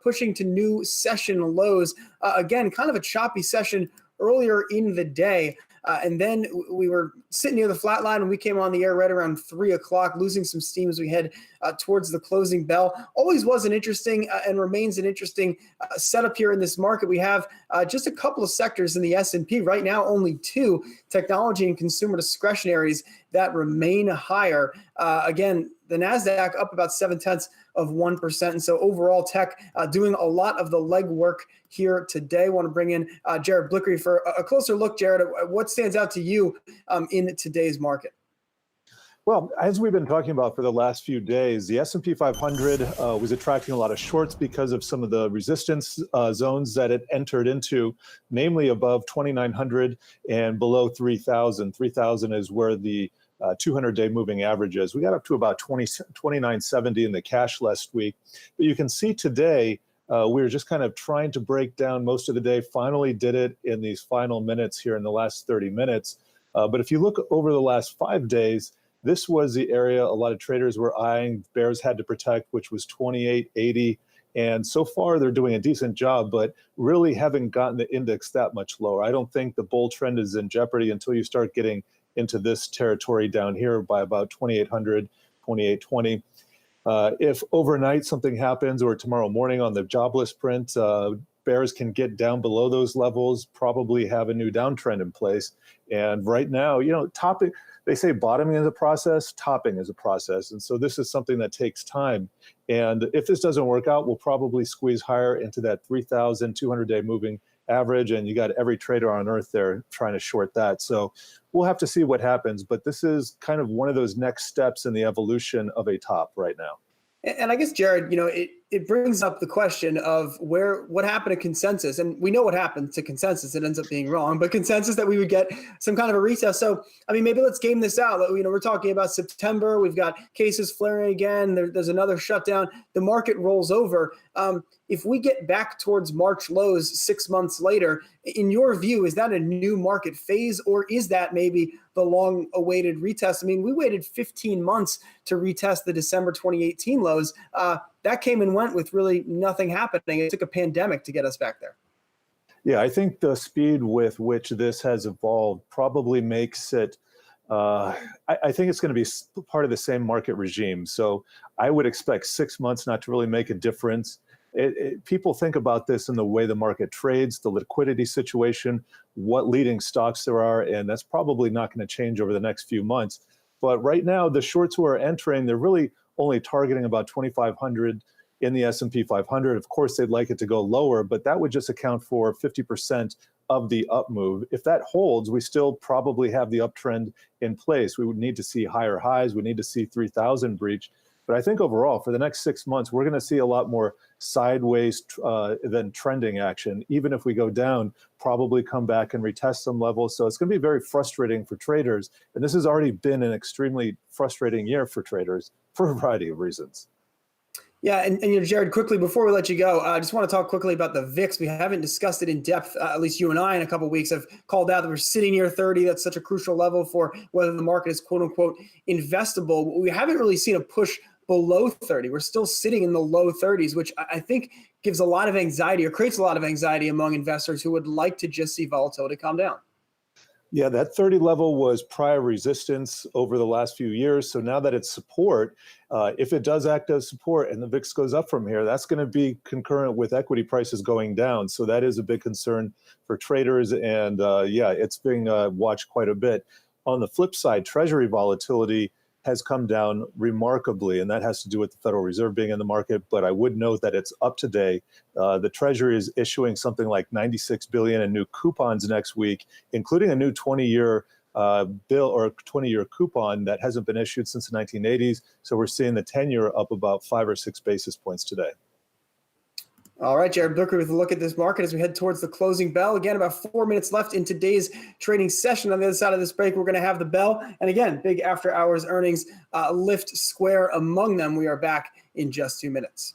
pushing to new session lows. Again, kind of a choppy session earlier in the day. And then we were sitting near the flat line when we came on the air right around 3 o'clock, losing some steam as we head towards the closing bell. Always was an interesting and remains an interesting setup here in this market. We have just a couple of sectors in the S&P right now, only two, technology and consumer discretionaries, that remain higher. Again, the NASDAQ up about 0.7%. And so overall tech doing a lot of the legwork here today. I want to bring in Jared Blickery for a closer look. Jared, what stands out to you in today's market? Well, as we've been talking about for the last few days, the S&P 500 was attracting a lot of shorts because of some of the resistance zones that it entered into, namely above 2,900 and below 3,000. 3,000 is where the 200-day moving average is. We got up to about 2970 in the cash last week. But you can see today, we were just kind of trying to break down most of the day, finally did it in these final minutes here in the last 30 minutes. But if you look over the last 5 days, this was the area a lot of traders were eyeing. Bears had to protect, which was 2880. And so far, they're doing a decent job, but really haven't gotten the index that much lower. I don't think the bull trend is in jeopardy until you start getting into this territory down here by about 2,800, 2,820. If overnight something happens or tomorrow morning on the jobless print, bears can get down below those levels, probably have a new downtrend in place. And right now, topping, they say bottoming is a process, topping is a process. And so this is something that takes time. And if this doesn't work out, we'll probably squeeze higher into that 3,200-day moving average. And you got every trader on earth there trying to short that. So we'll have to see what happens. But this is kind of one of those next steps in the evolution of a top right now. And I guess, Jared, it brings up the question of what happened to consensus. And we know what happened to consensus. It ends up being wrong, but consensus that we would get some kind of a retest. So, maybe let's game this out. We're talking about September. We've got cases flaring again. There's another shutdown. The market rolls over. If we get back towards March lows 6 months later, in your view, is that a new market phase, or is that maybe the long-awaited retest? We waited 15 months to retest the December 2018 lows. That came and went with really nothing happening. It took a pandemic to get us back there. Yeah, I think the speed with which this has evolved probably makes it, I think it's going to be part of the same market regime. So I would expect 6 months not to really make a difference. People think about this in the way the market trades, the liquidity situation, what leading stocks there are, and that's probably not going to change over the next few months. But right now, the shorts who are entering, they're really only targeting about 2,500 in the S&P 500. Of course, they'd like it to go lower, but that would just account for 50% of the up move. If that holds, we still probably have the uptrend in place. We would need to see higher highs. We need to see 3,000 breach. But I think overall, for the next 6 months, we're going to see a lot more sideways than trending action. Even if we go down, probably come back and retest some levels. So it's going to be very frustrating for traders. And this has already been an extremely frustrating year for traders for a variety of reasons. Yeah, and Jared, quickly, before we let you go, I just want to talk quickly about the VIX. We haven't discussed it in depth, at least you and I in a couple of weeks have called out that we're sitting near 30. That's such a crucial level for whether the market is quote unquote investable. We haven't really seen a push below 30. We're still sitting in the low 30s, which I think gives a lot of anxiety or creates a lot of anxiety among investors who would like to just see volatility calm down. Yeah, that 30 level was prior resistance over the last few years. So now that it's support, if it does act as support and the VIX goes up from here, that's going to be concurrent with equity prices going down. So that is a big concern for traders. And it's being watched quite a bit. On the flip side, Treasury volatility has come down remarkably, and that has to do with the Federal Reserve being in the market. But I would note that it's up today. The Treasury is issuing something like $96 billion in new coupons next week, including a new 20-year bill or 20-year coupon that hasn't been issued since the 1980s. So we're seeing the 10-year up about 5 or 6 basis points today. All right, Jared Booker with a look at this market as we head towards the closing bell. Again, about 4 minutes left in today's trading session. On the other side of this break, we're going to have the bell. And again, big after hours earnings lift square among them. We are back in just 2 minutes.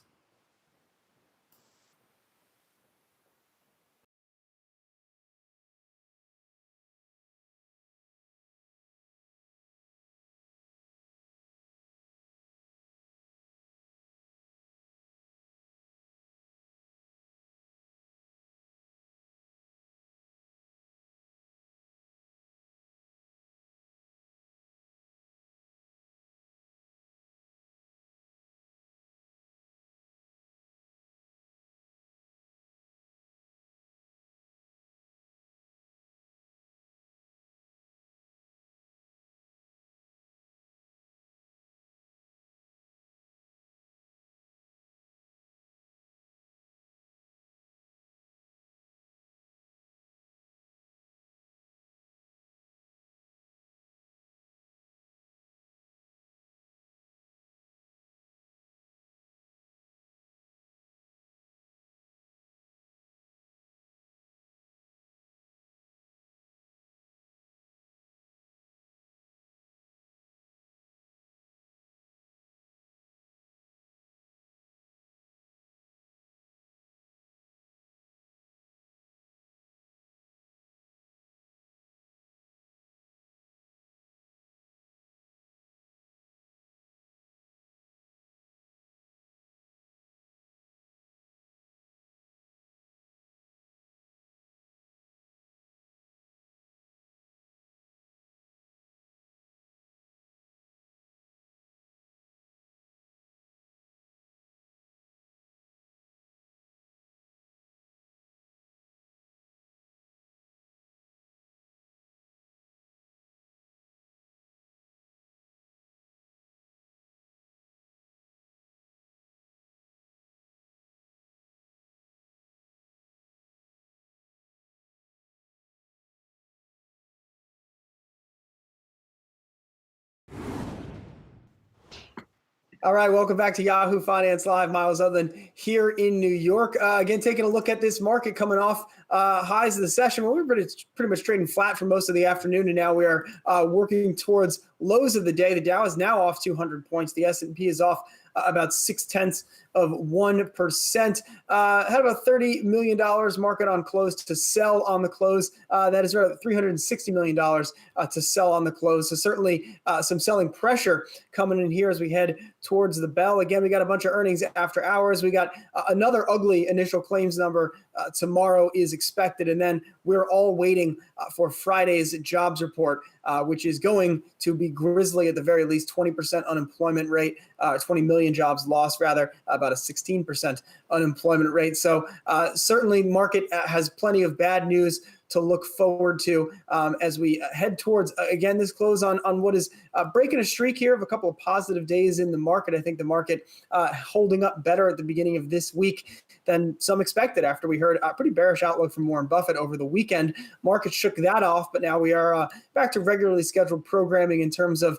All right, welcome back to Yahoo Finance Live. Miles Udland here in New York. Again, taking a look at this market coming off highs of the session. Well, we were pretty much trading flat for most of the afternoon, and now we are working towards lows of the day. The Dow is now off 200 points. The S&P is off about 0.6%. Had about $30 million market on close to sell on the close. That is rather $360 million to sell on the close. So certainly some selling pressure coming in here as we head towards the bell. Again, we got a bunch of earnings after hours. We got another ugly initial claims number tomorrow is expected. And then we're all waiting for Friday's jobs report, which is going to be grisly at the very least. 20% unemployment rate, 20 million jobs lost, rather, about a 16% unemployment rate. So certainly market has plenty of bad news to look forward to as we head towards, again, this close on what is breaking a streak here of a couple of positive days in the market. I think the market holding up better at the beginning of this week than some expected after we heard a pretty bearish outlook from Warren Buffett over the weekend. Market shook that off, but now we are back to regularly scheduled programming in terms of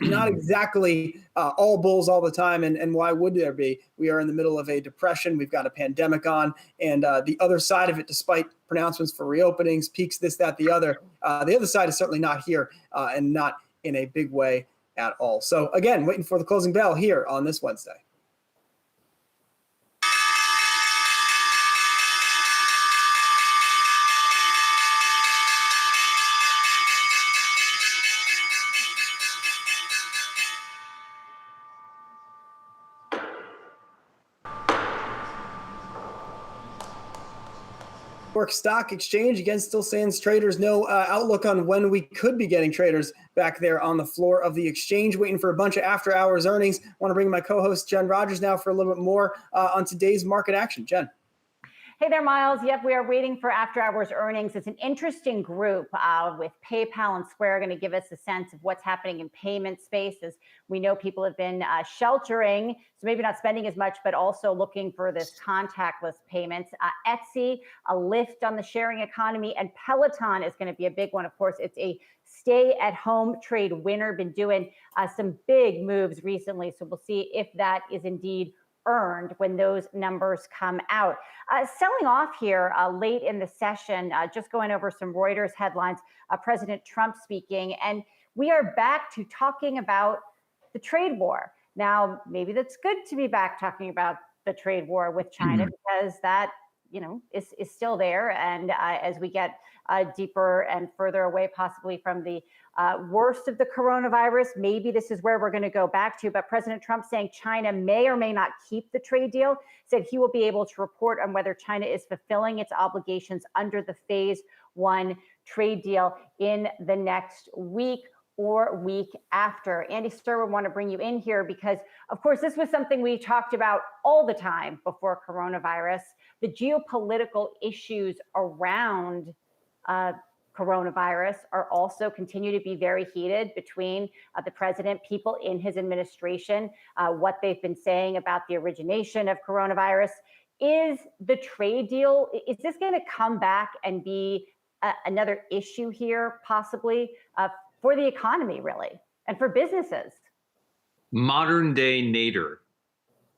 not exactly all bulls all the time. And why would there be? We are in the middle of a depression. We've got a pandemic on, and the other side of it, despite pronouncements for reopenings, peaks, this, that, the other side is certainly not here and not in a big way at all. So again, waiting for the closing bell here on this Wednesday. New York Stock Exchange, again, still sends traders no outlook on when we could be getting traders back there on the floor of the exchange, waiting for a bunch of after hours earnings. I want to bring my co-host Jen Rogers now for a little bit more on today's market action. Jen. Hey there, Miles. Yep, we are waiting for after hours earnings. It's an interesting group with PayPal and Square going to give us a sense of what's happening in payment spaces. We know people have been sheltering, so maybe not spending as much, but also looking for this contactless payments. Etsy, a lift on the sharing economy, and Peloton is going to be a big one. Of course, it's a stay-at-home trade winner, been doing some big moves recently, so we'll see if that is indeed earned when those numbers come out. Selling off here late in the session, just going over some Reuters headlines, President Trump speaking, and we are back to talking about the trade war. Now, maybe that's good to be back talking about the trade war with China because that, is still there. And as we get deeper and further away, possibly from the worst of the coronavirus, maybe this is where we're going to go back to. But President Trump saying China may or may not keep the trade deal, said he will be able to report on whether China is fulfilling its obligations under the phase 1 trade deal in the next week or week after. Andy Stir, would want to bring you in here because, of course, this was something we talked about all the time before coronavirus. The geopolitical issues around coronavirus are also continue to be very heated between the president, people in his administration, what they've been saying about the origination of coronavirus. Is the trade deal, is this going to come back and be another issue here, possibly, for the economy, really, and for businesses? Modern day nadir.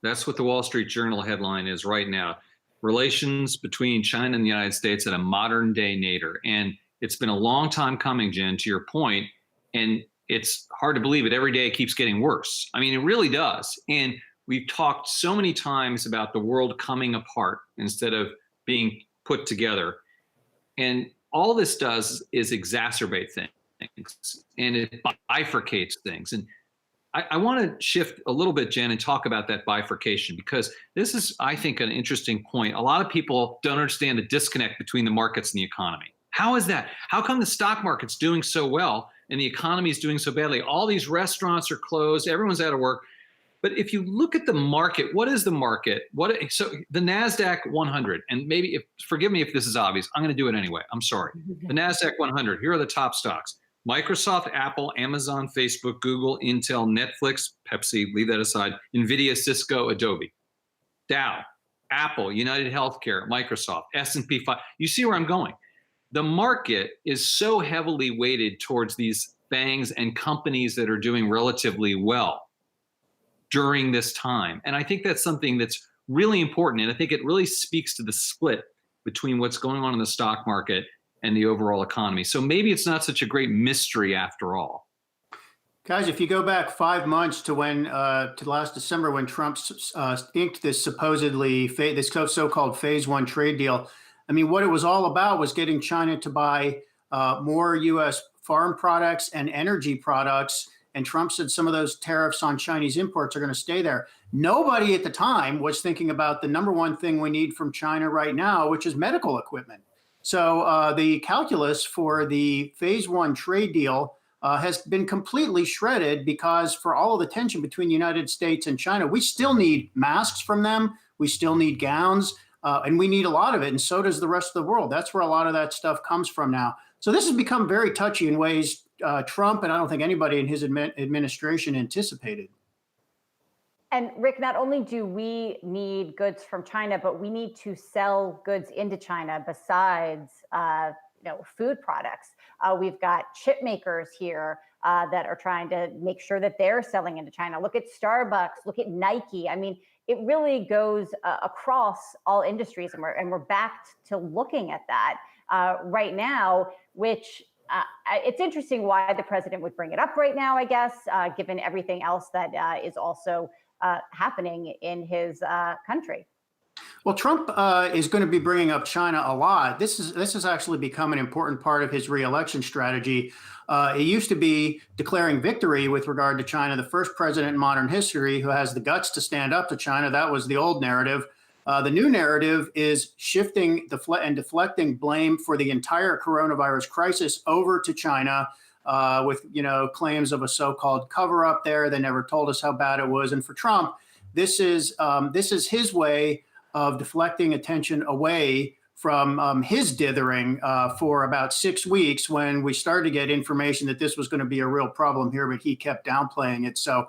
That's what the Wall Street Journal headline is right now. Relations between China and the United States at a modern day nadir. And it's been a long time coming, Jen, to your point, and it's hard to believe it. Every day it keeps getting worse. I mean, it really does. And we've talked so many times about the world coming apart instead of being put together. And all this does is exacerbate things, and it bifurcates things. And I want to shift a little bit, Jen, and talk about that bifurcation, because this is, I think, an interesting point. A lot of people don't understand the disconnect between the markets and the economy. How is that? How come the stock market's doing so well and the economy is doing so badly? All these restaurants are closed. Everyone's out of work. But if you look at the market, what is the market? So the NASDAQ 100, and maybe, forgive me if this is obvious, I'm going to do it anyway. I'm sorry. The NASDAQ 100, here are the top stocks. Microsoft, Apple, Amazon, Facebook, Google, Intel, Netflix, Pepsi, leave that aside, NVIDIA, Cisco, Adobe. Dow, Apple, United Healthcare, Microsoft, S&P 5. You see where I'm going. The market is so heavily weighted towards these FANGs and companies that are doing relatively well. during this time. And I think that's something that's really important. And I think it really speaks to the split between what's going on in the stock market and the overall economy. So maybe it's not such a great mystery after all. Guys, if you go back 5 months to when to last December, when Trump inked this this so-called phase one trade deal, I mean, what it was all about was getting China to buy more U.S. farm products and energy products. And Trump said some of those tariffs on Chinese imports are going to stay there. Nobody at the time was thinking about the number one thing we need from China right now, which is medical equipment. So the calculus for the phase one trade deal has been completely shredded, because for all of the tension between the United States and China, we still need masks from them. We still need gowns, and we need a lot of it. And so does the rest of the world. That's where a lot of that stuff comes from now. So this has become very touchy in ways Trump, and I don't think anybody in his administration anticipated. And Rick, not only do we need goods from China, but we need to sell goods into China besides food products. We've got chip makers here that are trying to make sure that they're selling into China. Look at Starbucks, look at Nike. I mean, it really goes across all industries, and we're back to looking at that right now, which it's interesting why the president would bring it up right now, I guess, given everything else that is also happening in his country. Well, Trump is going to be bringing up China a lot. This has actually become an important part of his reelection strategy. It used to be declaring victory with regard to China, the first president in modern history who has the guts to stand up to China. That was the old narrative. The new narrative is shifting and deflecting blame for the entire coronavirus crisis over to China, with claims of a so-called cover-up there. They never told us how bad it was. And for Trump, this is his way of deflecting attention away from his dithering for about 6 weeks, when we started to get information that this was going to be a real problem here, but he kept downplaying it. So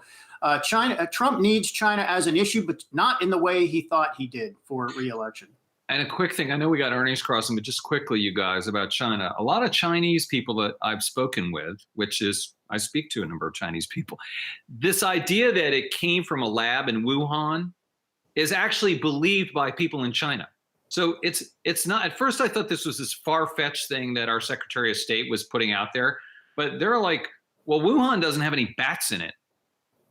Trump needs China as an issue, but not in the way he thought he did for re-election. And a quick thing, I know we got earnings crossing, but just quickly, you guys, about China. A lot of Chinese people that I've spoken with, I speak to a number of Chinese people, this idea that it came from a lab in Wuhan is actually believed by people in China. So it's not, at first I thought this was this far-fetched thing that our Secretary of State was putting out there, but they're like, well, Wuhan doesn't have any bats in it.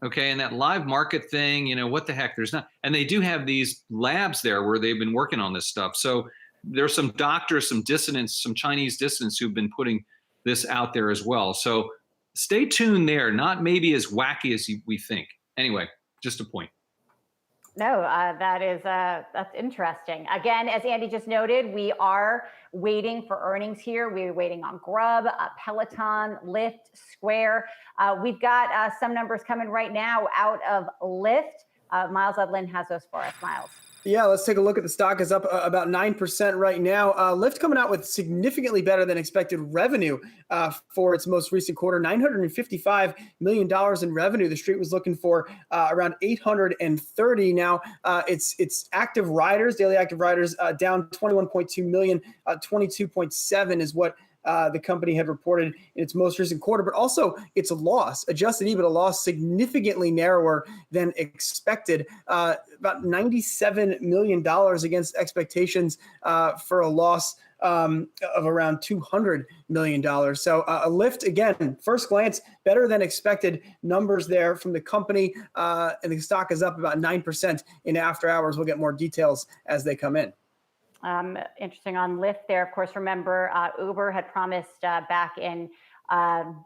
Okay, and that live market thing, what the heck, there's not. And they do have these labs there where they've been working on this stuff. So there's some doctors, some dissidents, some Chinese dissidents who've been putting this out there as well. So stay tuned there, not maybe as wacky as we think. Anyway, just a point. No, that's interesting. Again, as Andy just noted, we are waiting for earnings here. We're waiting on Grub, Peloton, Lyft, Square. We've got some numbers coming right now out of Lyft. Miles Udland has those for us. Miles. Yeah, let's take a look at the stock. Is up about 9% right now. Lyft coming out with significantly better than expected revenue for its most recent quarter, $955 million in revenue. The street was looking for around 830. Now, its active riders, daily active riders, down 21.2 million, 22.7 is what the company had reported in its most recent quarter, but also its loss, adjusted EBITDA loss, significantly narrower than expected, about $97 million against expectations for a loss of around $200 million. So a Lyft, again, first glance, better than expected numbers there from the company, and the stock is up about 9% in after hours. We'll get more details as they come in. Interesting on Lyft there. Of course, remember, Uber had promised back in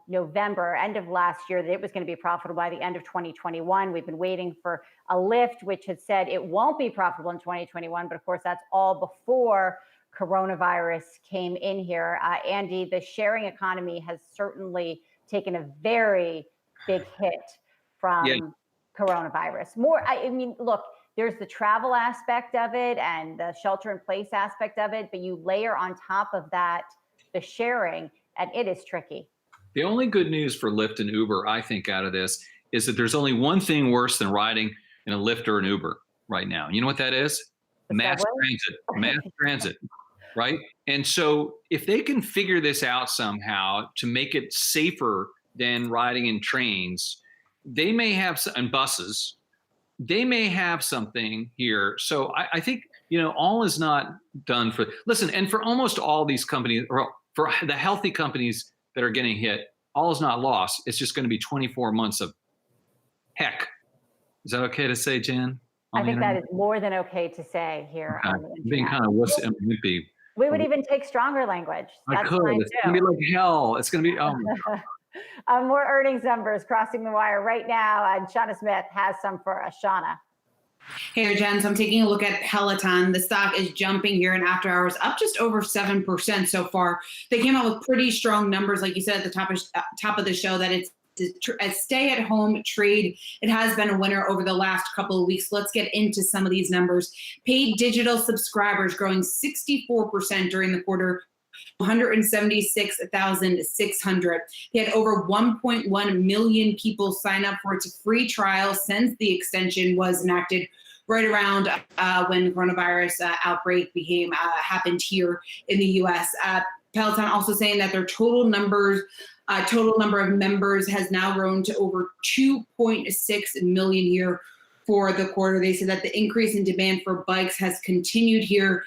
November, end of last year, that it was going to be profitable by the end of 2021. We've been waiting for a Lyft, which had said it won't be profitable in 2021. But of course, that's all before coronavirus came in here. Andy, the sharing economy has certainly taken a very big hit from coronavirus. Look, there's the travel aspect of it and the shelter in place aspect of it, but you layer on top of that the sharing, and it is tricky. The only good news for Lyft and Uber, I think, out of this is that there's only one thing worse than riding in a Lyft or an Uber right now. You know what that is? Mass transit, right? And so if they can figure this out somehow to make it safer than riding in trains, they may have, and buses, they may have something here. So I think, all is not done for, listen, and for almost all these companies, or for the healthy companies that are getting hit, all is not lost. It's just going to be 24 months of heck. Is that okay to say, Jan? I think that is more than okay to say here on the internet. Being kind of wimpy. We would even take stronger language. I could. It's going to be like hell. It's going to be, oh my God. More earnings numbers crossing the wire right now. And Shauna Smith has some for us. Shauna. Hey there, Jen. So I'm taking a look at Peloton. The stock is jumping here in after hours, up just over 7% so far. They came out with pretty strong numbers, like you said at the top of the show, that it's a stay-at-home trade. It has been a winner over the last couple of weeks. Let's get into some of these numbers. Paid digital subscribers growing 64% during the quarter, 176,600. They had over 1.1 million people sign up for its free trial since the extension was enacted right around when the coronavirus outbreak happened here in the U.S. Peloton also saying that their total number of members has now grown to over 2.6 million here for the quarter. They said that the increase in demand for bikes has continued here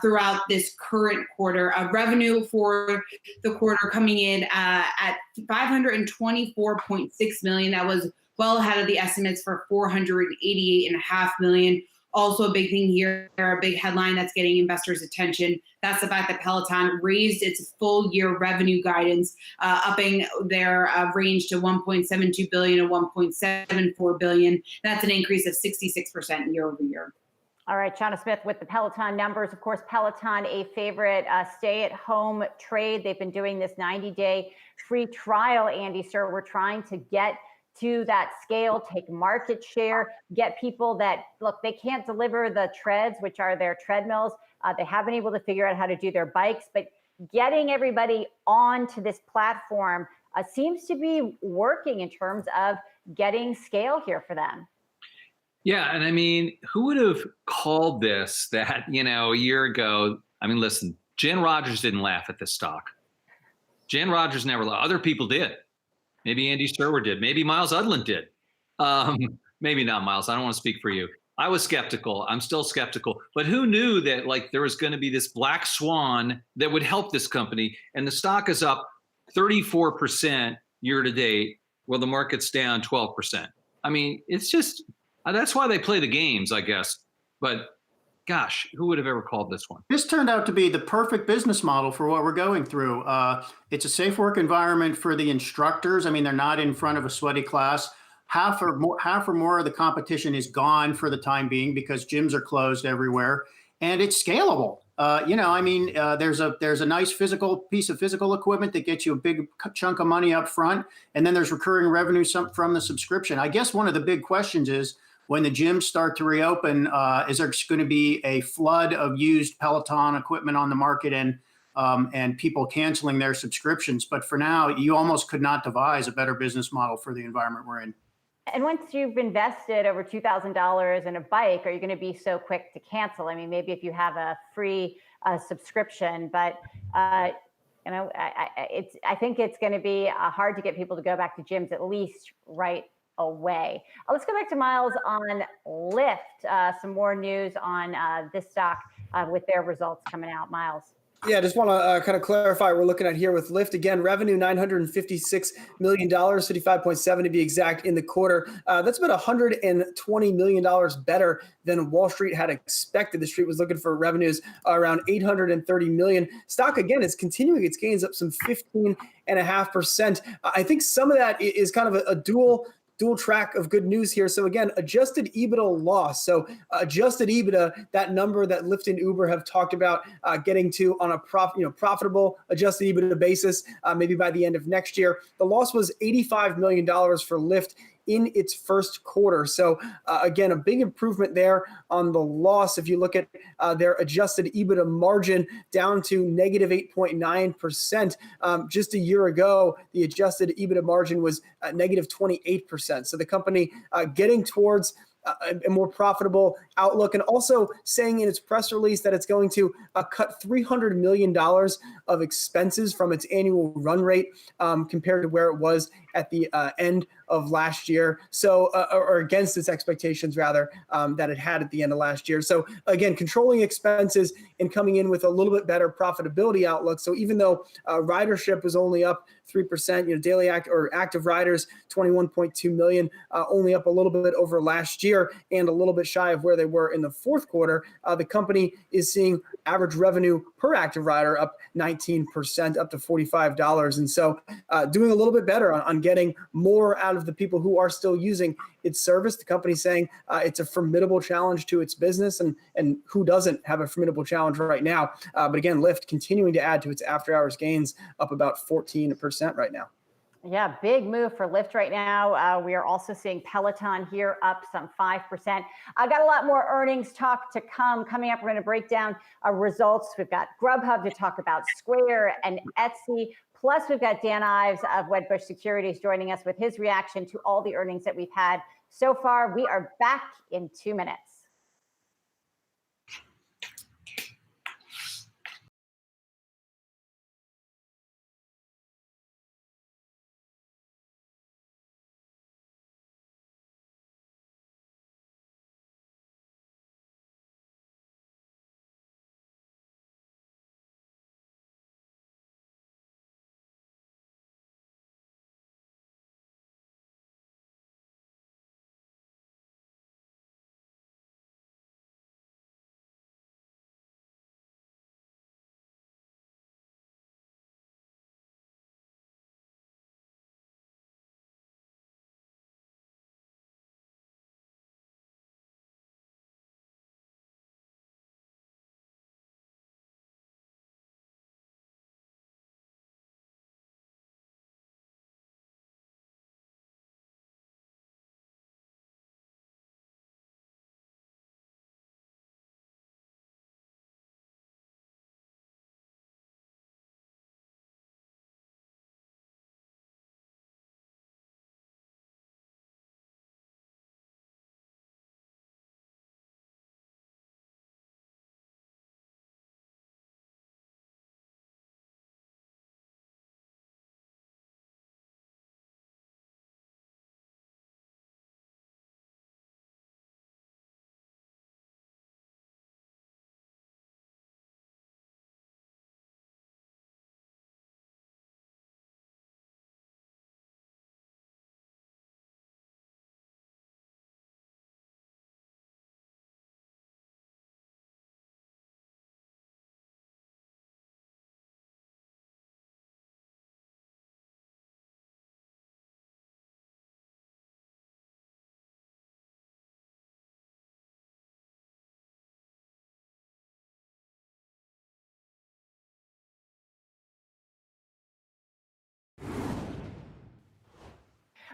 throughout this current quarter. Revenue for the quarter coming in at $524.6 million. That was well ahead of the estimates for $488.5 million. Also a big thing here, a big headline that's getting investors' attention. That's the fact that Peloton raised its full year revenue guidance, upping their range to $1.72 billion and $1.74 billion. That's an increase of 66% year over year. All right, Shauna Smith with the Peloton numbers. Of course, Peloton, a favorite stay-at-home trade. They've been doing this 90-day free trial, Andy, sir. We're trying to get to that scale, take market share, get people that, look, they can't deliver the treads, which are their treadmills. They haven't been able to figure out how to do their bikes, but getting everybody onto this platform seems to be working in terms of getting scale here for them. Yeah, and I mean, who would have called this that, a year ago? I mean, listen, Jen Rogers didn't laugh at this stock. Jen Rogers never laughed. Other people did. Maybe Andy Sherwood did. Maybe Miles Udland did. Maybe not, Miles. I don't want to speak for you. I was skeptical. I'm still skeptical. But who knew that there was going to be this black swan that would help this company? And the stock is up 34% year to date, while the market's down 12%. I mean, it's just, that's why they play the games, I guess. But gosh, who would have ever called this one? This turned out to be the perfect business model for what we're going through. It's a safe work environment for the instructors. I mean, they're not in front of a sweaty class. Half or more of the competition is gone for the time being because gyms are closed everywhere, and it's scalable. There's a nice piece of physical equipment that gets you a big chunk of money up front, and then there's recurring revenue from the subscription. I guess one of the big questions is, when the gyms start to reopen, is there going to be a flood of used Peloton equipment on the market and people canceling their subscriptions? But for now, you almost could not devise a better business model for the environment we're in. And once you've invested over $2,000 in a bike, are you going to be so quick to cancel? I mean, maybe if you have a free subscription, but I think it's going to be hard to get people to go back to gyms, at least right away. Let's go back to Miles on Lyft. Some more news on this stock with their results coming out. Miles. Yeah, I just want to kind of clarify what we're looking at here with Lyft. Again, revenue $956 million, 55.7 to be exact in the quarter. That's about $120 million better than Wall Street had expected. The Street was looking for revenues around $830 million. Stock, again, is continuing its gains up some 15.5%. I think some of that is kind of a dual track of good news here. So again, adjusted EBITDA loss. So adjusted EBITDA, that number that Lyft and Uber have talked about getting to on a profitable adjusted EBITDA basis, maybe by the end of next year. The loss was $85 million for Lyft in its first quarter. So again, a big improvement there on the loss. If you look at their adjusted EBITDA margin down to negative 8.9%. Just a year ago, the adjusted EBITDA margin was negative 28%. So the company getting towards a more profitable outlook, and also saying in its press release that it's going to cut $300 million of expenses from its annual run rate compared to where it was at the end of last year. So, or against its expectations rather, that it had at the end of last year. So again, controlling expenses and coming in with a little bit better profitability outlook. So even though ridership was only up 3%, daily active riders, 21.2 million, only up a little bit over last year and a little bit shy of where they were in the fourth quarter. The company is seeing average revenue per active rider up 19%, up to $45. And so doing a little bit better on getting more out of the people who are still using its service. The company saying it's a formidable challenge to its business, and who doesn't have a formidable challenge right now? But again, Lyft continuing to add to its after hours gains, up about 14% right now. Yeah, big move for Lyft right now. We are also seeing Peloton here up some 5%. I got a lot more earnings talk to come. Coming up, we're going to break down results. We've got Grubhub to talk about, Square and Etsy. Plus, we've got Dan Ives of Wedbush Securities joining us with his reaction to all the earnings that we've had so far. We are back in 2 minutes.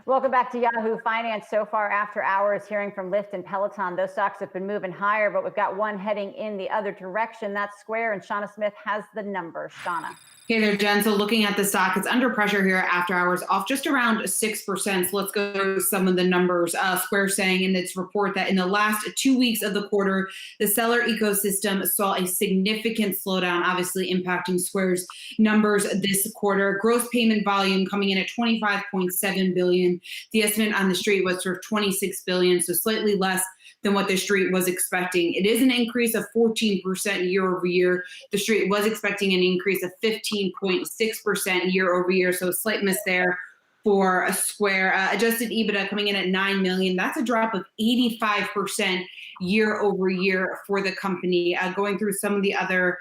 Welcome back to Yahoo Finance. So far after hours, hearing from Lyft and Peloton, those stocks have been moving higher, but we've got one heading in the other direction. That's Square, and Shauna Smith has the numbers. Shauna. Hey there, Jen. So looking at the stock, it's under pressure here after hours, off just around 6%. So let's go through some of the numbers. Square saying in its report that in the last 2 weeks of the quarter, the seller ecosystem saw a significant slowdown, obviously impacting Square's numbers this quarter. Gross payment volume coming in at 25.7 billion. The estimate on the street was for 26 billion, so slightly less than what the street was expecting. It is an increase of 14% year over year. The street was expecting an increase of 15.6% year over year, so a slight miss there for a Square. Adjusted EBITDA coming in at 9 million. That's a drop of 85% year over year for the company. Going through some of the other,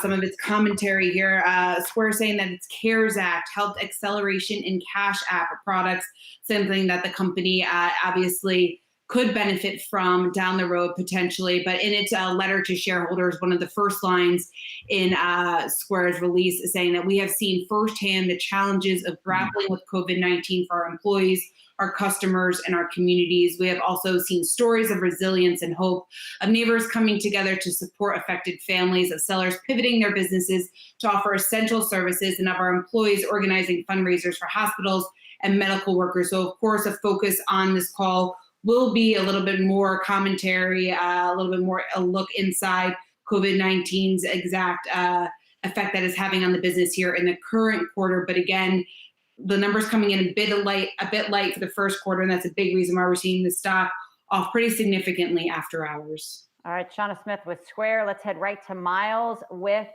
some of its commentary here, Square saying that its CARES Act helped acceleration in Cash App products, something that the company obviously could benefit from down the road potentially. But in its letter to shareholders, one of the first lines in Square's release is saying that we have seen firsthand the challenges of grappling with COVID-19 for our employees, our customers, and our communities. We have also seen stories of resilience and hope, of neighbors coming together to support affected families, of sellers pivoting their businesses to offer essential services, and of our employees organizing fundraisers for hospitals and medical workers. So of course, a focus on this call will be a little bit more commentary, a little bit more a look inside COVID-19's exact effect that is having on the business here in the current quarter. But again, the numbers coming in a bit light for the first quarter, and that's a big reason why we're seeing the stock off pretty significantly after hours. All right, Shauna Smith with Square. Let's head right to Miles with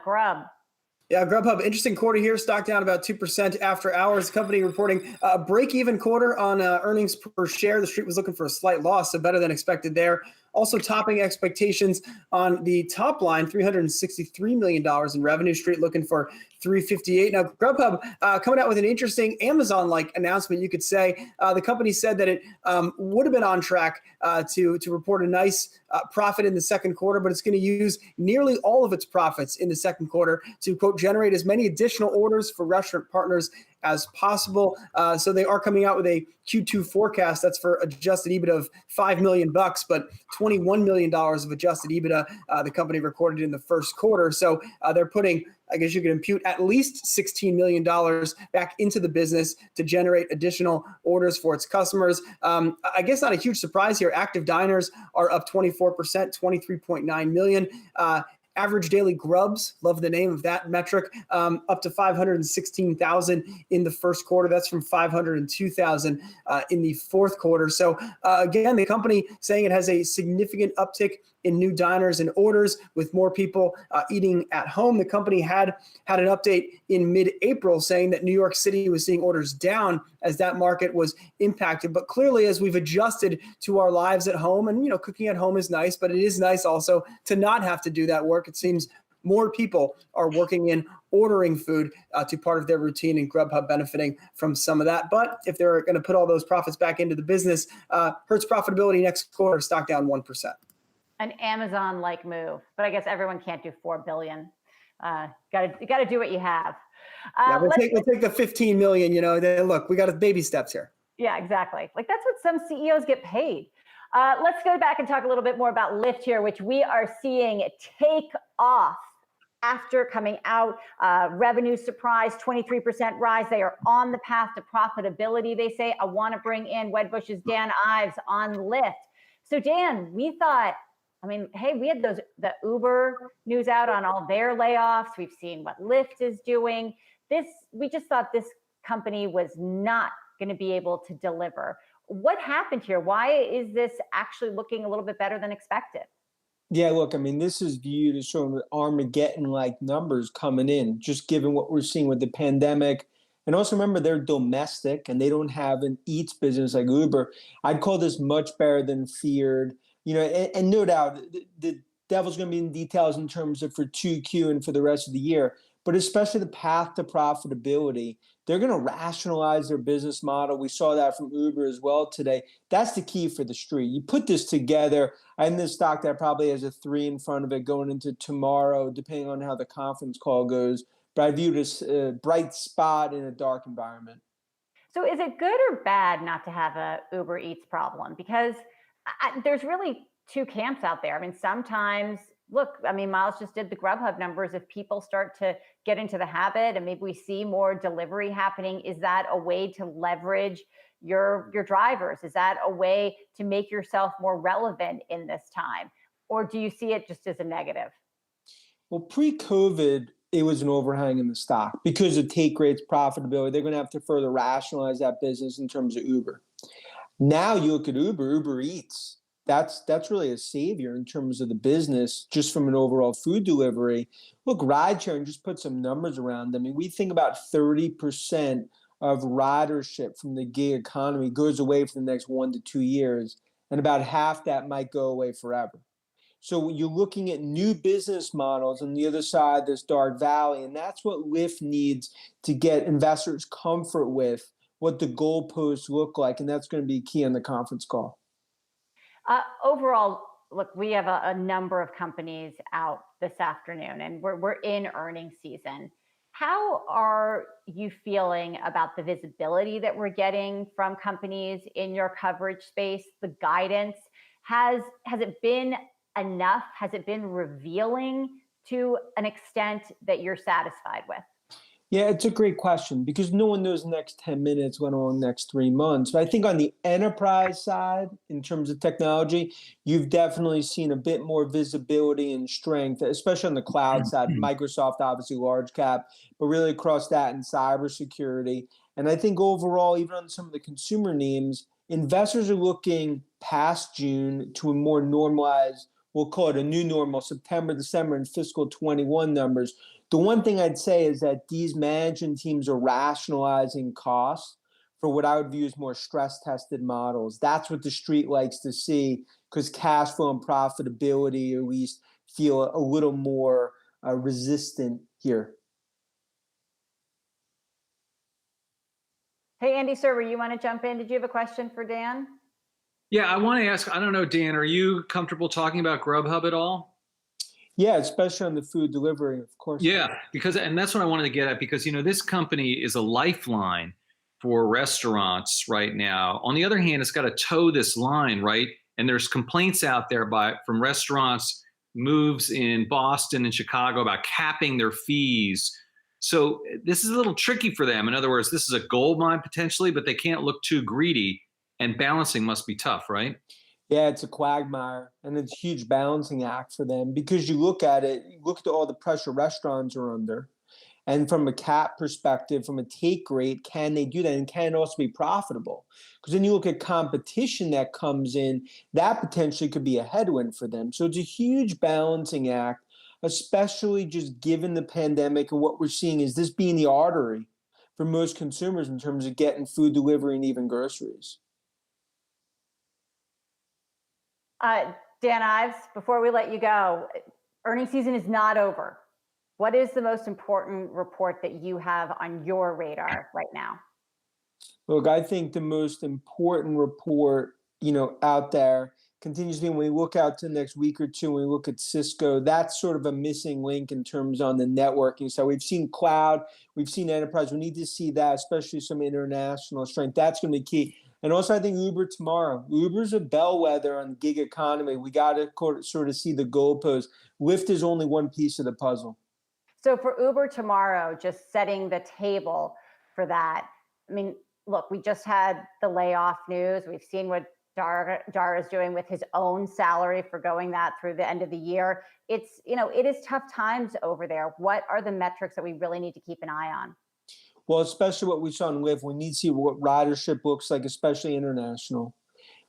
Grub. Yeah, Grubhub, interesting quarter here. Stock down about 2% after hours. Company reporting a break-even quarter on earnings per share. The street was looking for a slight loss, so better than expected there. Also topping expectations on the top line, $363 million in revenue. Street looking for $358. Now, Grubhub coming out with an interesting Amazon-like announcement, you could say. The company said that it would have been on track to report a nice profit in the second quarter, but it's going to use nearly all of its profits in the second quarter to, quote, generate as many additional orders for restaurant partners as possible. So they are coming out with a Q2 forecast that's for adjusted EBITDA of $5 million, but $21 million of adjusted EBITDA the company recorded in the first quarter. So they're putting, I guess you could impute, at least $16 million back into the business to generate additional orders for its customers. I guess not a huge surprise here. Active diners are up 24%, 23.9 million. Average daily grubs, love the name of that metric, up to 516,000 in the first quarter. That's from 502,000 in the fourth quarter. So again, the company saying it has a significant uptick in new diners and orders with more people eating at home. The company had an update in mid-April saying that New York City was seeing orders down as that market was impacted. But clearly, as we've adjusted to our lives at home, and cooking at home is nice, but it is nice also to not have to do that work. It seems more people are working in ordering food to part of their routine, and Grubhub benefiting from some of that. But if they're going to put all those profits back into the business, hurts profitability next quarter, stock down 1%. An Amazon-like move, but I guess everyone can't do $4 billion. You got to do what you have. Yeah, we'll take the 15 million. Look, we got baby steps here. Yeah, exactly. Like that's what some CEOs get paid. Let's go back and talk a little bit more about Lyft here, which we are seeing take off after coming out. Revenue surprise, 23% rise. They are on the path to profitability. They say, I want to bring in Wedbush's Dan Ives on Lyft. So Dan, we thought, hey, we had the Uber news out on all their layoffs. We've seen what Lyft is doing. We just thought this company was not going to be able to deliver. What happened here? Why is this actually looking a little bit better than expected? Yeah, look, this is viewed as showing Armageddon-like numbers coming in, just given what we're seeing with the pandemic. And also remember, they're domestic and they don't have an eats business like Uber. I'd call this much better than feared. And no doubt the devil's going to be in details in terms of for 2Q and for the rest of the year, but especially the path to profitability. They're going to rationalize their business model. We saw that from Uber as well today. That's the key for the street. You put this together, and this stock that probably has a 3 in front of it going into tomorrow, depending on how the conference call goes. But I view this a bright spot in a dark environment. So is it good or bad not to have a Uber Eats problem? Because there's really two camps out there. Sometimes, look, Miles just did the Grubhub numbers. If people start to get into the habit and maybe we see more delivery happening, is that a way to leverage your drivers? Is that a way to make yourself more relevant in this time? Or do you see it just as a negative? Well, pre-COVID, it was an overhang in the stock because of take rates, profitability. They're going to have to further rationalize that business in terms of Uber. Now you look at Uber Eats. That's really a savior in terms of the business, just from an overall food delivery. Look, rideshare, and just put some numbers around them. We think about 30% of ridership from the gig economy goes away for the next 1 to 2 years, and about half that might go away forever. So you're looking at new business models on the other side of this dark valley, and that's what Lyft needs to get investors comfort with what the goalposts look like, and that's going to be key on the conference call. Overall, look, we have a number of companies out this afternoon, and we're in earnings season. How are you feeling about the visibility that we're getting from companies in your coverage space, the guidance? Has it been enough? Has it been revealing to an extent that you're satisfied with? Yeah, it's a great question because no one knows the next 10 minutes, let alone next 3 months. But I think on the enterprise side, in terms of technology, you've definitely seen a bit more visibility and strength, especially on the cloud side. Microsoft, obviously large cap, but really across that and cybersecurity. And I think overall, even on some of the consumer names, investors are looking past June to a more normalized, we'll call it a new normal, September, December, and fiscal 21 numbers. The one thing I'd say is that these management teams are rationalizing costs for what I would view as more stress tested models. That's what the street likes to see because cash flow and profitability at least feel a little more resistant here. Hey, Andy Server, you want to jump in? Did you have a question for Dan? Yeah, I want to ask, I don't know, Dan, are you comfortable talking about Grubhub at all? Yeah, especially on the food delivery, of course. Yeah, and that's what I wanted to get at because, this company is a lifeline for restaurants right now. On the other hand, it's got to toe this line, right? And there's complaints out there from restaurants, moves in Boston and Chicago about capping their fees. So this is a little tricky for them. In other words, this is a gold mine potentially, but they can't look too greedy and balancing must be tough, right? Yeah, it's a quagmire and it's a huge balancing act for them because you look at it, you look at all the pressure restaurants are under. And from a cap perspective, from a take rate, can they do that? And can it also be profitable? Because then you look at competition that comes in, that potentially could be a headwind for them. So it's a huge balancing act, especially just given the pandemic and what we're seeing is this being the artery for most consumers in terms of getting food delivery and even groceries. Dan Ives, before we let you go, earnings season is not over. What is the most important report that you have on your radar right now? Look, I think the most important report, out there continues to be when we look out to the next week or two, when we look at Cisco, that's sort of a missing link in terms on the networking. So we've seen cloud, we've seen enterprise. We need to see that, especially some international strength. That's going to be key. And also, I think Uber tomorrow. Uber's a bellwether on the gig economy. We got to sort of see the goalpost. Lyft is only one piece of the puzzle. So for Uber tomorrow, just setting the table for that. I mean, look, we just had the layoff news. We've seen what Dara is doing with his own salary for going that through the end of the year. It is tough times over there. What are the metrics that we really need to keep an eye on? Well, especially what we saw in Lyft, we need to see what ridership looks like, especially international.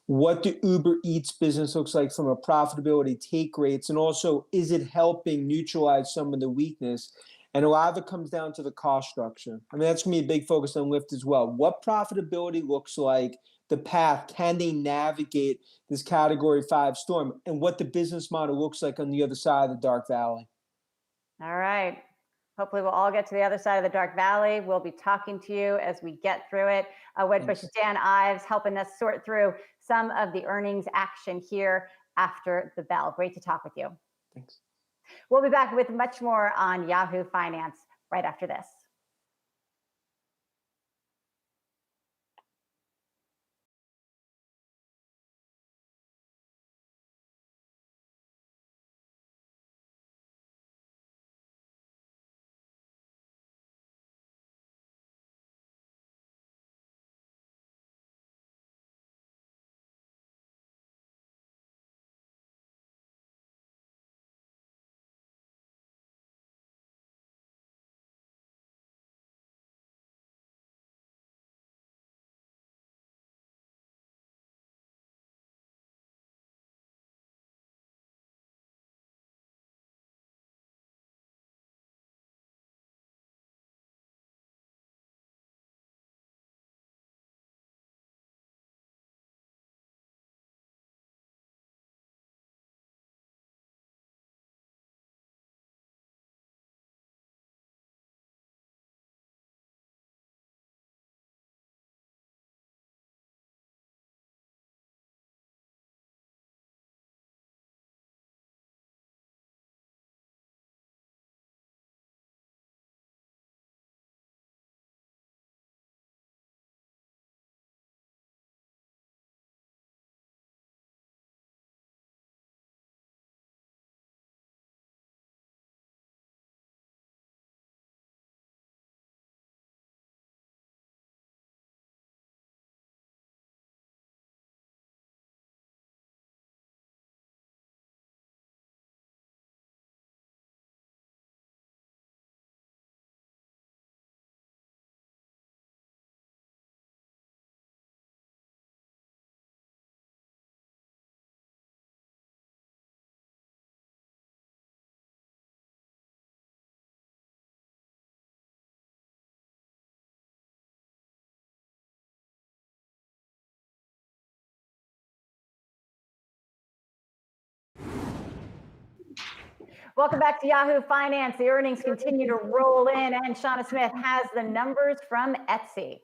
What the Uber Eats business looks like from a profitability take rates, and also is it helping neutralize some of the weakness? And a lot of it comes down to the cost structure. I mean, that's going to be a big focus on Lyft as well. What profitability looks like, the path, can they navigate this Category 5 storm, and what the business model looks like on the other side of the dark valley. All right. Hopefully we'll all get to the other side of the dark valley. We'll be talking to you as we get through it. Wedbush, Dan Ives helping us sort through some of the earnings action here after the bell. Great to talk with you. Thanks. We'll be back with much more on Yahoo Finance right after this. Welcome back to Yahoo Finance. The earnings continue to roll in, and Shauna Smith has the numbers from Etsy.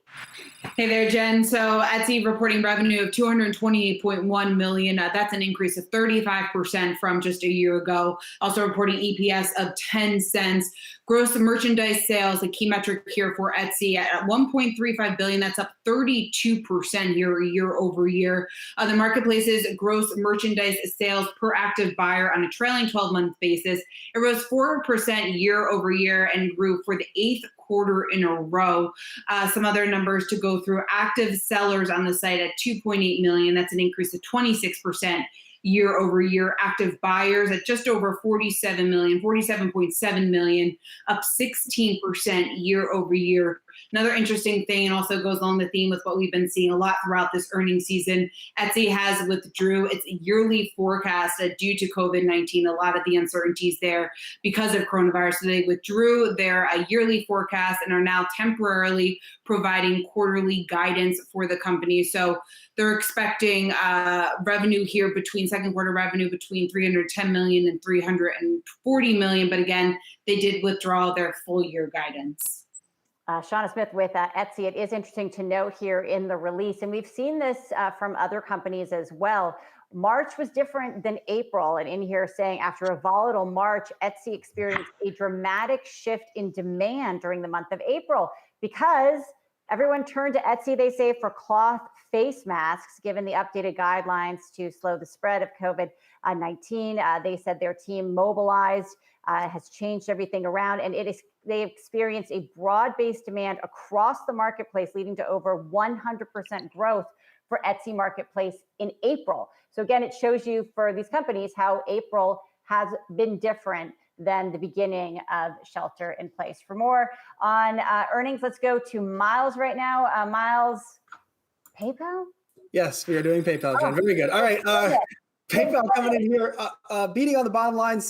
Hey there, Jen. So Etsy reporting revenue of $228.1 million. That's an increase of 35% from just a year ago. Also reporting EPS of 10 cents. Gross merchandise sales, the key metric here for Etsy, at $1.35 billion. That's up 32% year over year. The marketplace's gross merchandise sales per active buyer on a trailing 12-month basis, it rose 4% year over year and grew for the 8th quarter in a row. Some other numbers to go through: active sellers on the site at 2.8 million. That's an increase of 26% year over year. Active buyers at just over 47 million, 47.7 million, up 16% year over year. Another interesting thing, and also goes along the theme with what we've been seeing a lot throughout this earnings season, Etsy has withdrew its yearly forecast due to COVID-19, a lot of the uncertainties there because of coronavirus. So they withdrew their yearly forecast and are now temporarily providing quarterly guidance for the company. So they're expecting revenue here second quarter revenue between 310 million and 340 million. But again, they did withdraw their full year guidance. Shauna Smith with Etsy. It is interesting to note here in the release, and we've seen this from other companies as well. March was different than April, and in here saying after a volatile March, Etsy experienced a dramatic shift in demand during the month of April because everyone turned to Etsy, they say, for cloth face masks, given the updated guidelines to slow the spread of COVID-19. They said their team mobilized, has changed everything around, and they experienced a broad-based demand across the marketplace, leading to over 100% growth for Etsy Marketplace in April. So again, it shows you for these companies how April has been different than the beginning of shelter in place. For more on earnings, let's go to Miles right now. Miles, PayPal? Yes, we are doing PayPal, Jen. Very good. All right. PayPal coming in here, beating on the bottom line,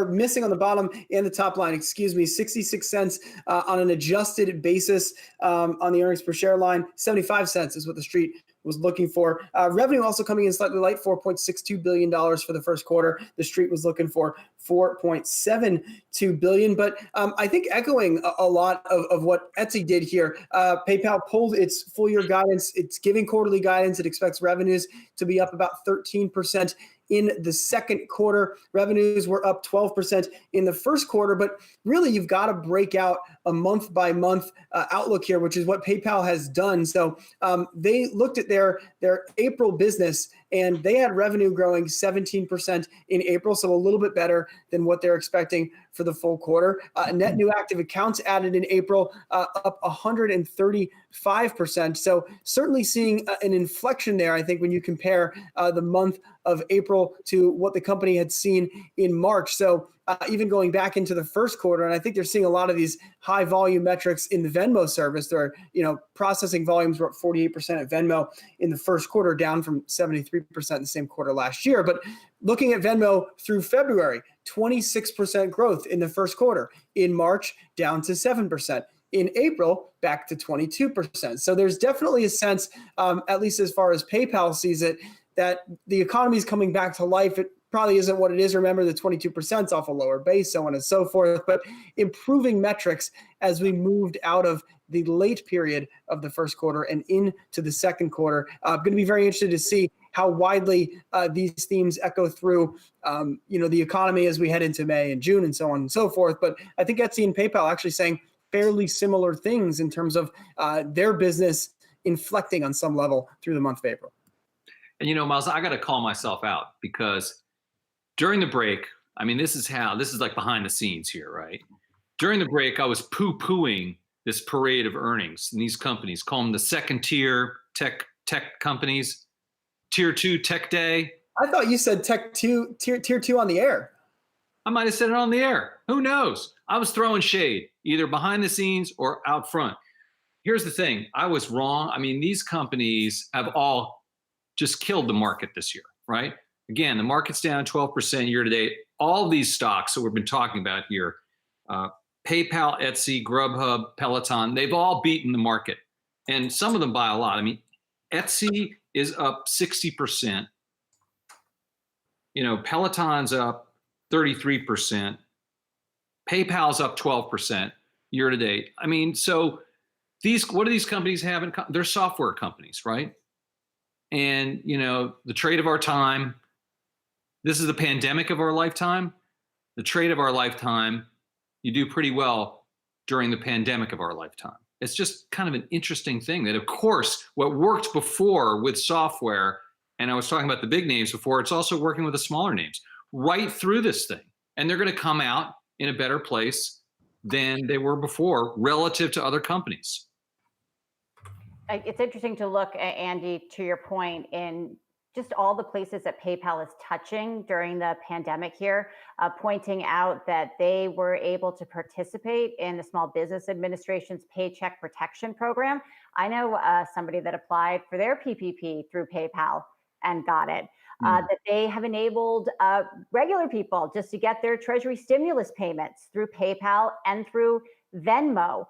missing on the bottom and the top line, 66 cents on an adjusted basis on the earnings per share line. 75 cents is what the street was looking for. Revenue also coming in slightly light, $4.62 billion for the first quarter. The street was looking for $4.72 billion. But I think echoing a lot of what Etsy did here, PayPal pulled its full year guidance. It's giving quarterly guidance. It expects revenues to be up about 13% in the second quarter. Revenues were up 12% in the first quarter, but really you've got to break out a month by month outlook here, which is what PayPal has done. So they looked at their April business and they had revenue growing 17% in April, so a little bit better than what they're expecting for the full quarter. Net new active accounts added in April up 135%. So certainly seeing an inflection there, I think, when you compare the month of April to what the company had seen in March. So even going back into the first quarter, and I think they're seeing a lot of these high volume metrics in the Venmo service. Their processing volumes were up 48% at Venmo in the first quarter, down from 73% in the same quarter last year. But looking at Venmo through February, 26% growth in the first quarter. In March, down to 7%. In April, back to 22%. So there's definitely a sense, at least as far as PayPal sees it, that the economy is coming back to life. It probably isn't what it is. Remember, the 22% is off a lower base, so on and so forth, but improving metrics as we moved out of the late period of the first quarter and into the second quarter. Going to be very interested to see how widely these themes echo through, the economy as we head into May and June and so on and so forth. But I think Etsy and PayPal actually saying fairly similar things in terms of their business inflecting on some level through the month of April. And Miles, I got to call myself out because during the break, this is like behind the scenes here, right? During the break, I was poo-pooing this parade of earnings and these companies, call them the second tier tech companies, tier 2 tech day. I thought you said tier 2 on the air. I might have said it on the air. Who knows? I was throwing shade, either behind the scenes or out front. Here's the thing. I was wrong. These companies have all just killed the market this year, right? Again, the market's down 12% year to date. All of these stocks that we've been talking about here, PayPal, Etsy, Grubhub, Peloton, they've all beaten the market. And some of them by a lot. Etsy is up 60%. Peloton's up 33%. PayPal's up 12% year to date. I mean, so what do these companies have in common? They're software companies, right? And, the trade of our time, this is the pandemic of our lifetime. The trade of our lifetime, you do pretty well during the pandemic of our lifetime. It's just kind of an interesting thing that, of course, what worked before with software, and I was talking about the big names before, it's also working with the smaller names right through this thing. And they're going to come out in a better place than they were before relative to other companies. It's interesting to look at, Andy, to your point, in just all the places that PayPal is touching during the pandemic here, pointing out that they were able to participate in the Small Business Administration's Paycheck Protection Program. I know somebody that applied for their PPP through PayPal and got it. That they have enabled regular people just to get their Treasury stimulus payments through PayPal and through Venmo.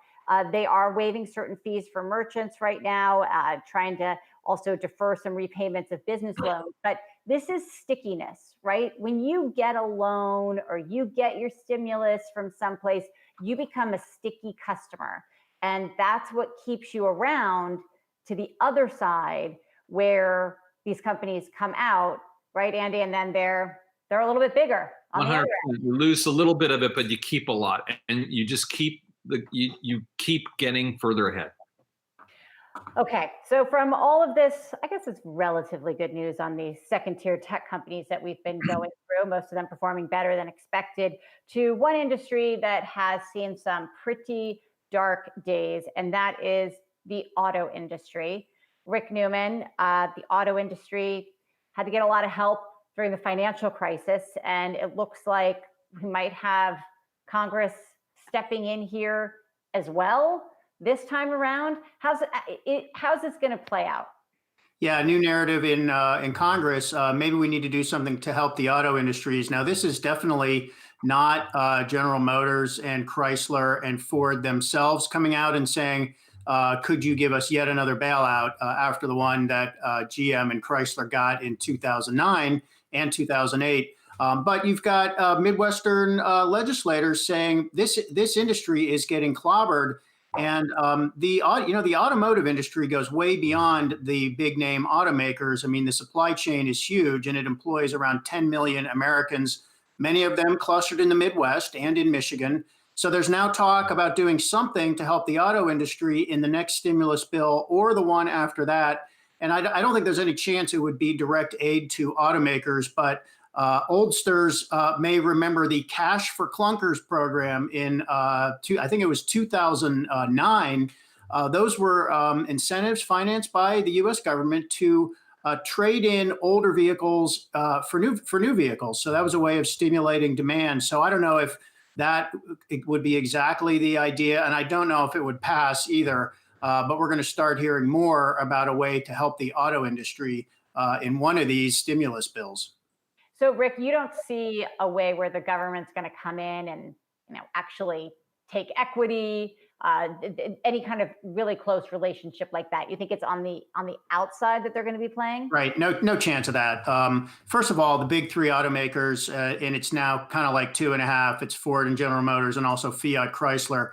They are waiving certain fees for merchants right now, trying to also defer some repayments of business loans. But this is stickiness, right? When you get a loan or you get your stimulus from someplace, you become a sticky customer. And that's what keeps you around to the other side, where these companies come out, right, Andy? And then they're a little bit bigger on the other end. You lose a little bit of it, but you keep a lot, and you just keep you keep getting further ahead. Okay, so from all of this, I guess it's relatively good news on the second-tier tech companies that we've been going through, most of them performing better than expected, to one industry that has seen some pretty dark days, and that is the auto industry. Rick Newman, the auto industry had to get a lot of help during the financial crisis, and it looks like we might have Congress stepping in here as well this time around. How's this going to play out? Yeah, new narrative in Congress. Maybe we need to do something to help the auto industries. Now, this is definitely not General Motors and Chrysler and Ford themselves coming out and saying, could you give us yet another bailout after the one that GM and Chrysler got in 2009 and 2008. But you've got Midwestern legislators saying this industry is getting clobbered. And the automotive industry goes way beyond the big name automakers. I mean, the supply chain is huge, and it employs around 10 million Americans, many of them clustered in the Midwest and in Michigan. So there's now talk about doing something to help the auto industry in the next stimulus bill or the one after that. And I don't think there's any chance it would be direct aid to automakers, but oldsters may remember the Cash for Clunkers program in, I think it was 2009. Those were incentives financed by the U.S. government to trade in older vehicles for new vehicles. So that was a way of stimulating demand. So I don't know if it would be exactly the idea, and I don't know if it would pass either. But we're going to start hearing more about a way to help the auto industry in one of these stimulus bills. So, Rick, you don't see a way where the government's going to come in and actually take equity, any kind of really close relationship like that. You think it's on the outside that they're going to be playing? Right. No chance of that. First of all, the big three automakers, and it's now kind of like 2.5. It's Ford and General Motors, and also Fiat Chrysler.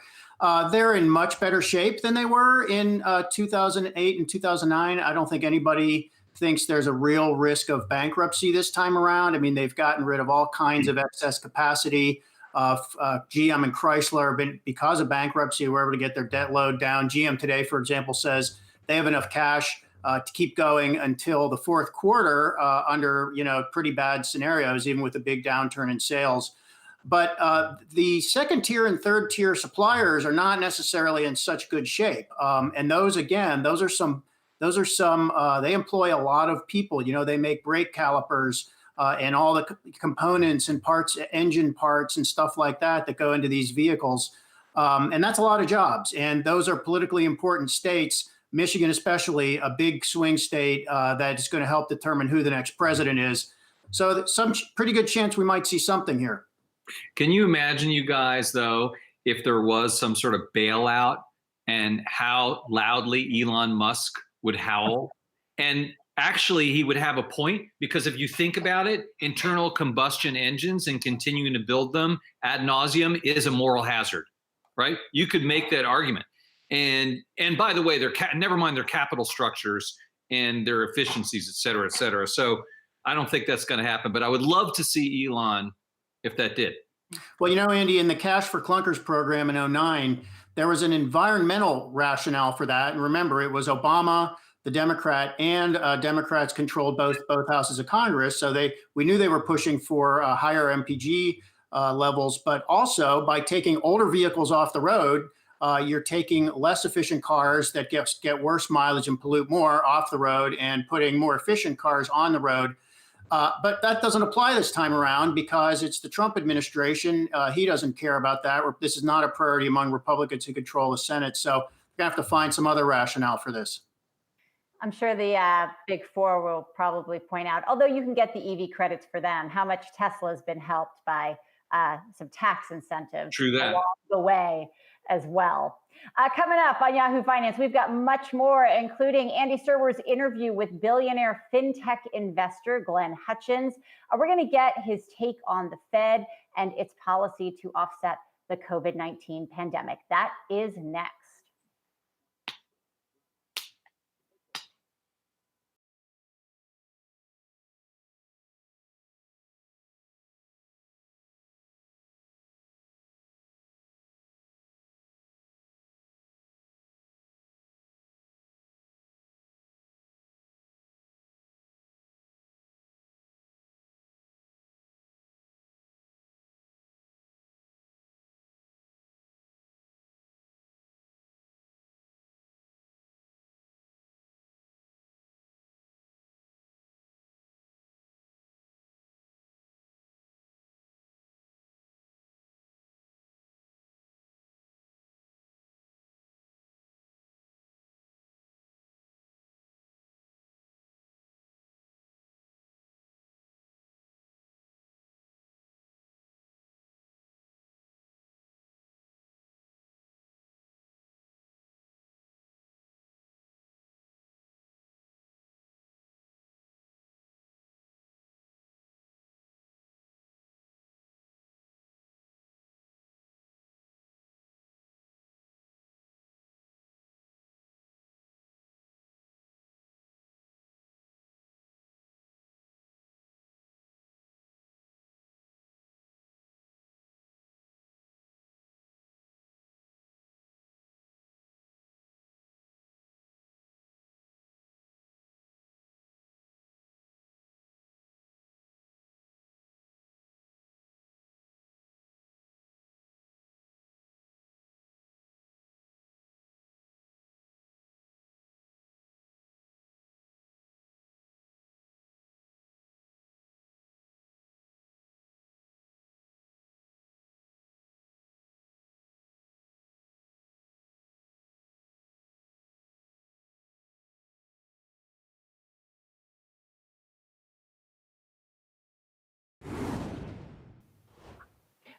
They're in much better shape than they were in 2008 and 2009. I don't think anybody thinks there's a real risk of bankruptcy this time around. I mean, they've gotten rid of all kinds of excess capacity. GM and Chrysler, because of bankruptcy, were able to get their debt load down. GM today, for example, says they have enough cash to keep going until the fourth quarter under pretty bad scenarios, even with a big downturn in sales. But the second tier and third tier suppliers are not necessarily in such good shape. And those are some, they employ a lot of people. They make brake calipers and all the components and parts, engine parts and stuff like that go into these vehicles. And that's a lot of jobs. And those are politically important states, Michigan especially, a big swing state that is going to help determine who the next president is. So some pretty good chance we might see something here. Can you imagine, you guys, though, if there was some sort of bailout and how loudly Elon Musk would howl? And actually he would have a point, because if you think about it, internal combustion engines and continuing to build them ad nauseum is a moral hazard, right? You could make that argument. And by the way, never mind their capital structures and their efficiencies, et cetera, et cetera. So I don't think that's going to happen, but I would love to see Elon if that did. Well, Andy, in the Cash for Clunkers program in 2009, there was an environmental rationale for that. And remember, it was Obama, the Democrat, and Democrats controlled both houses of Congress. So we knew they were pushing for higher MPG levels, but also by taking older vehicles off the road, you're taking less efficient cars that get worse mileage and pollute more off the road and putting more efficient cars on the road. But that doesn't apply this time around because it's the Trump administration. He doesn't care about that. This is not a priority among Republicans who control the Senate. So we have to find some other rationale for this. I'm sure the big four will probably point out, although you can get the EV credits for them, how much Tesla has been helped by some tax incentives along the way as well. Coming up on Yahoo Finance, we've got much more, including Andy Serwer's interview with billionaire fintech investor Glenn Hutchins. We're going to get his take on the Fed and its policy to offset the COVID-19 pandemic. That is next.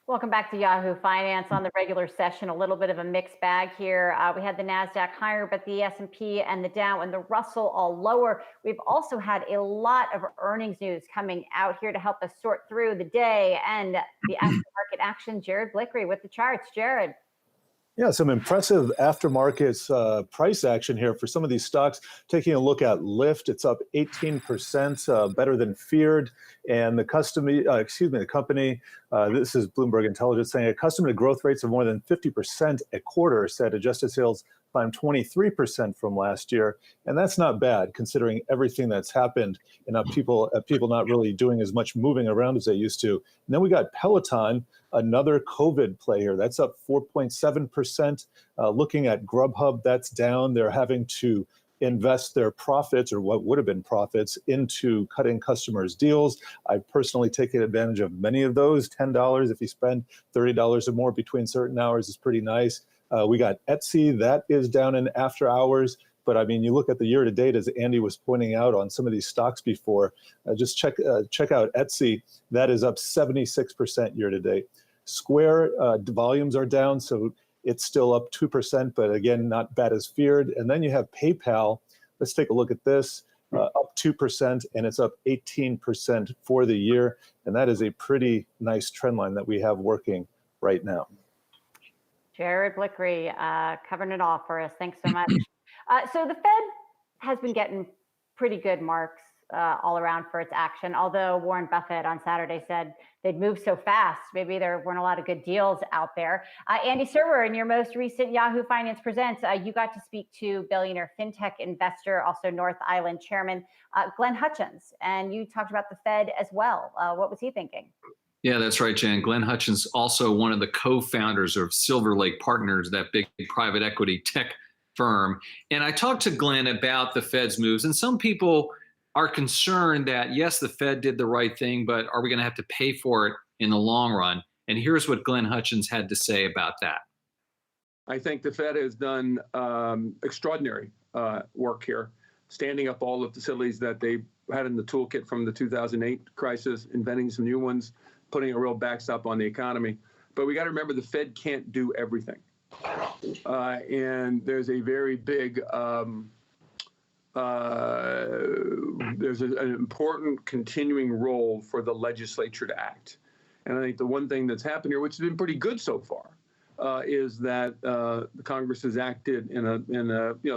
Welcome back to Yahoo Finance. On the regular session, a little bit of a mixed bag here. We had the NASDAQ higher, but the S&P and the Dow and the Russell all lower. We've also had a lot of earnings news coming out here to help us sort through the day and the aftermarket action. Jared Blickery with the charts. Jared. Yeah, some impressive aftermarket price action here for some of these stocks. Taking a look at Lyft, it's up 18%, better than feared. And the company, this is Bloomberg Intelligence saying, accustomed to growth rates of more than 50% a quarter, said adjusted sales climbed 23% from last year. And that's not bad considering everything that's happened and people not really doing as much moving around as they used to. And then we got Peloton, another COVID play here. That's up 4.7%. Looking at Grubhub, that's down. They're having to invest their profits, or what would have been profits, into cutting customers' deals. I've personally taken advantage of many of those. $10 if you spend $30 or more between certain hours is pretty nice. We got Etsy, that is down in after hours. But I mean, you look at the year to date, as Andy was pointing out on some of these stocks before, just check out Etsy. That is up 76% year to date. Square volumes are down, so it's still up 2%, but again, not bad as feared. And then you have PayPal. Let's take a look at this. Up 2%, and it's up 18% for the year. And that is a pretty nice trend line that we have working right now. Jared Blickery covering it all for us. Thanks so much. So the Fed has been getting pretty good marks all around for its action, although Warren Buffett on Saturday said they'd move so fast. Maybe there weren't a lot of good deals out there. Andy Serwer, in your most recent Yahoo Finance Presents, you got to speak to billionaire fintech investor, also North Island chairman, Glenn Hutchins, and you talked about the Fed as well. What was he thinking? Yeah, that's right, Jen. Glenn Hutchins, also one of the co-founders of Silver Lake Partners, that big private equity tech firm. And I talked to Glenn about the Fed's moves, and some people are concerned that, yes, the Fed did the right thing, but are we going to have to pay for it in the long run? And here's what Glenn Hutchins had to say about that. I think the Fed has done extraordinary work here, standing up all the facilities that they had in the toolkit from the 2008 crisis, inventing some new ones, putting a real backstop on the economy. But we got to remember the Fed can't do everything. And there's a very big, there's an important continuing role for the legislature to act. And I think the one thing that's happened here, which has been pretty good so far, is that the Congress has acted in a,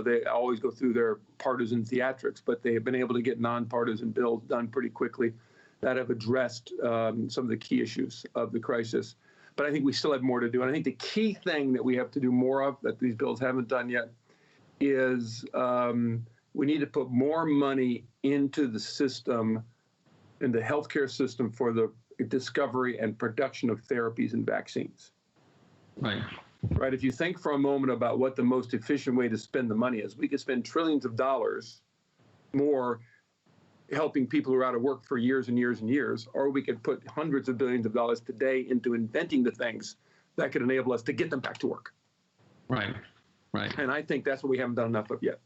they always go through their partisan theatrics, but they have been able to get nonpartisan bills done pretty quickly that have addressed some of the key issues of the crisis. But I think we still have more to do. And I think the key thing that we have to do more of that these bills haven't done yet is we need to put more money into the system, in the healthcare system, for the discovery and production of therapies and vaccines. Right. Right. If you think for a moment about what the most efficient way to spend the money is, we could spend trillions of dollars more helping people who are out of work for years and years and years, or we could put hundreds of billions of dollars today into inventing the things that could enable us to get them back to work. Right. Right. And I think that's what we haven't done enough of yet.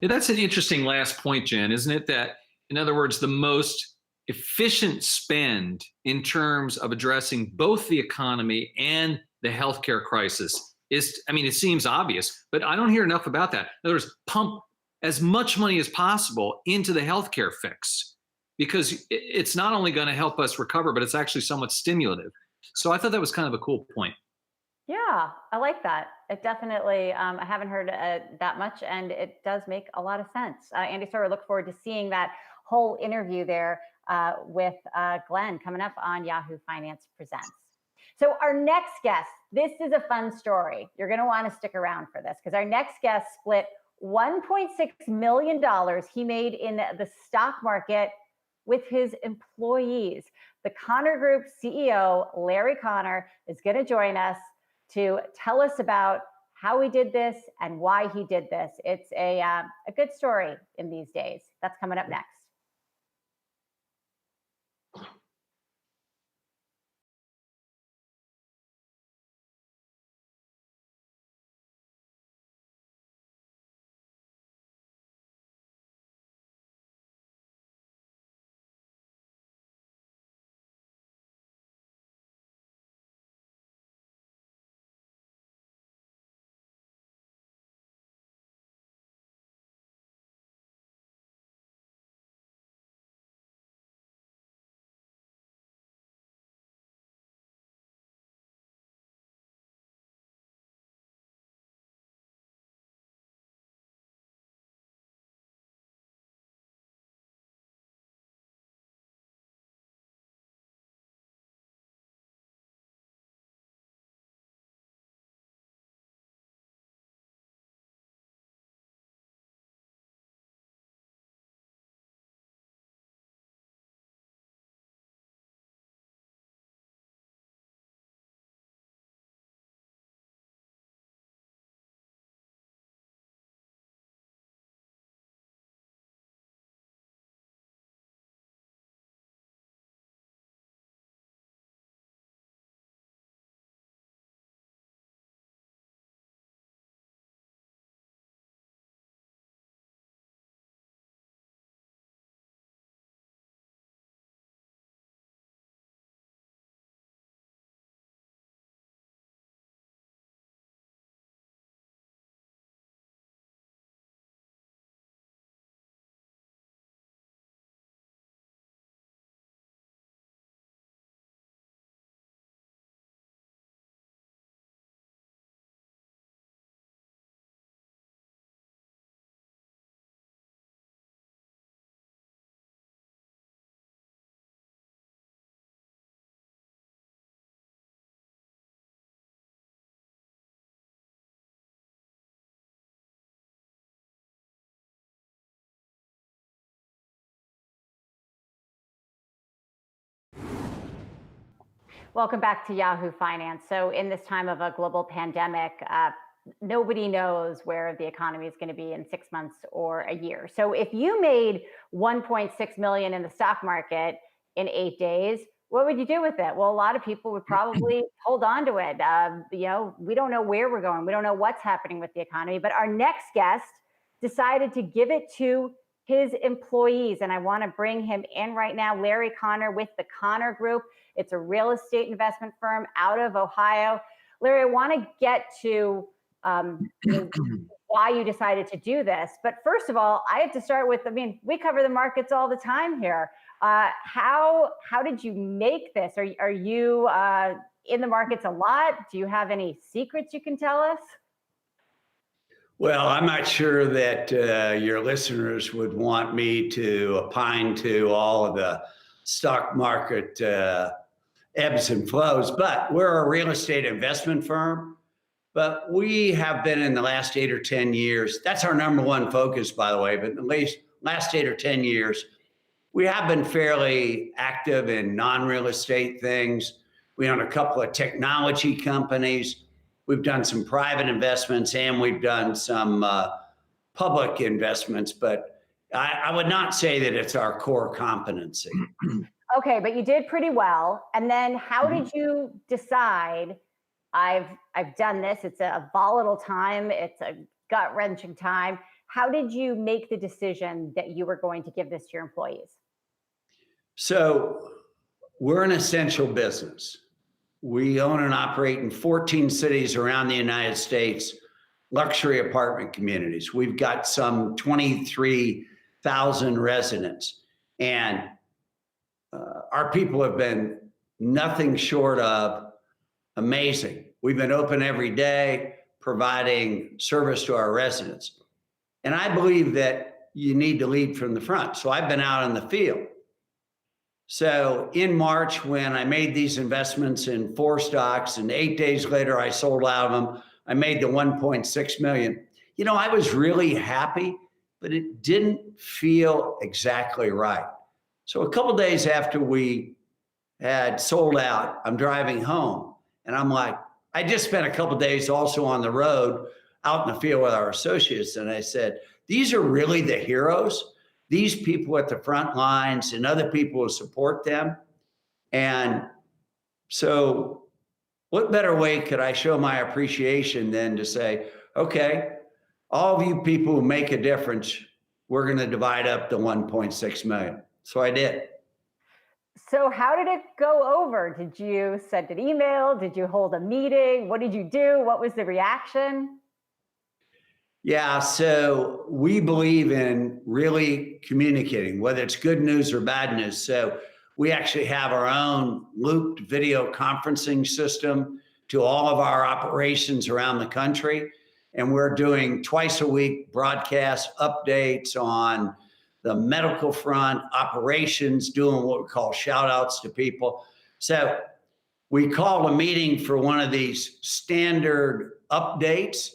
Yeah, that's an interesting last point, Jen, isn't it? That, in other words, the most efficient spend in terms of addressing both the economy and the healthcare crisis is, I mean, it seems obvious, but I don't hear enough about that. In other words, pump as much money as possible into the healthcare fix, because it's not only going to help us recover, but it's actually somewhat stimulative. So I thought that was kind of a cool point. Yeah, I like that. It definitely, I haven't heard that much, and it does make a lot of sense. Andy Serwer, look forward to seeing that whole interview there with Glenn coming up on Yahoo Finance Presents. So our next guest, this is a fun story. You're going to want to stick around for this, because our next guest split $1.6 million he made in the stock market with his employees. The Connor Group CEO, Larry Connor, is going to join us to tell us about how he did this and why he did this. It's a good story in these days. That's coming up next. Welcome back to Yahoo Finance. So in this time of a global pandemic, nobody knows where the economy is going to be in 6 months or a year. So if you made 1.6 million in the stock market in 8 days, what would you do with it? Well, a lot of people would probably hold on to it. We don't know where we're going. We don't know what's happening with the economy. But our next guest decided to give it to his employees. And I want to bring him in right now, Larry Connor with the Connor Group. It's a real estate investment firm out of Ohio. Larry, I want to get to why you decided to do this. But first of all, I have to start with, we cover the markets all the time here. How did you make this? Are you in the markets a lot? Do you have any secrets you can tell us? Well, I'm not sure that your listeners would want me to opine to all of the stock market ebbs and flows, but we're a real estate investment firm. But we have been in the last 8 or 10 years, that's our number one focus, by the way, but in the last 8 or 10 years, we have been fairly active in non-real estate things. We own a couple of technology companies. We've done some private investments and we've done some public investments, but I would not say that it's our core competency. Okay, but you did pretty well. And then how did you decide, I've done this, it's a volatile time, it's a gut-wrenching time. How did you make the decision that you were going to give this to your employees? So we're an essential business. We own and operate in 14 cities around the United States, luxury apartment communities. We've got some 23,000 residents, and our people have been nothing short of amazing. We've been open every day, providing service to our residents. And I believe that you need to lead from the front. So I've been out in the field. So in March, when I made these investments in 4 stocks and 8 days later, I sold out of them, I made the 1.6 million. I was really happy, but it didn't feel exactly right. So a couple of days after we had sold out, I'm driving home and I'm like, I just spent a couple of days also on the road out in the field with our associates. And I said, these are really the heroes. These people at the front lines and other people who support them. And so what better way could I show my appreciation than to say, okay, all of you people who make a difference, we're going to divide up the 1.6 million. So I did. So how did it go over? Did you send an email? Did you hold a meeting? What did you do? What was the reaction? Yeah, so we believe in really communicating, whether it's good news or bad news. So we actually have our own looped video conferencing system to all of our operations around the country. And we're doing twice a week broadcast updates on the medical front, operations, doing what we call shout outs to people. So we called a meeting for one of these standard updates.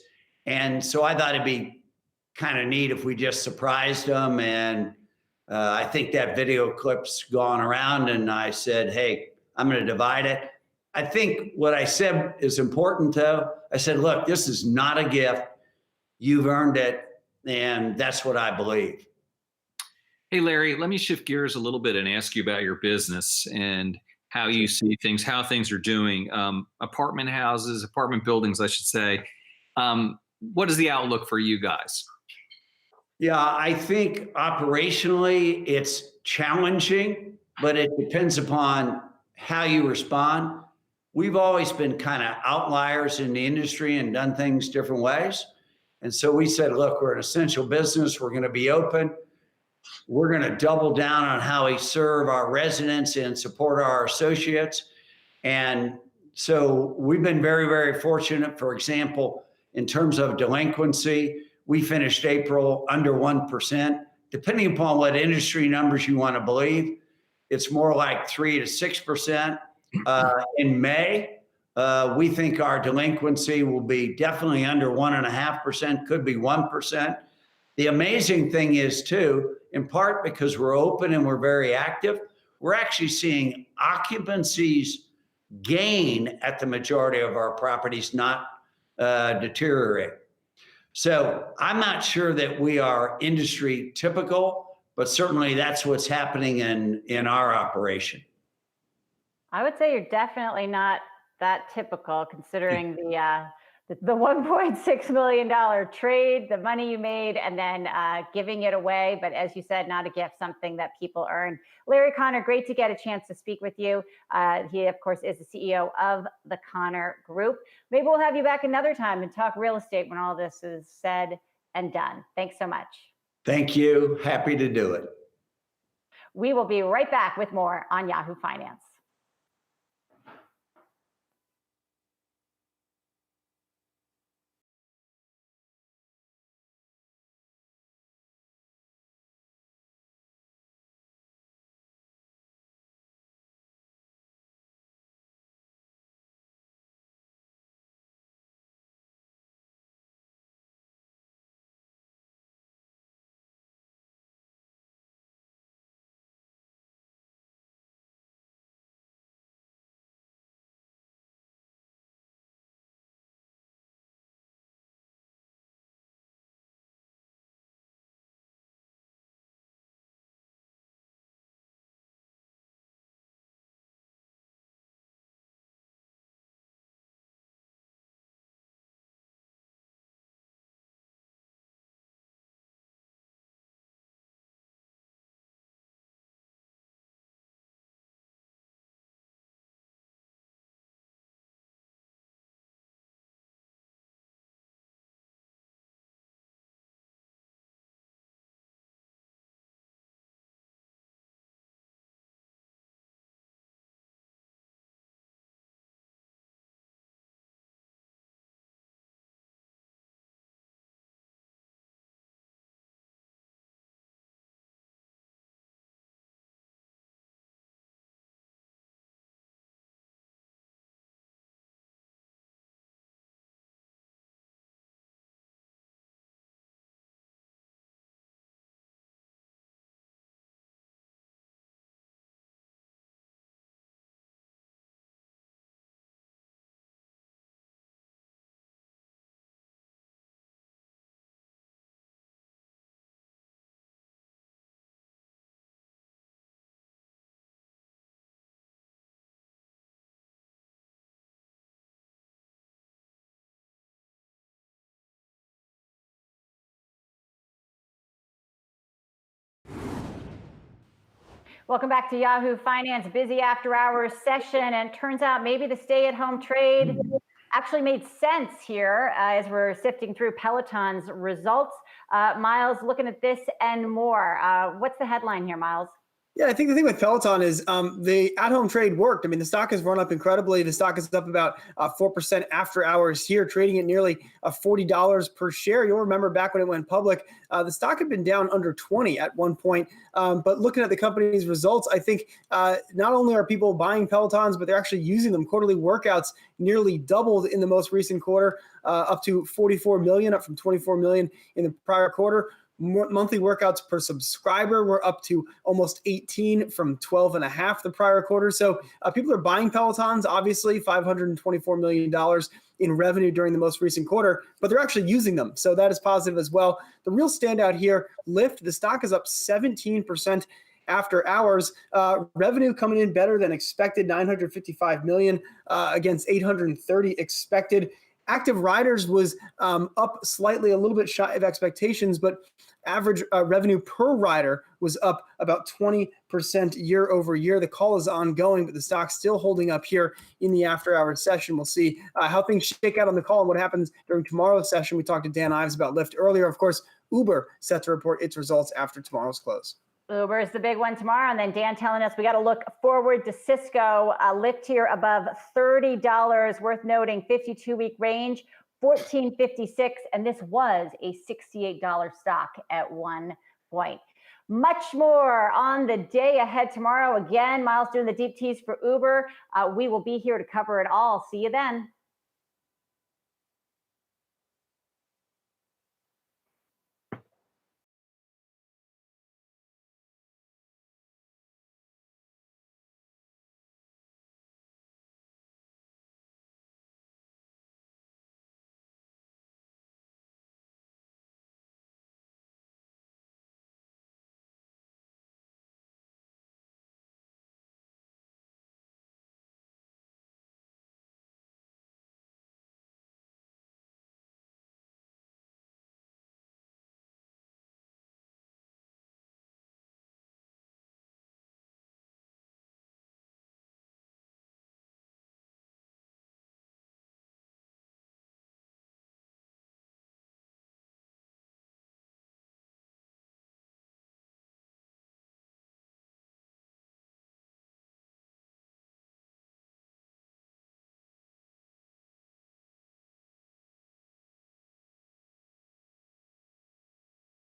And so I thought it'd be kind of neat if we just surprised them. And I think that video clip's gone around and I said, hey, I'm going to divide it. I think what I said is important though. I said, look, this is not a gift. You've earned it. And that's what I believe. Hey, Larry, let me shift gears a little bit and ask you about your business and how you see things, how things are doing. Apartment houses, apartment buildings, I should say. What is the outlook for you guys? Yeah, I think operationally it's challenging, but it depends upon how you respond. We've always been kind of outliers in the industry and done things different ways. And so we said, look, we're an essential business. We're going to be open. We're going to double down on how we serve our residents and support our associates. And so we've been very, very fortunate. For example, in terms of delinquency, we finished April under 1%. Depending upon what industry numbers you want to believe, it's more like 3 to 6%. In May, we think our delinquency will be definitely under 1.5%, could be 1%. The amazing thing is too, in part because we're open and we're very active, we're actually seeing occupancies gain at the majority of our properties, not deteriorate. So I'm not sure that we are industry typical, but certainly that's what's happening in our operation. I would say you're definitely not that typical, considering the $1.6 million trade, the money you made, and then giving it away. But as you said, not a gift, something that people earn. Larry Connor, great to get a chance to speak with you. He, of course, is the CEO of the Connor Group. Maybe we'll have you back another time and talk real estate when all this is said and done. Thanks so much. Thank you. Happy to do it. We will be right back with more on Yahoo Finance. Welcome back to Yahoo Finance, busy after hours session. And turns out maybe the stay-at-home trade actually made sense here as we're sifting through Peloton's results. Miles, looking at this and more. What's the headline here, Miles? Yeah, I think the thing with Peloton is the at-home trade worked. I mean, the stock has run up incredibly. The stock is up about 4% after hours here, trading at nearly $40 per share. You'll remember back when it went public, the stock had been down under 20 at one point. But looking at the company's results, I think not only are people buying Pelotons, but they're actually using them. Quarterly workouts nearly doubled in the most recent quarter, up to 44 million, up from 24 million in the prior quarter. Monthly workouts per subscriber were up to almost 18 from 12.5 the prior quarter. So people are buying Pelotons, obviously $524 million in revenue during the most recent quarter, but they're actually using them. So that is positive as well. The real standout here, Lyft, the stock is up 17% after hours. Revenue coming in better than expected, 955 million against 830 expected. Active riders was up slightly, a little bit shy of expectations, but average revenue per rider was up about 20% year over year. The call is ongoing, but the stock's still holding up here in the after-hours session. We'll see how things shake out on the call and what happens during tomorrow's session. We talked to Dan Ives about Lyft earlier. Of course, Uber set to report its results after tomorrow's close. Uber is the big one tomorrow. And then Dan telling us we got to look forward to Cisco. Lyft here above $30. Worth noting, 52-week range, $14.56. And this was a $68 stock at one point. Much more on the day ahead tomorrow. Again, Miles doing the deep tease for Uber. We will be here to cover it all. See you then.